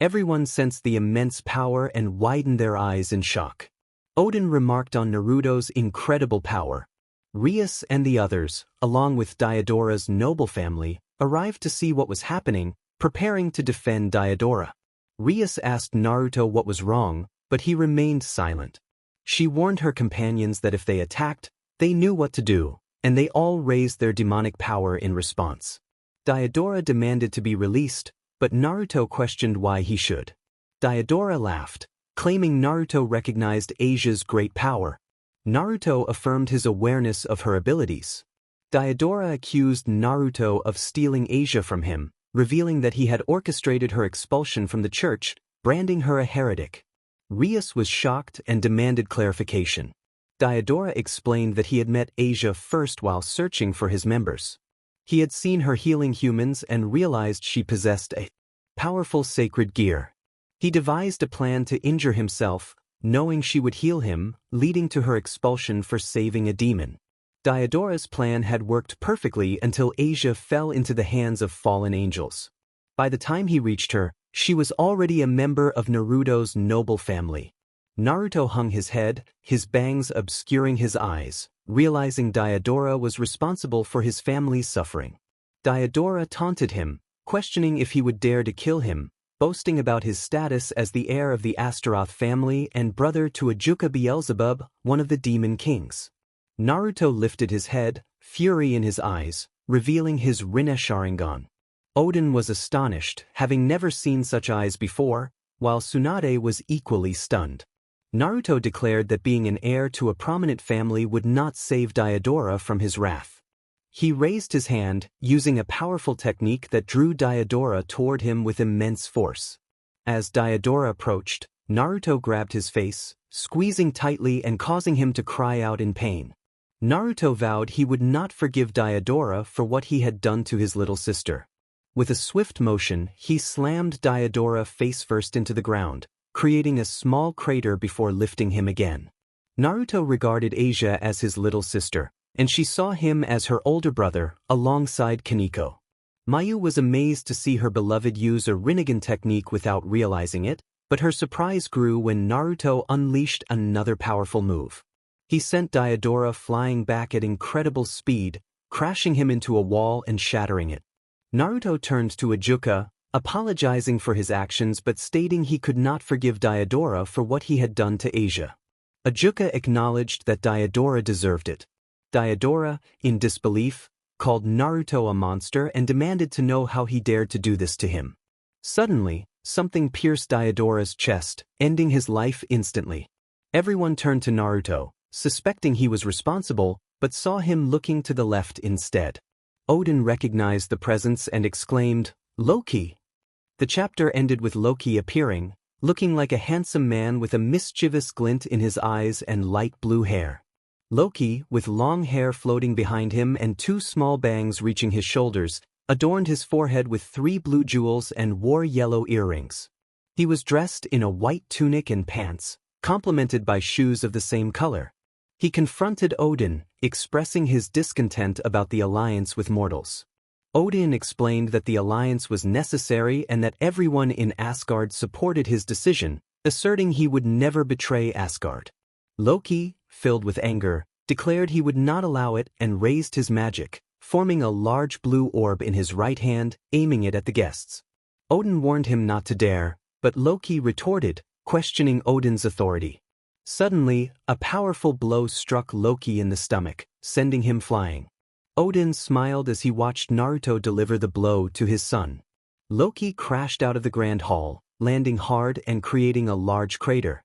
Everyone sensed the immense power and widened their eyes in shock. Oden remarked on Naruto's incredible power. Rias and the others, along with Diodora's noble family, arrived to see what was happening, preparing to defend Diodora. Rias asked Naruto what was wrong, but he remained silent. She warned her companions that if they attacked, they knew what to do, and they all raised their demonic power in response. Diodora demanded to be released, but Naruto questioned why he should. Diodora laughed, claiming Naruto recognized Asia's great power. Naruto affirmed his awareness of her abilities. Diodora accused Naruto of stealing Asia from him, revealing that he had orchestrated her expulsion from the church, branding her a heretic. Rias was shocked and demanded clarification. Diodora explained that he had met Asia first while searching for his members. He had seen her healing humans and realized she possessed a powerful sacred gear. He devised a plan to injure himself, knowing she would heal him, leading to her expulsion for saving a demon. Diodora's plan had worked perfectly until Asia fell into the hands of fallen angels. By the time he reached her, she was already a member of Naruto's noble family. Naruto hung his head, his bangs obscuring his eyes, realizing Diodora was responsible for his family's suffering. Diodora taunted him, questioning if he would dare to kill him, boasting about his status as the heir of the Astaroth family and brother to Ajuka Beelzebub, one of the demon kings. Naruto lifted his head, fury in his eyes, revealing his Rinne Sharingan. Oden was astonished, having never seen such eyes before, while Tsunade was equally stunned. Naruto declared that being an heir to a prominent family would not save Diodora from his wrath. He raised his hand, using a powerful technique that drew Diodora toward him with immense force. As Diodora approached, Naruto grabbed his face, squeezing tightly and causing him to cry out in pain. Naruto vowed he would not forgive Diodora for what he had done to his little sister. With a swift motion, he slammed Diodora face first into the ground, creating a small crater before lifting him again. Naruto regarded Asia as his little sister, and she saw him as her older brother, alongside Kaneko. Mayu was amazed to see her beloved use a Rinnegan technique without realizing it, but her surprise grew when Naruto unleashed another powerful move. He sent Diodora flying back at incredible speed, crashing him into a wall and shattering it. Naruto turned to Ajuka, apologizing for his actions but stating he could not forgive Diodora for what he had done to Asia. Ajuka acknowledged that Diodora deserved it. Diodora, in disbelief, called Naruto a monster and demanded to know how he dared to do this to him. Suddenly, something pierced Diodora's chest, ending his life instantly. Everyone turned to Naruto, suspecting he was responsible, but saw him looking to the left instead. Odin recognized the presence and exclaimed, "Loki!" The chapter ended with Loki appearing, looking like a handsome man with a mischievous glint in his eyes and light blue hair. Loki, with long hair floating behind him and 2 small bangs reaching his shoulders, adorned his forehead with 3 blue jewels and wore yellow earrings. He was dressed in a white tunic and pants, complemented by shoes of the same color. He confronted Odin, expressing his discontent about the alliance with mortals. Odin explained that the alliance was necessary and that everyone in Asgard supported his decision, asserting he would never betray Asgard. Loki, filled with anger, declared he would not allow it and raised his magic, forming a large blue orb in his right hand, aiming it at the guests. Odin warned him not to dare, but Loki retorted, questioning Odin's authority. Suddenly, a powerful blow struck Loki in the stomach, sending him flying. Odin smiled as he watched Naruto deliver the blow to his son. Loki crashed out of the Grand Hall, landing hard and creating a large crater.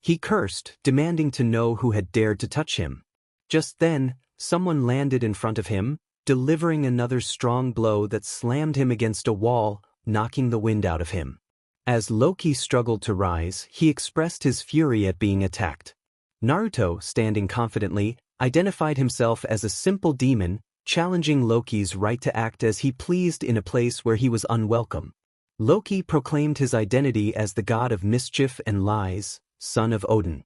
He cursed, demanding to know who had dared to touch him. Just then, someone landed in front of him, delivering another strong blow that slammed him against a wall, knocking the wind out of him. As Loki struggled to rise, he expressed his fury at being attacked. Naruto, standing confidently, identified himself as a simple demon, challenging Loki's right to act as he pleased in a place where he was unwelcome. Loki proclaimed his identity as the god of mischief and lies, son of Odin.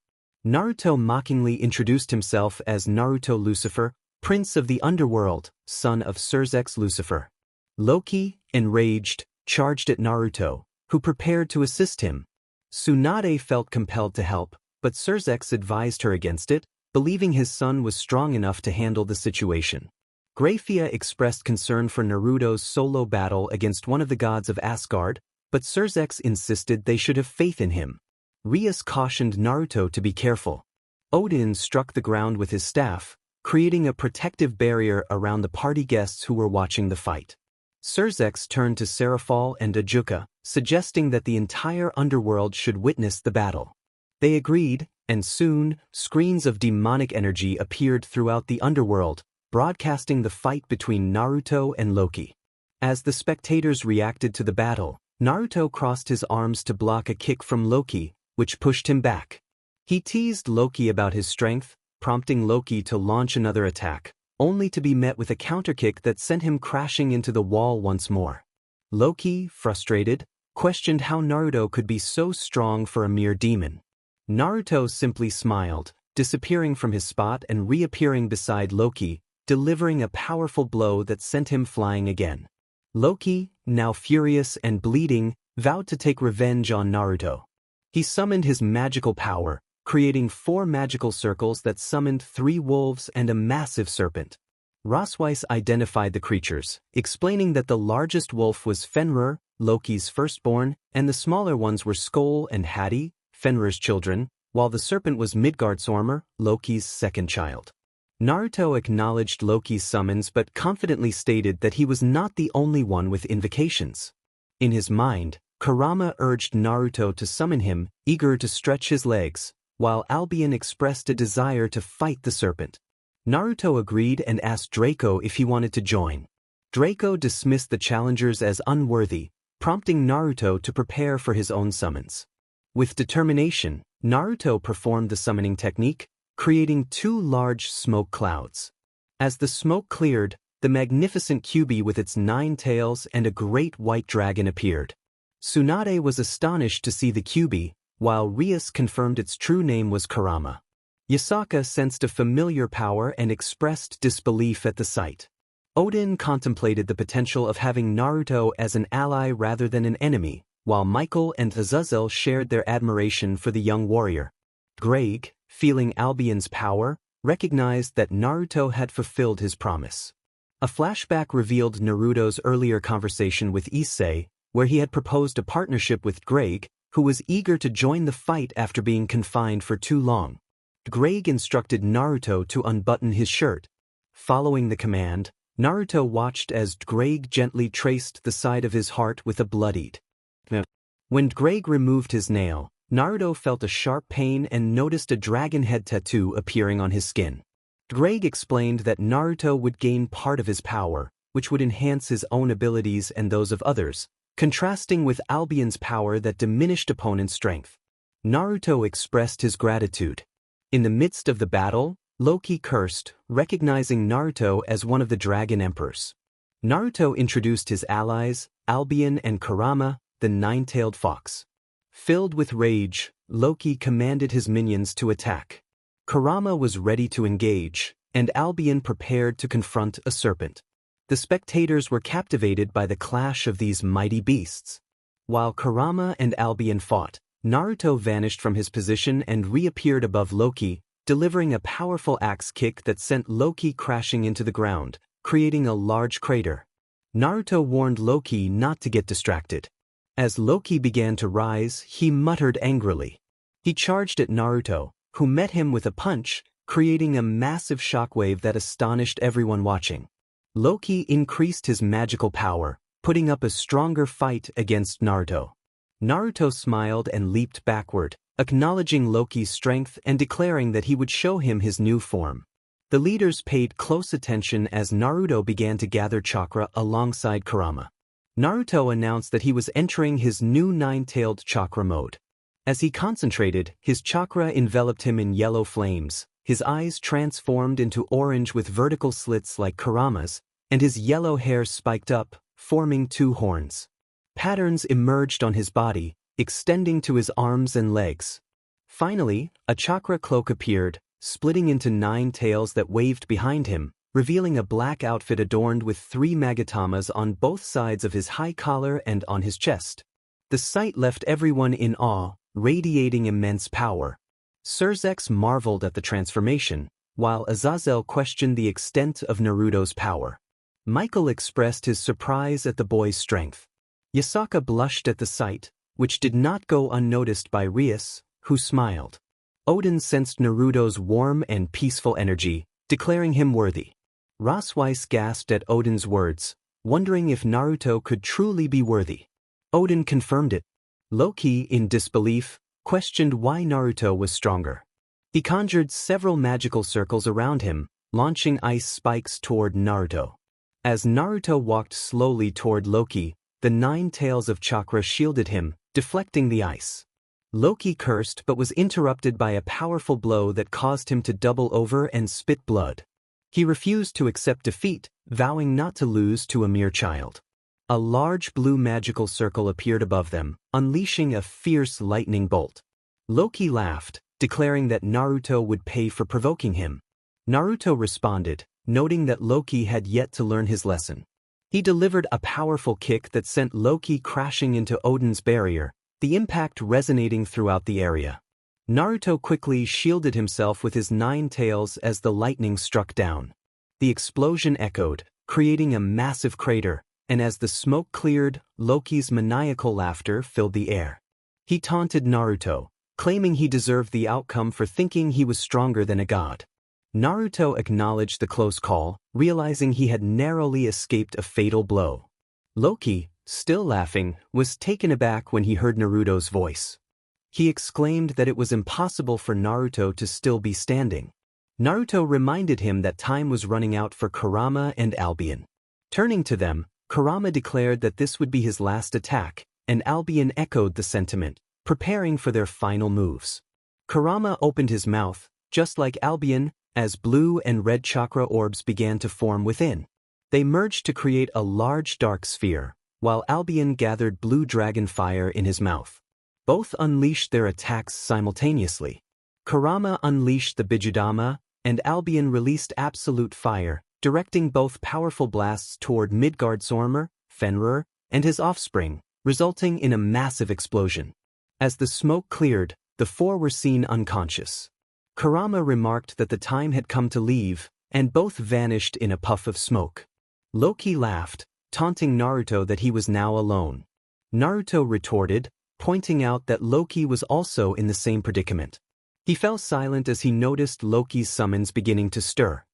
Naruto mockingly introduced himself as Naruto Lucifer, prince of the underworld, son of Cersex Lucifer. Loki, enraged, charged at Naruto, who prepared to assist him. Tsunade felt compelled to help, but Cersex advised her against it, believing his son was strong enough to handle the situation. Grafia expressed concern for Naruto's solo battle against one of the gods of Asgard, but Cersex insisted they should have faith in him. Rias cautioned Naruto to be careful. Odin struck the ground with his staff, creating a protective barrier around the party guests who were watching the fight. Cersex turned to Serafal and Ajuka, suggesting that the entire underworld should witness the battle. They agreed, and soon, screens of demonic energy appeared throughout the underworld, broadcasting the fight between Naruto and Loki. As the spectators reacted to the battle, Naruto crossed his arms to block a kick from Loki, which pushed him back. He teased Loki about his strength, prompting Loki to launch another attack, only to be met with a counterkick that sent him crashing into the wall once more. Loki, frustrated, questioned how Naruto could be so strong for a mere demon. Naruto simply smiled, disappearing from his spot and reappearing beside Loki, delivering a powerful blow that sent him flying again. Loki, now furious and bleeding, vowed to take revenge on Naruto. He summoned his magical power, creating 4 magical circles that summoned 3 wolves and a massive serpent. Rosweiss identified the creatures, explaining that the largest wolf was Fenrir, Loki's firstborn, and the smaller ones were Skoll and Hati, Fenrir's children, while the serpent was Midgardsormr, Loki's second child. Naruto acknowledged Loki's summons but confidently stated that he was not the only one with invocations. In his mind, Kurama urged Naruto to summon him, eager to stretch his legs, while Albion expressed a desire to fight the serpent. Naruto agreed and asked Draco if he wanted to join. Draco dismissed the challengers as unworthy, prompting Naruto to prepare for his own summons. With determination, Naruto performed the summoning technique, creating 2 large smoke clouds. As the smoke cleared, the magnificent Kyuubi with its 9 tails and a great white dragon appeared. Tsunade was astonished to see the Kyuubi, while Rias confirmed its true name was Kurama. Yasaka sensed a familiar power and expressed disbelief at the sight. Odin contemplated the potential of having Naruto as an ally rather than an enemy, while Michael and Azazel shared their admiration for the young warrior. Greg, feeling Albion's power, recognized that Naruto had fulfilled his promise. A flashback revealed Naruto's earlier conversation with Issei, where he had proposed a partnership with Greg, who was eager to join the fight after being confined for too long. Greg instructed Naruto to unbutton his shirt. Following the command, Naruto watched as Greg gently traced the side of his heart with a bloodied. When Greg removed his nail, Naruto felt a sharp pain and noticed a dragon head tattoo appearing on his skin. Greg explained that Naruto would gain part of his power, which would enhance his own abilities and those of others, contrasting with Albion's power that diminished opponent's strength. Naruto expressed his gratitude. In the midst of the battle, Loki cursed, recognizing Naruto as one of the Dragon Emperors. Naruto introduced his allies, Albion and Kurama, the nine-tailed fox. Filled with rage, Loki commanded his minions to attack. Kurama was ready to engage, and Albion prepared to confront a serpent. The spectators were captivated by the clash of these mighty beasts. While Kurama and Albion fought, Naruto vanished from his position and reappeared above Loki, delivering a powerful axe kick that sent Loki crashing into the ground, creating a large crater. Naruto warned Loki not to get distracted. As Loki began to rise, he muttered angrily. He charged at Naruto, who met him with a punch, creating a massive shockwave that astonished everyone watching. Loki increased his magical power, putting up a stronger fight against Naruto. Naruto smiled and leaped backward, acknowledging Loki's strength and declaring that he would show him his new form. The leaders paid close attention as Naruto began to gather chakra alongside Kurama. Naruto announced that he was entering his new nine-tailed chakra mode. As he concentrated, his chakra enveloped him in yellow flames, his eyes transformed into orange with vertical slits like Kurama's, and his yellow hair spiked up, forming two horns. Patterns emerged on his body, extending to his arms and legs. Finally, a chakra cloak appeared, splitting into 9 tails that waved behind him, revealing a black outfit adorned with 3 magatamas on both sides of his high collar and on his chest. The sight left everyone in awe, radiating immense power. Surzex marveled at the transformation, while Azazel questioned the extent of Naruto's power. Michael expressed his surprise at the boy's strength. Yasaka blushed at the sight, which did not go unnoticed by Rias, who smiled. Odin sensed Naruto's warm and peaceful energy, declaring him worthy. Rosweiss gasped at Odin's words, wondering if Naruto could truly be worthy. Odin confirmed it. Loki, in disbelief, questioned why Naruto was stronger. He conjured several magical circles around him, launching ice spikes toward Naruto. As Naruto walked slowly toward Loki, the 9 tails of chakra shielded him, deflecting the ice. Loki cursed but was interrupted by a powerful blow that caused him to double over and spit blood. He refused to accept defeat, vowing not to lose to a mere child. A large blue magical circle appeared above them, unleashing a fierce lightning bolt. Loki laughed, declaring that Naruto would pay for provoking him. Naruto responded, noting that Loki had yet to learn his lesson. He delivered a powerful kick that sent Loki crashing into Odin's barrier, the impact resonating throughout the area. Naruto quickly shielded himself with his 9 tails as the lightning struck down. The explosion echoed, creating a massive crater, and as the smoke cleared, Loki's maniacal laughter filled the air. He taunted Naruto, claiming he deserved the outcome for thinking he was stronger than a god. Naruto acknowledged the close call, realizing he had narrowly escaped a fatal blow. Loki, still laughing, was taken aback when he heard Naruto's voice. He exclaimed that it was impossible for Naruto to still be standing. Naruto reminded him that time was running out for Kurama and Albion. Turning to them, Kurama declared that this would be his last attack, and Albion echoed the sentiment, preparing for their final moves. Kurama opened his mouth, just like Albion, as blue and red chakra orbs began to form within. They merged to create a large dark sphere, while Albion gathered blue dragon fire in his mouth. Both unleashed their attacks simultaneously. Kurama unleashed the Bijudama, and Albion released absolute fire, directing both powerful blasts toward Midgardsormr, Fenrir, and his offspring, resulting in a massive explosion. As the smoke cleared, the 4 were seen unconscious. Kurama remarked that the time had come to leave, and both vanished in a puff of smoke. Loki laughed, taunting Naruto that he was now alone. Naruto retorted, pointing out that Loki was also in the same predicament. He fell silent as he noticed Loki's summons beginning to stir.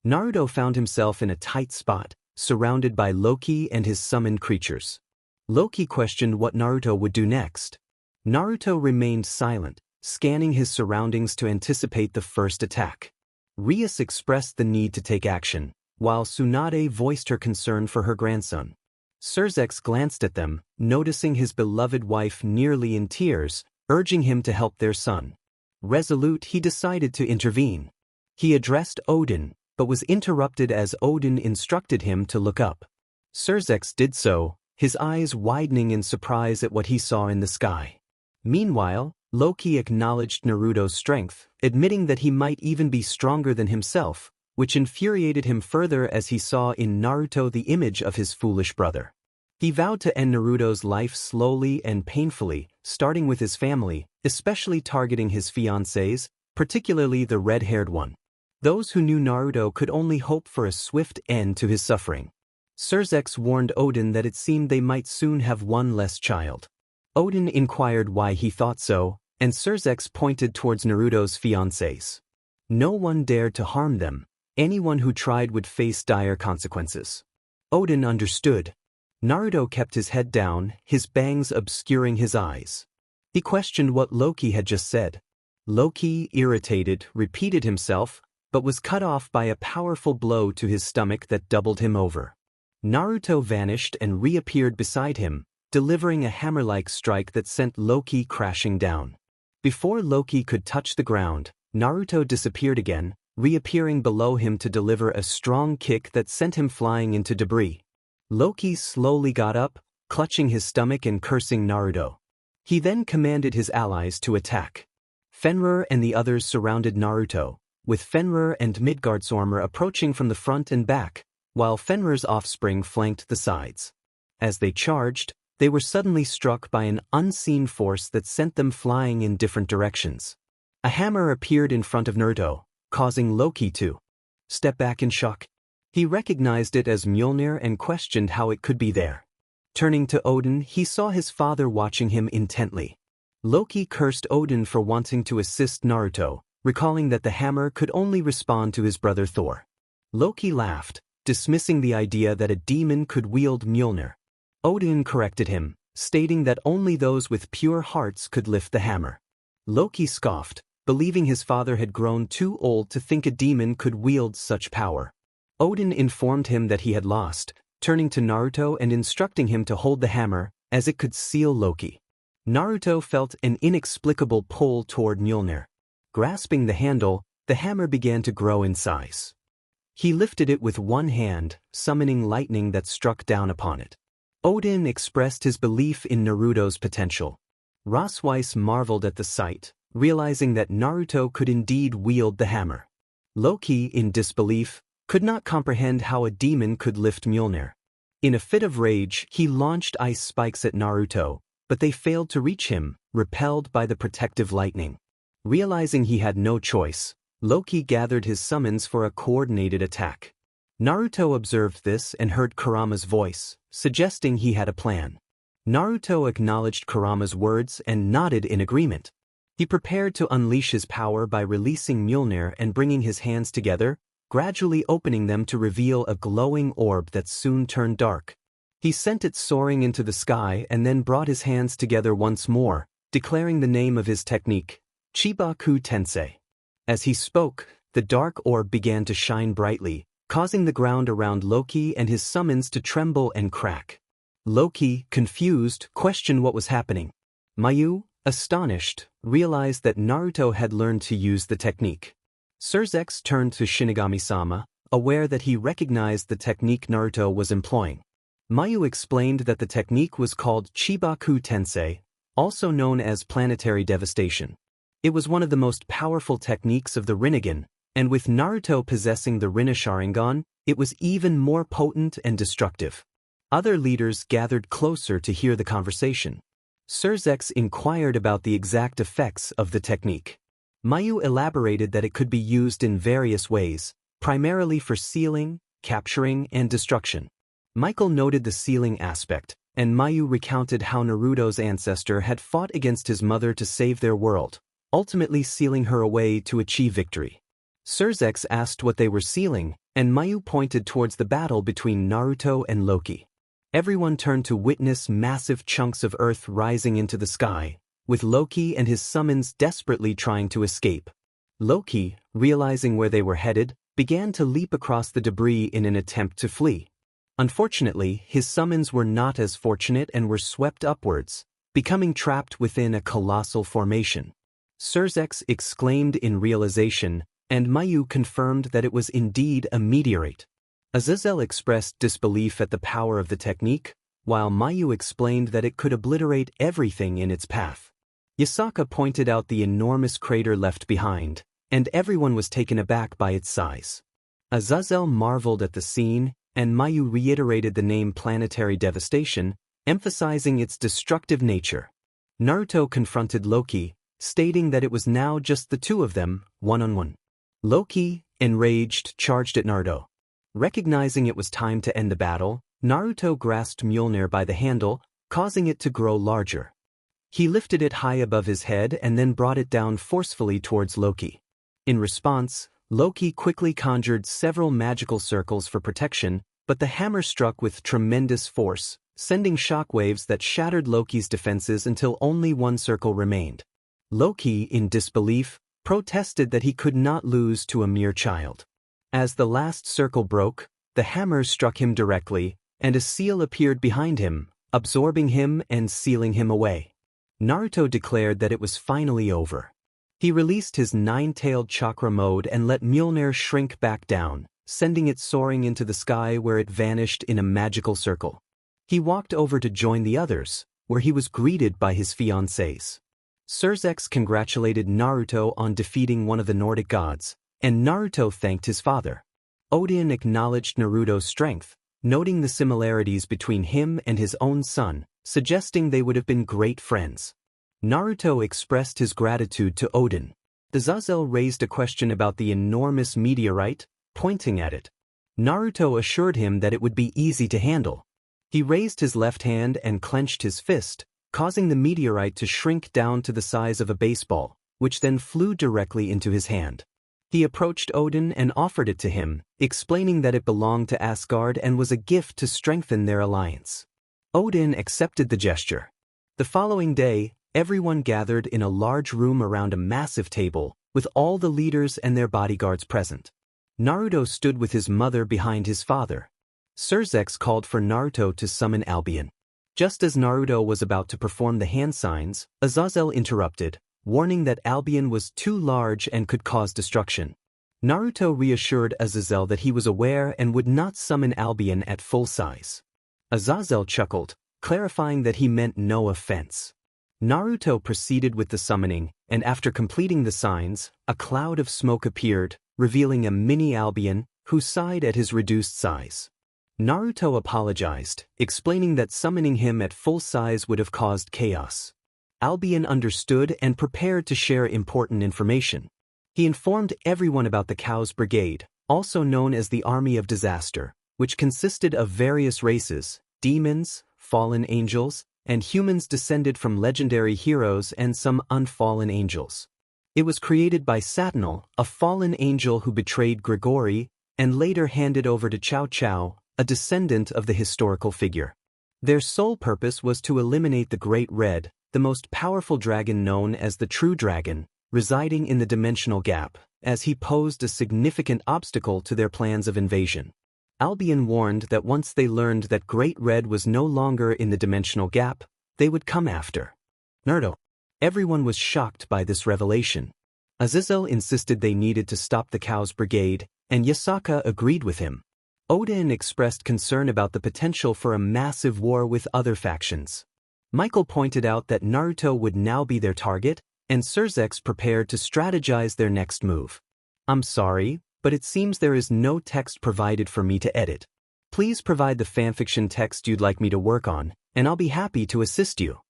Naruto found himself in a tight spot, surrounded by Loki and his summoned creatures. Loki questioned what Naruto would do next. Naruto remained silent, scanning his surroundings to anticipate the first attack. Rias expressed the need to take action, while Tsunade voiced her concern for her grandson. Surzex glanced at them, noticing his beloved wife nearly in tears, urging him to help their son. Resolute, he decided to intervene. He addressed Odin, but was interrupted as Odin instructed him to look up. Surzex did so, his eyes widening in surprise at what he saw in the sky. Meanwhile, Loki acknowledged Naruto's strength, admitting that he might even be stronger than himself, which infuriated him further as he saw in Naruto the image of his foolish brother. He vowed to end Naruto's life slowly and painfully, starting with his family, especially targeting his fiancées, particularly the red-haired one. Those who knew Naruto could only hope for a swift end to his suffering. Surzex warned Odin that it seemed they might soon have one less child. Odin inquired why he thought so, and Surzex pointed towards Naruto's fiancées. No one dared to harm them. Anyone who tried would face dire consequences. Odin understood. Naruto kept his head down, his bangs obscuring his eyes. He questioned what Loki had just said. Loki, irritated, repeated himself, but was cut off by a powerful blow to his stomach that doubled him over. Naruto vanished and reappeared beside him, delivering a hammer-like strike that sent Loki crashing down. Before Loki could touch the ground, Naruto disappeared again, reappearing below him to deliver a strong kick that sent him flying into debris. Loki slowly got up, clutching his stomach and cursing Naruto. He then commanded his allies to attack. Fenrir and the others surrounded Naruto, with Fenrir and Midgardsormr approaching from the front and back, while Fenrir's offspring flanked the sides. As they charged, they were suddenly struck by an unseen force that sent them flying in different directions. A hammer appeared in front of Naruto, causing Loki to step back in shock. He recognized it as Mjolnir and questioned how it could be there. Turning to Odin, he saw his father watching him intently. Loki cursed Odin for wanting to assist Naruto, recalling that the hammer could only respond to his brother Thor. Loki laughed, dismissing the idea that a demon could wield Mjolnir. Odin corrected him, stating that only those with pure hearts could lift the hammer. Loki scoffed, believing his father had grown too old to think a demon could wield such power. Odin informed him that he had lost, turning to Naruto and instructing him to hold the hammer, as it could seal Loki. Naruto felt an inexplicable pull toward Mjolnir. Grasping the handle, the hammer began to grow in size. He lifted it with one hand, summoning lightning that struck down upon it. Odin expressed his belief in Naruto's potential. Rosweiss marveled at the sight, realizing that Naruto could indeed wield the hammer. Loki, in disbelief, could not comprehend how a demon could lift Mjolnir. In a fit of rage, he launched ice spikes at Naruto, but they failed to reach him, repelled by the protective lightning. Realizing he had no choice, Loki gathered his summons for a coordinated attack. Naruto observed this and heard Kurama's voice, suggesting he had a plan. Naruto acknowledged Kurama's words and nodded in agreement. He prepared to unleash his power by releasing Mjolnir and bringing his hands together, gradually opening them to reveal a glowing orb that soon turned dark. He sent it soaring into the sky and then brought his hands together once more, declaring the name of his technique, Chibaku Tensei. As he spoke, the dark orb began to shine brightly, causing the ground around Loki and his summons to tremble and crack. Loki, confused, questioned what was happening. Mayu, astonished, realized that Naruto had learned to use the technique. Surzex turned to Shinigami-sama, aware that he recognized the technique Naruto was employing. Mayu explained that the technique was called Chibaku Tensei, also known as planetary devastation. It was one of the most powerful techniques of the Rinnegan, and with Naruto possessing the Rinne Sharingan, it was even more potent and destructive. Other leaders gathered closer to hear the conversation. Surzex inquired about the exact effects of the technique. Mayu elaborated that it could be used in various ways, primarily for sealing, capturing, and destruction. Michael noted the sealing aspect, and Mayu recounted how Naruto's ancestor had fought against his mother to save their world. ultimately sealing her away to achieve victory. Surzex asked what they were sealing, and Mayu pointed towards the battle between Naruto and Loki. Everyone turned to witness massive chunks of earth rising into the sky, with Loki and his summons desperately trying to escape. Loki, realizing where they were headed, began to leap across the debris in an attempt to flee. Unfortunately, his summons were not as fortunate and were swept upwards, becoming trapped within a colossal formation. Surzex exclaimed in realization, and Mayu confirmed that it was indeed a meteorite. Azazel expressed disbelief at the power of the technique, while Mayu explained that it could obliterate everything in its path. Yasaka pointed out the enormous crater left behind, and everyone was taken aback by its size. Azazel marveled at the scene, and Mayu reiterated the name planetary devastation, emphasizing its destructive nature. Naruto confronted Loki, stating that it was now just the two of them, one-on-one. Loki, enraged, charged at Naruto. Recognizing it was time to end the battle, Naruto grasped Mjolnir by the handle, causing it to grow larger. He lifted it high above his head and then brought it down forcefully towards Loki. In response, Loki quickly conjured several magical circles for protection, but the hammer struck with tremendous force, sending shockwaves that shattered Loki's defenses until only one circle remained. Loki, in disbelief, protested that he could not lose to a mere child. As the last circle broke, the hammer struck him directly, and a seal appeared behind him, absorbing him and sealing him away. Naruto declared that it was finally over. He released his nine-tailed chakra mode and let Mjolnir shrink back down, sending it soaring into the sky where it vanished in a magical circle. He walked over to join the others, where he was greeted by his fiancées. Surzex congratulated Naruto on defeating one of the Nordic gods, and Naruto thanked his father. Odin acknowledged Naruto's strength, noting the similarities between him and his own son, suggesting they would have been great friends. Naruto expressed his gratitude to Odin. Azazel raised a question about the enormous meteorite, pointing at it. Naruto assured him that it would be easy to handle. He raised his left hand and clenched his fist, causing the meteorite to shrink down to the size of a baseball, which then flew directly into his hand. He approached Odin and offered it to him, explaining that it belonged to Asgard and was a gift to strengthen their alliance. Odin accepted the gesture. The following day, everyone gathered in a large room around a massive table, with all the leaders and their bodyguards present. Naruto stood with his mother behind his father. Surzex called for Naruto to summon Albion. Just as Naruto was about to perform the hand signs, Azazel interrupted, warning that Albion was too large and could cause destruction. Naruto reassured Azazel that he was aware and would not summon Albion at full size. Azazel chuckled, clarifying that he meant no offense. Naruto proceeded with the summoning, and after completing the signs, a cloud of smoke appeared, revealing a mini Albion, who sighed at his reduced size. Naruto apologized, explaining that summoning him at full size would have caused chaos. Albion understood and prepared to share important information. He informed everyone about the Chaos Brigade, also known as the Army of Disaster, which consisted of various races, demons, fallen angels, and humans descended from legendary heroes and some unfallen angels. It was created by Satinel, a fallen angel who betrayed Grigori, and later handed over to Cao Cao, a descendant of the historical figure. Their sole purpose was to eliminate the Great Red, the most powerful dragon known as the True Dragon, residing in the dimensional gap, as he posed a significant obstacle to their plans of invasion. Albion warned that once they learned that Great Red was no longer in the dimensional gap, they would come after Naruto. Everyone was shocked by this revelation. Azazel insisted they needed to stop the Chaos Brigade, and Yasaka agreed with him. Odin expressed concern about the potential for a massive war with other factions. Michael pointed out that Naruto would now be their target, and Surzex prepared to strategize their next move. "I'm sorry, but it seems there is no text provided for me to edit. Please provide the fanfiction text you'd like me to work on, and I'll be happy to assist you."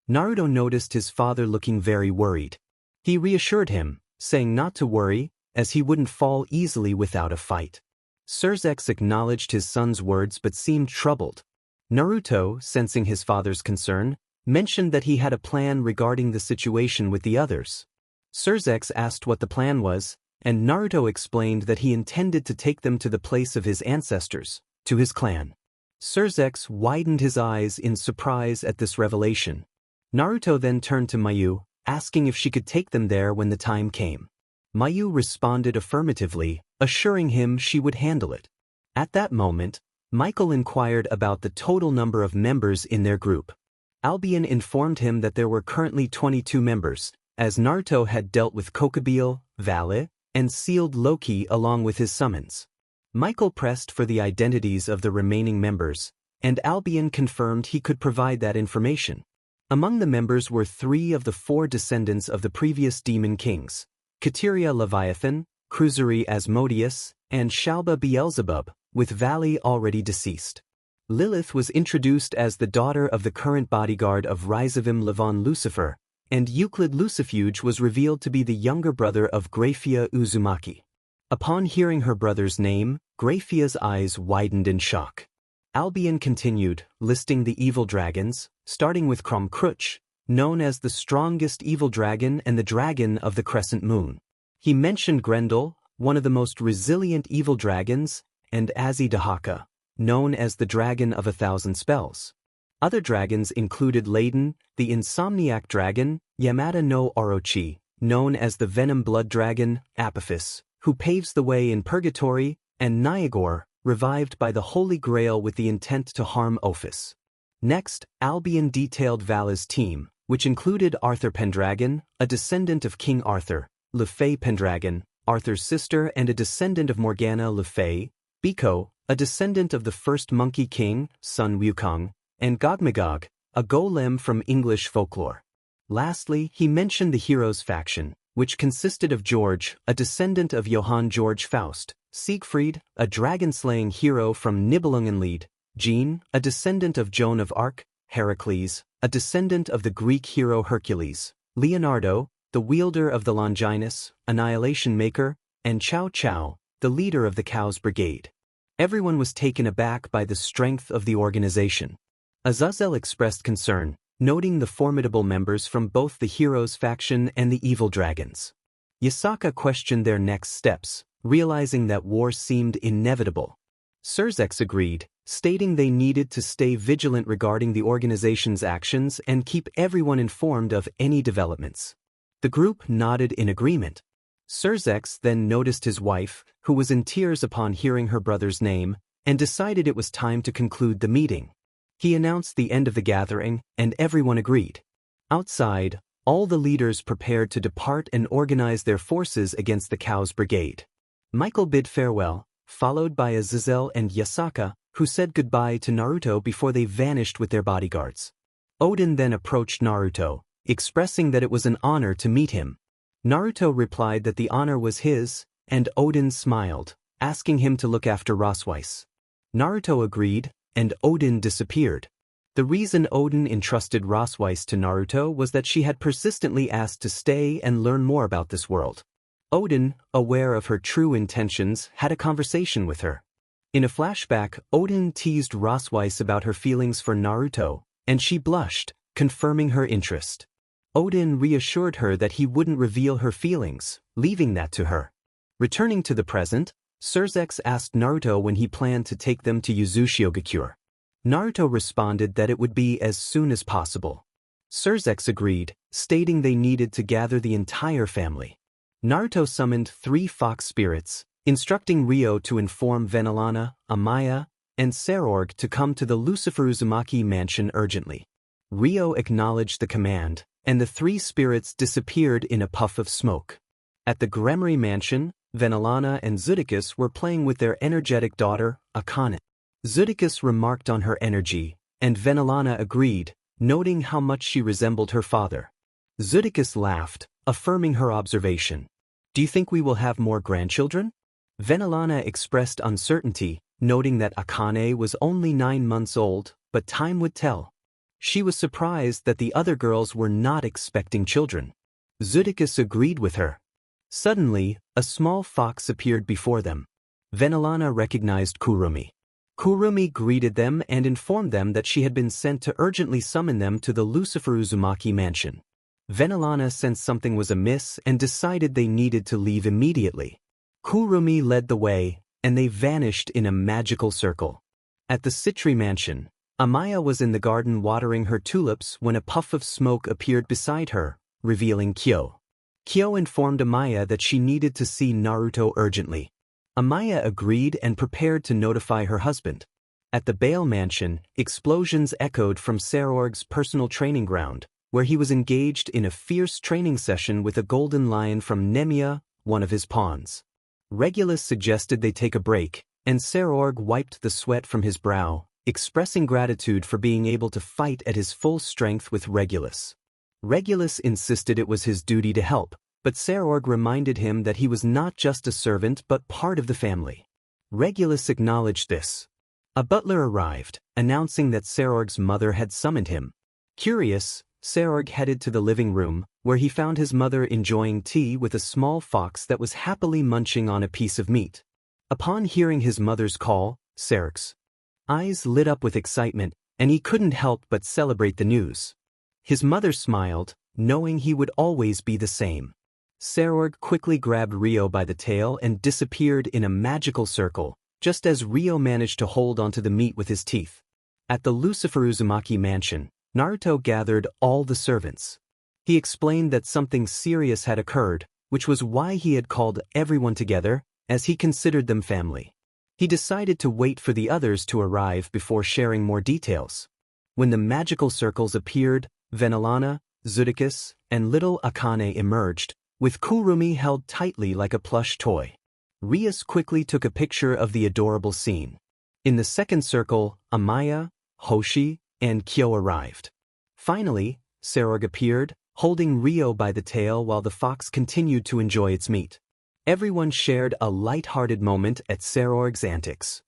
Naruto noticed his father looking very worried. He reassured him, saying not to worry, as he wouldn't fall easily without a fight. Surzex acknowledged his son's words but seemed troubled. Naruto, sensing his father's concern, mentioned that he had a plan regarding the situation with the others. Surzex asked what the plan was, and Naruto explained that he intended to take them to the place of his ancestors, to his clan. Surzex widened his eyes in surprise at this revelation. Naruto then turned to Mayu, asking if she could take them there when the time came. Mayu responded affirmatively, assuring him she would handle it. At that moment, Michael inquired about the total number of members in their group. Albion informed him that there were currently 22 members, as Naruto had dealt with Kokubile, Valle, and sealed Loki along with his summons. Michael pressed for the identities of the remaining members, and Albion confirmed he could provide that information. Among the members were 3 of the 4 descendants of the previous demon kings: Kateria Leviathan, Cruzuri Asmodeus, and Shalba Beelzebub, with Valle already deceased. Lilith was introduced as the daughter of the current bodyguard of Rizavim Levon Lucifer, and Euclid Lucifuge was revealed to be the younger brother of Graphia Uzumaki. Upon hearing her brother's name, Graphia's eyes widened in shock. Albion continued, listing the evil dragons, starting with Krumkruch, known as the strongest evil dragon and the dragon of the crescent moon. He mentioned Grendel, one of the most resilient evil dragons, and Azidahaka, known as the dragon of 1,000 spells. Other dragons included Layden, the insomniac dragon, Yamada no Orochi, known as the venom blood dragon, Apophis, who paves the way in purgatory, and Nyagor, revived by the Holy Grail with the intent to harm Ophis. Next, Albion detailed Valle's team, which included Arthur Pendragon, a descendant of King Arthur, Lefay Pendragon, Arthur's sister and a descendant of Morgana Le Fay, Biko, a descendant of the first Monkey King, Sun Wukong, and Gogmagog, a golem from English folklore. Lastly, he mentioned the Heroes faction, which consisted of George, a descendant of Johann George Faust, Siegfried, a dragon-slaying hero from Nibelungenlied, Jean, a descendant of Joan of Arc, Heracles, a descendant of the Greek hero Hercules, Leonardo, the wielder of the Longinus, Annihilation Maker, and Chow Chow, the leader of the Cows Brigade. Everyone was taken aback by the strength of the organization. Azazel expressed concern, noting the formidable members from both the Heroes faction and the Evil Dragons. Yasaka questioned their next steps, realizing that war seemed inevitable. Surzex agreed, stating they needed to stay vigilant regarding the organization's actions and keep everyone informed of any developments. The group nodded in agreement. Surzex then noticed his wife, who was in tears upon hearing her brother's name, and decided it was time to conclude the meeting. He announced the end of the gathering, and everyone agreed. Outside, all the leaders prepared to depart and organize their forces against the Cows Brigade. Michael bid farewell, followed by Azazel and Yasaka, who said goodbye to Naruto before they vanished with their bodyguards. Odin then approached Naruto, expressing that it was an honor to meet him. Naruto replied that the honor was his, and Odin smiled, asking him to look after Rosweiss. Naruto agreed, and Odin disappeared. The reason Odin entrusted Rosweiss to Naruto was that she had persistently asked to stay and learn more about this world. Odin, aware of her true intentions, had a conversation with her. In a flashback, Odin teased Rosweiss about her feelings for Naruto, and she blushed, confirming her interest. Odin reassured her that he wouldn't reveal her feelings, leaving that to her. Returning to the present, Surzex asked Naruto when he planned to take them to Uzushiogakure. Naruto responded that it would be as soon as possible. Surzex agreed, stating they needed to gather the entire family. Naruto summoned 3 fox spirits, instructing Ryo to inform Venelana, Amaya, and Serorg to come to the Lucifer Uzumaki mansion urgently. Ryo acknowledged the command, and the 3 spirits disappeared in a puff of smoke. At the Gremory mansion, Venelana and Zudicus were playing with their energetic daughter, Akane. Zudicus remarked on her energy, and Venelana agreed, noting how much she resembled her father. Zudicus laughed, affirming her observation. "Do you think we will have more grandchildren?" Venelana expressed uncertainty, noting that Akane was only 9 months old, but time would tell. She was surprised that the other girls were not expecting children. Zudicus agreed with her. Suddenly, a small fox appeared before them. Venelana recognized Kurumi. Kurumi greeted them and informed them that she had been sent to urgently summon them to the Lucifer Uzumaki mansion. Venelana sensed something was amiss and decided they needed to leave immediately. Kurumi led the way, and they vanished in a magical circle. At the Citri mansion, Amaya was in the garden watering her tulips when a puff of smoke appeared beside her, revealing Kyo. Kyo informed Amaya that she needed to see Naruto urgently. Amaya agreed and prepared to notify her husband. At the Bale mansion, explosions echoed from Sarorg's personal training ground, where he was engaged in a fierce training session with a golden lion from Nemia, one of his pawns. Regulus suggested they take a break, and Sarorg wiped the sweat from his brow, expressing gratitude for being able to fight at his full strength with Regulus. Regulus insisted it was his duty to help, but Sarorg reminded him that he was not just a servant but part of the family. Regulus acknowledged this. A butler arrived, announcing that Sarorg's mother had summoned him. Curious, Sarorg headed to the living room, where he found his mother enjoying tea with a small fox that was happily munching on a piece of meat. Upon hearing his mother's call, Sarorg's eyes lit up with excitement, and he couldn't help but celebrate the news. His mother smiled, knowing he would always be the same. Sarorg quickly grabbed Rio by the tail and disappeared in a magical circle, just as Rio managed to hold onto the meat with his teeth. At the Lucifer Uzumaki mansion, Naruto gathered all the servants. He explained that something serious had occurred, which was why he had called everyone together, as he considered them family. He decided to wait for the others to arrive before sharing more details. When the magical circles appeared, Venelana, Zudicus, and little Akane emerged, with Kurumi held tightly like a plush toy. Rias quickly took a picture of the adorable scene. In the second circle, Amaya, Hoshi, and Kyo arrived. Finally, Sarorg appeared, holding Rio by the tail while the fox continued to enjoy its meat. Everyone shared a light-hearted moment at Sarorg's antics.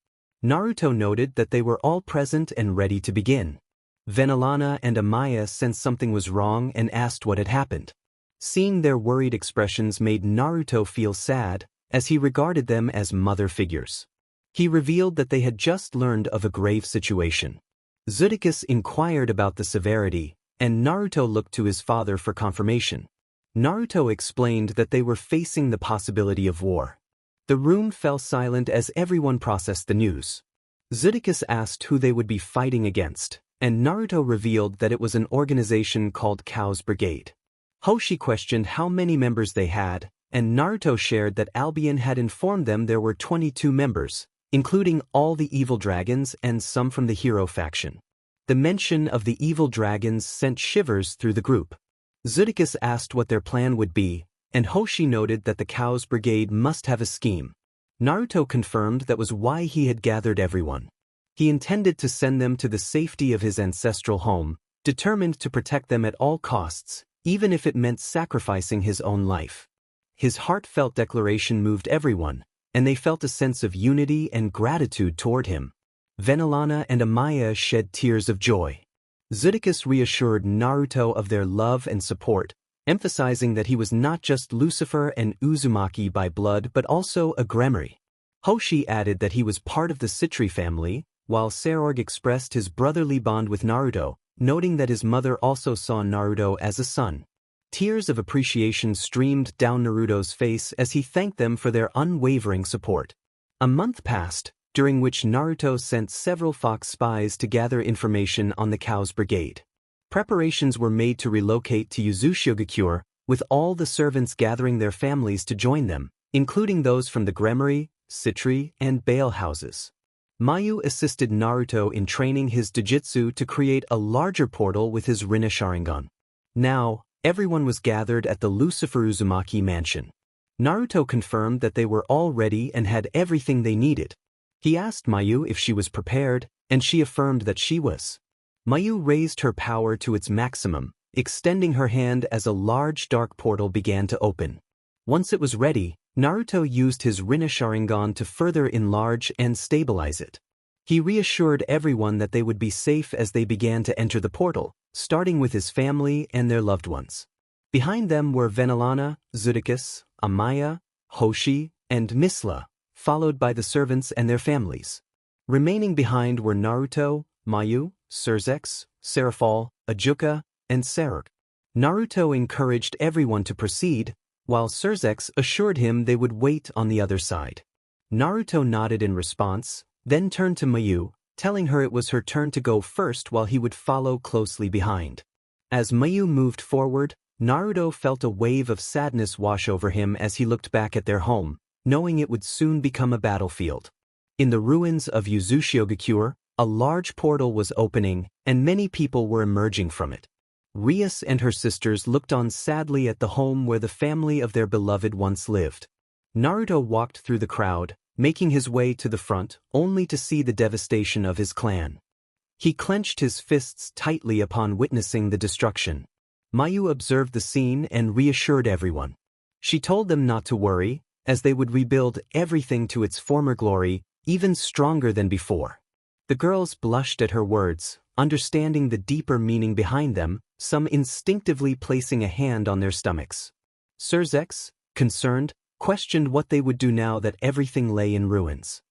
Naruto noted that they were all present and ready to begin. Venelana and Amaya sensed something was wrong and asked what had happened. Seeing their worried expressions made Naruto feel sad, as he regarded them as mother figures. He revealed that they had just learned of a grave situation. Zudicus inquired about the severity, and Naruto looked to his father for confirmation. Naruto explained that they were facing the possibility of war. The room fell silent as everyone processed the news. Zudicus asked who they would be fighting against, and Naruto revealed that it was an organization called Chaos Brigade. Hoshi questioned how many members they had, and Naruto shared that Albion had informed them there were 22 members, including all the evil dragons and some from the hero faction. The mention of the evil dragons sent shivers through the group. Zudicus asked what their plan would be, and Hoshi noted that the Chaos Brigade must have a scheme. Naruto confirmed that was why he had gathered everyone. He intended to send them to the safety of his ancestral home, determined to protect them at all costs, even if it meant sacrificing his own life. His heartfelt declaration moved everyone, and they felt a sense of unity and gratitude toward him. Venelana and Amaya shed tears of joy. Zudicus reassured Naruto of their love and support, emphasizing that he was not just Lucifer and Uzumaki by blood but also a Gremari. Hoshi added that he was part of the Citri family, while Sarorg expressed his brotherly bond with Naruto, noting that his mother also saw Naruto as a son. Tears of appreciation streamed down Naruto's face as he thanked them for their unwavering support. A month passed, during which Naruto sent several fox spies to gather information on the Chaos Brigade. Preparations were made to relocate to Yuzushigakure, with all the servants gathering their families to join them, including those from the Gremari, Citri, and Bale houses. Mayu assisted Naruto in training his Dojutsu to create a larger portal with his Rinne Sharingan. Now, everyone was gathered at the Lucifer Uzumaki mansion. Naruto confirmed that they were all ready and had everything they needed. He asked Mayu if she was prepared, and she affirmed that she was. Mayu raised her power to its maximum, extending her hand as a large dark portal began to open. Once it was ready, Naruto used his Rinne Sharingan to further enlarge and stabilize it. He reassured everyone that they would be safe as they began to enter the portal, starting with his family and their loved ones. Behind them were Venelana, Zudicus, Amaya, Hoshi, and Misla, followed by the servants and their families. Remaining behind were Naruto, Mayu, Surzex, Serafal, Ajuka, and Sarorg. Naruto encouraged everyone to proceed, while Surzex assured him they would wait on the other side. Naruto nodded in response, then turned to Mayu, telling her it was her turn to go first while he would follow closely behind. As Mayu moved forward, Naruto felt a wave of sadness wash over him as he looked back at their home, knowing it would soon become a battlefield. In the ruins of Uzushio-gakure, a large portal was opening, and many people were emerging from it. Rias and her sisters looked on sadly at the home where the family of their beloved once lived. Naruto walked through the crowd, making his way to the front, only to see the devastation of his clan. He clenched his fists tightly upon witnessing the destruction. Mayu observed the scene and reassured everyone. She told them not to worry, as they would rebuild everything to its former glory, even stronger than before. The girls blushed at her words, understanding the deeper meaning behind them, some instinctively placing a hand on their stomachs. Surzex, concerned, questioned what they would do now that everything lay in ruins.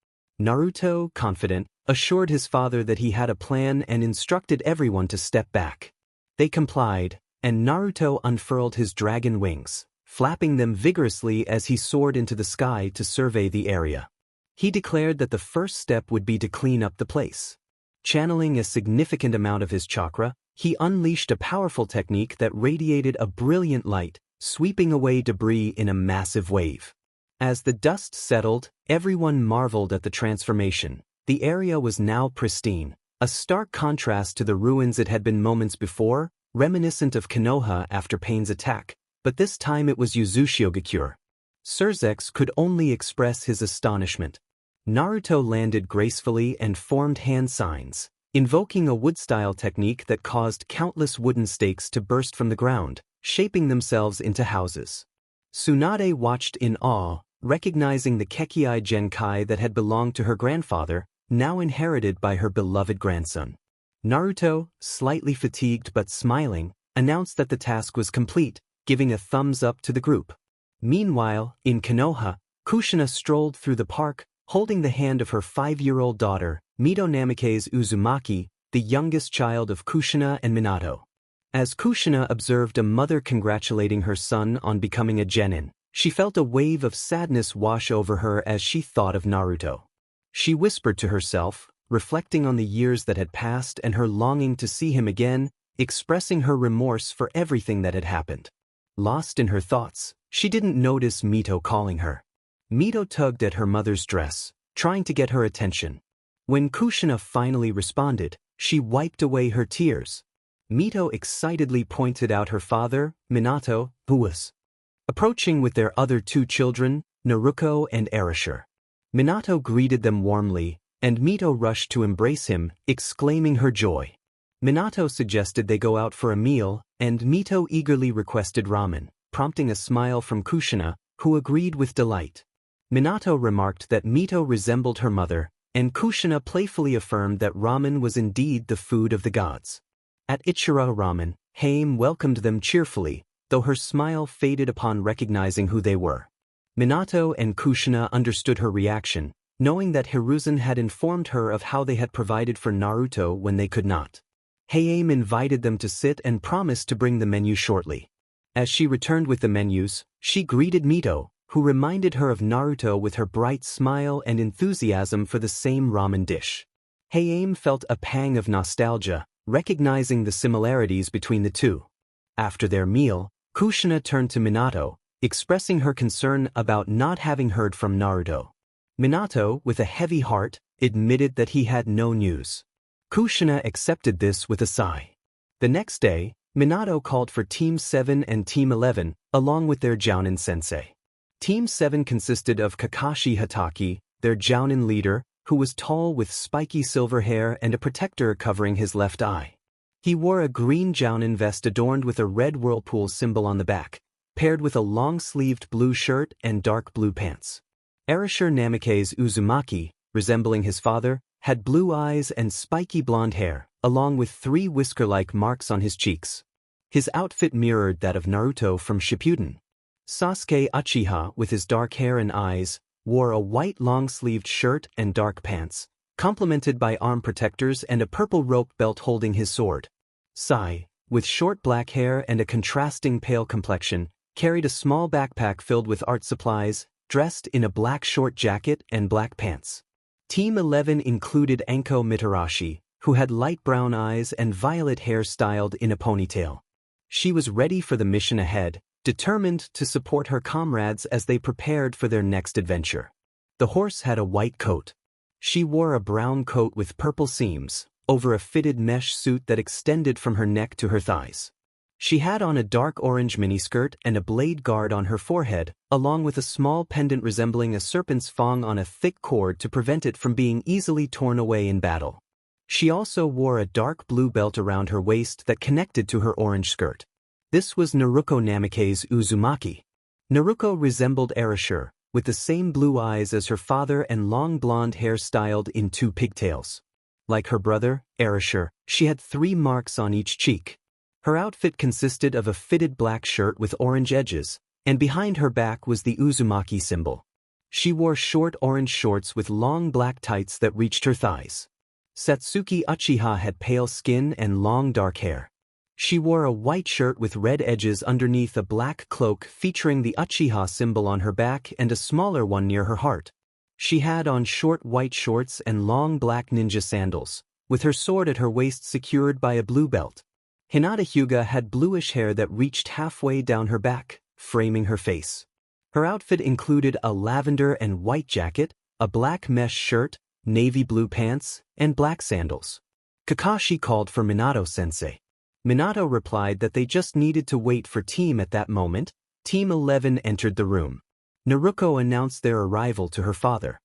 Naruto, confident, assured his father that he had a plan and instructed everyone to step back. They complied, and Naruto unfurled his dragon wings, flapping them vigorously as he soared into the sky to survey the area. He declared that the first step would be to clean up the place. Channeling a significant amount of his chakra, he unleashed a powerful technique that radiated a brilliant light, sweeping away debris in a massive wave. As the dust settled, everyone marveled at the transformation. The area was now pristine, a stark contrast to the ruins it had been moments before, reminiscent of Konoha after Pain's attack, but this time it was Uzushio-gakure. Surzex could only express his astonishment. Naruto landed gracefully and formed hand signs, invoking a wood-style technique that caused countless wooden stakes to burst from the ground, shaping themselves into houses. Tsunade watched in awe, recognizing the Kekii Genkai that had belonged to her grandfather, now inherited by her beloved grandson. Naruto, slightly fatigued but smiling, announced that the task was complete, giving a thumbs up to the group. Meanwhile, in Konoha, Kushina strolled through the park, holding the hand of her 5-year-old daughter, Mito Namikaze Uzumaki, the youngest child of Kushina and Minato. As Kushina observed a mother congratulating her son on becoming a genin, she felt a wave of sadness wash over her as she thought of Naruto. She whispered to herself, reflecting on the years that had passed and her longing to see him again, expressing her remorse for everything that had happened. Lost in her thoughts, she didn't notice Mito calling her. Mito tugged at her mother's dress, trying to get her attention. When Kushina finally responded, she wiped away her tears. Mito excitedly pointed out her father, Minato, who was approaching with their other 2 children, Naruko and Erasure. Minato greeted them warmly, and Mito rushed to embrace him, exclaiming her joy. Minato suggested they go out for a meal, and Mito eagerly requested ramen, prompting a smile from Kushina, who agreed with delight. Minato remarked that Mito resembled her mother, and Kushina playfully affirmed that ramen was indeed the food of the gods. At Ichiro Ramen, Haim welcomed them cheerfully, though her smile faded upon recognizing who they were. Minato and Kushina understood her reaction, knowing that Hiruzen had informed her of how they had provided for Naruto when they could not. Haim invited them to sit and promised to bring the menu shortly. As she returned with the menus, she greeted Mito, who reminded her of Naruto with her bright smile and enthusiasm for the same ramen dish. Haim felt a pang of nostalgia, recognizing the similarities between the two. After their meal, Kushina turned to Minato, expressing her concern about not having heard from Naruto. Minato, with a heavy heart, admitted that he had no news. Kushina accepted this with a sigh. The next day, Minato called for Team 7 and Team 11, along with their Jounin sensei. Team 7 consisted of Kakashi Hatake, their Jounin leader, who was tall with spiky silver hair and a protector covering his left eye. He wore a green Jounin vest adorned with a red whirlpool symbol on the back, paired with a long-sleeved blue shirt and dark blue pants. Erasure Namikaze Uzumaki, resembling his father, had blue eyes and spiky blonde hair, along with 3 whisker-like marks on his cheeks. His outfit mirrored that of Naruto from Shippuden. Sasuke Uchiha, with his dark hair and eyes, wore a white long-sleeved shirt and dark pants, complemented by arm protectors and a purple rope belt holding his sword. Sai, with short black hair and a contrasting pale complexion, carried a small backpack filled with art supplies, dressed in a black short jacket and black pants. Team 11 included Anko Mitarashi, who had light brown eyes and violet hair styled in a ponytail. She was ready for the mission ahead, determined to support her comrades as they prepared for their next adventure. The horse had a white coat. She wore a brown coat with purple seams, over a fitted mesh suit that extended from her neck to her thighs. She had on a dark orange miniskirt and a blade guard on her forehead, along with a small pendant resembling a serpent's fang on a thick cord to prevent it from being easily torn away in battle. She also wore a dark blue belt around her waist that connected to her orange skirt. This was Naruto Namikaze's Uzumaki. Naruto resembled Erasure, with the same blue eyes as her father and long blonde hair styled in 2 pigtails. Like her brother, Erasure, she had 3 marks on each cheek. Her outfit consisted of a fitted black shirt with orange edges, and behind her back was the Uzumaki symbol. She wore short orange shorts with long black tights that reached her thighs. Satsuki Uchiha had pale skin and long dark hair. She wore a white shirt with red edges underneath a black cloak featuring the Uchiha symbol on her back and a smaller one near her heart. She had on short white shorts and long black ninja sandals, with her sword at her waist secured by a blue belt. Hinata Hyuga had bluish hair that reached halfway down her back, framing her face. Her outfit included a lavender and white jacket, a black mesh shirt, navy blue pants, and black sandals. Kakashi called for Minato-sensei. Minato replied that they just needed to wait for Team at that moment. Team 11 entered the room. Naruto announced their arrival to her father.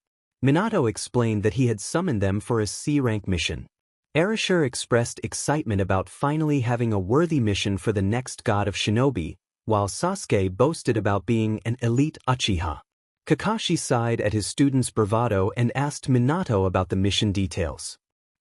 Minato explained that he had summoned them for a C-rank mission. Erasure expressed excitement about finally having a worthy mission for the next god of shinobi, while Sasuke boasted about being an elite Uchiha. Kakashi sighed at his student's bravado and asked Minato about the mission details.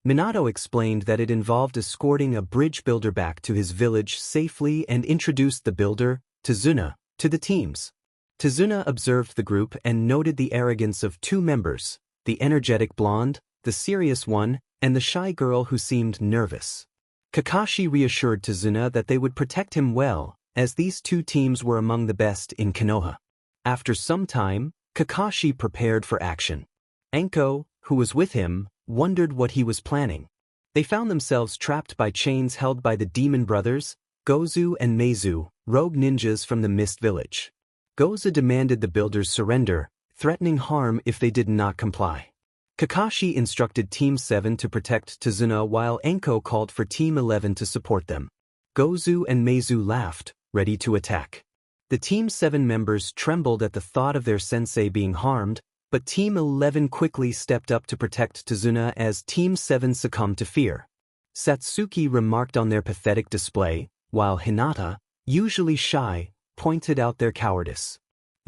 Minato explained that it involved escorting a bridge builder back to his village safely and introduced the builder, Tazuna, to the teams. Tazuna observed the group and noted the arrogance of 2 members, the energetic blonde, the serious one, and the shy girl who seemed nervous. Kakashi reassured Tazuna that they would protect him well, as these 2 teams were among the best in Konoha. After some time, Kakashi prepared for action. Anko, who was with him, wondered what he was planning. They found themselves trapped by chains held by the demon brothers, Gozu and Meizu, rogue ninjas from the Mist Village. Gozu demanded the builders surrender, threatening harm if they did not comply. Kakashi instructed Team 7 to protect Tazuna while Anko called for Team 11 to support them. Gozu and Meizu laughed, ready to attack. The Team 7 members trembled at the thought of their sensei being harmed, but Team 11 quickly stepped up to protect Tazuna as Team 7 succumbed to fear. Satsuki remarked on their pathetic display, while Hinata, usually shy, pointed out their cowardice.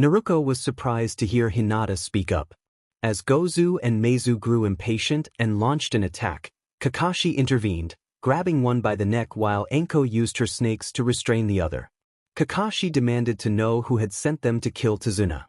Naruto was surprised to hear Hinata speak up. As Gozu and Meizu grew impatient and launched an attack, Kakashi intervened, grabbing one by the neck while Anko used her snakes to restrain the other. Kakashi demanded to know who had sent them to kill Tazuna.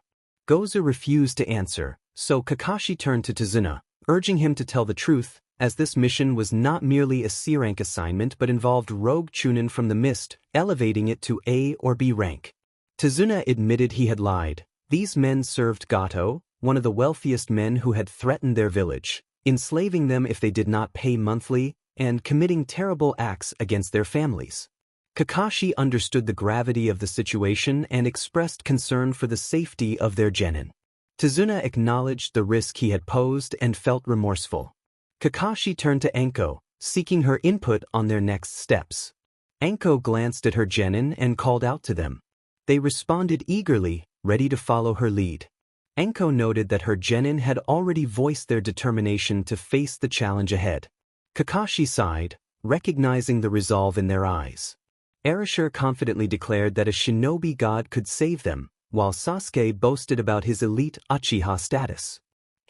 Gozu refused to answer, so Kakashi turned to Tazuna, urging him to tell the truth, as this mission was not merely a C-rank assignment but involved rogue Chunin from the Mist, elevating it to A or B rank. Tazuna admitted he had lied. These men served Gato, one of the wealthiest men who had threatened their village, enslaving them if they did not pay monthly, and committing terrible acts against their families. Kakashi understood the gravity of the situation and expressed concern for the safety of their genin. Tazuna acknowledged the risk he had posed and felt remorseful. Kakashi turned to Anko, seeking her input on their next steps. Anko glanced at her genin and called out to them. They responded eagerly, ready to follow her lead. Anko noted that her genin had already voiced their determination to face the challenge ahead. Kakashi sighed, recognizing the resolve in their eyes. Erasure confidently declared that a shinobi god could save them, while Sasuke boasted about his elite Uchiha status.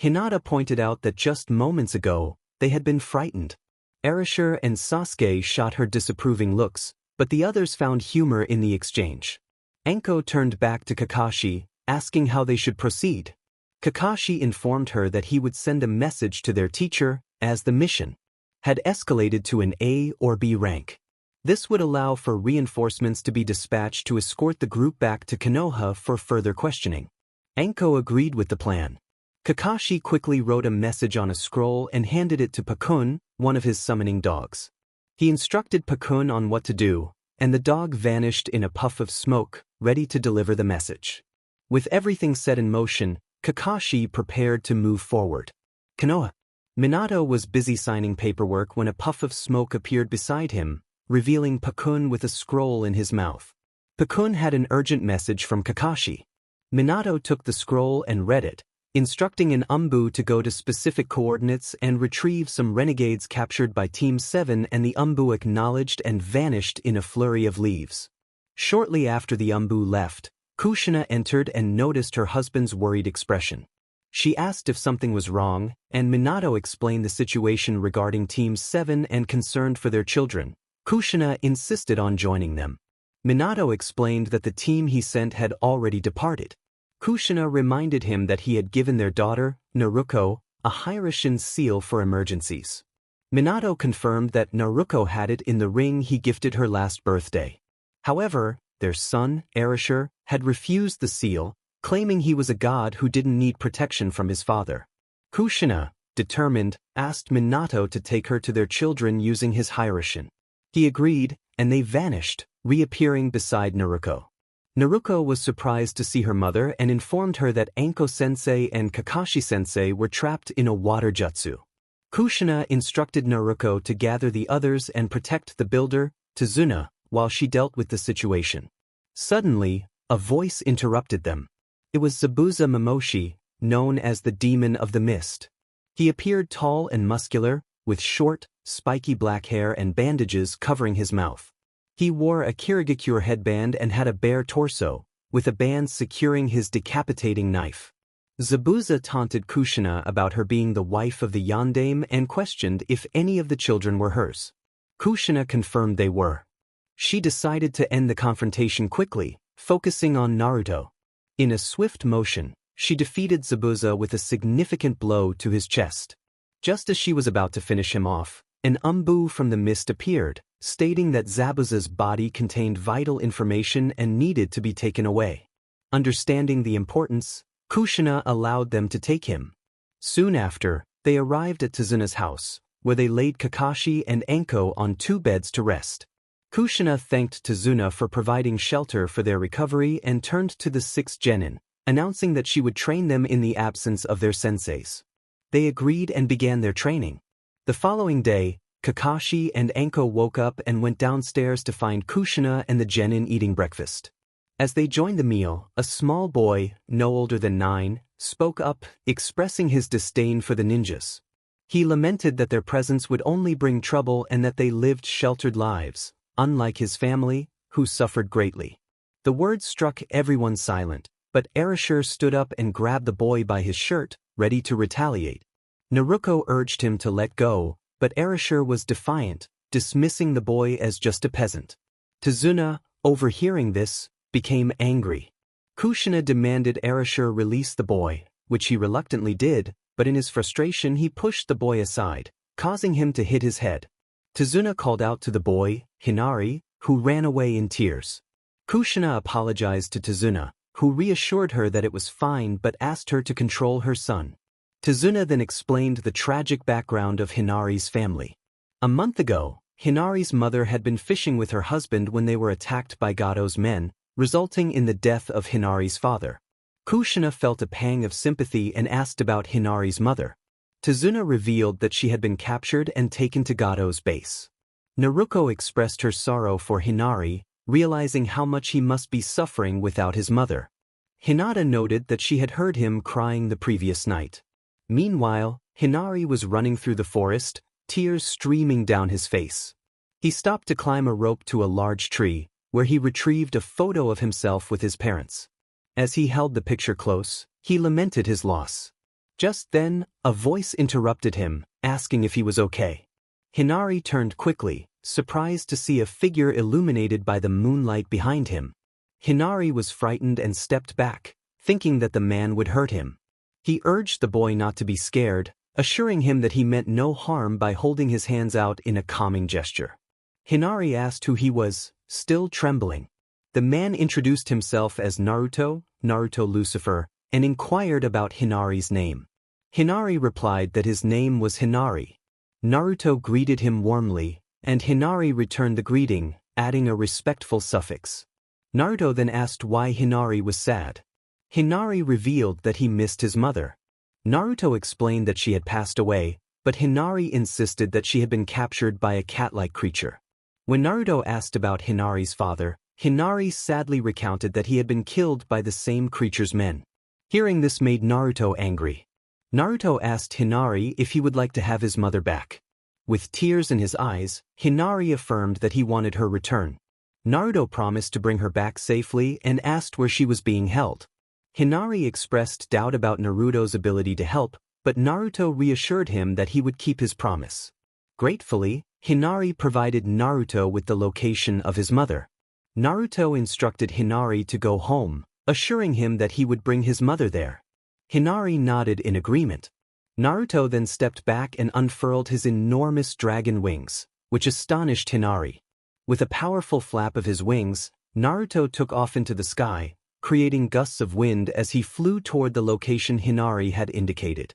Hinata pointed out that just moments ago, they had been frightened. Erasure and Sasuke shot her disapproving looks, but the others found humor in the exchange. Anko turned back to Kakashi, asking how they should proceed. Kakashi informed her that he would send a message to their teacher, as the mission had escalated to an A or B rank. This would allow for reinforcements to be dispatched to escort the group back to Konoha for further questioning. Anko agreed with the plan. Kakashi quickly wrote a message on a scroll and handed it to Pakun, one of his summoning dogs. He instructed Pakun on what to do, and the dog vanished in a puff of smoke, ready to deliver the message. With everything set in motion, Kakashi prepared to move forward. Konoha. Minato was busy signing paperwork when a puff of smoke appeared beside him, revealing Pakun with a scroll in his mouth. Pakun had an urgent message from Kakashi. Minato took the scroll and read it, instructing an Umbu to go to specific coordinates and retrieve some renegades captured by Team 7, and the Umbu acknowledged and vanished in a flurry of leaves. Shortly after the Umbu left, Kushina entered and noticed her husband's worried expression. She asked if something was wrong, and Minato explained the situation regarding Team 7 and concerned for their children. Kushina insisted on joining them. Minato explained that the team he sent had already departed. Kushina reminded him that he had given their daughter, Naruto, a Hiraishin seal for emergencies. Minato confirmed that Naruto had it in the ring he gifted her last birthday. However, their son, Erasure, had refused the seal, claiming he was a god who didn't need protection from his father. Kushina, determined, asked Minato to take her to their children using his Hiraishin. He agreed, and they vanished, reappearing beside Naruto. Naruto was surprised to see her mother and informed her that Anko-sensei and Kakashi-sensei were trapped in a water jutsu. Kushina instructed Naruto to gather the others and protect the builder, Tazuna, while she dealt with the situation. Suddenly, a voice interrupted them. It was Zabuza Momoshi, known as the Demon of the Mist. He appeared tall and muscular, with short, spiky black hair and bandages covering his mouth. He wore a Kirigakure headband and had a bare torso, with a band securing his decapitating knife. Zabuza taunted Kushina about her being the wife of the yondaime and questioned if any of the children were hers. Kushina confirmed they were. She decided to end the confrontation quickly, focusing on Naruto. In a swift motion, she defeated Zabuza with a significant blow to his chest. Just as she was about to finish him off, an Umbu from the mist appeared, stating that Zabuza's body contained vital information and needed to be taken away. Understanding the importance, Kushina allowed them to take him. Soon after, they arrived at Tazuna's house, where they laid Kakashi and Anko on 2 beds to rest. Kushina thanked Tazuna for providing shelter for their recovery and turned to the 6 genin, announcing that she would train them in the absence of their senseis. They agreed and began their training. The following day, Kakashi and Anko woke up and went downstairs to find Kushina and the genin eating breakfast. As they joined the meal, a small boy, no older than 9, spoke up, expressing his disdain for the ninjas. He lamented that their presence would only bring trouble and that they lived sheltered lives, unlike his family, who suffered greatly. The words struck everyone silent, but Erasure stood up and grabbed the boy by his shirt, ready to retaliate. Naruto urged him to let go, but Erasure was defiant, dismissing the boy as just a peasant. Tazuna, overhearing this, became angry. Kushina demanded Erasure release the boy, which he reluctantly did, but in his frustration he pushed the boy aside, causing him to hit his head. Tazuna called out to the boy, Hinari, who ran away in tears. Kushina apologized to Tazuna, who reassured her that it was fine but asked her to control her son. Tazuna then explained the tragic background of Hinari's family. A month ago, Hinari's mother had been fishing with her husband when they were attacked by Gado's men, resulting in the death of Hinari's father. Kushina felt a pang of sympathy and asked about Hinari's mother. Tazuna revealed that she had been captured and taken to Gado's base. Naruto expressed her sorrow for Hinari, realizing how much he must be suffering without his mother. Hinata noted that she had heard him crying the previous night. Meanwhile, Hinari was running through the forest, tears streaming down his face. He stopped to climb a rope to a large tree, where he retrieved a photo of himself with his parents. As he held the picture close, he lamented his loss. Just then, a voice interrupted him, asking if he was okay. Hinari turned quickly, surprised to see a figure illuminated by the moonlight behind him. Hinari was frightened and stepped back, thinking that the man would hurt him. He urged the boy not to be scared, assuring him that he meant no harm by holding his hands out in a calming gesture. Hinari asked who he was, still trembling. The man introduced himself as Naruto, Naruto Lucifer, and inquired about Hinari's name. Hinari replied that his name was Hinari. Naruto greeted him warmly, and Hinari returned the greeting, adding a respectful suffix. Naruto then asked why Hinari was sad. Hinari revealed that he missed his mother. Naruto explained that she had passed away, but Hinari insisted that she had been captured by a cat-like creature. When Naruto asked about Hinari's father, Hinari sadly recounted that he had been killed by the same creature's men. Hearing this made Naruto angry. Naruto asked Hinari if he would like to have his mother back. With tears in his eyes, Hinari affirmed that he wanted her return. Naruto promised to bring her back safely and asked where she was being held. Hinari expressed doubt about Naruto's ability to help, but Naruto reassured him that he would keep his promise. Gratefully, Hinari provided Naruto with the location of his mother. Naruto instructed Hinari to go home, assuring him that he would bring his mother there. Hinari nodded in agreement. Naruto then stepped back and unfurled his enormous dragon wings, which astonished Hinari. With a powerful flap of his wings, Naruto took off into the sky, creating gusts of wind as he flew toward the location Hinari had indicated.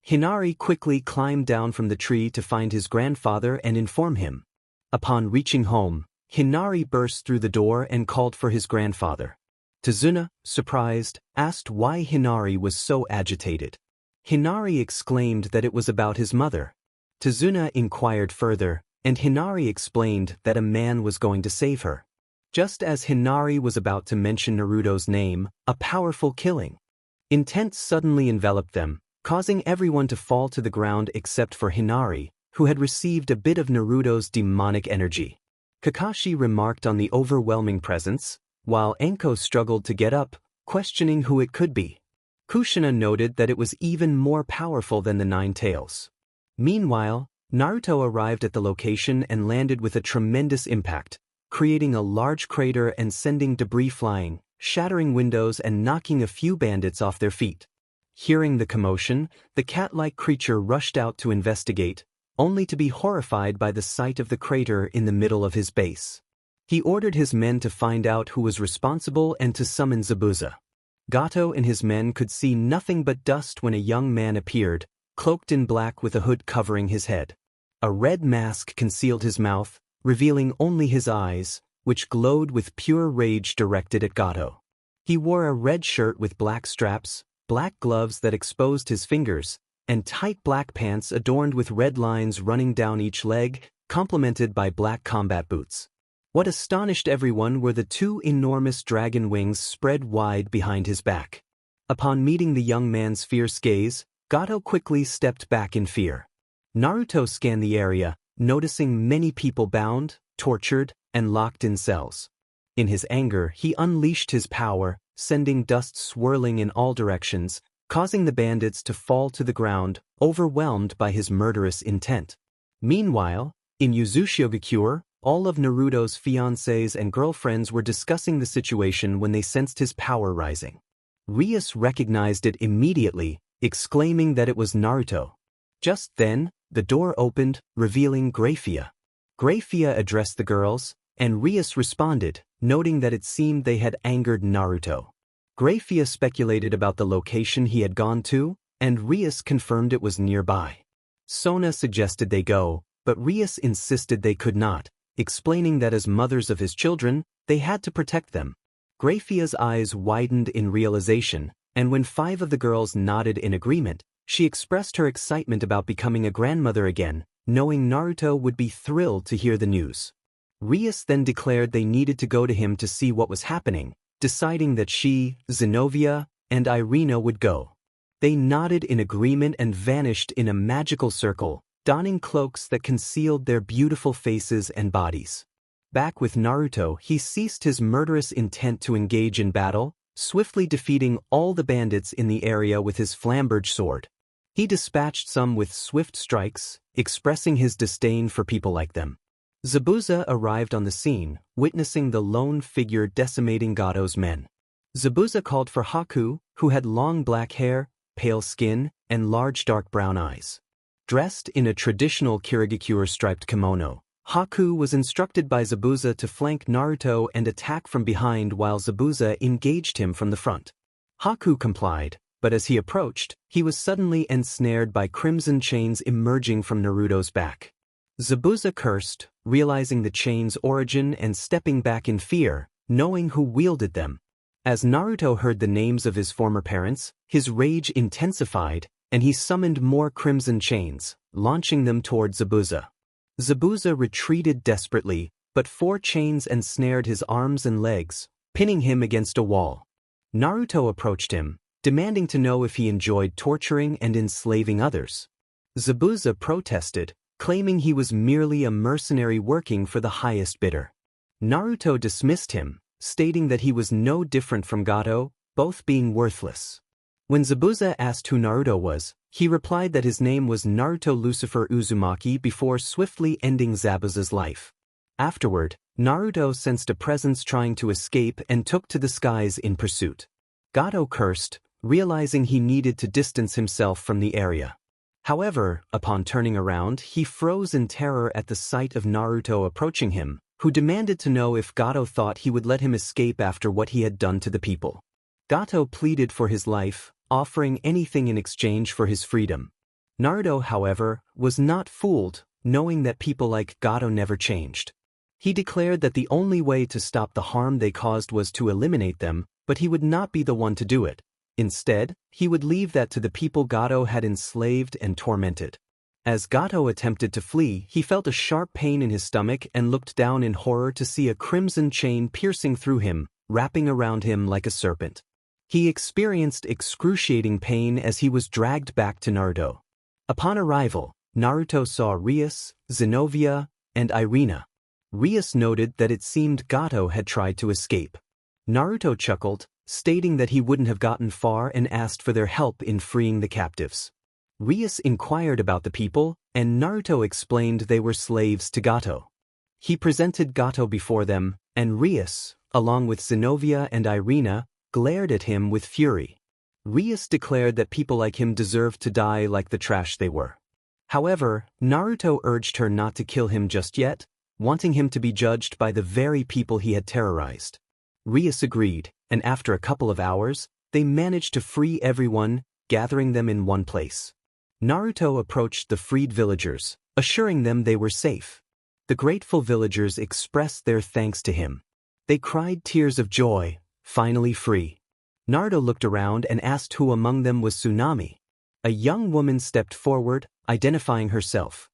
Hinari quickly climbed down from the tree to find his grandfather and inform him. Upon reaching home, Hinari burst through the door and called for his grandfather. Tazuna, surprised, asked why Hinari was so agitated. Hinari exclaimed that it was about his mother. Tazuna inquired further, and Hinari explained that a man was going to save her. Just as Hinari was about to mention Naruto's name, a powerful killing intent suddenly enveloped them, causing everyone to fall to the ground except for Hinari, who had received a bit of Naruto's demonic energy. Kakashi remarked on the overwhelming presence, while Enko struggled to get up, questioning who it could be. Kushina noted that it was even more powerful than the Nine Tails. Meanwhile, Naruto arrived at the location and landed with a tremendous impact, creating a large crater and sending debris flying, shattering windows and knocking a few bandits off their feet. Hearing the commotion, the cat-like creature rushed out to investigate, only to be horrified by the sight of the crater in the middle of his base. He ordered his men to find out who was responsible and to summon Zabuza. Gato and his men could see nothing but dust when a young man appeared, cloaked in black with a hood covering his head. A red mask concealed his mouth, revealing only his eyes, which glowed with pure rage directed at Gato. He wore a red shirt with black straps, black gloves that exposed his fingers, and tight black pants adorned with red lines running down each leg, complemented by black combat boots. What astonished everyone were the two enormous dragon wings spread wide behind his back. Upon meeting the young man's fierce gaze, Gato quickly stepped back in fear. Naruto scanned the area, noticing many people bound, tortured, and locked in cells. In his anger, he unleashed his power, sending dust swirling in all directions, causing the bandits to fall to the ground, overwhelmed by his murderous intent. Meanwhile, in Uzushiogakure, all of Naruto's fiancés and girlfriends were discussing the situation when they sensed his power rising. Rias recognized it immediately, exclaiming that it was Naruto. Just then, the door opened, revealing Grafia. Grafia addressed the girls, and Rias responded, noting that it seemed they had angered Naruto. Grafia speculated about the location he had gone to, and Rias confirmed it was nearby. Sona suggested they go, but Rias insisted they could not, explaining that as mothers of his children, they had to protect them. Grafia's eyes widened in realization, and when 5 of the girls nodded in agreement, she expressed her excitement about becoming a grandmother again, knowing Naruto would be thrilled to hear the news. Rias then declared they needed to go to him to see what was happening, deciding that she, Zenobia, and Irina would go. They nodded in agreement and vanished in a magical circle, donning cloaks that concealed their beautiful faces and bodies. Back with Naruto, he ceased his murderous intent to engage in battle, swiftly defeating all the bandits in the area with his flamberge sword. He dispatched some with swift strikes, expressing his disdain for people like them. Zabuza arrived on the scene, witnessing the lone figure decimating Gato's men. Zabuza called for Haku, who had long black hair, pale skin, and large dark brown eyes. Dressed in a traditional Kirigakure striped kimono, Haku was instructed by Zabuza to flank Naruto and attack from behind while Zabuza engaged him from the front. Haku complied, but as he approached, he was suddenly ensnared by crimson chains emerging from Naruto's back. Zabuza cursed, realizing the chain's origin and stepping back in fear, knowing who wielded them. As Naruto heard the names of his former parents, his rage intensified, and he summoned more crimson chains, launching them toward Zabuza. Zabuza retreated desperately, but 4 chains ensnared his arms and legs, pinning him against a wall. Naruto approached him, demanding to know if he enjoyed torturing and enslaving others. Zabuza protested, claiming he was merely a mercenary working for the highest bidder. Naruto dismissed him, stating that he was no different from Gato, both being worthless. When Zabuza asked who Naruto was, he replied that his name was Naruto Lucifer Uzumaki before swiftly ending Zabuza's life. Afterward, Naruto sensed a presence trying to escape and took to the skies in pursuit. Gato cursed, realizing he needed to distance himself from the area. However, upon turning around, he froze in terror at the sight of Naruto approaching him, who demanded to know if Gato thought he would let him escape after what he had done to the people. Gato pleaded for his life, offering anything in exchange for his freedom. Naruto, however, was not fooled, knowing that people like Gato never changed. He declared that the only way to stop the harm they caused was to eliminate them, but he would not be the one to do it. Instead, he would leave that to the people Gato had enslaved and tormented. As Gato attempted to flee, he felt a sharp pain in his stomach and looked down in horror to see a crimson chain piercing through him, wrapping around him like a serpent. He experienced excruciating pain as he was dragged back to Naruto. Upon arrival, Naruto saw Rias, Zenobia, and Irina. Rias noted that it seemed Gato had tried to escape. Naruto chuckled, stating that he wouldn't have gotten far and asked for their help in freeing the captives. Rias inquired about the people, and Naruto explained they were slaves to Gato. He presented Gato before them, and Rias, along with Zenobia and Irina, glared at him with fury. Rias declared that people like him deserved to die like the trash they were. However, Naruto urged her not to kill him just yet, wanting him to be judged by the very people he had terrorized. Rias agreed, and after a couple of hours, they managed to free everyone, gathering them in one place. Naruto approached the freed villagers, assuring them they were safe. The grateful villagers expressed their thanks to him. They cried tears of joy, finally free. Naruto looked around and asked who among them was Tsunami. A young woman stepped forward, identifying herself.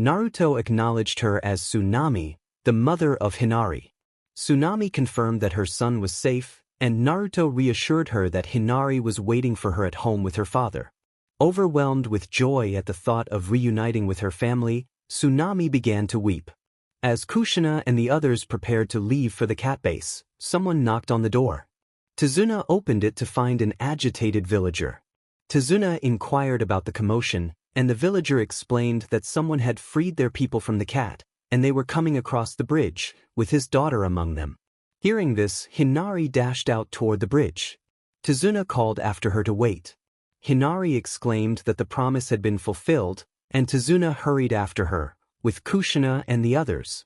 Naruto acknowledged her as Tsunami, the mother of Hinari. Tsunami confirmed that her son was safe, and Naruto reassured her that Hinari was waiting for her at home with her father. Overwhelmed with joy at the thought of reuniting with her family, Tsunami began to weep. As Kushina and the others prepared to leave for the cat base, someone knocked on the door. Tazuna opened it to find an agitated villager. Tazuna inquired about the commotion, and the villager explained that someone had freed their people from the cat, and they were coming across the bridge, with his daughter among them. Hearing this, Hinari dashed out toward the bridge. Tazuna called after her to wait. Hinari exclaimed that the promise had been fulfilled, and Tazuna hurried after her, with Kushina and the others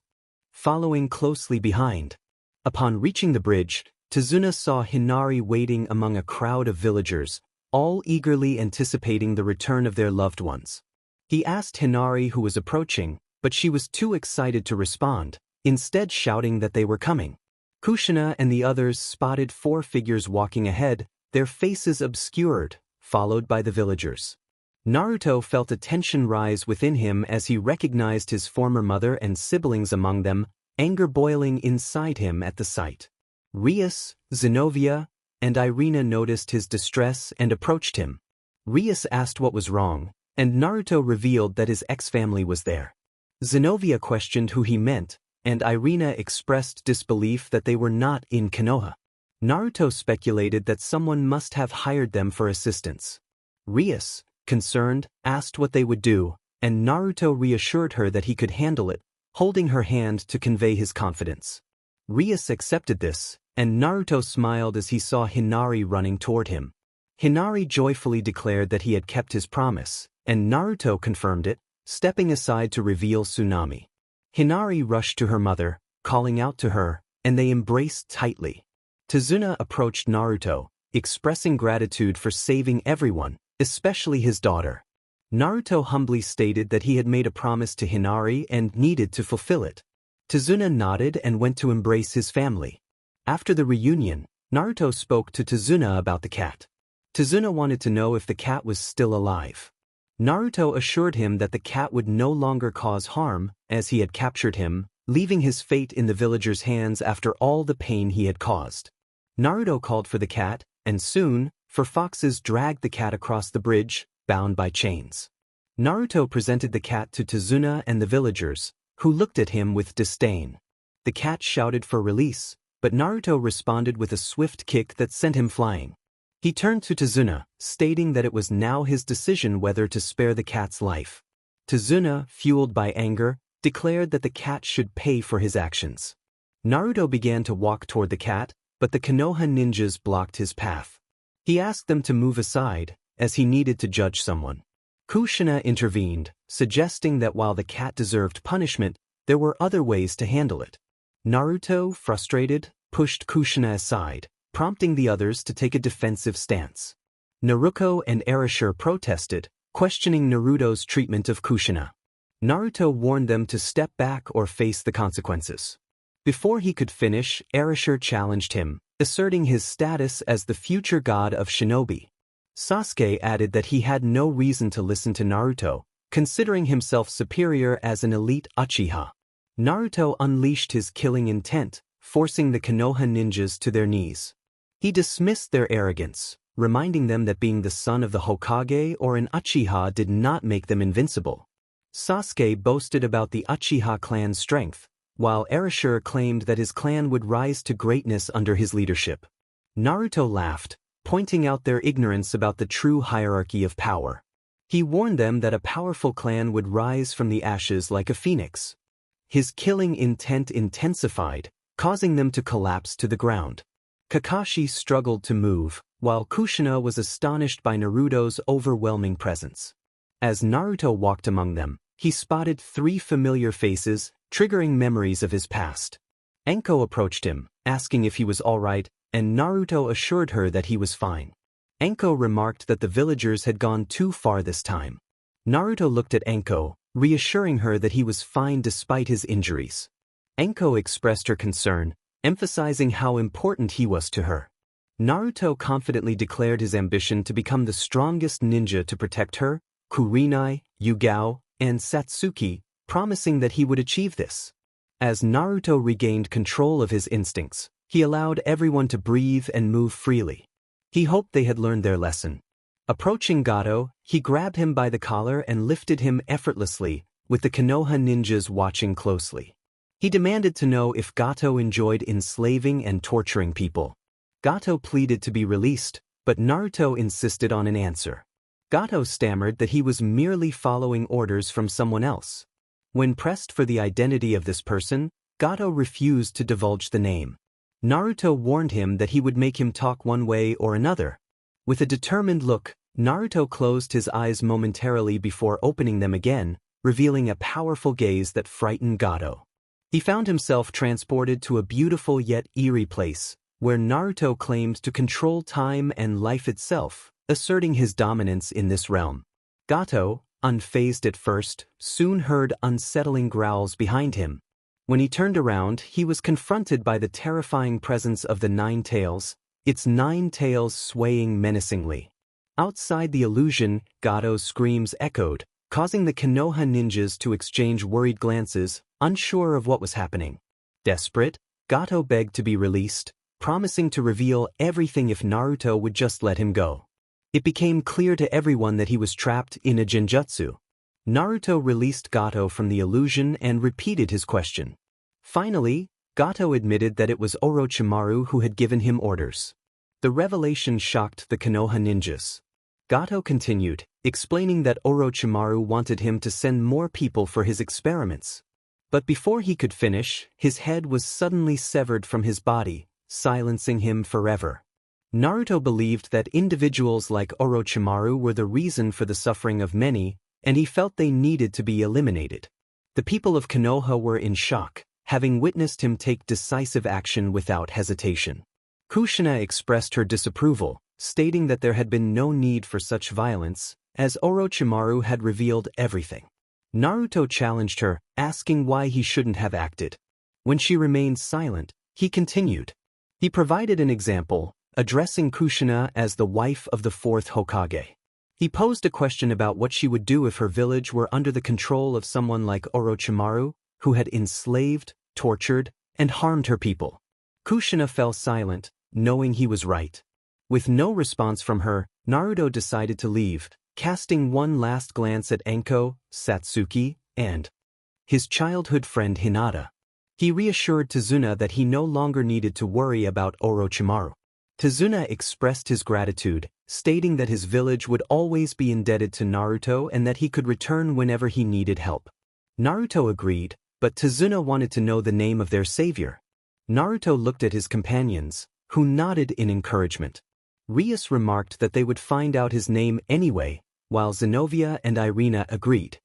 following closely behind. Upon reaching the bridge, Tazuna saw Hinari waiting among a crowd of villagers, all eagerly anticipating the return of their loved ones. He asked Hinari who was approaching, but she was too excited to respond, instead shouting that they were coming. Kushina and the others spotted 4 figures walking ahead, their faces obscured, followed by the villagers. Naruto felt a tension rise within him as he recognized his former mother and siblings among them, anger boiling inside him at the sight. Rias, Zenobia, and Irina noticed his distress and approached him. Rias asked what was wrong, and Naruto revealed that his ex-family was there. Zenobia questioned who he meant, and Irina expressed disbelief that they were not in Konoha. Naruto speculated that someone must have hired them for assistance. Rias, concerned, asked what they would do, and Naruto reassured her that he could handle it, holding her hand to convey his confidence. Rias accepted this, and Naruto smiled as he saw Hinari running toward him. Hinari joyfully declared that he had kept his promise, and Naruto confirmed it, stepping aside to reveal Tsunami. Hinari rushed to her mother, calling out to her, and they embraced tightly. Tazuna approached Naruto, expressing gratitude for saving everyone, especially his daughter. Naruto humbly stated that he had made a promise to Hinari and needed to fulfill it. Tazuna nodded and went to embrace his family. After the reunion, Naruto spoke to Tazuna about the cat. Tazuna wanted to know if the cat was still alive. Naruto assured him that the cat would no longer cause harm, as he had captured him, leaving his fate in the villagers' hands after all the pain he had caused. Naruto called for the cat, and soon, four foxes dragged the cat across the bridge, bound by chains. Naruto presented the cat to Tazuna and the villagers, who looked at him with disdain. The cat shouted for release, but Naruto responded with a swift kick that sent him flying. He turned to Tazuna, stating that it was now his decision whether to spare the cat's life. Tazuna, fueled by anger, declared that the cat should pay for his actions. Naruto began to walk toward the cat, but the Konoha ninjas blocked his path. He asked them to move aside, as he needed to judge someone. Kushina intervened, suggesting that while the cat deserved punishment, there were other ways to handle it. Naruto, frustrated, pushed Kushina aside, prompting the others to take a defensive stance. Naruto and Arashir protested, questioning Naruto's treatment of Kushina. Naruto warned them to step back or face the consequences. Before he could finish, Arashir challenged him, asserting his status as the future god of shinobi. Sasuke added that he had no reason to listen to Naruto, considering himself superior as an elite Uchiha. Naruto unleashed his killing intent, forcing the Konoha ninjas to their knees. He dismissed their arrogance, reminding them that being the son of the Hokage or an Uchiha did not make them invincible. Sasuke boasted about the Uchiha clan's strength, while Arashir claimed that his clan would rise to greatness under his leadership. Naruto laughed, pointing out their ignorance about the true hierarchy of power. He warned them that a powerful clan would rise from the ashes like a phoenix. His killing intent intensified, causing them to collapse to the ground. Kakashi struggled to move, while Kushina was astonished by Naruto's overwhelming presence. As Naruto walked among them, he spotted 3 familiar faces, triggering memories of his past. Enko approached him, asking if he was alright, and Naruto assured her that he was fine. Enko remarked that the villagers had gone too far this time. Naruto looked at Enko, reassuring her that he was fine despite his injuries. Enko expressed her concern, emphasizing how important he was to her. Naruto confidently declared his ambition to become the strongest ninja to protect her, Kurenai, Yugao, and Satsuki, promising that he would achieve this. As Naruto regained control of his instincts, he allowed everyone to breathe and move freely. He hoped they had learned their lesson. Approaching Gato, he grabbed him by the collar and lifted him effortlessly, with the Konoha ninjas watching closely. He demanded to know if Gato enjoyed enslaving and torturing people. Gato pleaded to be released, but Naruto insisted on an answer. Gato stammered that he was merely following orders from someone else. When pressed for the identity of this person, Gato refused to divulge the name. Naruto warned him that he would make him talk one way or another. With a determined look, Naruto closed his eyes momentarily before opening them again, revealing a powerful gaze that frightened Gato. He found himself transported to a beautiful yet eerie place, where Naruto claimed to control time and life itself, asserting his dominance in this realm. Gato, unfazed at first, soon heard unsettling growls behind him. When he turned around, he was confronted by the terrifying presence of the 9 tails, its 9 tails swaying menacingly. Outside the illusion, Gato's screams echoed, causing the Konoha ninjas to exchange worried glances, unsure of what was happening. Desperate, Gato begged to be released, promising to reveal everything if Naruto would just let him go. It became clear to everyone that he was trapped in a genjutsu. Naruto released Gato from the illusion and repeated his question. Finally, Gato admitted that it was Orochimaru who had given him orders. The revelation shocked the Konoha ninjas. Gato continued, explaining that Orochimaru wanted him to send more people for his experiments. But before he could finish, his head was suddenly severed from his body, silencing him forever. Naruto believed that individuals like Orochimaru were the reason for the suffering of many, and he felt they needed to be eliminated. The people of Konoha were in shock, having witnessed him take decisive action without hesitation. Kushina expressed her disapproval, stating that there had been no need for such violence, as Orochimaru had revealed everything. Naruto challenged her, asking why he shouldn't have acted. When she remained silent, he continued. He provided an example, addressing Kushina as the wife of the fourth Hokage. He posed a question about what she would do if her village were under the control of someone like Orochimaru, who had enslaved, tortured, and harmed her people. Kushina fell silent, knowing he was right. With no response from her, Naruto decided to leave, casting one last glance at Anko, Satsuki, and his childhood friend Hinata. He reassured Tazuna that he no longer needed to worry about Orochimaru. Tazuna expressed his gratitude, stating that his village would always be indebted to Naruto and that he could return whenever he needed help. Naruto agreed, but Tazuna wanted to know the name of their savior. Naruto looked at his companions, who nodded in encouragement. Rias remarked that they would find out his name anyway, while Zenobia and Irina agreed.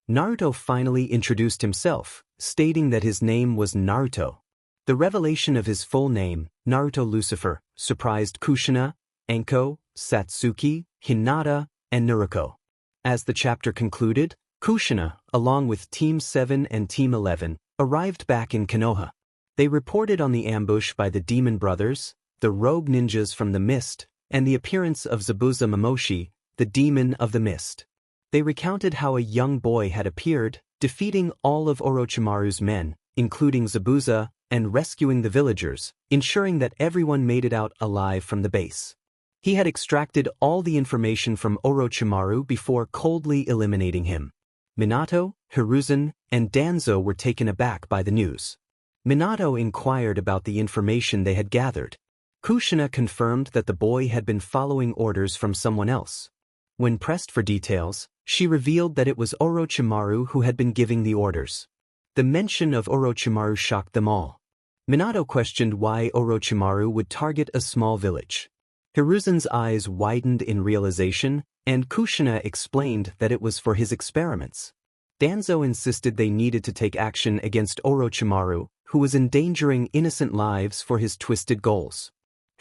Naruto finally introduced himself, stating that his name was Naruto. The revelation of his full name, Naruto Lucifer, surprised Kushina, Anko, Satsuki, Hinata, and Naruko. As the chapter concluded, Kushina, along with Team 7 and Team 11, arrived back in Konoha. They reported on the ambush by the Demon Brothers, the rogue ninjas from the Mist, and the appearance of Zabuza Momoshi, the Demon of the Mist. They recounted how a young boy had appeared, defeating all of Orochimaru's men, including Zabuza, and rescuing the villagers, ensuring that everyone made it out alive from the base. He had extracted all the information from Orochimaru before coldly eliminating him. Minato, Hiruzen, and Danzo were taken aback by the news. Minato inquired about the information they had gathered. Kushina confirmed that the boy had been following orders from someone else. When pressed for details, she revealed that it was Orochimaru who had been giving the orders. The mention of Orochimaru shocked them all. Minato questioned why Orochimaru would target a small village. Hiruzen's eyes widened in realization, and Kushina explained that it was for his experiments. Danzo insisted they needed to take action against Orochimaru, who was endangering innocent lives for his twisted goals.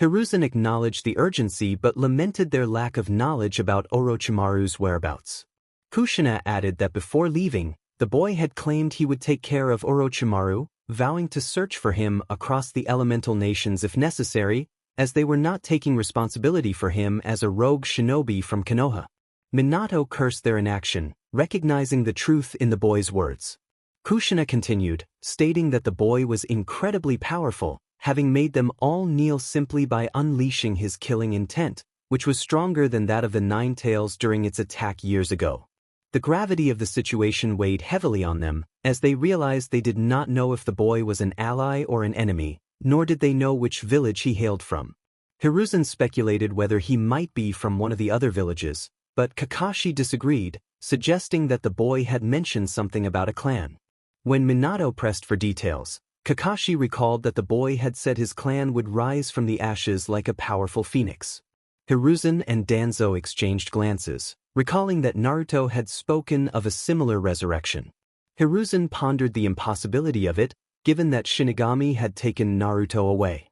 Hiruzen acknowledged the urgency but lamented their lack of knowledge about Orochimaru's whereabouts. Kushina added that before leaving, the boy had claimed he would take care of Orochimaru, vowing to search for him across the elemental nations if necessary, as they were not taking responsibility for him as a rogue shinobi from Konoha. Minato cursed their inaction, recognizing the truth in the boy's words. Kushina continued, stating that the boy was incredibly powerful, having made them all kneel simply by unleashing his killing intent, which was stronger than that of the Nine Tails during its attack years ago. The gravity of the situation weighed heavily on them, as they realized they did not know if the boy was an ally or an enemy, nor did they know which village he hailed from. Hiruzen speculated whether he might be from one of the other villages, but Kakashi disagreed, suggesting that the boy had mentioned something about a clan. When Minato pressed for details, Kakashi recalled that the boy had said his clan would rise from the ashes like a powerful phoenix. Hiruzen and Danzo exchanged glances, recalling that Naruto had spoken of a similar resurrection. Hiruzen pondered the impossibility of it, given that Shinigami had taken Naruto away.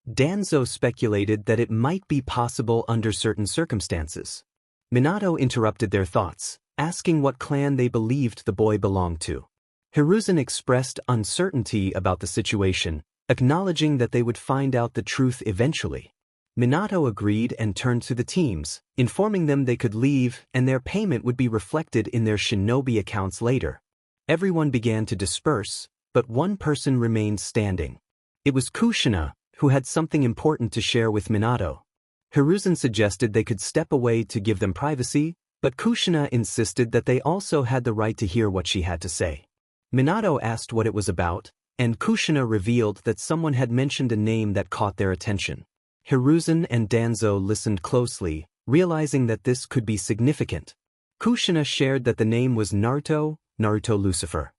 Danzo speculated that it might be possible under certain circumstances. Minato interrupted their thoughts, asking what clan they believed the boy belonged to. Hiruzen expressed uncertainty about the situation, acknowledging that they would find out the truth eventually. Minato agreed and turned to the teams, informing them they could leave and their payment would be reflected in their shinobi accounts later. Everyone began to disperse, but one person remained standing. It was Kushina, who had something important to share with Minato. Hiruzen suggested they could step away to give them privacy, but Kushina insisted that they also had the right to hear what she had to say. Minato asked what it was about, and Kushina revealed that someone had mentioned a name that caught their attention. Hiruzen and Danzo listened closely, realizing that this could be significant. Kushina shared that the name was Naruto Lucifer.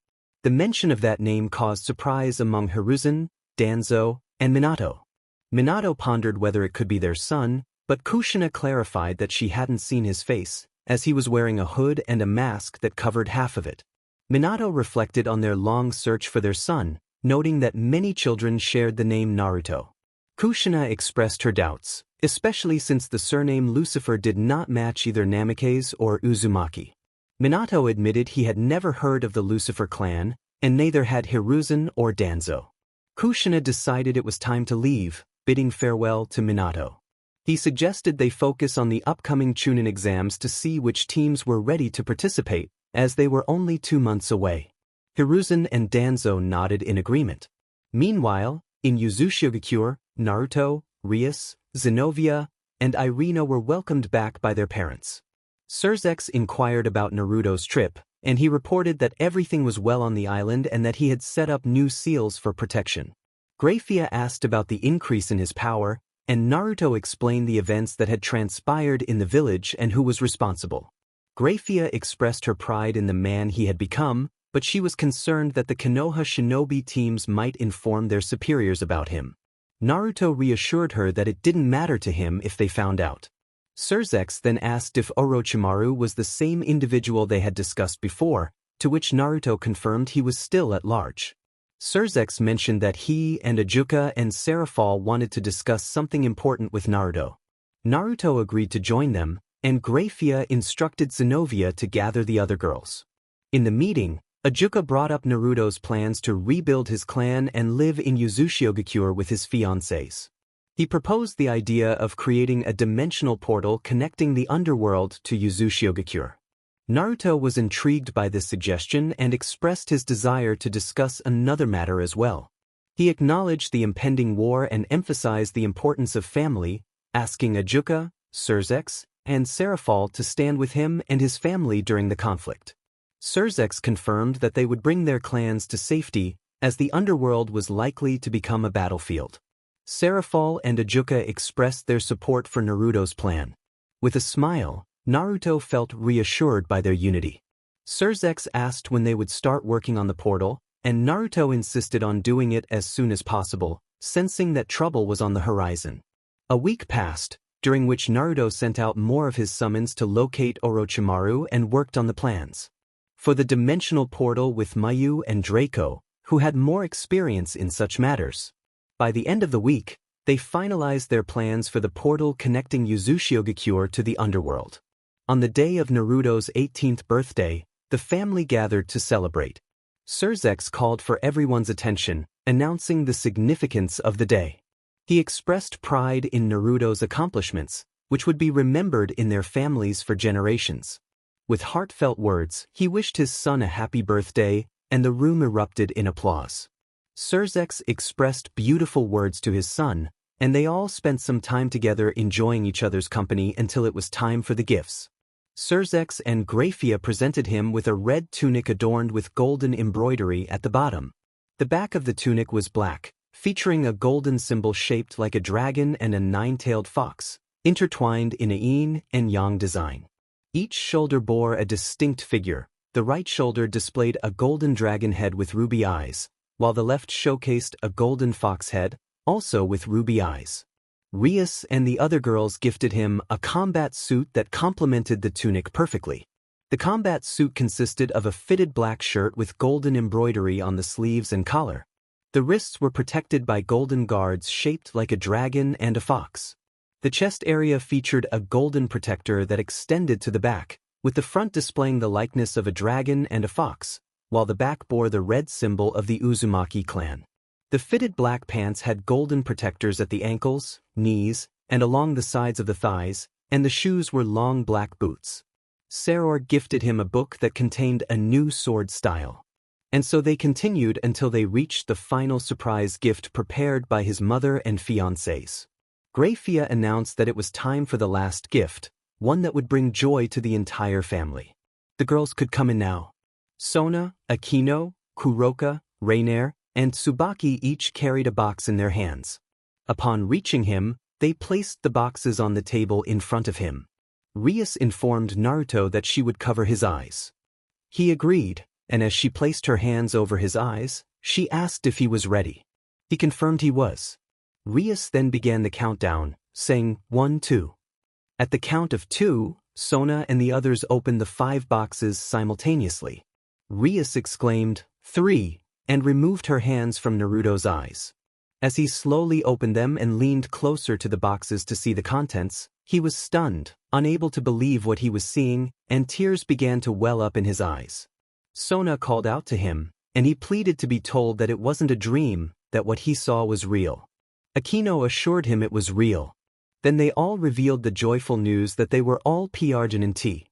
The mention of that name caused surprise among Hiruzen, Danzo, and Minato. Minato pondered whether it could be their son, but Kushina clarified that she hadn't seen his face, as he was wearing a hood and a mask that covered half of it. Minato reflected on their long search for their son, noting that many children shared the name Naruto. Kushina expressed her doubts, especially since the surname Lucifer did not match either Namikaze or Uzumaki. Minato admitted he had never heard of the Lucifer clan, and neither had Hiruzen or Danzo. Kushina decided it was time to leave, bidding farewell to Minato. He suggested they focus on the upcoming Chunin exams to see which teams were ready to participate, as they were only 2 months away. Hiruzen and Danzo nodded in agreement. Meanwhile, in Uzushiogakure, Naruto, Rias, Zenobia, and Irina were welcomed back by their parents. Surzex inquired about Naruto's trip, and he reported that everything was well on the island and that he had set up new seals for protection. Grafia asked about the increase in his power, and Naruto explained the events that had transpired in the village and who was responsible. Grafia expressed her pride in the man he had become, but she was concerned that the Konoha shinobi teams might inform their superiors about him. Naruto reassured her that it didn't matter to him if they found out. Surzex then asked if Orochimaru was the same individual they had discussed before, to which Naruto confirmed he was still at large. Surzex mentioned that he and Ajuka and Serafal wanted to discuss something important with Naruto. Naruto agreed to join them, and Grafia instructed Zenobia to gather the other girls. In the meeting, Ajuka brought up Naruto's plans to rebuild his clan and live in Uzushiogakure with his fiancées. He proposed the idea of creating a dimensional portal connecting the underworld to Uzushiogakure. Naruto was intrigued by this suggestion and expressed his desire to discuss another matter as well. He acknowledged the impending war and emphasized the importance of family, asking Ajuka, Surzex, and Serafal to stand with him and his family during the conflict. Surzex confirmed that they would bring their clans to safety, as the underworld was likely to become a battlefield. Serafal and Ajuka expressed their support for Naruto's plan. With a smile, Naruto felt reassured by their unity. Surzex asked when they would start working on the portal, and Naruto insisted on doing it as soon as possible, sensing that trouble was on the horizon. A week passed, during which Naruto sent out more of his summons to locate Orochimaru and worked on the plans for the dimensional portal with Mayu and Draco, who had more experience in such matters. By the end of the week, they finalized their plans for the portal connecting Uzushiogakure to the underworld. On the day of Naruto's 18th birthday, the family gathered to celebrate. Surzex called for everyone's attention, announcing the significance of the day. He expressed pride in Naruto's accomplishments, which would be remembered in their families for generations. With heartfelt words, he wished his son a happy birthday, and the room erupted in applause. Surzex expressed beautiful words to his son, and they all spent some time together enjoying each other's company until it was time for the gifts. Surzex and Grafia presented him with a red tunic adorned with golden embroidery at the bottom. The back of the tunic was black, featuring a golden symbol shaped like a dragon and a 9-tailed fox, intertwined in a yin and yang design. Each shoulder bore a distinct figure. The right shoulder displayed a golden dragon head with ruby eyes, while the left showcased a golden fox head, also with ruby eyes. Rias and the other girls gifted him a combat suit that complemented the tunic perfectly. The combat suit consisted of a fitted black shirt with golden embroidery on the sleeves and collar. The wrists were protected by golden guards shaped like a dragon and a fox. The chest area featured a golden protector that extended to the back, with the front displaying the likeness of a dragon and a fox, while the back bore the red symbol of the Uzumaki clan. The fitted black pants had golden protectors at the ankles, knees, and along the sides of the thighs, and the shoes were long black boots. Saror gifted him a book that contained a new sword style. And so they continued until they reached the final surprise gift prepared by his mother and fiancés. Grafia announced that it was time for the last gift, one that would bring joy to the entire family. The girls could come in now. Sona, Akino, Kuroka, Rainer, and Tsubaki each carried a box in their hands. Upon reaching him, they placed the boxes on the table in front of him. Rias informed Naruto that she would cover his eyes. He agreed, and as she placed her hands over his eyes, she asked if he was ready. He confirmed he was. Rias then began the countdown, saying 1, 2. At the count of 2, Sona and the others opened the 5 boxes simultaneously. Rias exclaimed, 3, and removed her hands from Naruto's eyes. As he slowly opened them and leaned closer to the boxes to see the contents, he was stunned, unable to believe what he was seeing, and tears began to well up in his eyes. Sona called out to him, and he pleaded to be told that it wasn't a dream, that what he saw was real. Akino assured him it was real. Then they all revealed the joyful news that they were all Prgnt.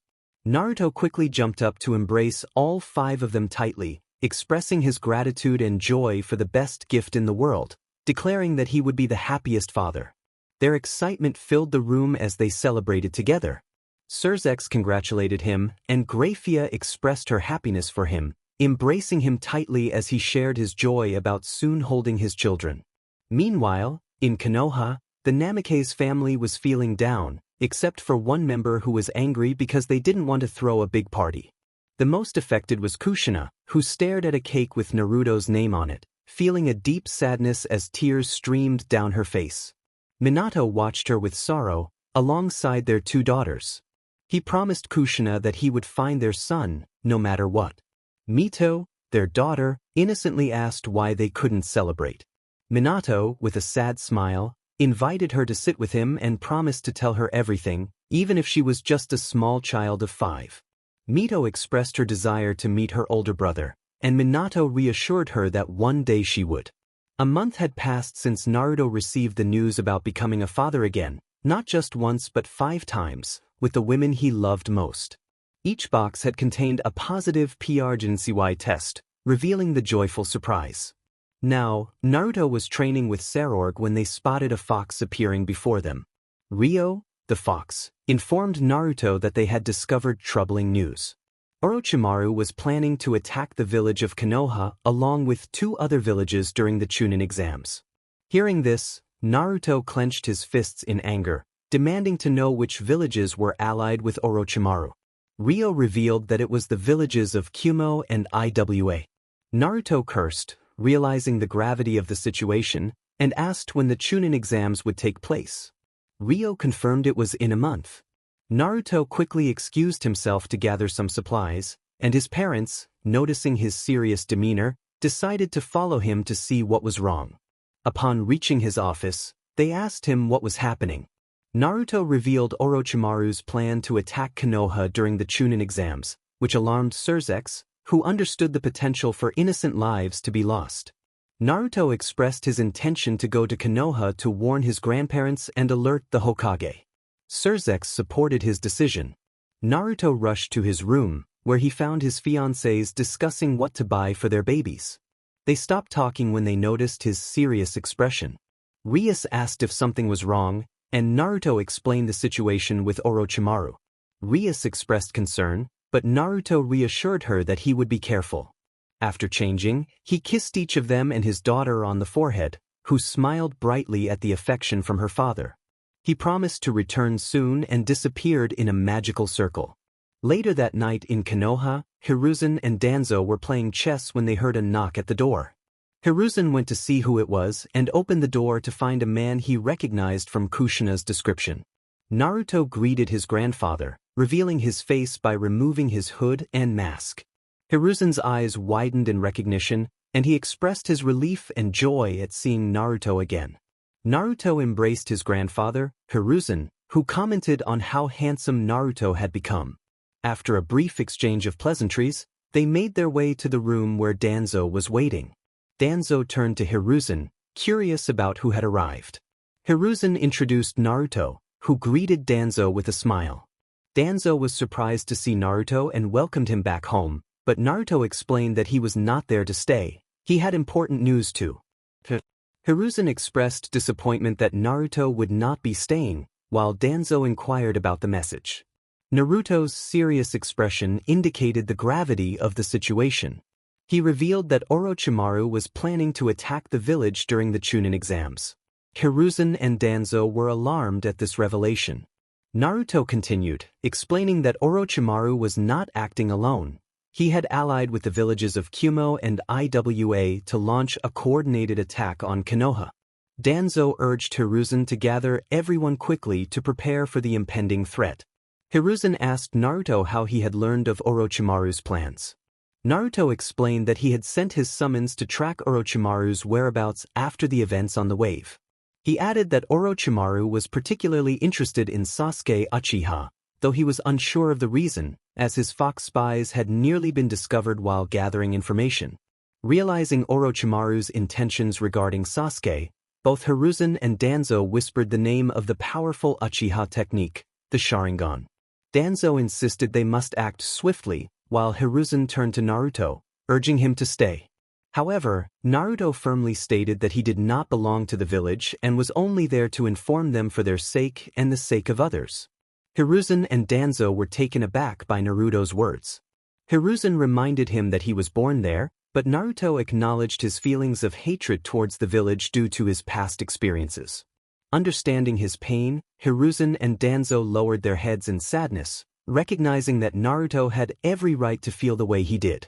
Naruto quickly jumped up to embrace all 5 of them tightly, expressing his gratitude and joy for the best gift in the world, declaring that he would be the happiest father. Their excitement filled the room as they celebrated together. Surzex congratulated him, and Graphia expressed her happiness for him, embracing him tightly as he shared his joy about soon holding his children. Meanwhile, in Konoha, the Namikaze family was feeling down, except for one member who was angry because they didn't want to throw a big party. The most affected was Kushina, who stared at a cake with Naruto's name on it, feeling a deep sadness as tears streamed down her face. Minato watched her with sorrow, alongside their 2 daughters. He promised Kushina that he would find their son, no matter what. Mito, their daughter, innocently asked why they couldn't celebrate. Minato, with a sad smile, invited her to sit with him and promised to tell her everything, even if she was just a small child of 5. Mito expressed her desire to meet her older brother, and Minato reassured her that one day she would. A month had passed since Naruto received the news about becoming a father again, not just once but 5 times, with the women he loved most. Each box had contained a positive Prgnt test, revealing the joyful surprise. Now, Naruto was training with Sarorg when they spotted a fox appearing before them. Ryo, the fox, informed Naruto that they had discovered troubling news. Orochimaru was planning to attack the village of Konoha along with 2 other villages during the Chunin exams. Hearing this, Naruto clenched his fists in anger, demanding to know which villages were allied with Orochimaru. Ryo revealed that it was the villages of Kumo and Iwa. Naruto cursed, realizing the gravity of the situation, and asked when the Chunin exams would take place. Ryo confirmed it was in a month. Naruto quickly excused himself to gather some supplies, and his parents, noticing his serious demeanor, decided to follow him to see what was wrong. Upon reaching his office, they asked him what was happening. Naruto revealed Orochimaru's plan to attack Konoha during the Chunin exams, which alarmed Surzex, who understood the potential for innocent lives to be lost. Naruto expressed his intention to go to Konoha to warn his grandparents and alert the Hokage. Surzex supported his decision. Naruto rushed to his room, where he found his fiancées discussing what to buy for their babies. They stopped talking when they noticed his serious expression. Rias asked if something was wrong, and Naruto explained the situation with Orochimaru. Rias expressed concern, but Naruto reassured her that he would be careful. After changing, he kissed each of them and his daughter on the forehead, who smiled brightly at the affection from her father. He promised to return soon and disappeared in a magical circle. Later that night in Konoha, Hiruzen and Danzo were playing chess when they heard a knock at the door. Hiruzen went to see who it was and opened the door to find a man he recognized from Kushina's description. Naruto greeted his grandfather, revealing his face by removing his hood and mask. Hiruzen's eyes widened in recognition, and he expressed his relief and joy at seeing Naruto again. Naruto embraced his grandfather, Hiruzen, who commented on how handsome Naruto had become. After a brief exchange of pleasantries, they made their way to the room where Danzo was waiting. Danzo turned to Hiruzen, curious about who had arrived. Hiruzen introduced Naruto, who greeted Danzo with a smile. Danzo was surprised to see Naruto and welcomed him back home, but Naruto explained that he was not there to stay. He had important news too. Hiruzen expressed disappointment that Naruto would not be staying, while Danzo inquired about the message. Naruto's serious expression indicated the gravity of the situation. He revealed that Orochimaru was planning to attack the village during the Chunin exams. Hiruzen and Danzo were alarmed at this revelation. Naruto continued, explaining that Orochimaru was not acting alone. He had allied with the villages of Kumo and Iwa to launch a coordinated attack on Konoha. Danzo urged Hiruzen to gather everyone quickly to prepare for the impending threat. Hiruzen asked Naruto how he had learned of Orochimaru's plans. Naruto explained that he had sent his summons to track Orochimaru's whereabouts after the events on the wave. He added that Orochimaru was particularly interested in Sasuke Uchiha, though he was unsure of the reason, as his fox spies had nearly been discovered while gathering information. Realizing Orochimaru's intentions regarding Sasuke, both Hiruzen and Danzo whispered the name of the powerful Uchiha technique, the Sharingan. Danzo insisted they must act swiftly, while Hiruzen turned to Naruto, urging him to stay. However, Naruto firmly stated that he did not belong to the village and was only there to inform them for their sake and the sake of others. Hiruzen and Danzo were taken aback by Naruto's words. Hiruzen reminded him that he was born there, but Naruto acknowledged his feelings of hatred towards the village due to his past experiences. Understanding his pain, Hiruzen and Danzo lowered their heads in sadness, recognizing that Naruto had every right to feel the way he did.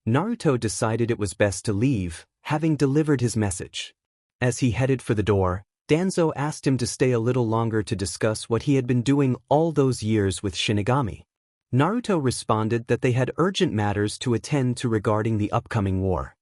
Naruto decided it was best to leave, having delivered his message. As he headed for the door, Danzo asked him to stay a little longer to discuss what he had been doing all those years with Shinigami. Naruto responded that they had urgent matters to attend to regarding the upcoming war.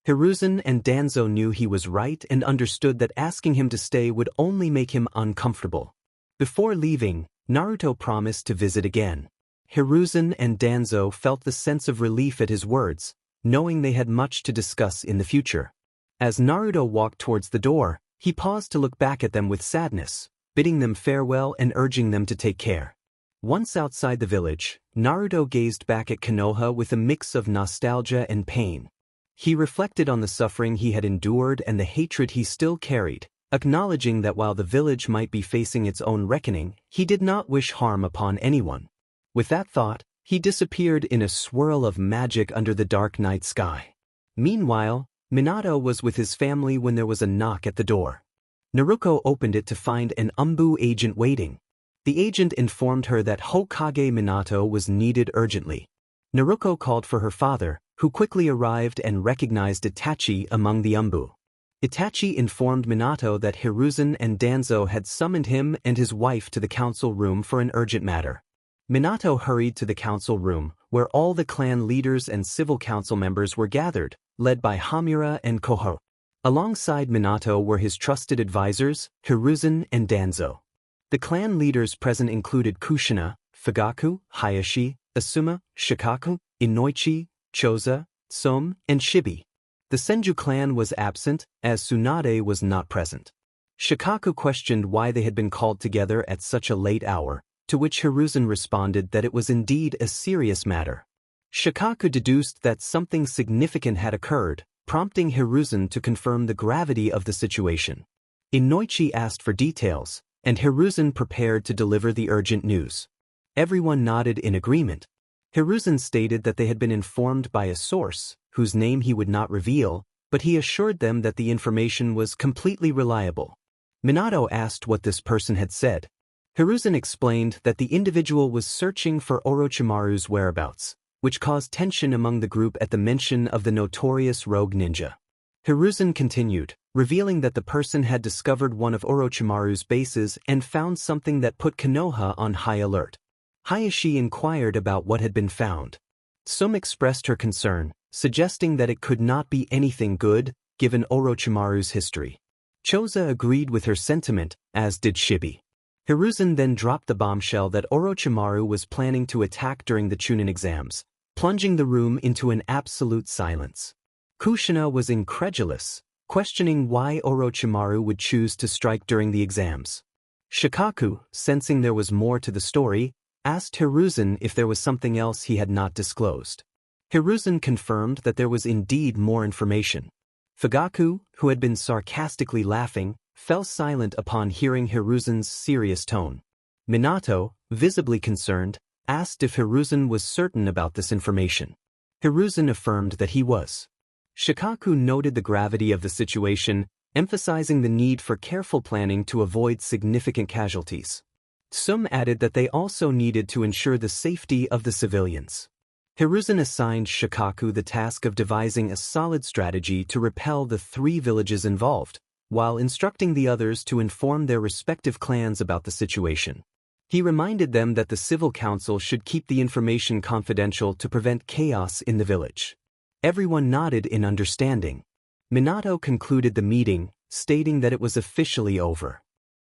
Hiruzen and Danzo knew he was right and understood that asking him to stay would only make him uncomfortable. Before leaving, Naruto promised to visit again. Hiruzen and Danzo felt the sense of relief at his words, knowing they had much to discuss in the future. As Naruto walked towards the door, he paused to look back at them with sadness, bidding them farewell and urging them to take care. Once outside the village, Naruto gazed back at Konoha with a mix of nostalgia and pain. He reflected on the suffering he had endured and the hatred he still carried, acknowledging that while the village might be facing its own reckoning, he did not wish harm upon anyone. With that thought, he disappeared in a swirl of magic under the dark night sky. Meanwhile, Minato was with his family when there was a knock at the door. Naruko opened it to find an Umbu agent waiting. The agent informed her that Hokage Minato was needed urgently. Naruko called for her father, who quickly arrived and recognized Itachi among the Umbu. Itachi informed Minato that Hiruzen and Danzo had summoned him and his wife to the council room for an urgent matter. Minato hurried to the council room, where all the clan leaders and civil council members were gathered, led by Hamura and Koho. Alongside Minato were his trusted advisors, Hiruzen and Danzo. The clan leaders present included Kushina, Fugaku, Hayashi, Asuma, Shikaku, Inoichi, Choza, Some, and Shibi. The Senju clan was absent, as Tsunade was not present. Shikaku questioned why they had been called together at such a late hour, to which Hiruzen responded that it was indeed a serious matter. Shikaku deduced that something significant had occurred, prompting Hiruzen to confirm the gravity of the situation. Inoichi asked for details, and Hiruzen prepared to deliver the urgent news. Everyone nodded in agreement. Hiruzen stated that they had been informed by a source, whose name he would not reveal, but he assured them that the information was completely reliable. Minato asked what this person had said. Hiruzen explained that the individual was searching for Orochimaru's whereabouts, which caused tension among the group at the mention of the notorious rogue ninja. Hiruzen continued, revealing that the person had discovered one of Orochimaru's bases and found something that put Konoha on high alert. Hayashi inquired about what had been found. Some expressed her concern, suggesting that it could not be anything good, given Orochimaru's history. Choza agreed with her sentiment, as did Shibi. Hiruzen then dropped the bombshell that Orochimaru was planning to attack during the Chunin exams, plunging the room into an absolute silence. Kushina was incredulous, questioning why Orochimaru would choose to strike during the exams. Shikaku, sensing there was more to the story, asked Hiruzen if there was something else he had not disclosed. Hiruzen confirmed that there was indeed more information. Fugaku, who had been sarcastically laughing, fell silent upon hearing Hiruzen's serious tone. Minato, visibly concerned, asked if Hiruzen was certain about this information. Hiruzen affirmed that he was. Shikaku noted the gravity of the situation, emphasizing the need for careful planning to avoid significant casualties. Some added that they also needed to ensure the safety of the civilians. Hiruzen assigned Shikaku the task of devising a solid strategy to repel the 3 villages involved, while instructing the others to inform their respective clans about the situation. He reminded them that the civil council should keep the information confidential to prevent chaos in the village. Everyone nodded in understanding. Minato concluded the meeting, stating that it was officially over.